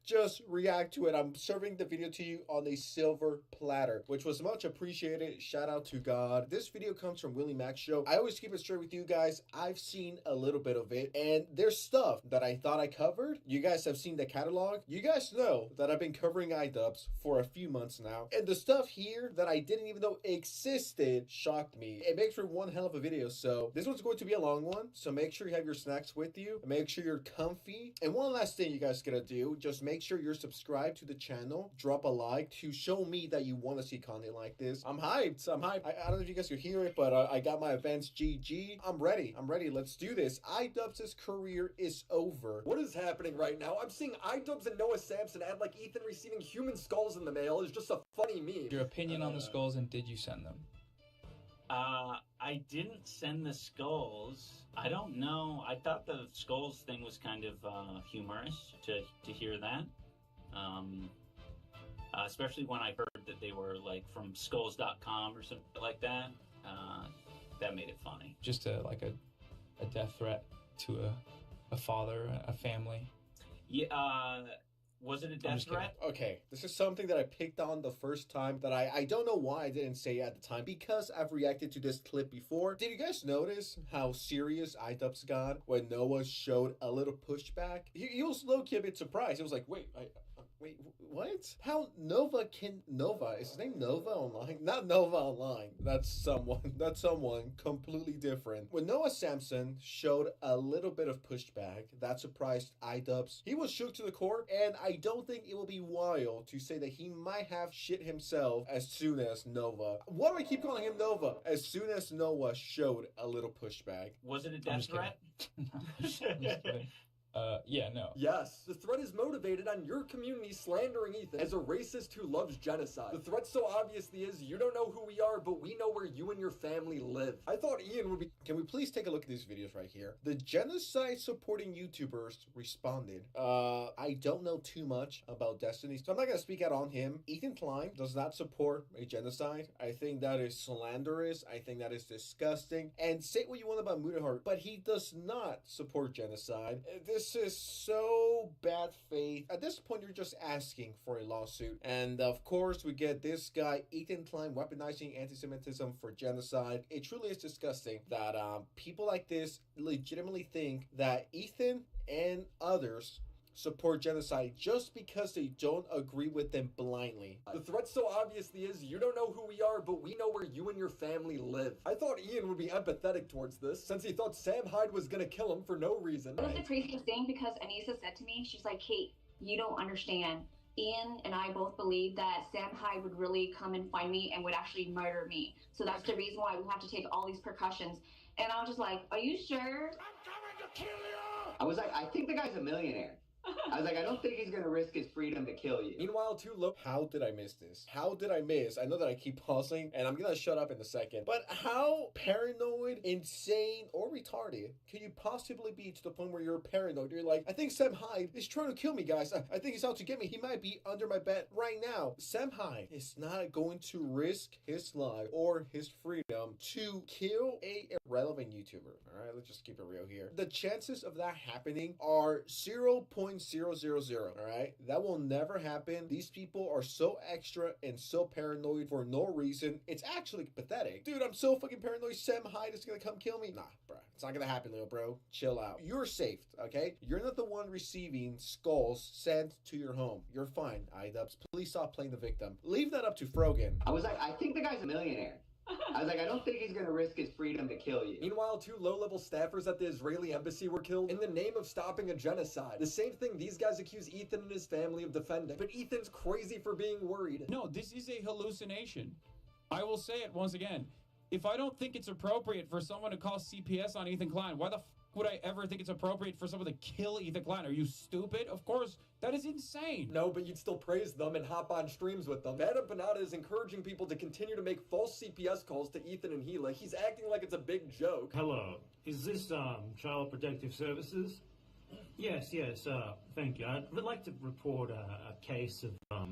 Just react to it. I'm serving the video to you on a silver platter, which was much appreciated. Shout out to God. This video comes from Willie Max Show. I always keep it straight with you guys. I've seen a little bit of it, and there's stuff that I thought I covered. You guys have seen the catalog. You guys know that I've been covering iDubbbz for a few months now, and the stuff here that I didn't even know existed shocked me. It makes for one hell of a video, so this one's going to be a long one, so make sure you have your snacks with you, make sure you're comfy, and one last thing you guys gotta do, just make sure you're subscribed to the channel, drop a like to show me that you want to see content like this. I'm hyped. I don't know if you guys could hear it, but I got my advanced GG. I'm ready. Let's do this. iDubbbz's career is over.
What is happening right now? I'm seeing iDubbbz and Noah Samson add like Ethan receiving human skulls in the mail is just a funny meme.
Your opinion on the skulls, and did you send them?
I didn't send the skulls. I don't know. I thought the skulls thing was kind of humorous to hear that. Especially when I heard that they were like from skulls.com or something like that. That made it funny.
Just a death threat to a father, a family.
Yeah, was it a death threat?
Okay, this is something that I picked on the first time that I don't know why I didn't say at the time, because I've reacted to this clip before. Did you guys notice how serious iDubbbz got when Noah showed a little pushback? He was low-key a bit surprised. He was like, wait, what? How Nova is his name Nova Online? Not Nova Online. That's someone completely different. When Noah Samson showed a little bit of pushback, that surprised iDubbbz. He was shook to the core, and I don't think it will be wild to say that he might have shit himself as soon as Nova. Why do I keep calling him Nova? As soon as Noah showed a little pushback.
Was it a death threat?
Yeah, no.
Yes, the threat is motivated on your community slandering Ethan as a racist who loves genocide. The threat so obviously is you don't know who we are, but we know where you and your family live. I thought Ian would be.
Can we please take a look at these videos right here? The genocide supporting YouTubers responded. I don't know too much about Destiny, so I'm not gonna speak out on him. Ethan Klein does not support a genocide. I think that is slanderous. I think that is disgusting. And say what you want about Mudahart, but he does not support genocide. This is so bad faith. At this point, you're just asking for a lawsuit. And of course, we get this guy, Ethan Klein, weaponizing anti-Semitism for genocide. It truly is disgusting that people like this legitimately think that Ethan and others support genocide just because they don't agree with them blindly.
The threat so obviously is you don't know who we are, but we know where you and your family live. I thought Ian would be empathetic towards this, since he thought Sam Hyde was gonna kill him for no reason.
That was the craziest thing, because Anissa said to me, she's like, Kate, you don't understand. Ian and I both believe that Sam Hyde would really come and find me and would actually murder me. So that's the reason why we have to take all these precautions. And I was just like, are you sure?
I'm coming to kill you! I was like, I think the guy's a millionaire. I was like, I don't think he's gonna risk his freedom to kill you.
Meanwhile, too low.
How did I miss this? How did I miss? I know that I keep pausing, and I'm gonna shut up in a second. But how paranoid, insane, or retarded can you possibly be to the point where you're paranoid? You're like, I think Sam Hyde is trying to kill me, guys. I think he's out to get me. He might be under my bed right now. Sam Hyde is not going to risk his life or his freedom to kill a irrelevant YouTuber. All right, let's just keep it real here. The chances of that happening are 0.000. All right, that will never happen. These people are so extra and so paranoid for no reason. It's actually pathetic. Dude, I'm so fucking paranoid Sam Hyde is gonna come kill me. Nah, bro, it's not gonna happen, little bro. Chill out. You're safe, okay? You're not the one receiving skulls sent to your home. You're fine, iDubbbz. Please stop playing the victim. Leave that up to Frogan.
I was like, I think the guy's a millionaire. I was like, I don't think he's gonna risk his freedom to kill you.
Meanwhile, 2 low-level staffers at the Israeli embassy were killed in the name of stopping a genocide. The same thing these guys accuse Ethan and his family of defending. But Ethan's crazy for being worried.
No, this is a hallucination. I will say it once again. If I don't think it's appropriate for someone to call CPS on Ethan Klein, why the would I ever think it's appropriate for someone to kill Ethan Klein? Are you stupid? Of course, that is insane.
No, but you'd still praise them and hop on streams with them. Bad Panada is encouraging people to continue to make false CPS calls to Ethan and Gila. He's acting like it's a big joke.
Hello, is this Child Protective Services? Yes, thank you. I would like to report a case of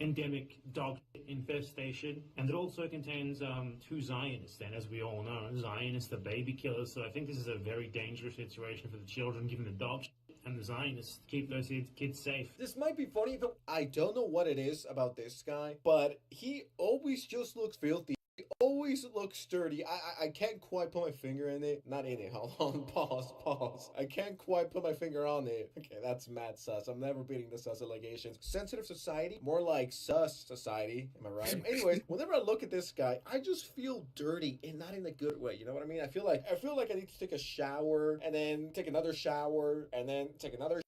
endemic dog infestation, and it also contains 2 Zionists. And as we all know, Zionists are baby killers, so I think this is a very dangerous situation for the children, given the dog and the Zionists keep those kids safe.
This might be funny, but
I don't know what it is about this guy, but he always just looks filthy. He always looks sturdy. I can't quite put my finger in it. Not in it. Hold on. Pause. I can't quite put my finger on it. Okay, that's mad sus. I'm never beating the sus allegations. Sensitive society? More like sus society. Am I right? Anyways, whenever I look at this guy, I just feel dirty and not in a good way. You know what I mean? I feel like I need to take a shower and then take another shower and then take another shower.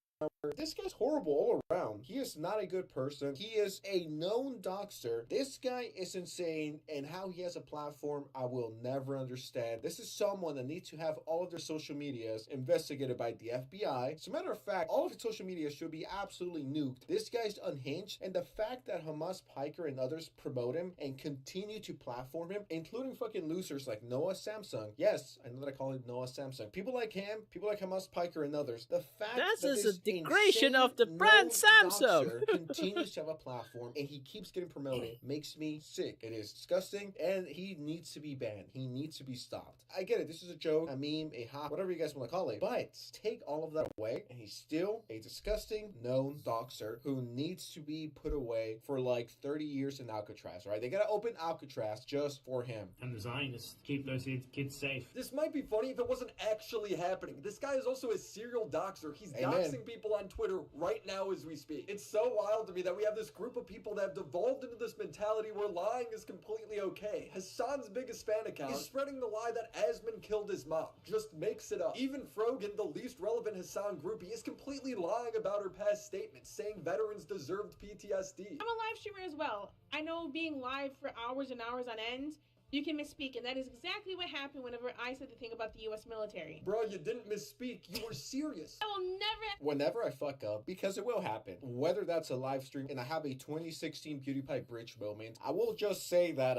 This guy's horrible all around. He is not a good person. He is a known doxer. This guy is insane, and how he has a platform, I will never understand. This is someone that needs to have all of their social medias investigated by the FBI. As a matter of fact, all of his social media should be absolutely nuked. This guy's unhinged, and the fact that Hamas Piker and others promote him and continue to platform him, including fucking losers like Noah Samsung. Yes, I know that I call him Noah Samsung. People like him, people like Hamas Piker and others. The fact that this
degradation of the brand Samsung
continues to have a platform and he keeps getting promoted makes me sick. It is disgusting, and he needs to be banned. He needs to be stopped. I get it. This is a joke, a meme, a hop, whatever you guys want to call it. But take all of that away, and he's still a disgusting known doxer who needs to be put away for like 30 years in Alcatraz, right? They gotta open Alcatraz just for him.
And the Zionists keep those kids safe.
This might be funny if it wasn't actually happening. This guy is also a serial doxer. He's doxing people on Twitter right now as we speak. It's so wild to me that we have this group of people that have devolved into this mentality where lying is completely okay. Hassan's biggest fan account is spreading the lie that Asman killed his mom. Just makes it up. Even Frogan, the least relevant Hassan groupie, is completely lying about her past statements, saying veterans deserved PTSD.
I'm a live streamer as well. I know being live for hours and hours on end
You can misspeak, and that is exactly what happened whenever I said the thing about the U.S. military.
Bro, you didn't misspeak. You were serious.
I will never...
Whenever I fuck up, because it will happen, whether that's a live stream and I have a 2016 PewDiePie bridge moment, I will just say that,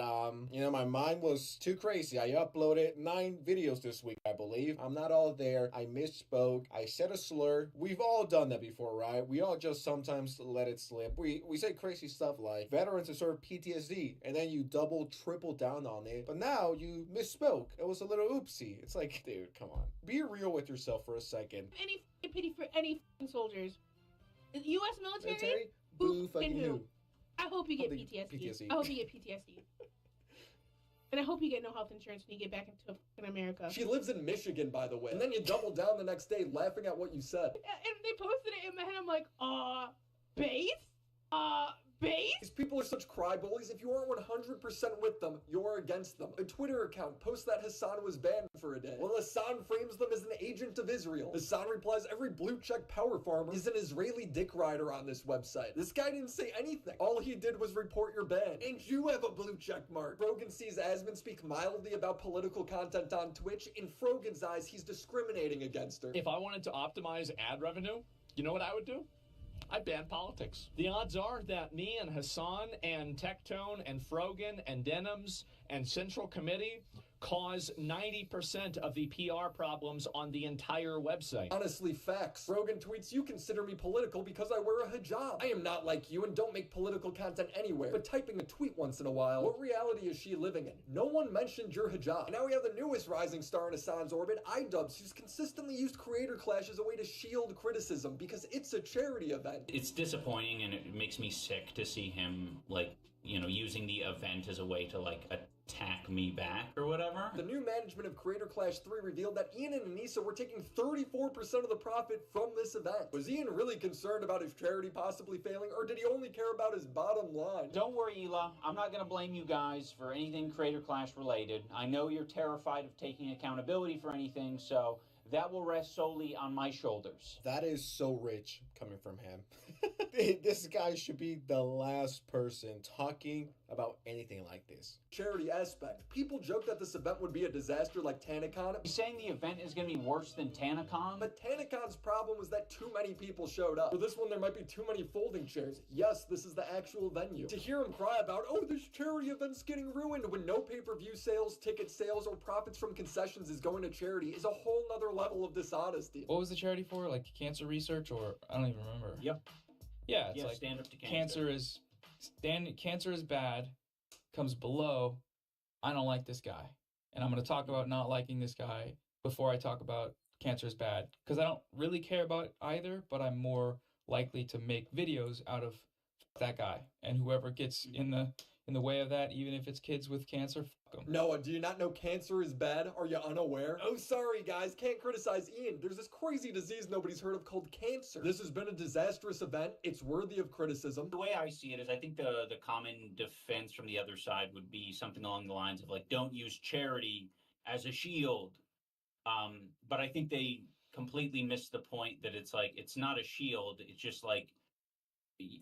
you know, my mind was too crazy. I uploaded 9 videos this week, I believe. I'm not all there. I misspoke. I said a slur. We've all done that before, right? We all just sometimes let it slip. We say crazy stuff like veterans deserve PTSD, and then you double, triple down on it. But now you misspoke. It was a little oopsie. It's like, dude, come on. Be real with yourself for a second.
Any pity for any soldiers. The U.S. military?
Boo fucking who?
I hope you get PTSD. I hope you get PTSD. And I hope you get no health insurance when you get back into America.
She lives in Michigan, by the way. And then you double down the next day laughing at what you said.
And they posted it in my head. I'm like, base? Base?
These people are such crybabies. If you aren't 100% with them, you're against them. A Twitter account posts that Hassan was banned for a day. Well, Hassan frames them as an agent of Israel. Hassan replies, every blue check power farmer is an Israeli dick rider on this website. This guy didn't say anything. All he did was report your ban. And you have a blue check mark. Frogan sees Asman speak mildly about political content on Twitch. In Frogan's eyes, he's discriminating against her.
If I wanted to optimize ad revenue, you know what I would do? I'd ban politics. The odds are that me and Hassan and Tectone and Frogan and Denims and Central Committee cause 90% of the PR problems on the entire website.
Honestly, facts. Rogan tweets, you consider me political because I wear a hijab. I am not like you and don't make political content anywhere, but typing a tweet once in a while. What reality is she living in? No one mentioned your hijab. And now we have the newest rising star in Hassan's orbit, iDubbbz, who's consistently used Creator Clash as a way to shield criticism because it's a charity event.
It's disappointing and it makes me sick to see him, like, you know, using the event as a way to, like, attack me back or whatever.
The new management of Creator Clash 3 revealed that Ian and Anissa were taking 34% of the profit from this event. Was Ian really concerned about his charity possibly failing, or did he only care about his bottom line?
Don't worry, Ela. I'm not going to blame you guys for anything Creator Clash related. I know you're terrified of taking accountability for anything, so that will rest solely on my shoulders.
That is so rich coming from him. This guy should be the last person talking about anything like this.
Charity aspect. People joke that this event would be a disaster like TanaCon.
You're saying the event is going to be worse than TanaCon?
But TanaCon's problem was that too many people showed up. For this one, there might be too many folding chairs. Yes, this is the actual venue. To hear him cry about, oh, this charity event's getting ruined when no pay-per-view sales, ticket sales, or profits from concessions is going to charity is a whole nother level of dishonesty.
What was the charity for? Like cancer research, or I don't even remember.
Yep.
Yeah, it's like
Stand Up to Cancer.
Cancer is bad, comes below, I don't like this guy. And I'm going to talk about not liking this guy before I talk about cancer is bad. Because I don't really care about either, but I'm more likely to make videos out of that guy. And whoever gets in the way of that, even if it's kids with cancer, fuck them.
Noah, do you not know cancer is bad? Are you unaware? Oh, sorry, guys. Can't criticize Ian. There's this crazy disease nobody's heard of called cancer. This has been a disastrous event. It's worthy of criticism.
The way I see it is I think the common defense from the other side would be something along the lines of, like, don't use charity as a shield. But I think they completely missed the point that it's like, it's not a shield. It's just like,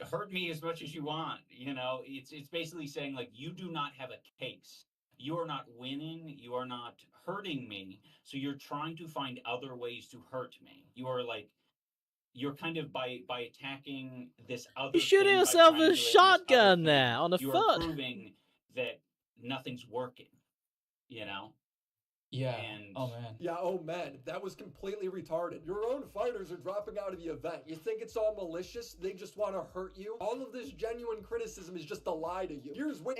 hurt me as much as you want, you know. It's basically saying, like, you do not have a case, you are not winning, you are not hurting me, so you're trying to find other ways to hurt me. You are like, you're kind of by attacking this other
you're shooting yourself with a shotgun there on the
you
foot.
are proving that nothing's working, you know.
Yeah.
And
oh man.
Yeah, oh man, that was completely retarded. Your own fighters are dropping out of the event. You think it's all malicious? They just want to hurt you? All of this genuine criticism is just a lie to you.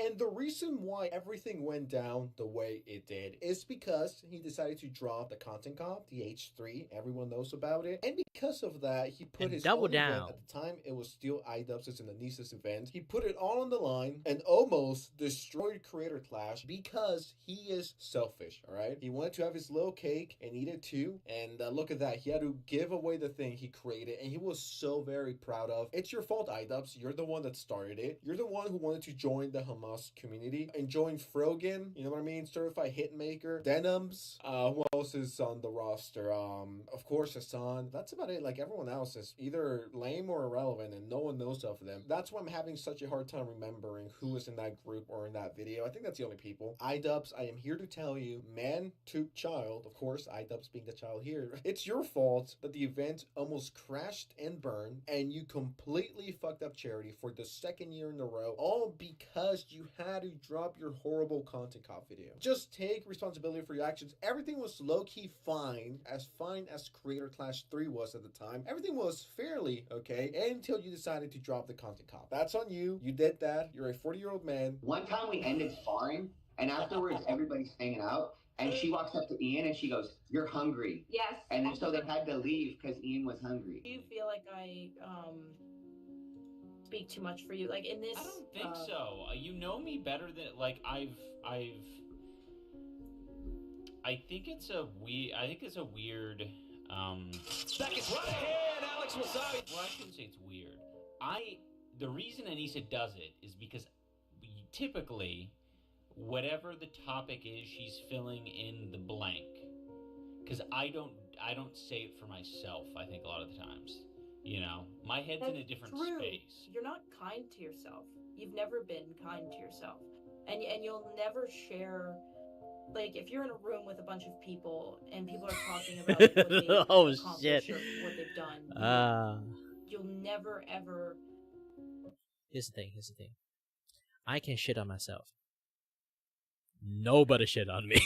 And the reason why everything went down the way it did is because he decided to drop the content comp, the H3. Everyone knows about it. And because of that, he put his
double
own
down.
event. At the time, it was still iDubbbz's and Anissa's event. He put it all on the line and almost destroyed Creator Clash because he is selfish, all right? He wanted to have his little cake and eat it too. And look at that. He had to give away the thing he created, and he was so very proud of. It's your fault, iDubbbz. You're the one that started it. You're the one who wanted to join the Hamas community and join Frogan. You know what I mean? Certified Hitmaker. Denims. Who else is on the roster? Of course, Hassan. That's about it. Like, everyone else is either lame or irrelevant, and no one knows of them. That's why I'm having such a hard time remembering who was in that group or in that video. I think that's the only people. iDubbbz, I am here to tell you, man to child, of course, iDubbbz being the child here, it's your fault that the event almost crashed and burned, and you completely fucked up charity for the second year in a row, all because you had to drop your horrible content cop video. Just take responsibility for your actions. Everything was low-key fine as Creator Clash 3 was at the time. Everything was fairly okay until you decided to drop the content cop. That's on you. You did that. You're a 40-year-old man.
One time we ended sparring, and afterwards everybody's hanging out, and she walks up to Ian and she goes, "You're hungry."
Yes.
And then so they had to leave because Ian was hungry.
Do you feel like I speak too much for you? Like in this,
I don't think so. You know me better than like I think it's a weird.
Seconds right here, Alex Wasabi.
Well, I shouldn't say it's weird. The reason Anissa does it is because typically, whatever the topic is, she's filling in the blank. Because I don't say it for myself. I think a lot of the times, you know, my head's in a different space.
You're not kind to yourself. You've never been kind to yourself, and you'll never share. Like, if you're in a room with a bunch of people and people are talking about what they've accomplished or what they've done, you'll never ever.
Here's the thing. I can shit on myself. Nobody shit on me.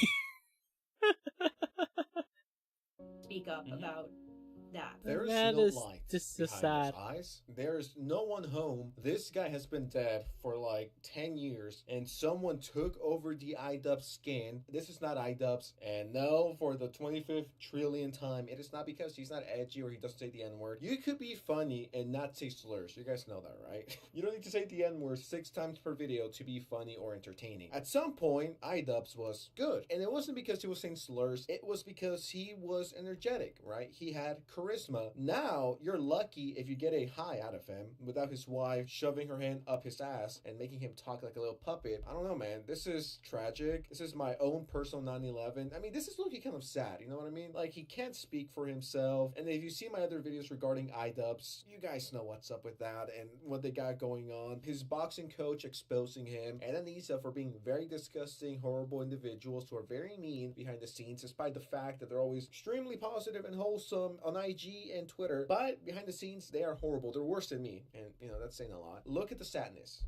Speak up about that.
There is
That
no
is
light
just
behind
sad.
his eyes. There's no one home. This guy has been dead for like 10 years, and someone took over the iDubbbz skin. This is not iDubbbz, and no, for the 25th trillion time, it is not because he's not edgy or he doesn't say the N-word. You could be funny and not say slurs. You guys know that, right? You don't need to say the N-word 6 times per video to be funny or entertaining. At some point, iDubbbz was good, and it wasn't because he was saying slurs. It was because he was energetic, right? He had charisma. Now, you're lucky if you get a high out of him without his wife shoving her hand up his ass and making him talk like a little puppet. I don't know, man. This is tragic. This is my own personal 9/11. I mean, this is looking kind of sad. You know what I mean? Like, he can't speak for himself. And if you see my other videos regarding iDubbbz, you guys know what's up with that and what they got going on. His boxing coach exposing him, and Anissa for being very disgusting, horrible individuals who are very mean behind the scenes, despite the fact that they're always extremely positive and wholesome on IG and Twitter, but behind the scenes, they are horrible. They're worse than me, and, you know, that's saying a lot. Look at the sadness.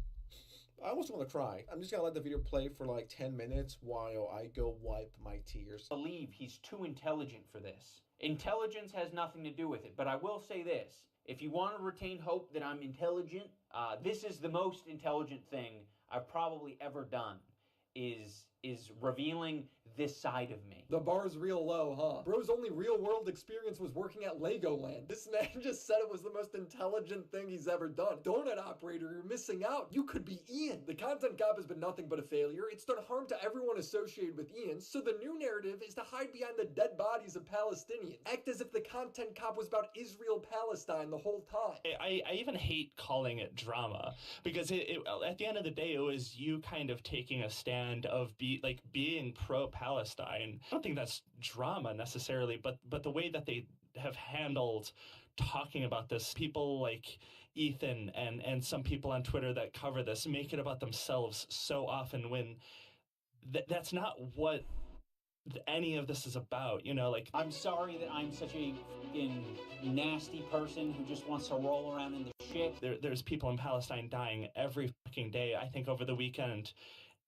I almost want to cry. I'm just gonna let the video play for like 10 minutes while I go wipe my tears.
I believe he's too intelligent for this. Intelligence has nothing to do with it, but I will say this. If you want to retain hope that I'm intelligent, this is the most intelligent thing I've probably ever done, is revealing this side of me.
The bar's real low, huh? Bro's only real-world experience was working at Legoland. This man just said it was the most intelligent thing he's ever done. Donut operator, you're missing out. You could be Ian. The content cop has been nothing but a failure. It's done harm to everyone associated with Ian, so the new narrative is to hide behind the dead bodies of Palestinians. Act as if the content cop was about Israel-Palestine the whole time.
I even hate calling it drama, because at the end of the day, it was you kind of taking a stand of being pro-Palestine. I don't think that's drama necessarily, but the way that they have handled talking about this, people like Ethan and some people on Twitter that cover this make it about themselves so often, when that's not what any of this is about, you know. Like,
I'm sorry that I'm such a fucking nasty person who just wants to roll around in the shit.
There's people in Palestine dying every fucking day. I think over the weekend,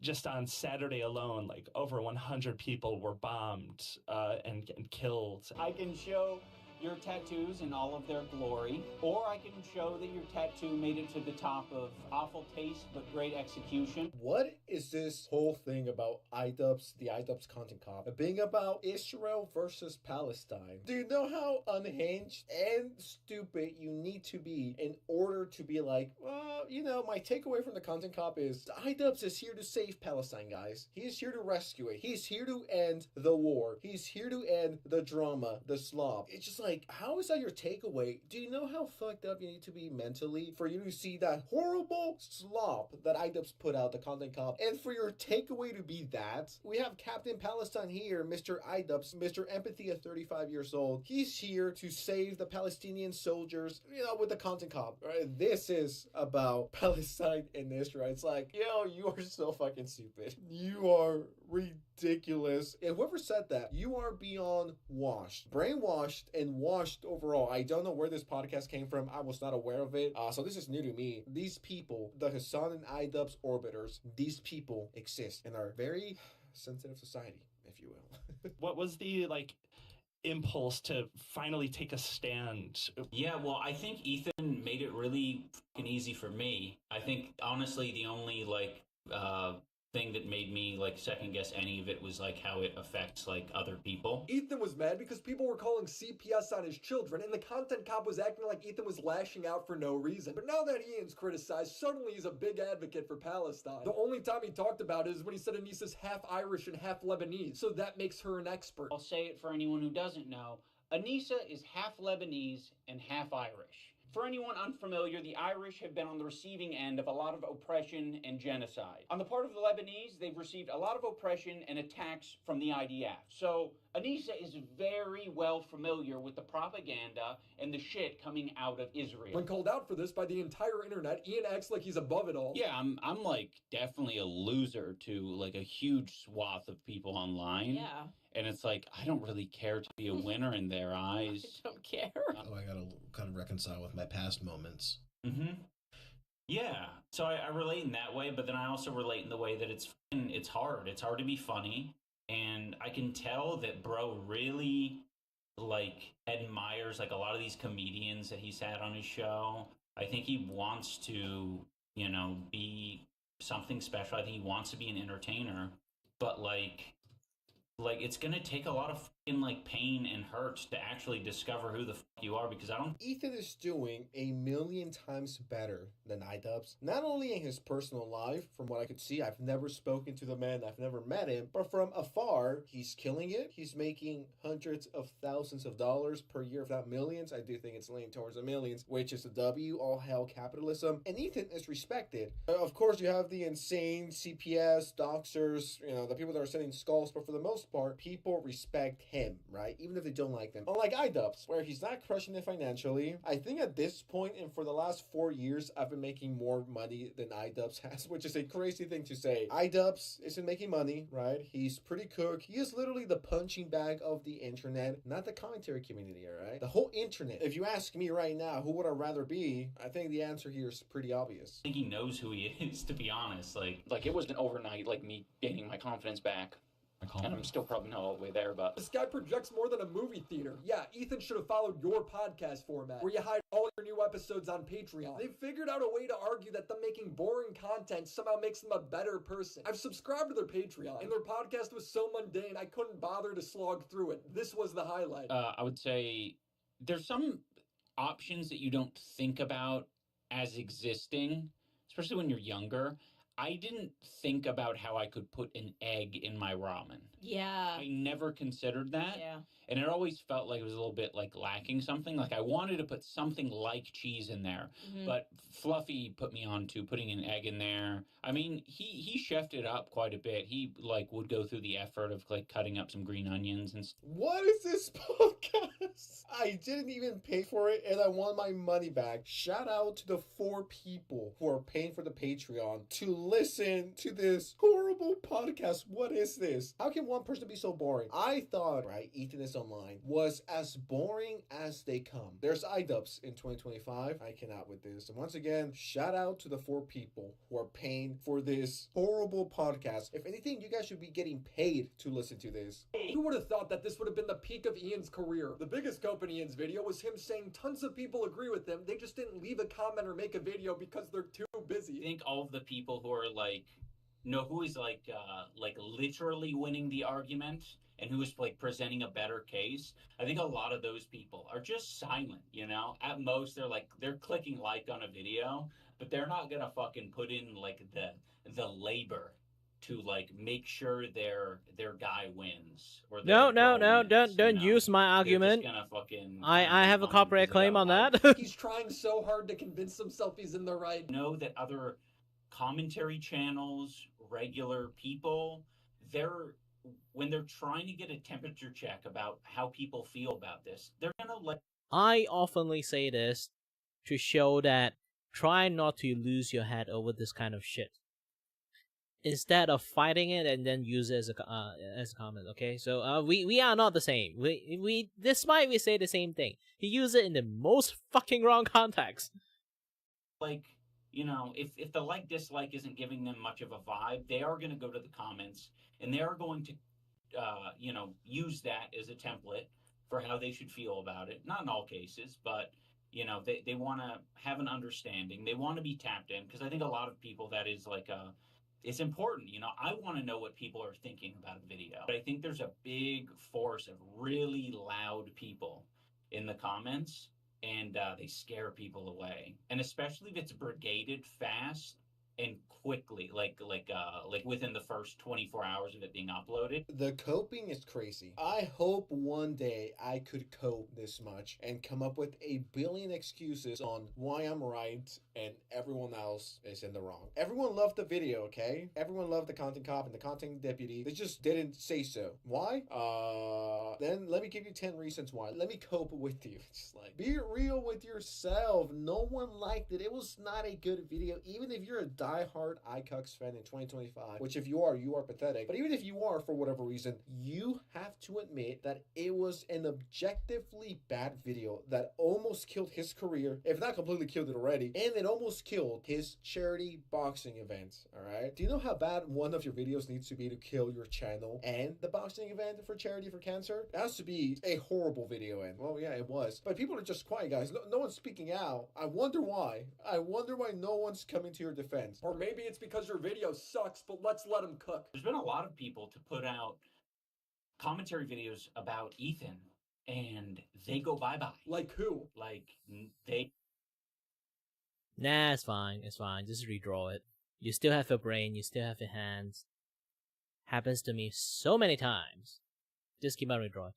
just on Saturday alone, like over 100 people were bombed and killed.
I can show your tattoos in all of their glory, or I can show that your tattoo made it to the top of awful taste but great execution.
What is this whole thing about iDubbbz, the iDubbbz content cop, being about Israel versus Palestine? Do you know how unhinged and stupid you need to be in order to be like, well, you know, my takeaway from the content cop is iDubbbz is here to save Palestine, guys. He's here to rescue it. He's here to end the war. He's here to end the drama, the slop. It's just like, how is that your takeaway? Do you know how fucked up you need to be mentally for you to see that horrible slop that iDubbbz put out, the content cop, and for your takeaway to be that? We have Captain Palestine here, Mr. iDubbbz, Mr. Empathy at 35 years old. He's here to save the Palestinian soldiers, you know, with the content cop. Right? This is about Palestine and Israel. It's like, yo, you are so fucking stupid. You are ridiculous. And whoever said that, you are beyond washed, brainwashed, and washed overall. I don't know where this podcast came from. I was not aware of it. So this is new to me. These people, the Hassan and iDubbbz orbiters, these people exist in our very sensitive society, if you will.
What was the, like, impulse to finally take a stand?
Yeah, well, I think Ethan made it really fucking easy for me. I think, honestly, the only, like, thing that made me like second guess any of it was like how it affects like other people.
Ethan was mad because people were calling CPS on his children, and the content cop was acting like Ethan was lashing out for no reason. But now that Ian's criticized, suddenly he's a big advocate for Palestine. The only time he talked about it is when he said Anissa's half Irish and half Lebanese, so that makes her an expert.
I'll say it for anyone who doesn't know. Anissa is half Lebanese and half Irish. For anyone unfamiliar, the Irish have been on the receiving end of a lot of oppression and genocide. On the part of the Lebanese, they've received a lot of oppression and attacks from the IDF. So Anissa is very well familiar with the propaganda and the shit coming out of Israel.
When called out for this by the entire internet, Ian acts like he's above it all.
Yeah, I'm like definitely a loser to like a huge swath of people online.
Yeah.
And it's like, I don't really care to be a winner in their eyes.
I don't care.
Oh, I gotta kind of reconcile with my past moments.
Mm-hmm. Yeah. So I relate in that way, but then I also relate in the way that it's hard. It's hard to be funny. And I can tell that bro really like admires like a lot of these comedians that he's had on his show. I think he wants to, you know, be something special. I think he wants to be an entertainer, but like it's gonna take a lot of fucking like pain and hurt to actually discover who the fuck you are, because I don't.
Ethan is doing 1,000,000 times better than iDubbbz. Not only in his personal life, from what I could see, I've never spoken to the man, I've never met him, but from afar, he's killing it. He's making hundreds of thousands of dollars per year, if not millions. I do think it's leaning towards the millions, which is a W. All hell capitalism. And Ethan is respected. Of course, you have the insane CPS, doxers, you know, the people that are sending skulls, but for the most part, people respect him, right? Even if they don't like them. Unlike iDubbbz, where he's not crushing it financially. I think at this point, and for the last 4 years, I've been making more money than iDubbbz has, which is a crazy thing to say. iDubbbz isn't making money, right? He's pretty cook. He is literally the punching bag of the internet, not the commentary community, all right? The whole internet. If you ask me right now, who would I rather be? I think the answer here is pretty obvious.
I think he knows who he is, to be honest.
Like it wasn't overnight, like me gaining my confidence back. And I'm still probably not all the way there, but...
This guy projects more than a movie theater. Yeah, Ethan should have followed your podcast format, where you hide all your new episodes on Patreon. They've figured out a way to argue that them making boring content somehow makes them a better person. I've subscribed to their Patreon, and their podcast was so mundane I couldn't bother to slog through it. This was the highlight.
I would say there's some options that you don't think about as existing, especially when you're younger. I didn't think about how I could put an egg in my ramen.
Yeah.
I never considered that.
Yeah.
And it always felt like it was a little bit like lacking something. Like I wanted to put something like cheese in there.
Mhm.
But Fluffy put me on to putting an egg in there. I mean, he chefed it up quite a bit. He like would go through the effort of like cutting up some green onions and stuff.
What is this podcast? I didn't even pay for it and I want my money back. Shout out to the 4 people who are paying for the Patreon to listen to this horrible podcast. What is this? How can one person to be so boring. I thought, right, Ethan is Online was as boring as they come. There's iDubbbz in 2025. I cannot with this. And once again, shout out to the 4 people who are paying for this horrible podcast. If anything, you guys should be getting paid to listen to this.
Who would have thought that this would have been the peak of Ian's career? The biggest scope in Ian's video was him saying tons of people agree with him. They just didn't leave a comment or make a video because they're too busy.
I think all of the people who are like, know who is like literally winning the argument and who is like presenting a better case. I think a lot of those people are just silent, you know? At most, they're clicking like on a video, but they're not gonna fucking put in like the labor to like make sure their guy wins. Or
No, don't use my argument. I have a copyright claim on that.
He's trying so hard to convince himself he's in the right.
Know that other commentary channels, regular people, when they're trying to get a temperature check about how people feel about this, they're gonna let.
I oftenly say this to show that try not to lose your head over this kind of shit, instead of fighting it and then use it as a comment. Okay, so we are not the same. We despite we say the same thing, he used it in the most fucking wrong context.
Like, you know, if the like-dislike isn't giving them much of a vibe, they are going to go to the comments, and they are going to, you know, use that as a template for how they should feel about it. Not in all cases, but, you know, they want to have an understanding. They want to be tapped in, because I think a lot of people, that is like it's important. You know, I want to know what people are thinking about a video. But I think there's a big force of really loud people in the comments, and they scare people away. And especially if it's brigaded fast and quickly, like within the first 24 hours of it being uploaded.
The coping is crazy. I hope one day I could cope this much and come up with a billion excuses on why I'm right and everyone else is in the wrong. Everyone loved the video, okay? Everyone loved the content cop and the content deputy. They just didn't say so. Why? Then let me give you 10 reasons why. Let me cope with you. Just like, be real with yourself. No one liked it. It was not a good video. Even if you're a diehard iCux fan in 2025, which if you are pathetic. But even if you are, for whatever reason, you have to admit that it was an objectively bad video that almost killed his career, if not completely killed it already, and it almost killed his charity boxing event, alright? Do you know how bad one of your videos needs to be to kill your channel and the boxing event for charity for cancer? It has to be a horrible video, and well, yeah, it was. But people are just quiet, guys. No one's speaking out. I wonder why. I wonder why no one's coming to your defense.
Or maybe it's because your video sucks, but let's let him cook.
There's been a lot of people to put out commentary videos about Ethan, and they go bye-bye.
Like who?
Like, they...
Nah, it's fine. It's fine. Just redraw it. You still have your brain. You still have your hands. Happens to me so many times. Just keep on redrawing.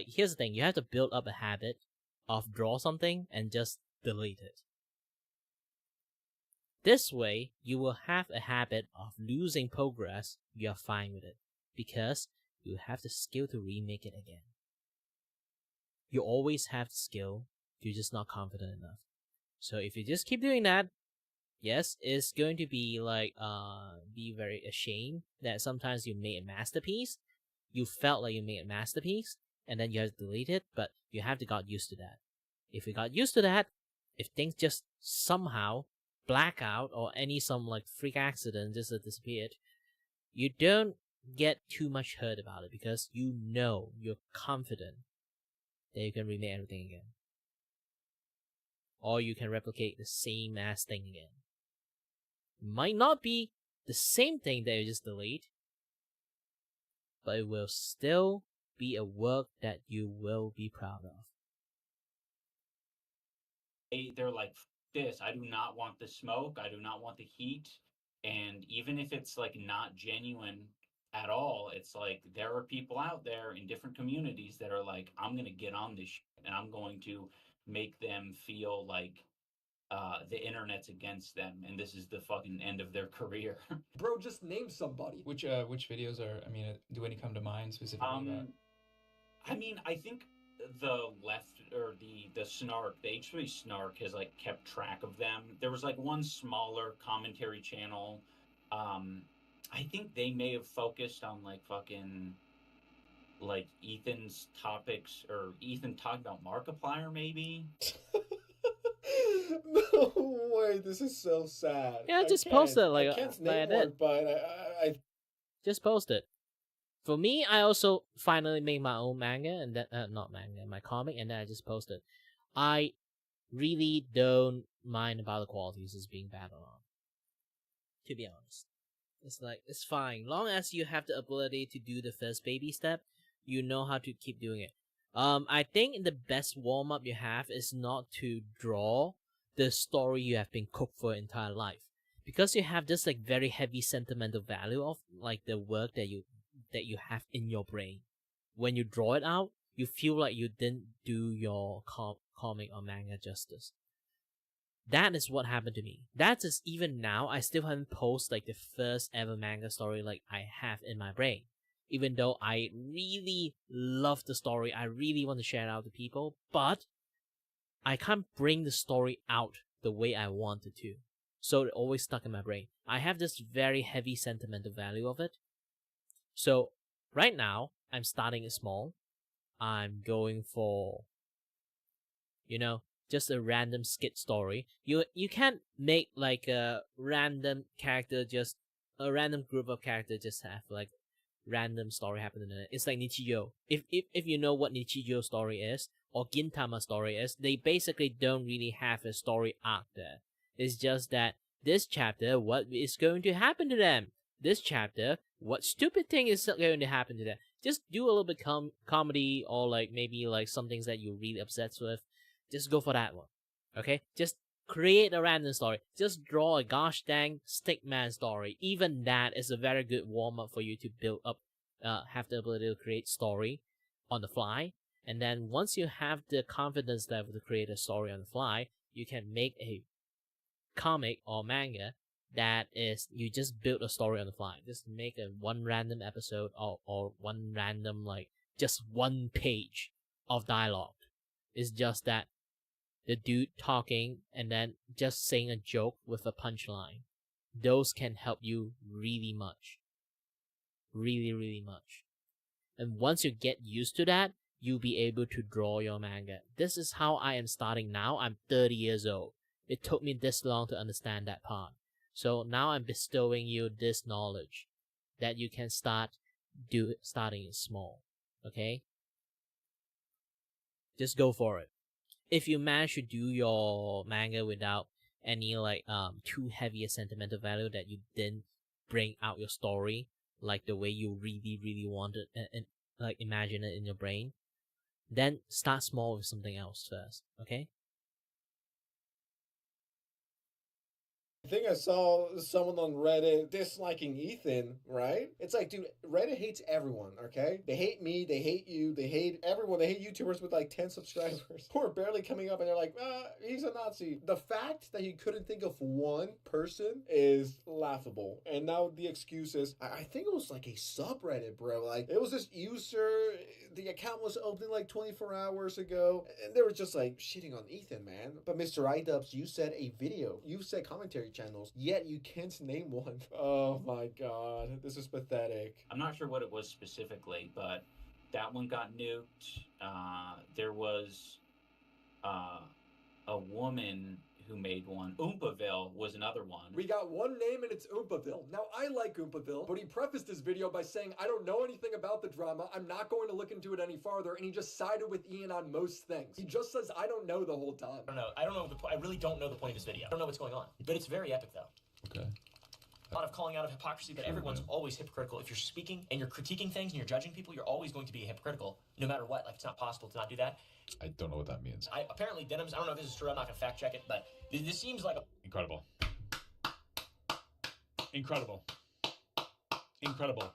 Here's the thing. You have to build up a habit of draw something and just delete it. This way, you will have a habit of losing progress. You are fine with it, because you have the skill to remake it again. You always have the skill, you're just not confident enough. So if you just keep doing that, yes, it's going to be like, be very ashamed that sometimes you made a masterpiece, you felt like you made a masterpiece, and then you have to delete it, but you have to got used to that. If you got used to that, if things just somehow blackout or some like freak accident just disappeared, you don't get too much hurt about it, because you're confident that you can remake everything again, or you can replicate the same ass thing again. Might not be the same thing that you just delete, but it will still be a work that you will be proud of.
They're like, this, I do not want the smoke, I do not want the heat, and even if it's like not genuine at all, it's like there are people out there in different communities that are like, I'm gonna get on this shit, and I'm going to make them feel like the internet's against them, and this is the fucking end of their career.
Bro, just name somebody.
Which videos are, I mean, do any come to mind specifically about?
I mean, I think the left, or the snark, the H3 snark has like kept track of them. There was like one smaller commentary channel. I I think they may have focused on like fucking like Ethan's topics, or Ethan talking about Markiplier maybe.
No way, this is so sad.
Yeah, just post it like
I can't
like I
name
did.
one, but I
Just post it. For me, I also finally made my own manga, and then not manga, my comic, and then I just posted. I really don't mind about the qualities as being bad or not. To be honest, it's like it's fine, long as you have the ability to do the first baby step. You know how to keep doing it. I think the best warm up you have is not to draw the story you have been cooked for your entire life, because you have this like very heavy sentimental value of like the work that you have in your brain. When you draw it out, you feel like you didn't do your comic or manga justice. That is what happened to me. That is, even now, I still haven't posted like the first ever manga story like I have in my brain. Even though I really love the story, I really want to share it out to people, but I can't bring the story out the way I wanted to. So it always stuck in my brain. I have this very heavy sentimental value of it. So right now, I'm starting small. I'm going for, just a random skit story. You can't make like a random character, just a random group of characters just have like random story happening in it. It's like Nichijou. If you know what Nichijou story is, or Gintama story is, they basically don't really have a story arc there. It's just that this chapter, what is going to happen to them? This chapter, what stupid thing is going to happen to them? Just do a little bit comedy, or like maybe like some things that you're really obsessed with. Just go for that one. Okay? Just create a random story. Just draw a gosh dang stickman story. Even that is a very good warm up for you to build up, have the ability to create story on the fly. And then once you have the confidence level to create a story on the fly, you can make a comic or manga that is, you just build a story on the fly. Just make a one random episode, or one random, like, just one page of dialogue. It's just that the dude talking and then just saying a joke with a punchline. Those can help you really much. Really, really much. And once you get used to that, you'll be able to draw your manga. This is how I am starting now. I'm 30 years old. It took me this long to understand that part. So now I'm bestowing you this knowledge that you can starting small. Okay? Just go for it. If you manage to do your manga without any like too heavy a sentimental value, that you didn't bring out your story like the way you really, really wanted and like imagine it in your brain, then start small with something else first, okay?
I think I saw someone on Reddit disliking Ethan, right? It's like, dude, Reddit hates everyone, okay? They hate me, they hate you, they hate everyone. They hate YouTubers with like 10 subscribers who are barely coming up, and they're like, he's a Nazi. The fact that he couldn't think of one person is laughable. And now the excuse is, I think it was like a subreddit, bro. Like, it was this user, the account was open like 24 hours ago, and they were just like shitting on Ethan, man. But Mr. iDubbbz, you said a video, you said commentary channels, yet you can't name one. Oh my god, this is pathetic.
I'm not sure what it was specifically, but that one got nuked. There was a woman who made one. Oompaville was another one.
We got one name, and it's Oompaville. Now, I like Oompaville, but he prefaced his video by saying, I don't know anything about the drama, I'm not going to look into it any farther, and he just sided with Ian on most things. He just says, I don't know the whole time.
I don't know. I really don't know the point of this video. I don't know what's going on. But it's very epic, though.
Okay.
A lot of calling out of hypocrisy, but everyone's always hypocritical. If you're speaking and you're critiquing things and you're judging people, you're always going to be hypocritical, no matter what. Like, it's not possible to not do that.
I don't know what that means.
Apparently, Denims, I don't know if this is true, I'm not going to fact check it, but this seems like
Incredible. Incredible. Incredible.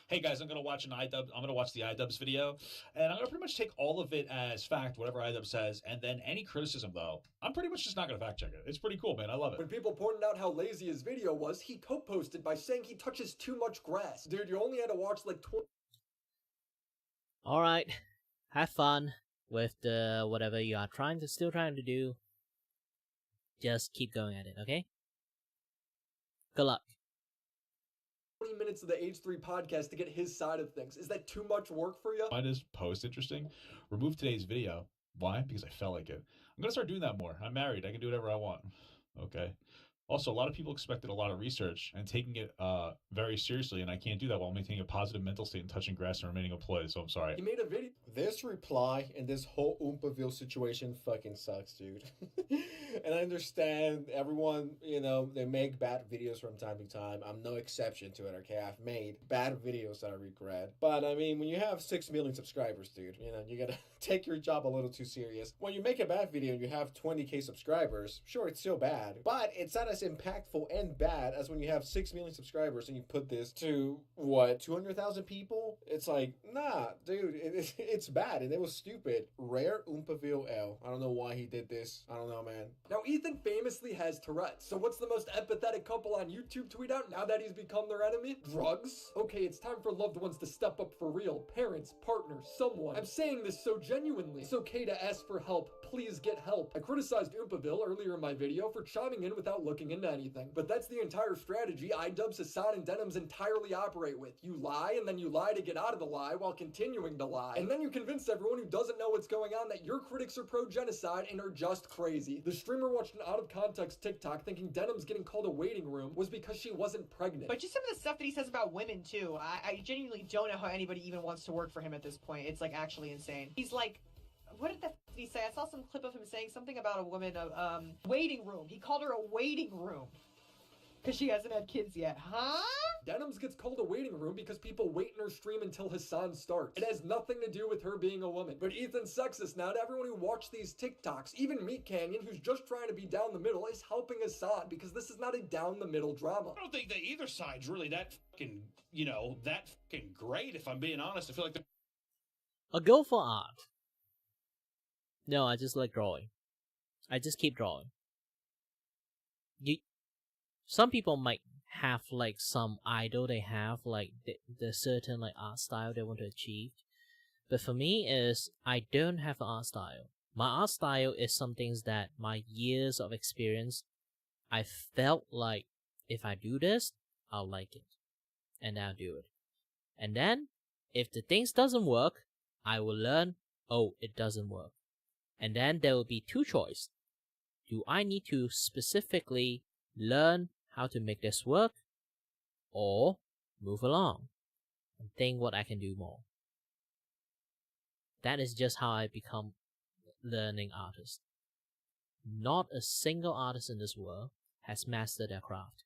Hey guys, I'm gonna watch the iDubbbz video, and I'm gonna pretty much take all of it as fact, whatever iDubbbz says, and then any criticism though, I'm pretty much just not gonna fact check it. It's pretty cool, man. I love it.
When people pointed out how lazy his video was, he co-posted by saying he touches too much grass. Dude, you only had to watch like 20.
Alright, have fun with the whatever you are still trying to do. Just keep going at it, okay? Good luck.
20 minutes of the H3 podcast to get his side of things. Is that too much work for you?
Find his post interesting. Remove today's video. Why? Because I felt like it. I'm gonna start doing that more. I'm married. I can do whatever I want. Okay. Also, a lot of people expected a lot of research and taking it very seriously, and I can't do that while maintaining a positive mental state and touching grass and remaining employed, so I'm sorry.
He made a video.
This reply and this whole Oompaville situation fucking sucks, dude. And I understand everyone, you know, they make bad videos from time to time. I'm no exception to it, okay? I've made bad videos that I regret. But, I mean, when you have 6 million subscribers, dude, you know, you gotta take your job a little too serious. When you make a bad video and you have 20K subscribers, sure, it's still bad. But it's not as impactful and bad as when you have 6 million subscribers and you put this to, what, 200,000 people? It's like, nah, dude, it's bad and it was stupid. Rare Oompaville L. I don't know why he did this. I don't know, man.
Now, Ethan famously has Tourette's, so what's the most empathetic couple on YouTube tweet out now that he's become their enemy? Drugs? Okay, it's time for loved ones to step up for real. Parents, partners, someone. I'm saying this so genuinely. It's okay to ask for help. Please get help. I criticized Oompaville earlier in my video for chiming in without looking into anything, but that's the entire strategy iDubbbz, Hassan, and Denims entirely operate with. You lie, and then you lie to get out of the lie while continuing to lie. And then you convince everyone who doesn't know what's going on that your critics are pro-genocide and are just crazy. The streamer watched an out-of-context TikTok thinking Denims getting called a waiting room was because she wasn't pregnant.
But just some of the stuff that he says about women, too. I genuinely don't know how anybody even wants to work for him at this point. It's, like, actually insane. He's like, what did he say? I saw some clip of him saying something about a woman, waiting room. He called her a waiting room. Because she hasn't had kids yet, huh?
Denims gets called a waiting room because people wait in her stream until Hassan starts. It has nothing to do with her being a woman. But Ethan's sexist now to everyone who watched these TikToks. Even Meat Canyon, who's just trying to be down the middle, is helping Hassan because this is not a down the middle drama.
I don't think that either side's really that fucking, you know, that fucking great, if I'm being honest. I feel like
A go for art. No, I just like drawing. I just keep drawing. Some people might have like some idol they have, like the certain like art style they want to achieve. But for me is I don't have an art style. My art style is some things that my years of experience, I felt like if I do this, I'll like it. And I'll do it. And then if the things doesn't work, I will learn, oh, it doesn't work. And then there will be two choices. Do I need to specifically learn how to make this work, or move along and think what I can do more? That is just how I become learning artist. Not a single artist in this world has mastered their craft.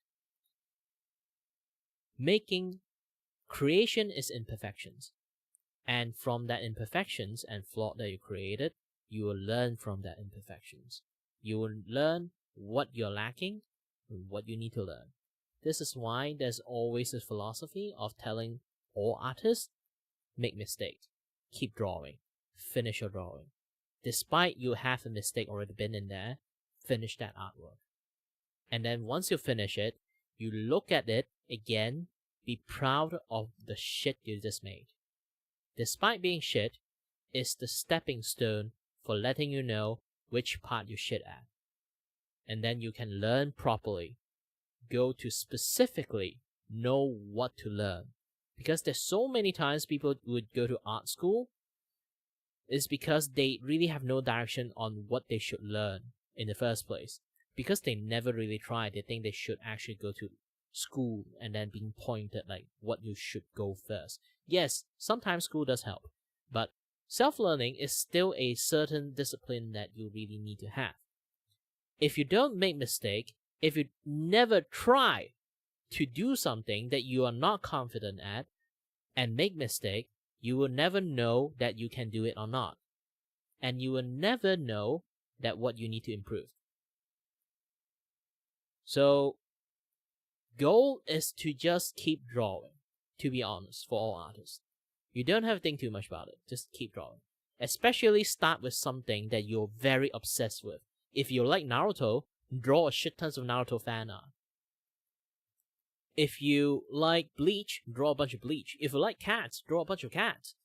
Creation is imperfections. And from that imperfections and flaw that you created, you will learn from that imperfections. You will learn what you're lacking and what you need to learn. This is why there's always a philosophy of telling all artists, make mistakes, keep drawing, finish your drawing. Despite you have a mistake already been in there, finish that artwork. And then once you finish it, you look at it again, be proud of the shit you just made. Despite being shit, it's the stepping stone for letting you know which part you shit at. And then you can learn properly. Go to specifically know what to learn. Because there's so many times people would go to art school, is because they really have no direction on what they should learn in the first place. Because they never really tried, they think they should actually go to school and then being pointed like what you should go first. Yes, sometimes school does help, but self-learning is still a certain discipline that you really need to have. If you don't make mistake, if you never try to do something that you are not confident at and make mistake, you will never know that you can do it or not. And you will never know that what you need to improve. So, goal is to just keep drawing, to be honest, for all artists. You don't have to think too much about it, just keep drawing. Especially start with something that you're very obsessed with. If you like Naruto, draw a shit tons of Naruto fan art. If you like Bleach, draw a bunch of Bleach. If you like cats, draw a bunch of cats.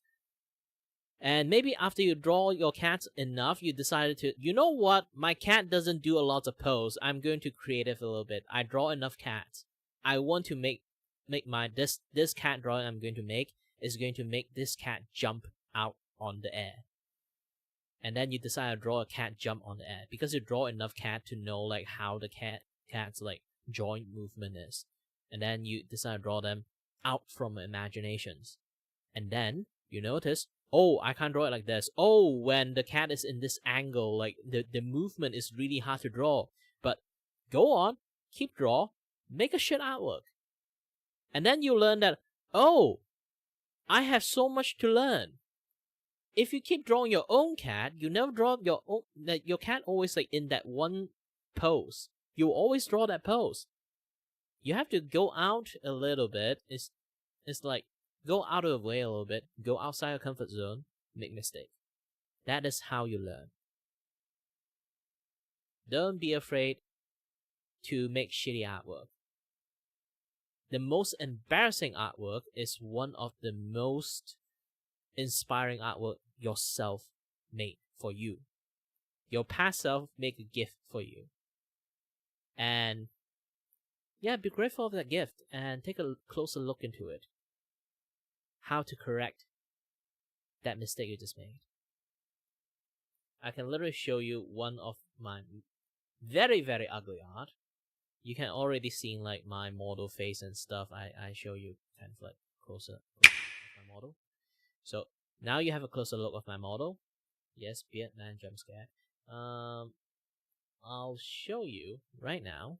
And maybe after you draw your cats enough, you decided to, you know what, my cat doesn't do a lot of pose, I'm going to creative a little bit. I draw enough cats. I want to make make my this cat drawing I'm going to make is going to make this cat jump out on the air. And then you decide to draw a cat jump on the air because you draw enough cat to know like how the cat's like joint movement is. And then you decide to draw them out from imaginations. And then you notice, oh, I can't draw it like this. Oh, when the cat is in this angle, like the movement is really hard to draw. But go on, keep draw, make a shit artwork. And then you learn that, oh, I have so much to learn. If you keep drawing your own cat, you never draw your own, that your cat always like in that one pose. You always draw that pose. You have to go out a little bit. It's like go out of the way a little bit, go outside your comfort zone, make mistake. That is how you learn. Don't be afraid to make shitty artwork. The most embarrassing artwork is one of the most inspiring artwork yourself made for you. Your past self make a gift for you. And yeah, be grateful of that gift and take a closer look into it. How to correct that mistake you just made. I can literally show you one of my very, very ugly art. You can already see like my model face and stuff. I show you kind of like closer of my model. So now you have a closer look of my model. Yes, beard man jump scare. I'll show you right now.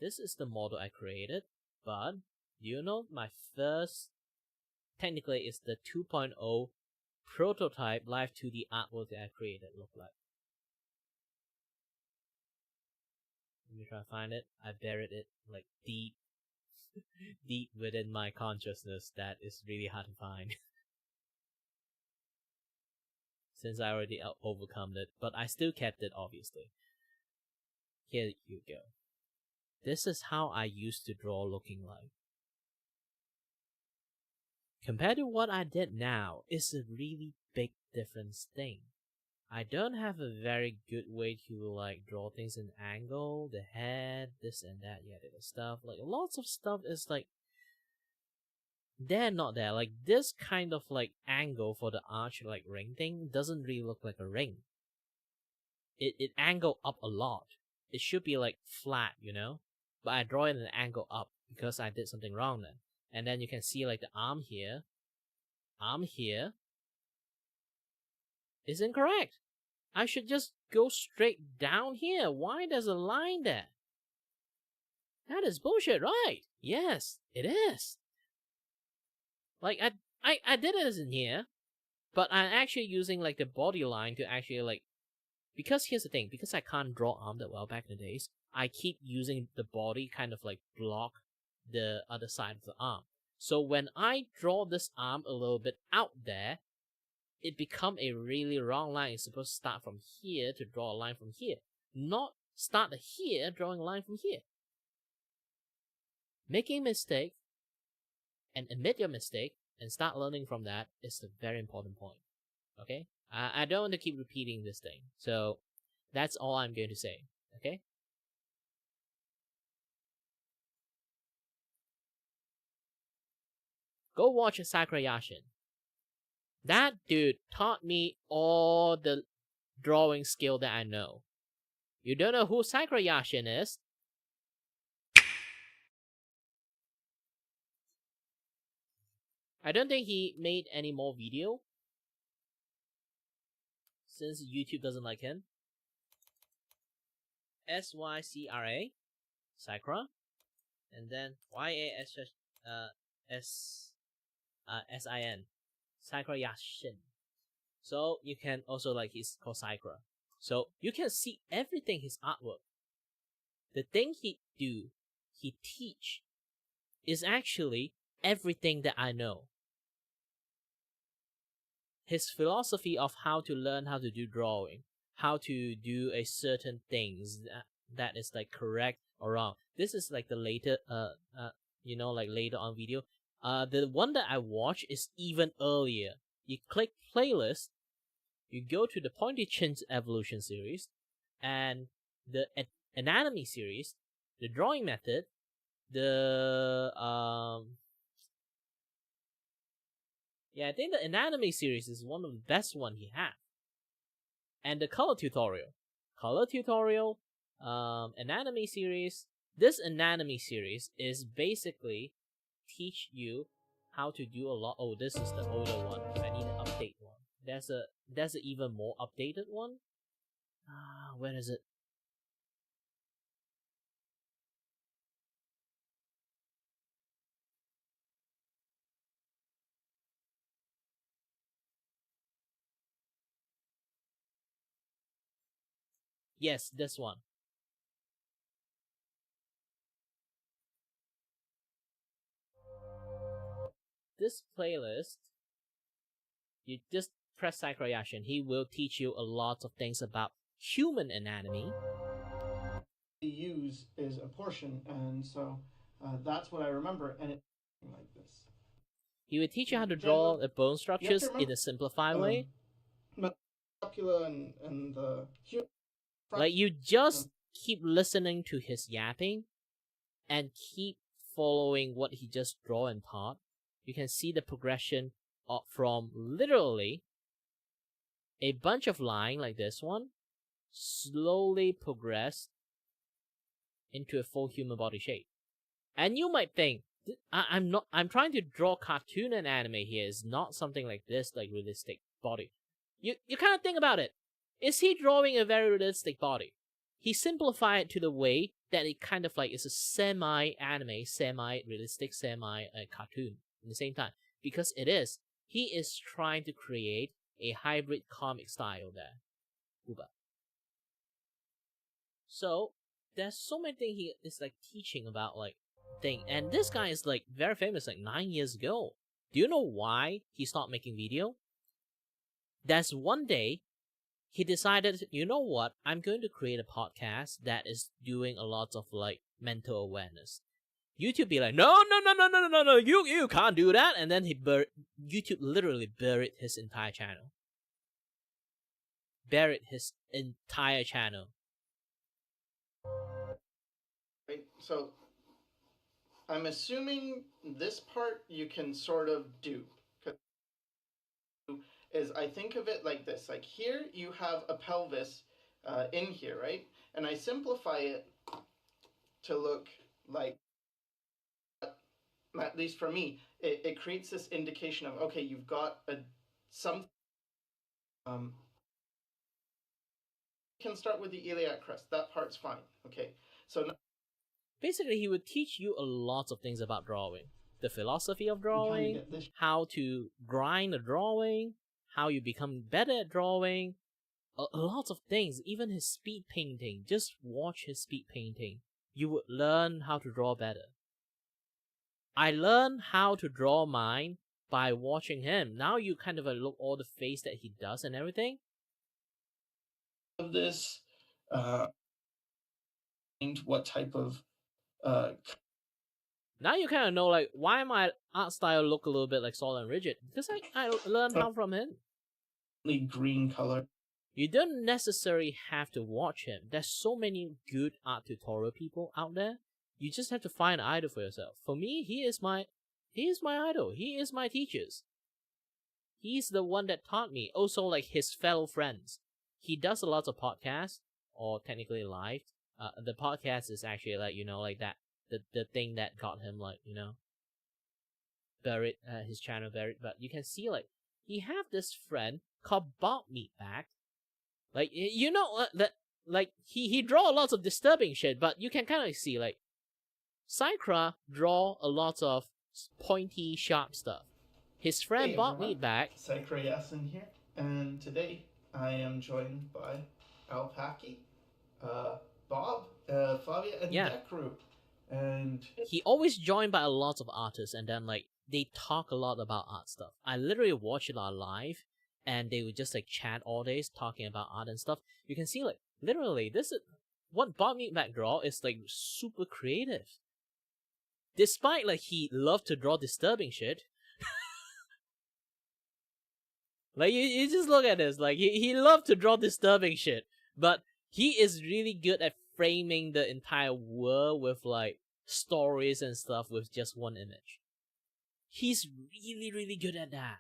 This is the model I created, but you know my first, technically it's the 2.0 prototype live 2D artwork that I created look like. Let me try to find it. I buried it like deep within my consciousness that is really hard to find. Since I already overcome it, but I still kept it obviously. Here you go. This is how I used to draw looking like. Compared to what I did now, it's a really big difference thing. I don't have a very good way to like draw things in angle, the head, this and that, yeah, the stuff. Like lots of stuff is like they're not there. Like this kind of like angle for the arch like ring thing doesn't really look like a ring. It angle up a lot. It should be like flat, you know? But I draw it an angle up because I did something wrong then. And then you can see like the arm here is incorrect. I should just go straight down here. Why there's a line there? That is bullshit, right? Yes, it is. Like I did it in here, but I'm actually using like the body line to actually like, because here's the thing, because I can't draw arm that well back in the days, I keep using the body kind of like block the other side of the arm. So when I draw this arm a little bit out there, it become a really wrong line. It's supposed to start from here to draw a line from here, not start here drawing a line from here. Making a mistake and admit your mistake and start learning from that is a very important point. Okay? I don't want to keep repeating this thing. So that's all I'm going to say. Okay? Go watch Sakura Yashin. That dude taught me all the drawing skill that I know. You don't know who Sakura Yashin is? I don't think he made any more video since YouTube doesn't like him. SYCRA, Sakura, and then YASSIN, Sakura Yashin. So you can also like he's called Sakura. So you can see everything his artwork. The thing he teach, is actually everything that I know. His philosophy of how to learn how to do drawing, how to do a certain things that is like correct or wrong. This is like the later, like later on video. The one that I watch is even earlier. You click playlist, you go to the Pointy Chin's Evolution series, and the Anatomy series, the Drawing Method, the yeah, I think the anatomy series is one of the best one he had. And the color tutorial, anatomy series. This anatomy series is basically teach you how to do a lot. Oh, this is the older one. I need to update one. There's a even more updated one. Where is it? Yes, this one. This playlist, you just press Sakurai and he will teach you a lot of things about human anatomy.
Use is a portion, and so that's what I remember, and it's like this.
He will teach you how to draw the bone structures in a simplified way.
Scapula and the
like you just keep listening to his yapping and keep following what he just draw and taught. You can see the progression from literally a bunch of line like this one slowly progress into a full human body shape. And you might think, I'm trying to draw cartoon and anime here. It's not something like this, like realistic body. You kind of think about it. Is he drawing a very realistic body? He simplified it to the way that it kind of like is a semi-anime, semi-realistic, semi-cartoon at the same time. Because it is. He is trying to create a hybrid comic style there. Vupe. So, there's so many things he is like teaching about like thing. And this guy is like very famous like 9 years ago. Do you know why he stopped making video? There's one day he decided, you know what, I'm going to create a podcast that is doing a lot of like mental awareness. YouTube be like, no, you can't do that. And then YouTube literally buried his entire channel.
Right, so I'm assuming this part you can sort of do. Is I think of it like this. Like here you have a pelvis in here, right? And I simplify it to look like, at least for me, it creates this indication of, okay, you've got some can start with the iliac crest. That part's fine. Okay. So
basically he would teach you a lot of things about drawing. The philosophy of drawing, how to grind a drawing, how you become better at drawing, a lot of things, even his speed painting. Just watch his speed painting. You would learn how to draw better. I learned how to draw mine by watching him. Now you kind of look all the face that he does and everything.
Of this, what type of
now you kind of know like why my art style look a little bit like solid and rigid, because I learned how from him.
Green color.
You don't necessarily have to watch him. There's so many good art tutorial people out there. You just have to find an idol for yourself. For me, he is my idol. He is my teachers. He's the one that taught me. Also, like his fellow friends. He does a lot of podcasts, or technically live. The podcast is actually like, you know, like that. The thing that got him like, you know, buried, his channel buried. But you can see like, he have this friend called Bob Meatbag. Like, you know, that like he draw a lot of disturbing shit, but you can kind of see like, Sakura draw a lot of pointy, sharp stuff. His friend Bob Meatbag.
Sakura Yasin here, and today I am joined by Alpaki, Bob, Fabia, and Dekru. And
he always joined by a lot of artists, and then like they talk a lot about art stuff. I literally watch it on live, and they would just like chat all days talking about art and stuff. You can see like literally this is what Bob Meatbag draw is like super creative. Despite like he loved to draw disturbing shit. Like you just look at this, like he loved to draw disturbing shit, but he is really good at framing the entire world with like stories and stuff with just one image. He's really, really good at that.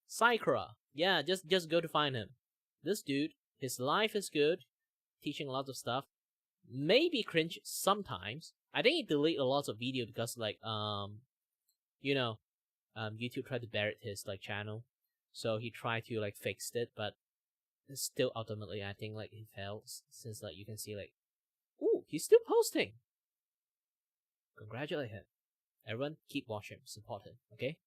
Sakura. Yeah, just go to find him. This dude, his life is good, teaching lots of stuff. Maybe cringe sometimes. I think he deleted a lot of video because YouTube tried to bury his channel. So he tried to fix it, but still ultimately I think he failed, since you can see ooh, he's still posting. Congratulate him. Everyone keep watching, support him, okay?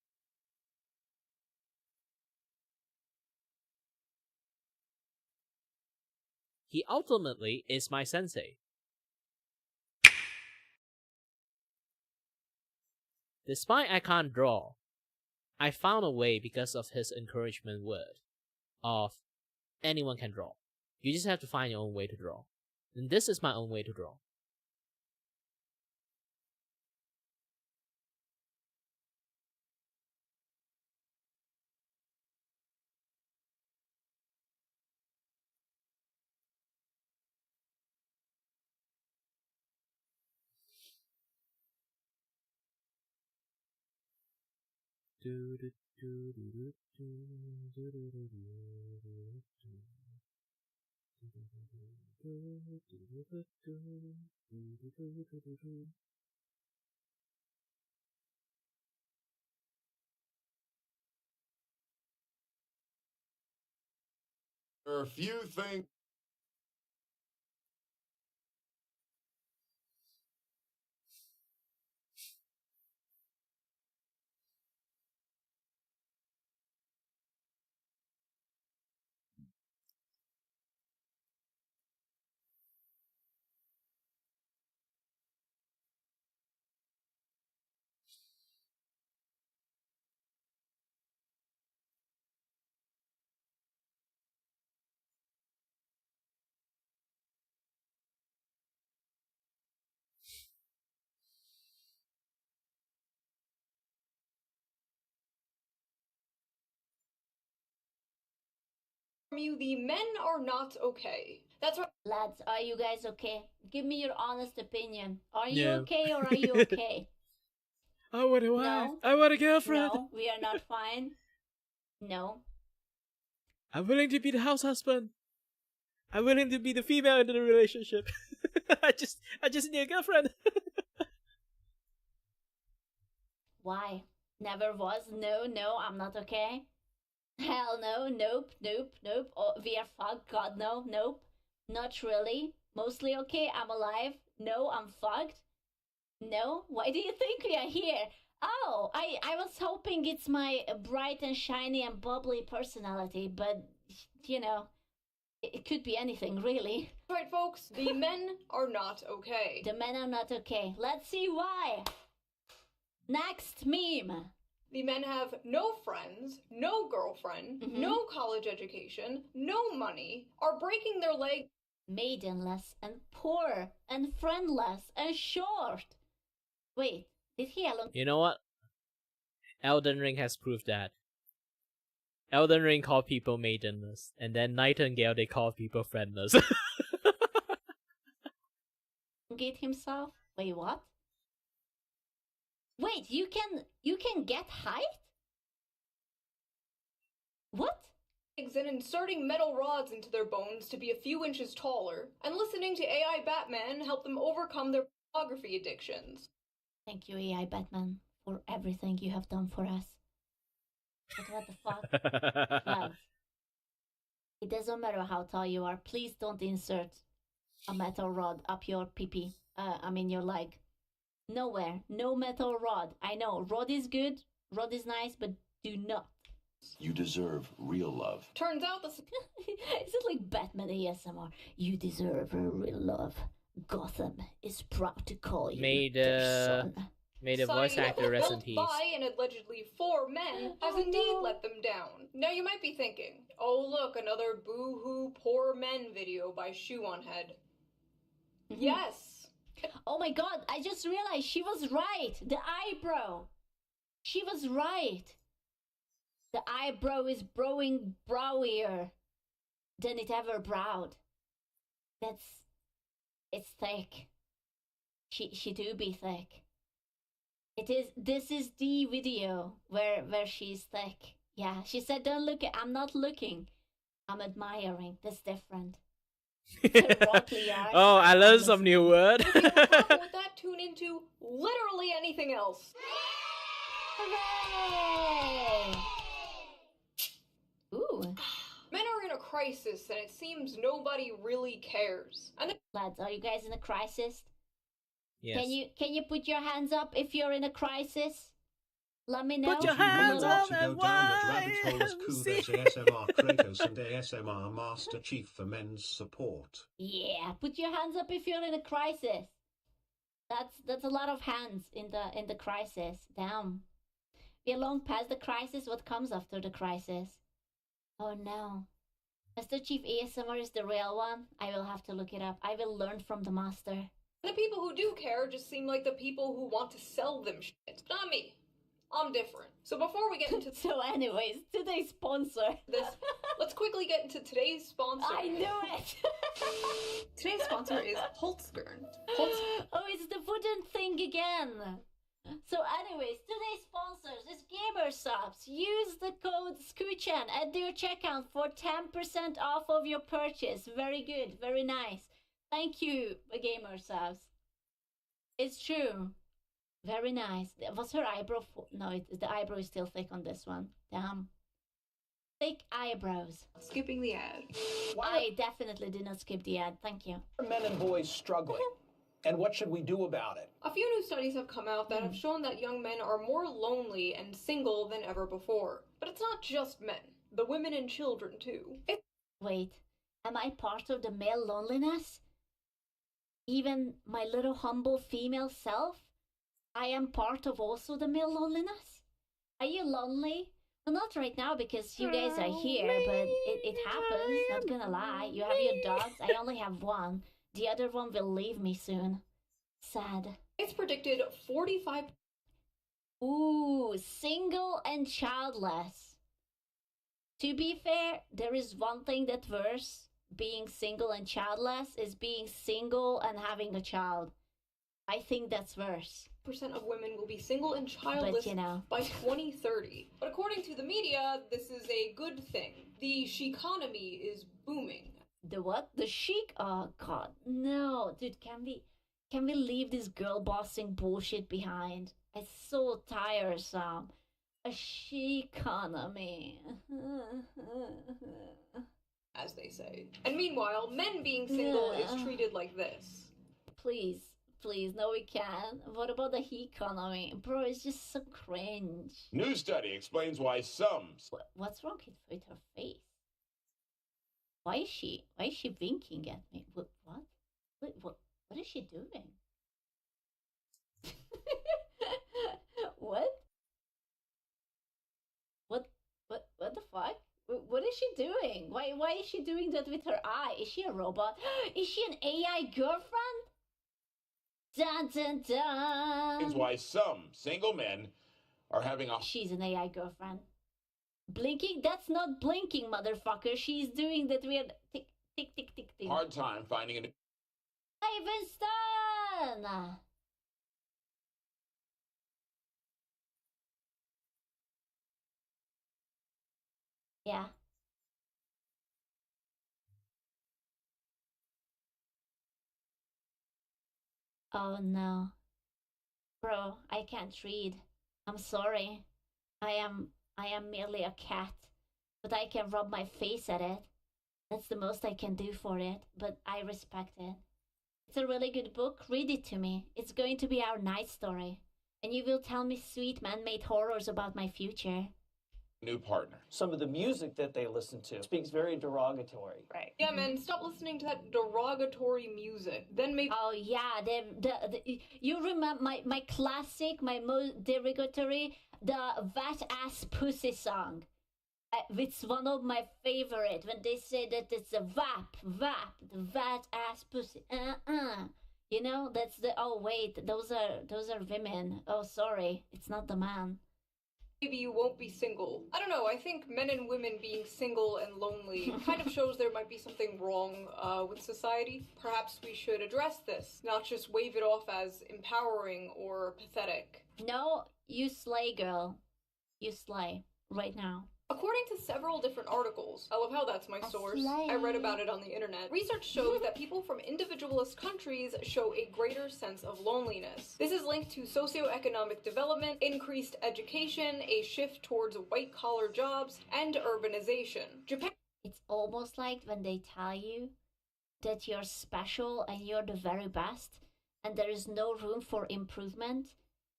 He ultimately is my sensei. Despite I can't draw, I found a way because of his encouragement word of anyone can draw. You just have to find your own way to draw. And this is my own way to draw.
There are a few things.
You, the men are not okay. That's what.
Lads, are you guys okay? Give me your honest opinion. Are you
No.
okay or are you okay?
I want a wife.
No.
I want a girlfriend.
No, we are not fine. No.
I'm willing to be the house husband. I'm willing to be the female in the relationship. I just need a girlfriend.
Why? Never was. No, I'm not okay. Hell no, nope. Oh, we are fucked. God, no, nope. Not really. Mostly okay. I'm alive. No, I'm fucked. No? Why do you think we are here? Oh, I was hoping it's my bright and shiny and bubbly personality, but, it could be anything, really.
Right, folks, the men are not okay.
The men are not okay. Let's see why. Next meme.
The men have no friends, no girlfriend, no college education, no money, are breaking their leg.
Maidenless and poor and friendless and short. Wait, did he alone?
You know what? Elden Ring has proved that. Elden Ring called people maidenless, and then Nightingale they call people friendless.
Get himself? Wait, what? Wait, you can get height? What?
And inserting metal rods into their bones to be a few inches taller, and listening to AI Batman help them overcome their pornography addictions.
Thank you, AI Batman, for everything you have done for us. But what the fuck? Love. It doesn't matter how tall you are, please don't insert a metal rod up your pee-pee. Your leg. Nowhere. No metal rod. I know, rod is good, rod is nice, but do not.
You deserve real love.
Turns out
Is it like Batman ASMR? You deserve real love. Gotham is proud to call you their son.
Made a voice actor rest in peace.
By and allegedly 4 men has indeed let them down. Now you might be thinking, oh look, another boo-hoo poor men video by Shoe on Head. Yes.
Oh my god, I just realized she was right. The eyebrow. She was right. The eyebrow is growing browier. than it ever brought. It's thick. She do be thick. This is the video where she's thick. Yeah, she said, don't look at, I'm not looking. I'm admiring. That's different.
Oh, I learned some new word.
If you have a problem with that, tune into literally anything else.
Hooray! Ooh.
Men are in a crisis, and it seems nobody really cares. And
Lads, are you guys in a crisis?
Yes.
Can you put your hands up if you're in a crisis? Let me know.
Put your hands up
to go down the rabbit hole as cool as ASMR Kratos and ASMR Master Chief for men's support.
Yeah, put your hands up if you're in a crisis. That's a lot of hands in the crisis. Damn. We're long past the crisis. What comes after the crisis? Oh no. Master Chief ASMR is the real one? I will have to look it up. I will learn from the master.
the people who do care just seem like the people who want to sell them shit. Not me. I'm different. So before we get into
So anyways, today's sponsor.
Let's quickly get into today's sponsor.
I knew it!
Today's sponsor is Holtzgren.
Oh, it's the wooden thing again. So anyways, today's sponsors is Gamersubs. Use the code SCOOCHAN at your checkout for 10% off of your purchase. Very good, very nice. Thank you, Gamersubs. It's true. Very nice. Was her eyebrow... No, the eyebrow is still thick on this one. Damn. Thick eyebrows.
Skipping the ad.
I definitely did not skip the ad. Thank you.
Men and boys struggling. And what should we do about it?
A few new studies have come out that have shown that young men are more lonely and single than ever before. But it's not just men. The women and children, too.
Wait, am I part of the male loneliness? Even my little humble female self? I am part of also the male loneliness? Are you lonely? Well, not right now because you guys are here, but it happens, not gonna lie. You have your dogs, I only have one. The other one will leave me soon. Sad.
It's predicted 45...
Ooh, single and childless. To be fair, there is one thing that's worse. Being single and childless is being single and having a child. I think that's worse.
Percent of women will be single and childless by 2030. But according to the media, this is a good thing. The she-economy is booming.
The what? The chic? Oh god, no, dude. Can we leave this girl bossing bullshit behind? It's so tiresome. A she-economy.
As they say. And meanwhile, men being single is treated like this.
Please, no, we can't. What about the he-economy? Bro, it's just so cringe.
New study explains why some...
What's wrong with her face? Why is she winking at me? What is she doing? What the fuck? What is she doing? Why is she doing that with her eye? Is she a robot? Is she an AI girlfriend? Dun dun dun.
Is why some single men are having a...
She's an AI girlfriend. Blinking? That's not blinking, motherfucker. She's doing that weird tick, tick, tick, tick, tick.
hard time finding a...
Ivan. Yeah. Oh no. Bro, I can't read. I'm sorry. I am merely a cat, but I can rub my face at it. That's the most I can do for it, but I respect it. It's a really good book. Read it to me. It's going to be our night story. And you will tell me sweet man-made horrors about my future.
New partner.
Some of the music that they listen to speaks very derogatory.
Right. Yeah, man, stop listening to that derogatory music. Then maybe...
Oh, yeah, you remember my classic, my most derogatory, the That Ass Pussy song. It's one of my favorite, when they say that it's a VAP, the That Ass Pussy, You know, that's the... Oh, wait, those are women. Oh, sorry, it's not the man.
maybe you won't be single. I don't know, I think men and women being single and lonely kind of shows there might be something wrong with society. Perhaps we should address this, not just wave it off as empowering or pathetic.
No, you slay, girl. You slay. Right now.
According to several different articles, I love how that's my source, I read about it on the internet, research shows that people from individualist countries show a greater sense of loneliness. This is linked to socioeconomic development, increased education, a shift towards white-collar jobs, and urbanization. Japan.
It's almost like when they tell you that you're special and you're the very best, and there is no room for improvement.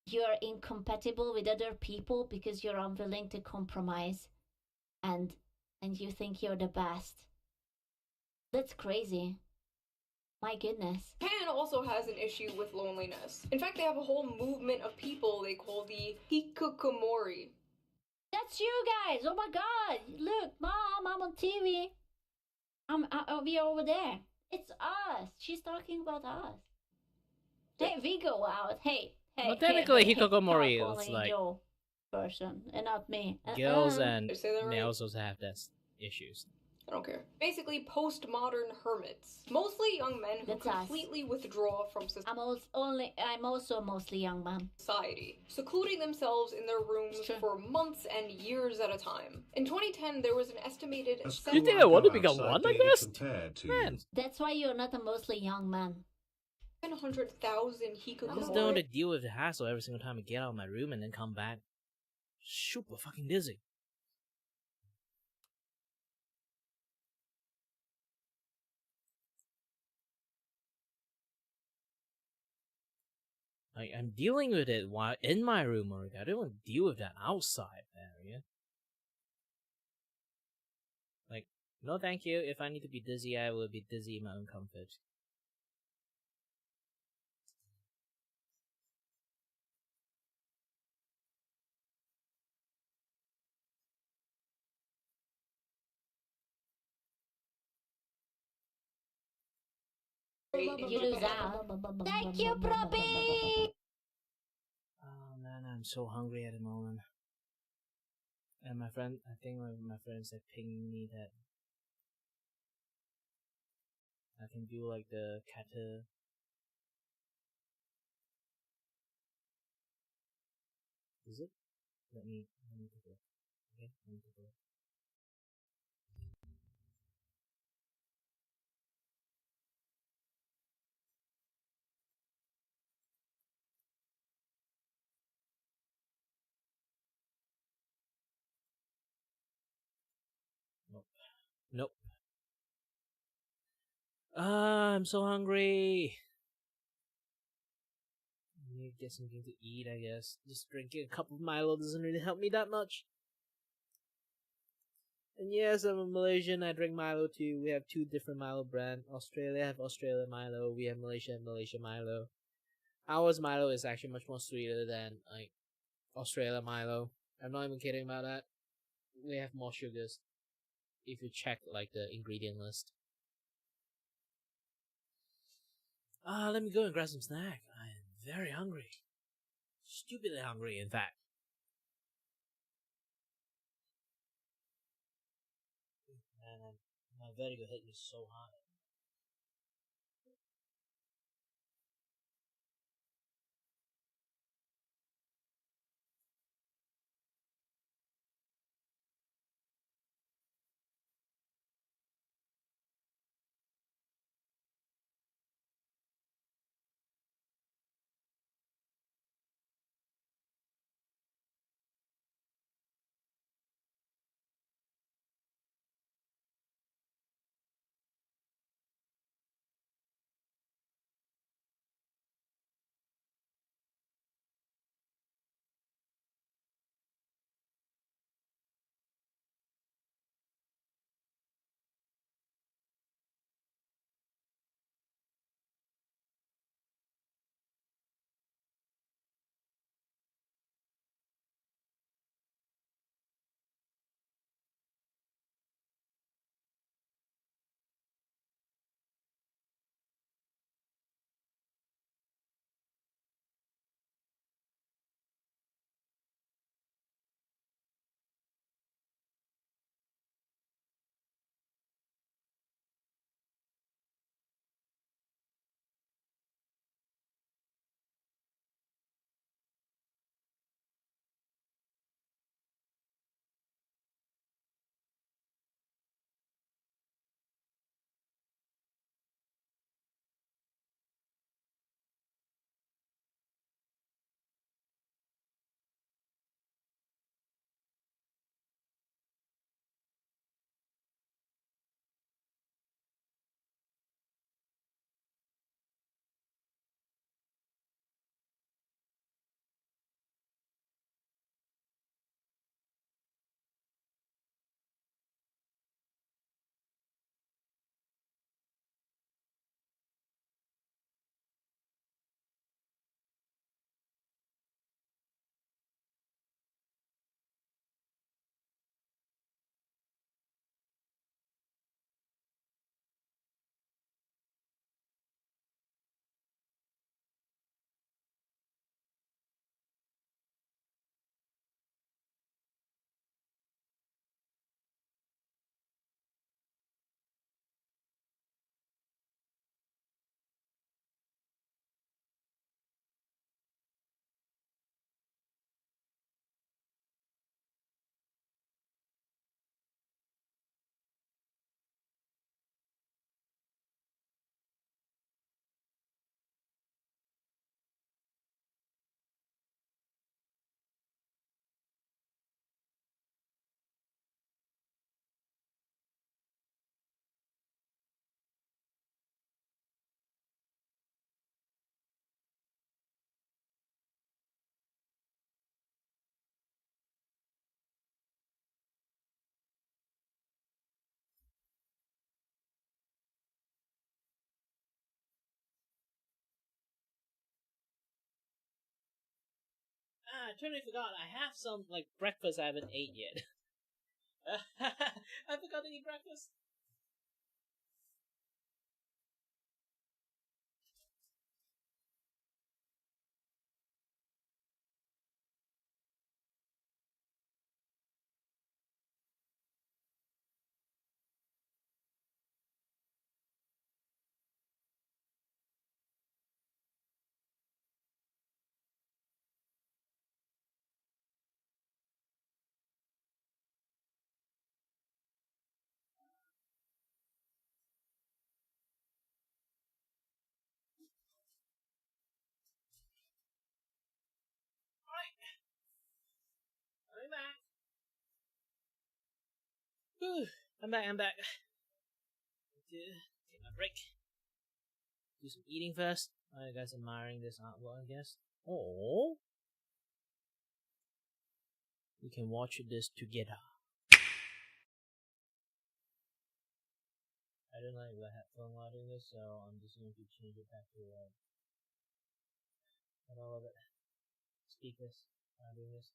You're incompatible with other people because you're unwilling to compromise. And you think you're the best. That's crazy. My goodness.
Japan also has an issue with loneliness. In fact, they have a whole movement of people they call the hikikomori.
That's you guys! Oh my god! Look, Mom, I'm on TV. I'll be over there. It's us. She's talking about us. Hey, we go out. Hey.
Well, technically, hikikomori is like
your person and not me.
girls and males also have this issues.
I don't care. Basically, postmodern hermits. Mostly young men who completely withdraw from
I'm also mostly young man.
Society, secluding themselves in their rooms for months and years at a time. In 2010, there was an estimated.
You think I want to become one, I guess? Man.
That's why you're not a mostly young man.
700,000 hikikomori.
I just don't want to deal with the hassle every single time I get out of my room and then come back super fucking dizzy. Like, I'm dealing with it while in my room already. I don't want to deal with that outside area. Like, no thank you. If I need to be dizzy, I will be dizzy in my own comfort.
You lose out. Thank you, Proppy!
Oh man, I'm so hungry at the moment. And my friend, I think my friends are pinging me that I can do like the kata. Is it? Let me take a look. Okay, let me take a look. Nope. I'm so hungry. I need to get something to eat, I guess. Just drinking a cup of Milo doesn't really help me that much. And yes, I'm a Malaysian. I drink Milo too. We have two different Milo brands. Australia have Australia Milo. We have Malaysia Milo. Ours Milo is actually much more sweeter than like Australia Milo. I'm not even kidding about that. We have more sugars if you check like the ingredient list. Let me go and grab some snack. I am very hungry. Stupidly hungry, in fact. Man, my vertigo hit me so hard. I totally forgot. I have some like breakfast I haven't ate yet. I forgot to eat breakfast. I'm back. Whew. I'm back. Take my break. Do some eating first. Oh, you guys admiring this artwork, I guess. Oh. We can watch this together. I don't like the headphone while doing this, so I'm just going to change it back to all of it. Speakers while doing this.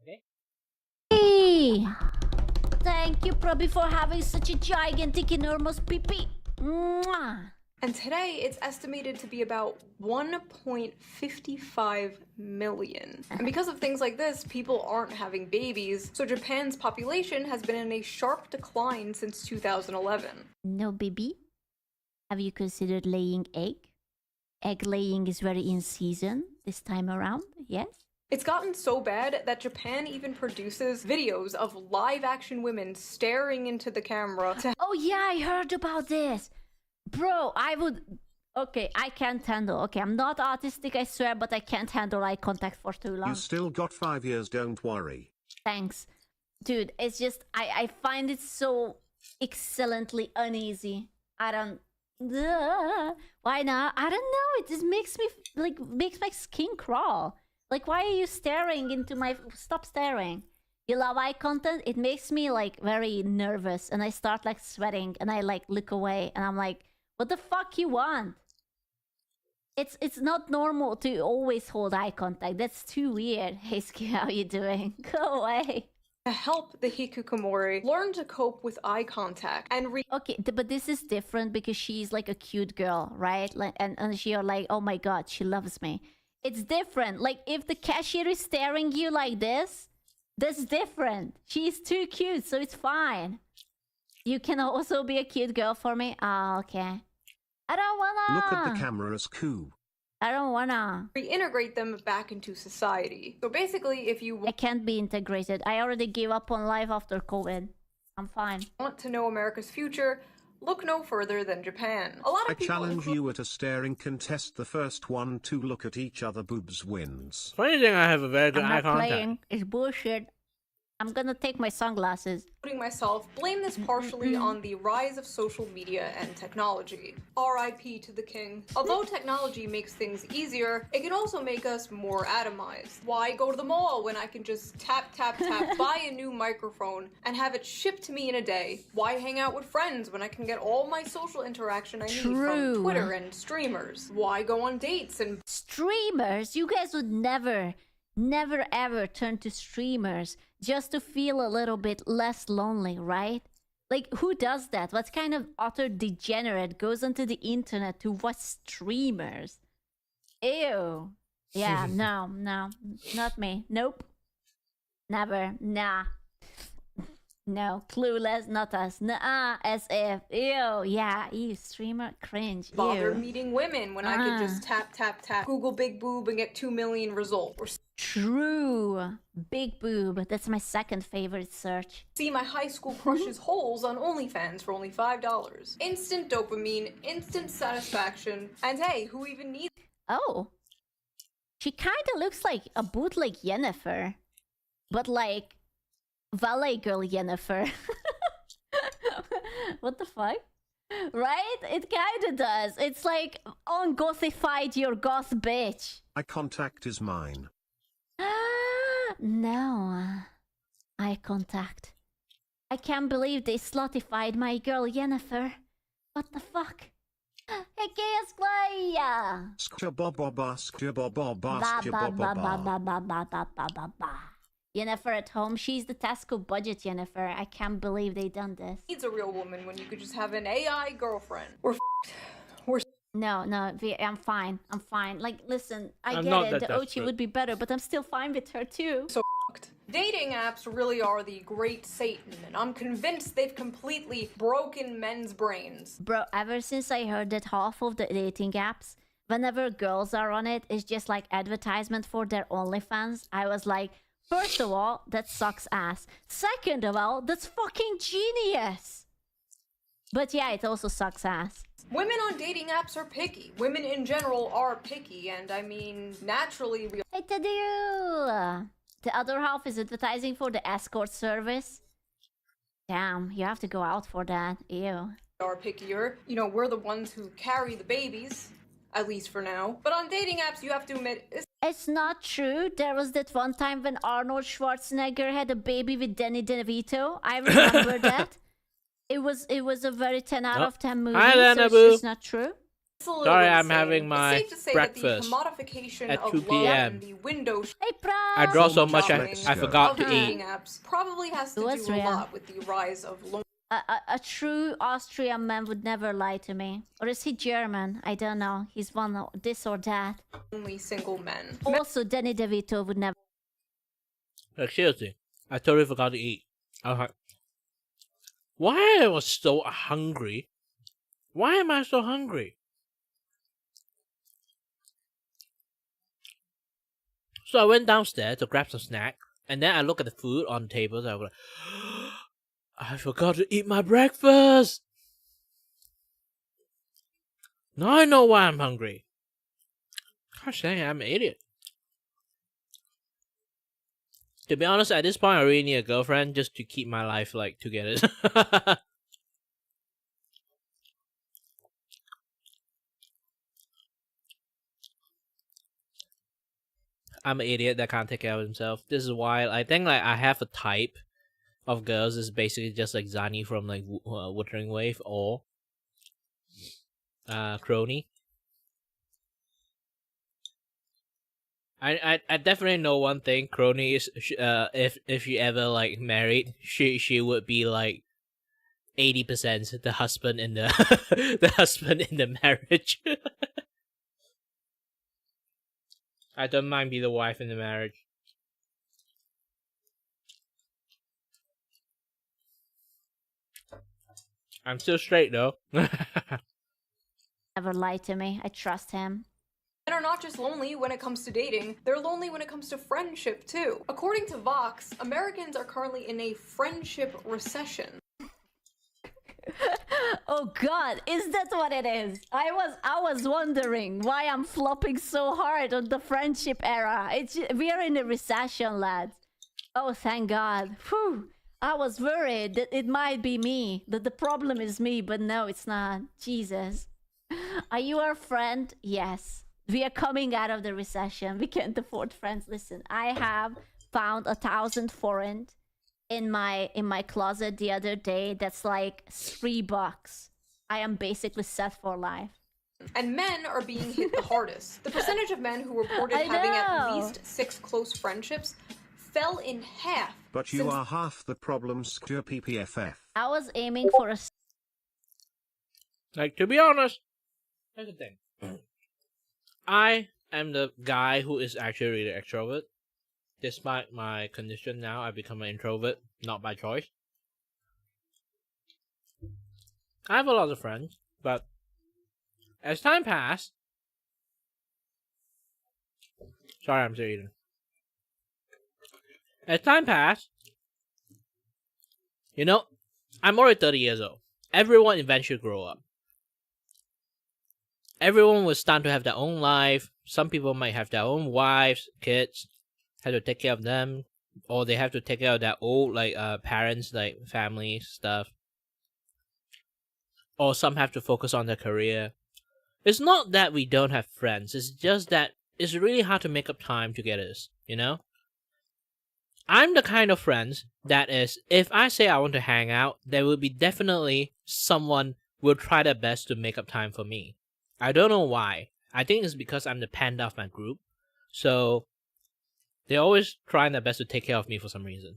Okay?
Hey! Thank you, Proby, for having such a gigantic, enormous pee-pee. Mwah!
And today, it's estimated to be about 1.55 million. And because of things like this, people aren't having babies, so Japan's population has been in a sharp decline since 2011.
No baby? Have you considered laying egg? Egg laying is very in season this time around, yes?
It's gotten so bad that Japan even produces videos of live-action women staring into the camera to—
Oh yeah, I heard about this! Bro, I would... Okay, I can't handle... Okay, I'm not autistic, I swear, but I can't handle eye contact for too long.
You still got 5 years, don't worry.
Thanks. Dude, it's just... I find it so excellently uneasy. I don't... Why not? I don't know, it just makes me... Like, makes my skin crawl. Like, why are you staring into my... Stop staring. You love eye contact? It makes me, like, very nervous. And I start, like, sweating. And I, like, look away. And I'm like, what the fuck you want? It's not normal to always hold eye contact. That's too weird. Hey, Ski, how you doing? Go away.
To help the hikikomori learn to cope with eye contact and
okay, but this is different because she's, like, a cute girl, right? Like, and you're like, oh my god, she loves me. It's different. Like, if the cashier is staring you like this, that's different. She's too cute, so it's fine. You can also be a cute girl for me? Oh, okay. I don't wanna...
Look at the cameras, cool.
I don't wanna...
reintegrate them back into society. So basically, if you
I can't be integrated. I already gave up on life after COVID. I'm fine.
Want to know America's future? Look no further than Japan. A lot of
I
people
challenge you at a staring contest. The first one to look at each other boobs wins.
Funny thing, I have a very good
I'm
eye
not
contact.
playing. It's bullshit. I'm gonna take my sunglasses.
Including myself, blame this partially on the rise of social media and technology. RIP to the king. Although technology makes things easier, it can also make us more atomized. Why go to the mall when I can just tap, tap, tap, buy a new microphone, and have it shipped to me in a day? Why hang out with friends when I can get all my social interaction I need from Twitter and streamers? Why go on dates and...
Streamers? You guys would never ever turn to streamers just to feel a little bit less lonely, right? Like, who does that? What kind of utter degenerate goes onto the internet to watch streamers? Ew. Yeah, no, not me. Nope. Never. Nah. No, clueless, not us. Nuh-uh, as if. Ew, yeah, ew, streamer, cringe.
Bother
Ew.
meeting women when I can just tap, tap, tap, Google big boob and get 2 million results.
True. Big boob. That's my second favorite search.
See my high school crush's holes on OnlyFans for only $5. Instant dopamine, instant satisfaction, and hey, who even needs...
Oh. She kinda looks like a bootleg Yennefer. But like... Valet girl Yennefer. What the fuck? Right? It kinda does. It's like, ungothified your goth bitch.
Eye contact is mine.
No. Eye contact. I can't believe they slutified my girl Yennefer. What the fuck? Hey, Chaos Play! Yennefer at home, she's the Tesco budget, Yennefer. I can't believe they done this.
Needs a real woman when you could just have an AI girlfriend. We're
No, I'm fine. I'm fine. Like, listen, I
I'm
get
not
it.
that
The Ochi
desperate.
would be better, but I'm still fine with her too.
So dating apps really are the great Satan, and I'm convinced they've completely broken men's brains.
Bro, ever since I heard that half of the dating apps, whenever girls are on it, it's just like advertisement for their OnlyFans, I was like, first of all, that sucks ass. Second of all, that's fucking genius. But yeah, it also sucks ass.
Women on dating apps are picky. Women in general are picky, and I mean, naturally we
Hey, Tadeu! The other half is advertising for the escort service. Damn, you have to go out for that. Ew.
are pickier. You know, we're the ones who carry the babies, at least for now. But on dating apps, you have to admit,
It's not true. There was that one time when Arnold Schwarzenegger had a baby with Danny DeVito. I remember that. It was a very 10 out of 10 movie.
Hi,
So
Lana
it's
Boo.
just not true.
Sorry, I'm having my
it's safe to say
breakfast
that the commodification
at
of
2
love
p.m.
and the window
I draw so much
shopping
I forgot
of
to
dating
eat.
apps probably has to
was
do a
real.
lot with the rise of
A true Austrian man would never lie to me. Or is he German? I don't know. He's one of this or that.
lonely single men.
Also, Danny DeVito would never.
Like, seriously, I totally forgot to eat. I was like, why I was so hungry? Why am I so hungry? So I went downstairs to grab some snack, and then I look at the food on the table, and I was like, I forgot to eat my breakfast! Now I know why I'm hungry. Gosh dang it, I'm an idiot. To be honest, at this point, I really need a girlfriend just to keep my life, like, together. I'm an idiot that can't take care of himself. This is why I think, like, I have a type of girls is basically just like Zani from, like, Wuthering Wave or Crony. I definitely know one thing. Crony is if she ever like married, she would be like 80% the husband in the the husband in the marriage. I don't mind be the wife in the marriage. I'm still straight though.
Never lie to me. I trust him.
Men are not just lonely when it comes to dating, they're lonely when it comes to friendship too. According to Vox, Americans are currently in a friendship recession.
Oh God, is that what it is? I was wondering why I'm flopping so hard on the friendship era. We are in a recession, lads. Oh, thank God. Whew. I was worried that it might be me, that the problem is me, but no, it's not. Jesus. Are you our friend? Yes. We are coming out of the recession. We can't afford friends. Listen, I have found 1,000 forint in my closet the other day. That's like $3. I am basically set for life.
And men are being hit the hardest. The percentage of men who reported
I
having at
know.
least 6 close friendships fell in half.
But you are half the problem, Skr PPFF.
I was aiming for a.
Like, to be honest, here's the thing. I am the guy who is actually really extrovert. Despite my condition now, I become an introvert, not by choice. I have a lot of friends, but as time passed... Sorry, I'm still eating. As time passed, you know, I'm already 30 years old. Everyone eventually grow up. Everyone will start to have their own life. Some people might have their own wives, kids, have to take care of them, or they have to take care of their old parents, like family stuff. Or some have to focus on their career. It's not that we don't have friends. It's just that it's really hard to make up time together. You know. I'm the kind of friends that is, if I say I want to hang out, there will be definitely someone will try their best to make up time for me. I don't know why. I think it's because I'm the panda of my group. So they're always trying their best to take care of me for some reason.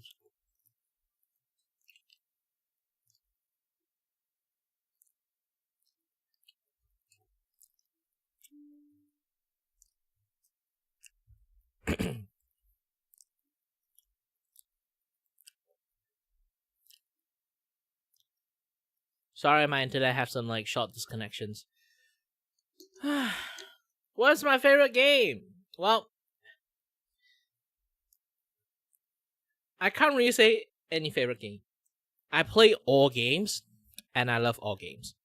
Sorry, my internet have some like short disconnections. What's my favorite game? Well, I can't really say any favorite game. I play all games, and I love all games.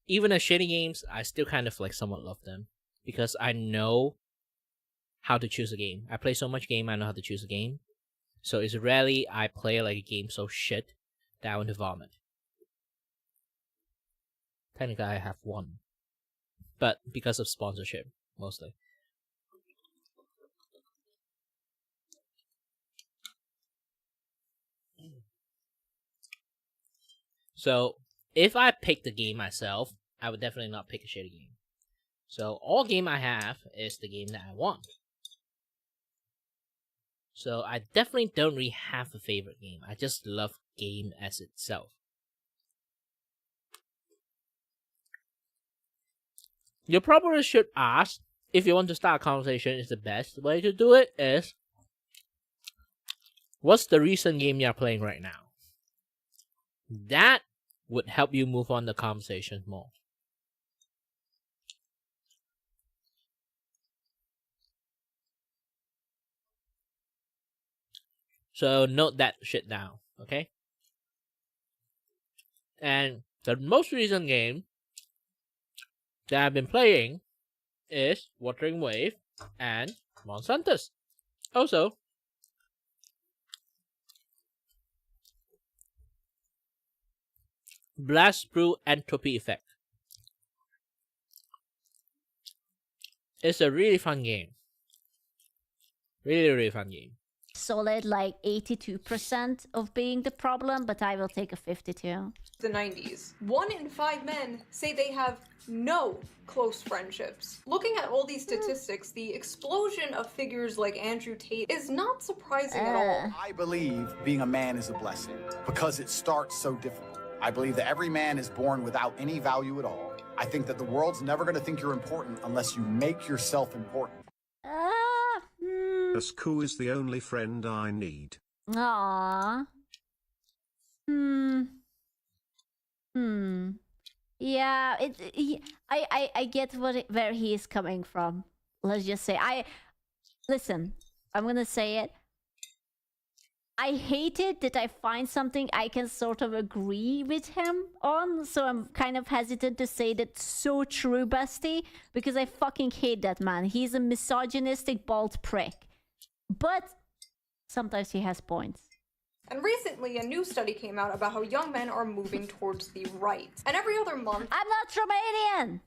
Even the shitty games, I still kind of like somewhat love them because I know how to choose a game. I play so much game, I know how to choose a game. So it's rarely I play like a game so shit that I want to vomit. Technically, I have one, but because of sponsorship, mostly. So, if I pick the game myself, I would definitely not pick a shitty game. So, all game I have is the game that I want. So, I definitely don't really have a favorite game. I just love game as itself. You probably should ask, if you want to start a conversation, is the best way to do it is, what's the recent game you're playing right now? That would help you move on the conversation more. So note that shit down, okay? And the most recent game that I've been playing is Wuthering Wave and Monster Hunters. Also, Blast Brew Entropy Effect. It's a really fun game. Really, really fun game.
Solid like 82% of being the problem, but I will take a 52.
The 90s. 1 in 5 men say they have no close friendships. Looking at all these statistics, the explosion of figures like Andrew Tate is not surprising at all.
I believe being a man is a blessing because it starts so difficult. I believe that every man is born without any value at all. I think that the world's never going to think you're important unless you make yourself important.
Asku is the only friend I need.
Aww. Yeah, I get where he is coming from. Let's just say listen, I'm gonna say it. I hate it that I find something I can sort of agree with him on, so I'm kind of hesitant to say that's so true, bestie, because I fucking hate that man. He's a misogynistic bald prick. But sometimes he has points.
And recently, a new study came out about how young men are moving towards the right. And every other month...
I'm not Romanian!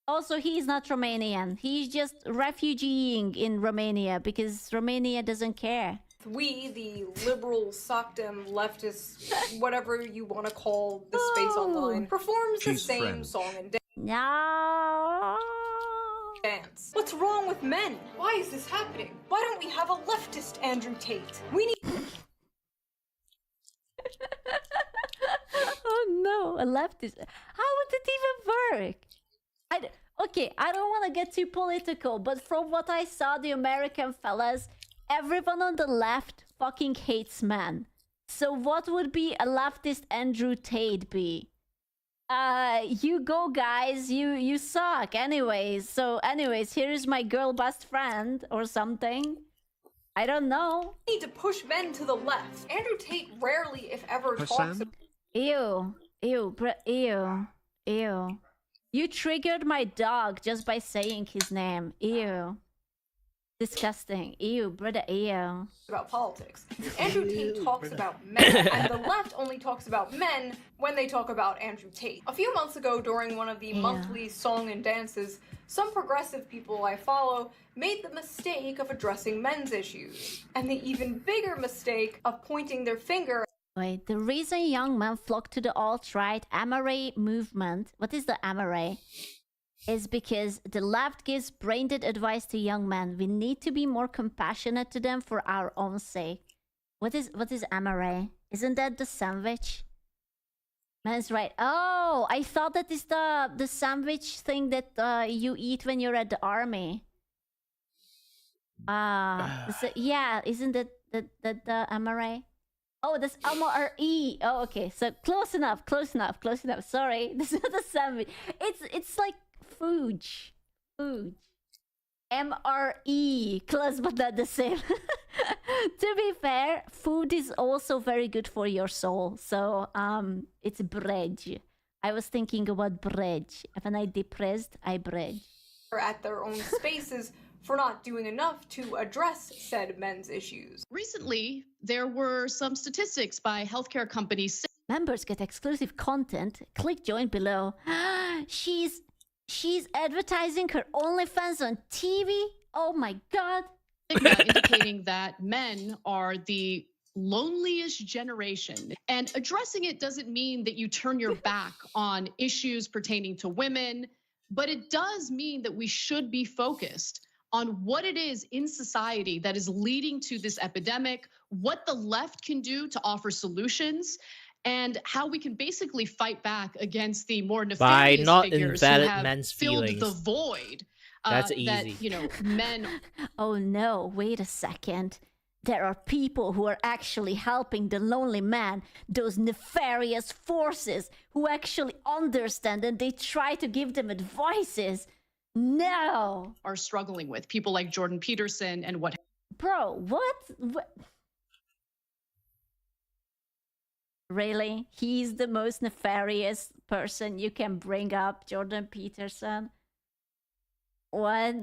Also, he's not Romanian. He's just refugeeing in Romania because Romania doesn't care.
We, the liberal, sockdom, leftist, whatever you want to call the space online, performs the same song and dance.
No.
Dance. What's wrong with men? Why is this happening? Why don't we have a leftist Andrew Tate? We need...
Oh no, a leftist. How would it even work? Okay, I don't want to get too political, but from what I saw, the American fellas, everyone on the left fucking hates men. So what would be a leftist Andrew Tate be? You go guys, you suck anyways. So anyways, here's my girl best friend or something. I don't know.
We need to push men to the left. Andrew Tate rarely, if ever, talks about...
Ew. You triggered my dog just by saying his name. Ew. Disgusting. Ew, brother, ew.
About politics. Andrew Tate talks about men, and the left only talks about men when they talk about Andrew Tate. A few months ago, during one of the monthly song and dances, some progressive people I follow made the mistake of addressing men's issues, and the even bigger mistake of pointing their finger.
Wait, the reason young men flock to the alt-right Amare movement. What is the Amare? is because the left gives brain-dead advice to young men. We need to be more compassionate to them for our own sake. What is amare? Isn't that the sandwich? Man's right. Oh, I thought that is the sandwich thing that you eat when you're at the army. Yeah, isn't that the amare? Oh, that's amare. Oh, okay. So close enough. Sorry, this is not a sandwich. It's like food. MRE, close but not the same. To be fair, food is also very good for your soul. So it's bread. I was thinking about bread. When I depressed, I bread.
Or at their own spaces for not doing enough to address said men's issues.
Recently, there were some statistics by healthcare companies.
Members get exclusive content. Click join below. She's advertising her OnlyFans on TV? Oh my god.
Indicating that men are the loneliest generation. And addressing it doesn't mean that you turn your back on issues pertaining to women, but it does mean that we should be focused on what it is in society that is leading to this epidemic, what the left can do to offer solutions, and how we can basically fight back against the more nefarious
by not
figures who
invalid
have
men's
filled
feelings.
the void.
That's
that,
easy.
Men.
Oh no, wait a second. There are people who are actually helping the lonely man, those nefarious forces who actually understand and they try to give them advices. No.
Are struggling with people like Jordan Peterson and what.
Bro, what? Really? He's the most nefarious person you can bring up, Jordan Peterson? What?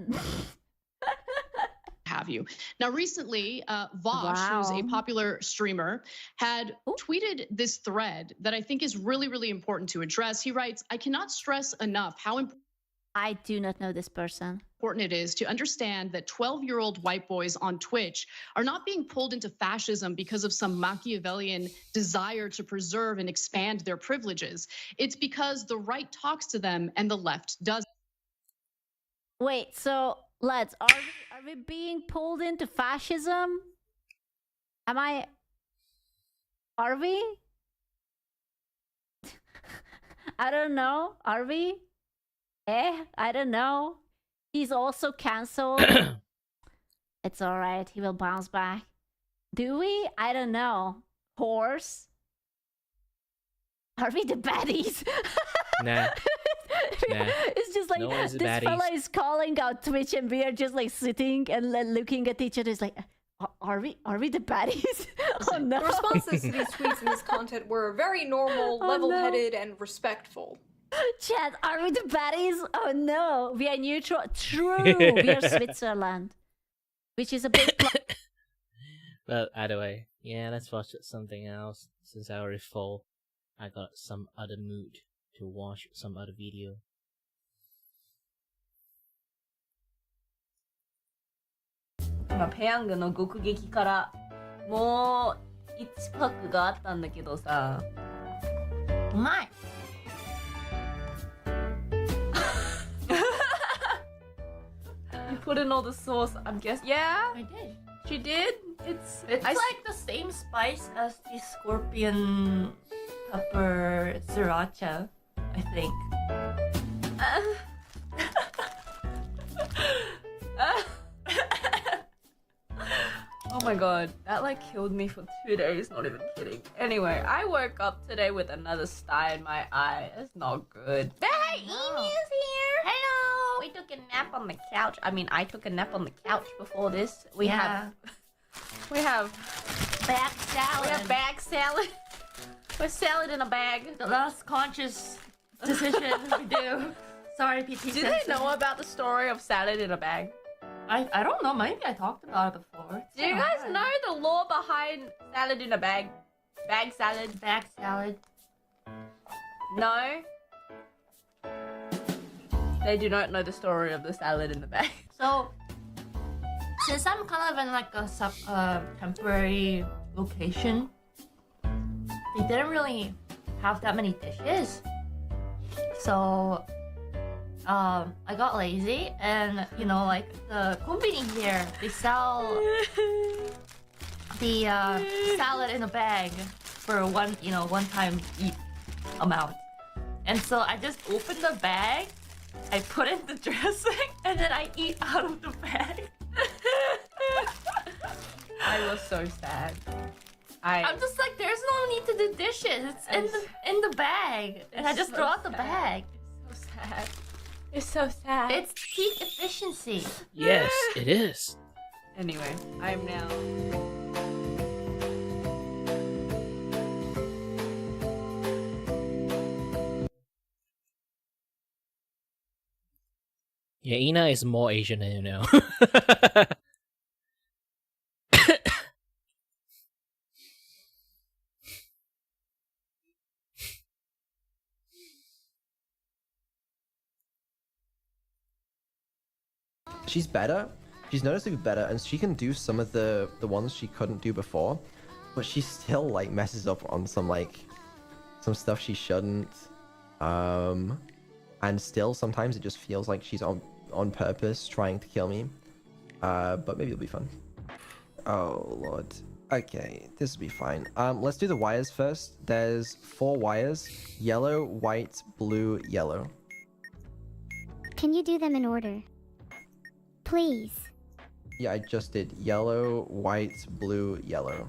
Have you. Now, recently, Vosh, who's a popular streamer, had tweeted this thread that I think is really, really important to address. He writes, I cannot stress enough how important
I do not know this person.
It is to understand that 12-year-old white boys on Twitch are not being pulled into fascism because of some Machiavellian desire to preserve and expand their privileges. It's because the right talks to them and the left doesn't.
Wait, so lads, are we being pulled into fascism? Are we? I don't know. Are we? I don't know. He's also cancelled. It's alright, he will bounce back. Do we? I don't know. Horse? Are we the baddies?
Nah.
It's just like,
no one's the
this
baddies.
fella is calling out Twitch and we are just like sitting and looking at each other. It's like, are we the baddies? Oh no.
The responses to these tweets and this content were very normal, level-headed, and respectful.
Chat, are we the baddies? Oh no, we are neutral. True, we are Switzerland, which is a big.
But either way, yeah, let's watch something else. Since I already full, I got some other mood to watch some other video.
ペヤングの極撃からもう1パックがあったんだけどさ、うまい。You put in all the sauce, I'm guessing. Yeah,
I did.
She did. It's
like the same spice as the scorpion pepper sriracha, I think.
Oh my god, that like killed me for 2 days, not even kidding. Anyway, I woke up today with another sty in my eye. It's not good.
Hey, Emu is here!
Hello! We took a nap on the couch. I mean, I took a nap on the couch before this. We have
bag salad.
We have bag salad. We're salad in a bag.
The last conscious decision we do. Sorry, PT.
Do they know about the story of salad in a bag?
I don't know. Maybe I talked about it before.
Do you guys know the law behind salad in a bag? Bag salad?
Bag salad.
No? They do not know the story of the salad in the bag.
So, since I'm kind of in like a temporary location, they didn't really have that many dishes. So, I got lazy, and you know, like the company here, they sell the salad in a bag for one time eat amount. And so I just opened the bag, I put in the dressing, and then I eat out of the bag.
I was so sad.
I'm just like, there's no need to do dishes. It's in the bag, and I just
so
throw out the
sad.
bag.
So sad. It's so sad.
It's peak efficiency.
Yes, it is.
Anyway, I'm now.
Yeah, Ina is more Asian than you know.
She's better. She's noticeably better, and she can do some of the ones she couldn't do before, but she still like messes up on some stuff she shouldn't. And still sometimes it just feels like she's on purpose trying to kill me. But maybe it'll be fun. Oh lord. Okay, this will be fine. Let's do the wires first. There's 4 wires: yellow, white, blue, yellow.
Can you do them in order? Please.
Yeah, I just did yellow, white, blue, yellow.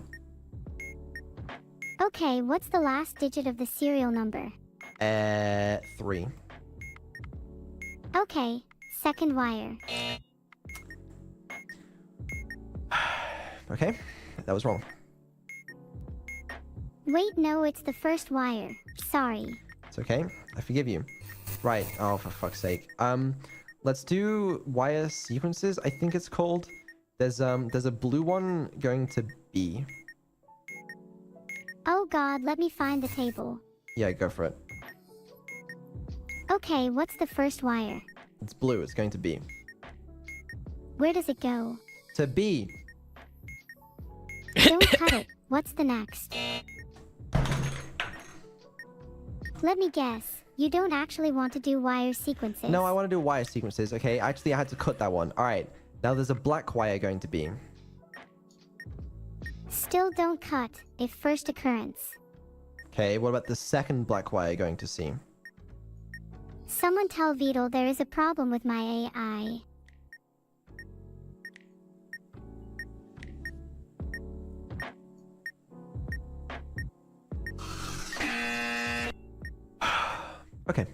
Okay, what's the last digit of the serial number?
3.
Okay, second wire.
Okay, that was wrong.
Wait, no, it's the first wire. Sorry.
It's okay, I forgive you. Right, oh for fuck's sake. Let's do wire sequences, I think it's called. There's a blue one going to B.
Oh god, let me find the table.
Yeah, go for it.
Okay, what's the first wire?
It's blue, it's going to B.
Where does it go?
To B!
Don't cut it. What's the next? Let me guess. You don't actually want to do wire sequences.
No, I want to do wire sequences, okay? Actually, I had to cut that one. Alright, now there's a black wire going to be.
Still don't cut, if first occurrence.
Okay, what about the second black wire going to C?
Someone tell Beetle there is a problem with my AI.
Okay.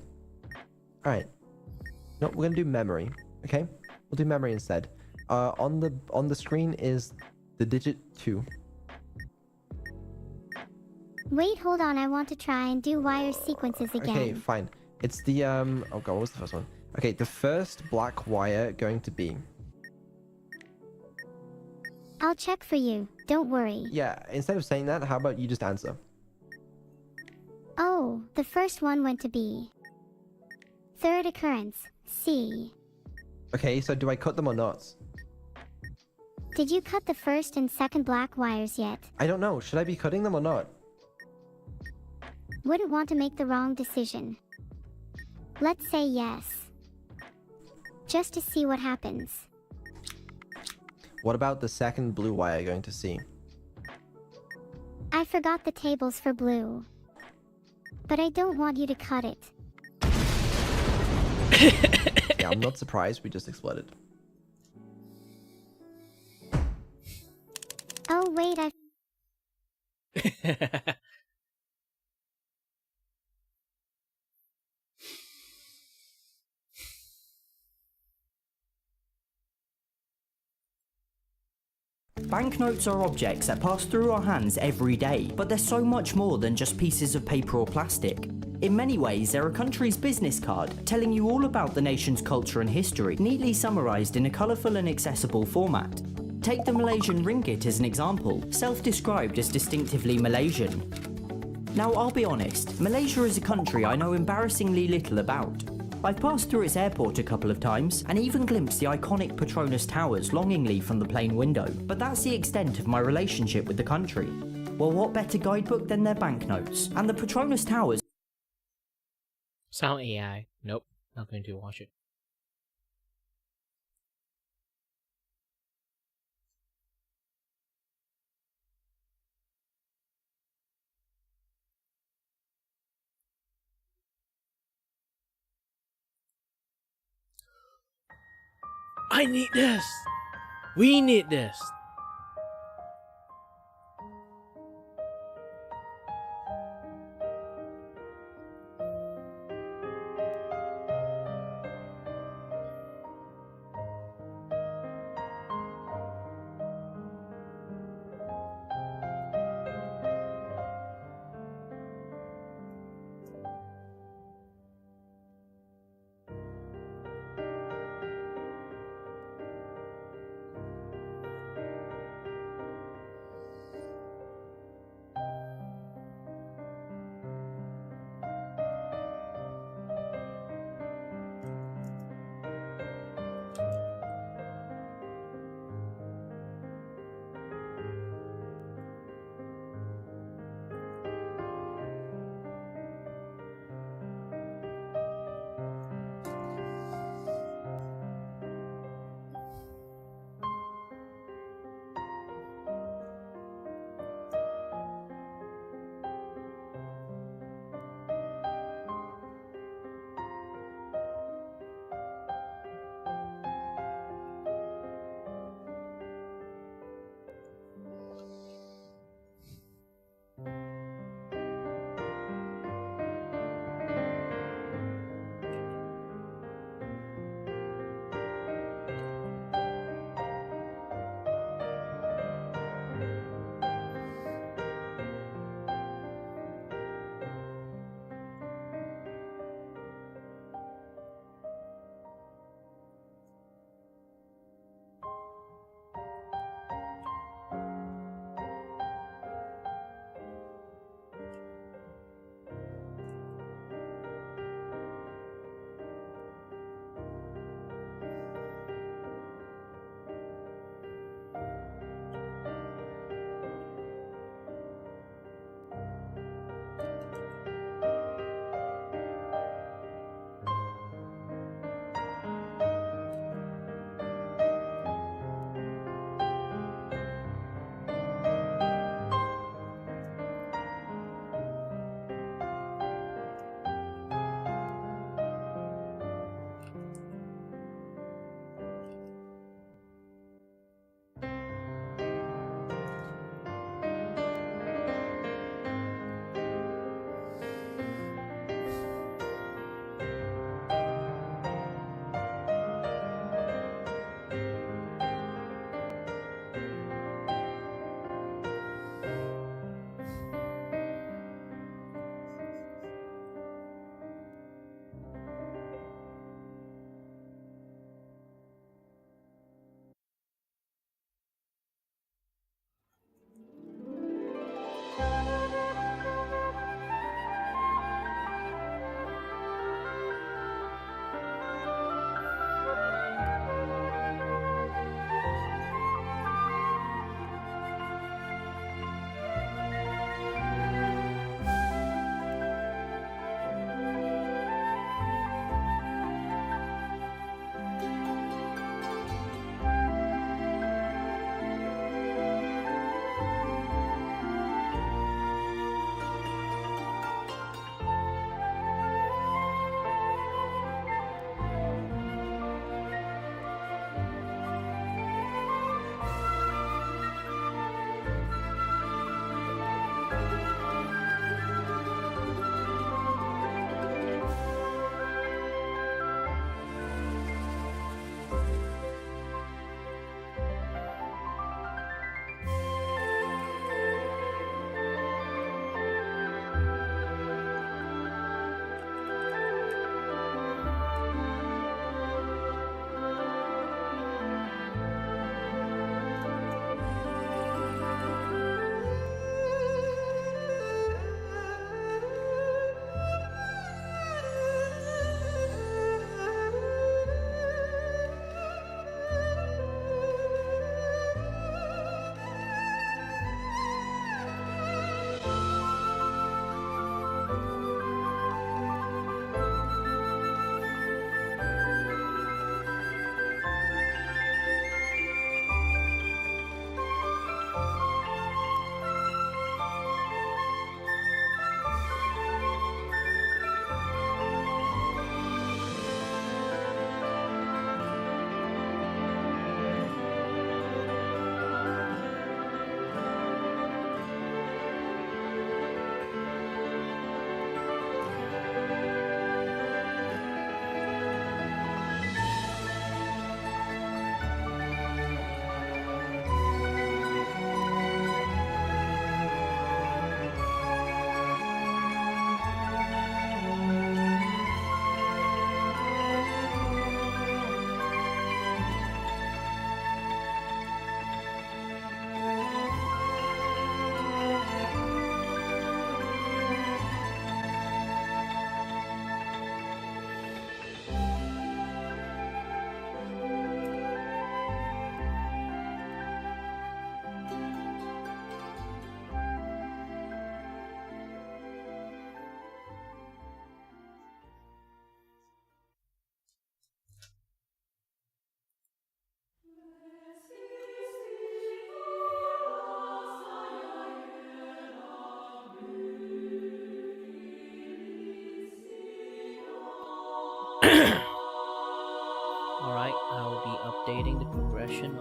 Alright. No, we're gonna do memory. Okay? We'll do memory instead. On the screen is the digit 2.
Wait, hold on, I want to try and do wire sequences again.
Okay, fine. It's the oh god, what was the first one? Okay, the first black wire going to be.
I'll check for you, don't worry.
Yeah, instead of saying that, how about you just answer?
Oh, the first one went to B. Third occurrence, C.
Okay, so do I cut them or not?
Did you cut the first and second black wires yet?
I don't know. Should I be cutting them or not?
Wouldn't want to make the wrong decision. Let's say yes. Just to see what happens.
What about the second blue wire going to C?
I forgot the tables for blue. But I don't want you to cut it.
Yeah, I'm not surprised we just exploded.
Oh wait,
Banknotes are objects that pass through our hands every day, but they're so much more than just pieces of paper or plastic. In many ways, they're a country's business card, telling you all about the nation's culture and history, neatly summarised in a colourful and accessible format. Take the Malaysian ringgit as an example, self-described as distinctively Malaysian. Now, I'll be honest, Malaysia is a country I know embarrassingly little about. I've passed through its airport a couple of times, and even glimpsed the iconic Petronas Towers longingly from the plane window, but that's the extent of my relationship with the country. Well, what better guidebook than their banknotes? And the Petronas Towers...
Sound AI. Nope. Not going to watch it. I need this. We need this.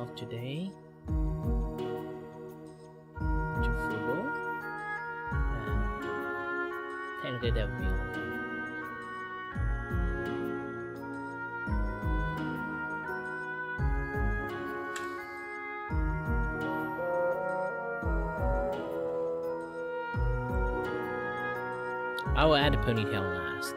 of today to Frugal. And technically that would be all. I will add a ponytail last.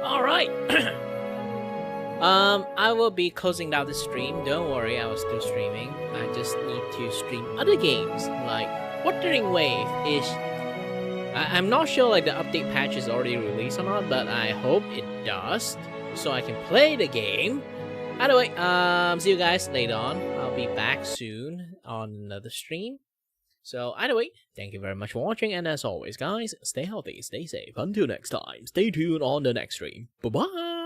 Alright. I will be closing down the stream. Don't worry, I was still streaming. I just need to stream other games, like Wuthering Wave is... I'm not sure like the update patch is already released or not, but I hope it does, so I can play the game. Anyway, see you guys later on. I'll be back soon on another stream. So anyway, thank you very much for watching, and as always guys, stay healthy, stay safe. Until next time, stay tuned on the next stream. Bye bye!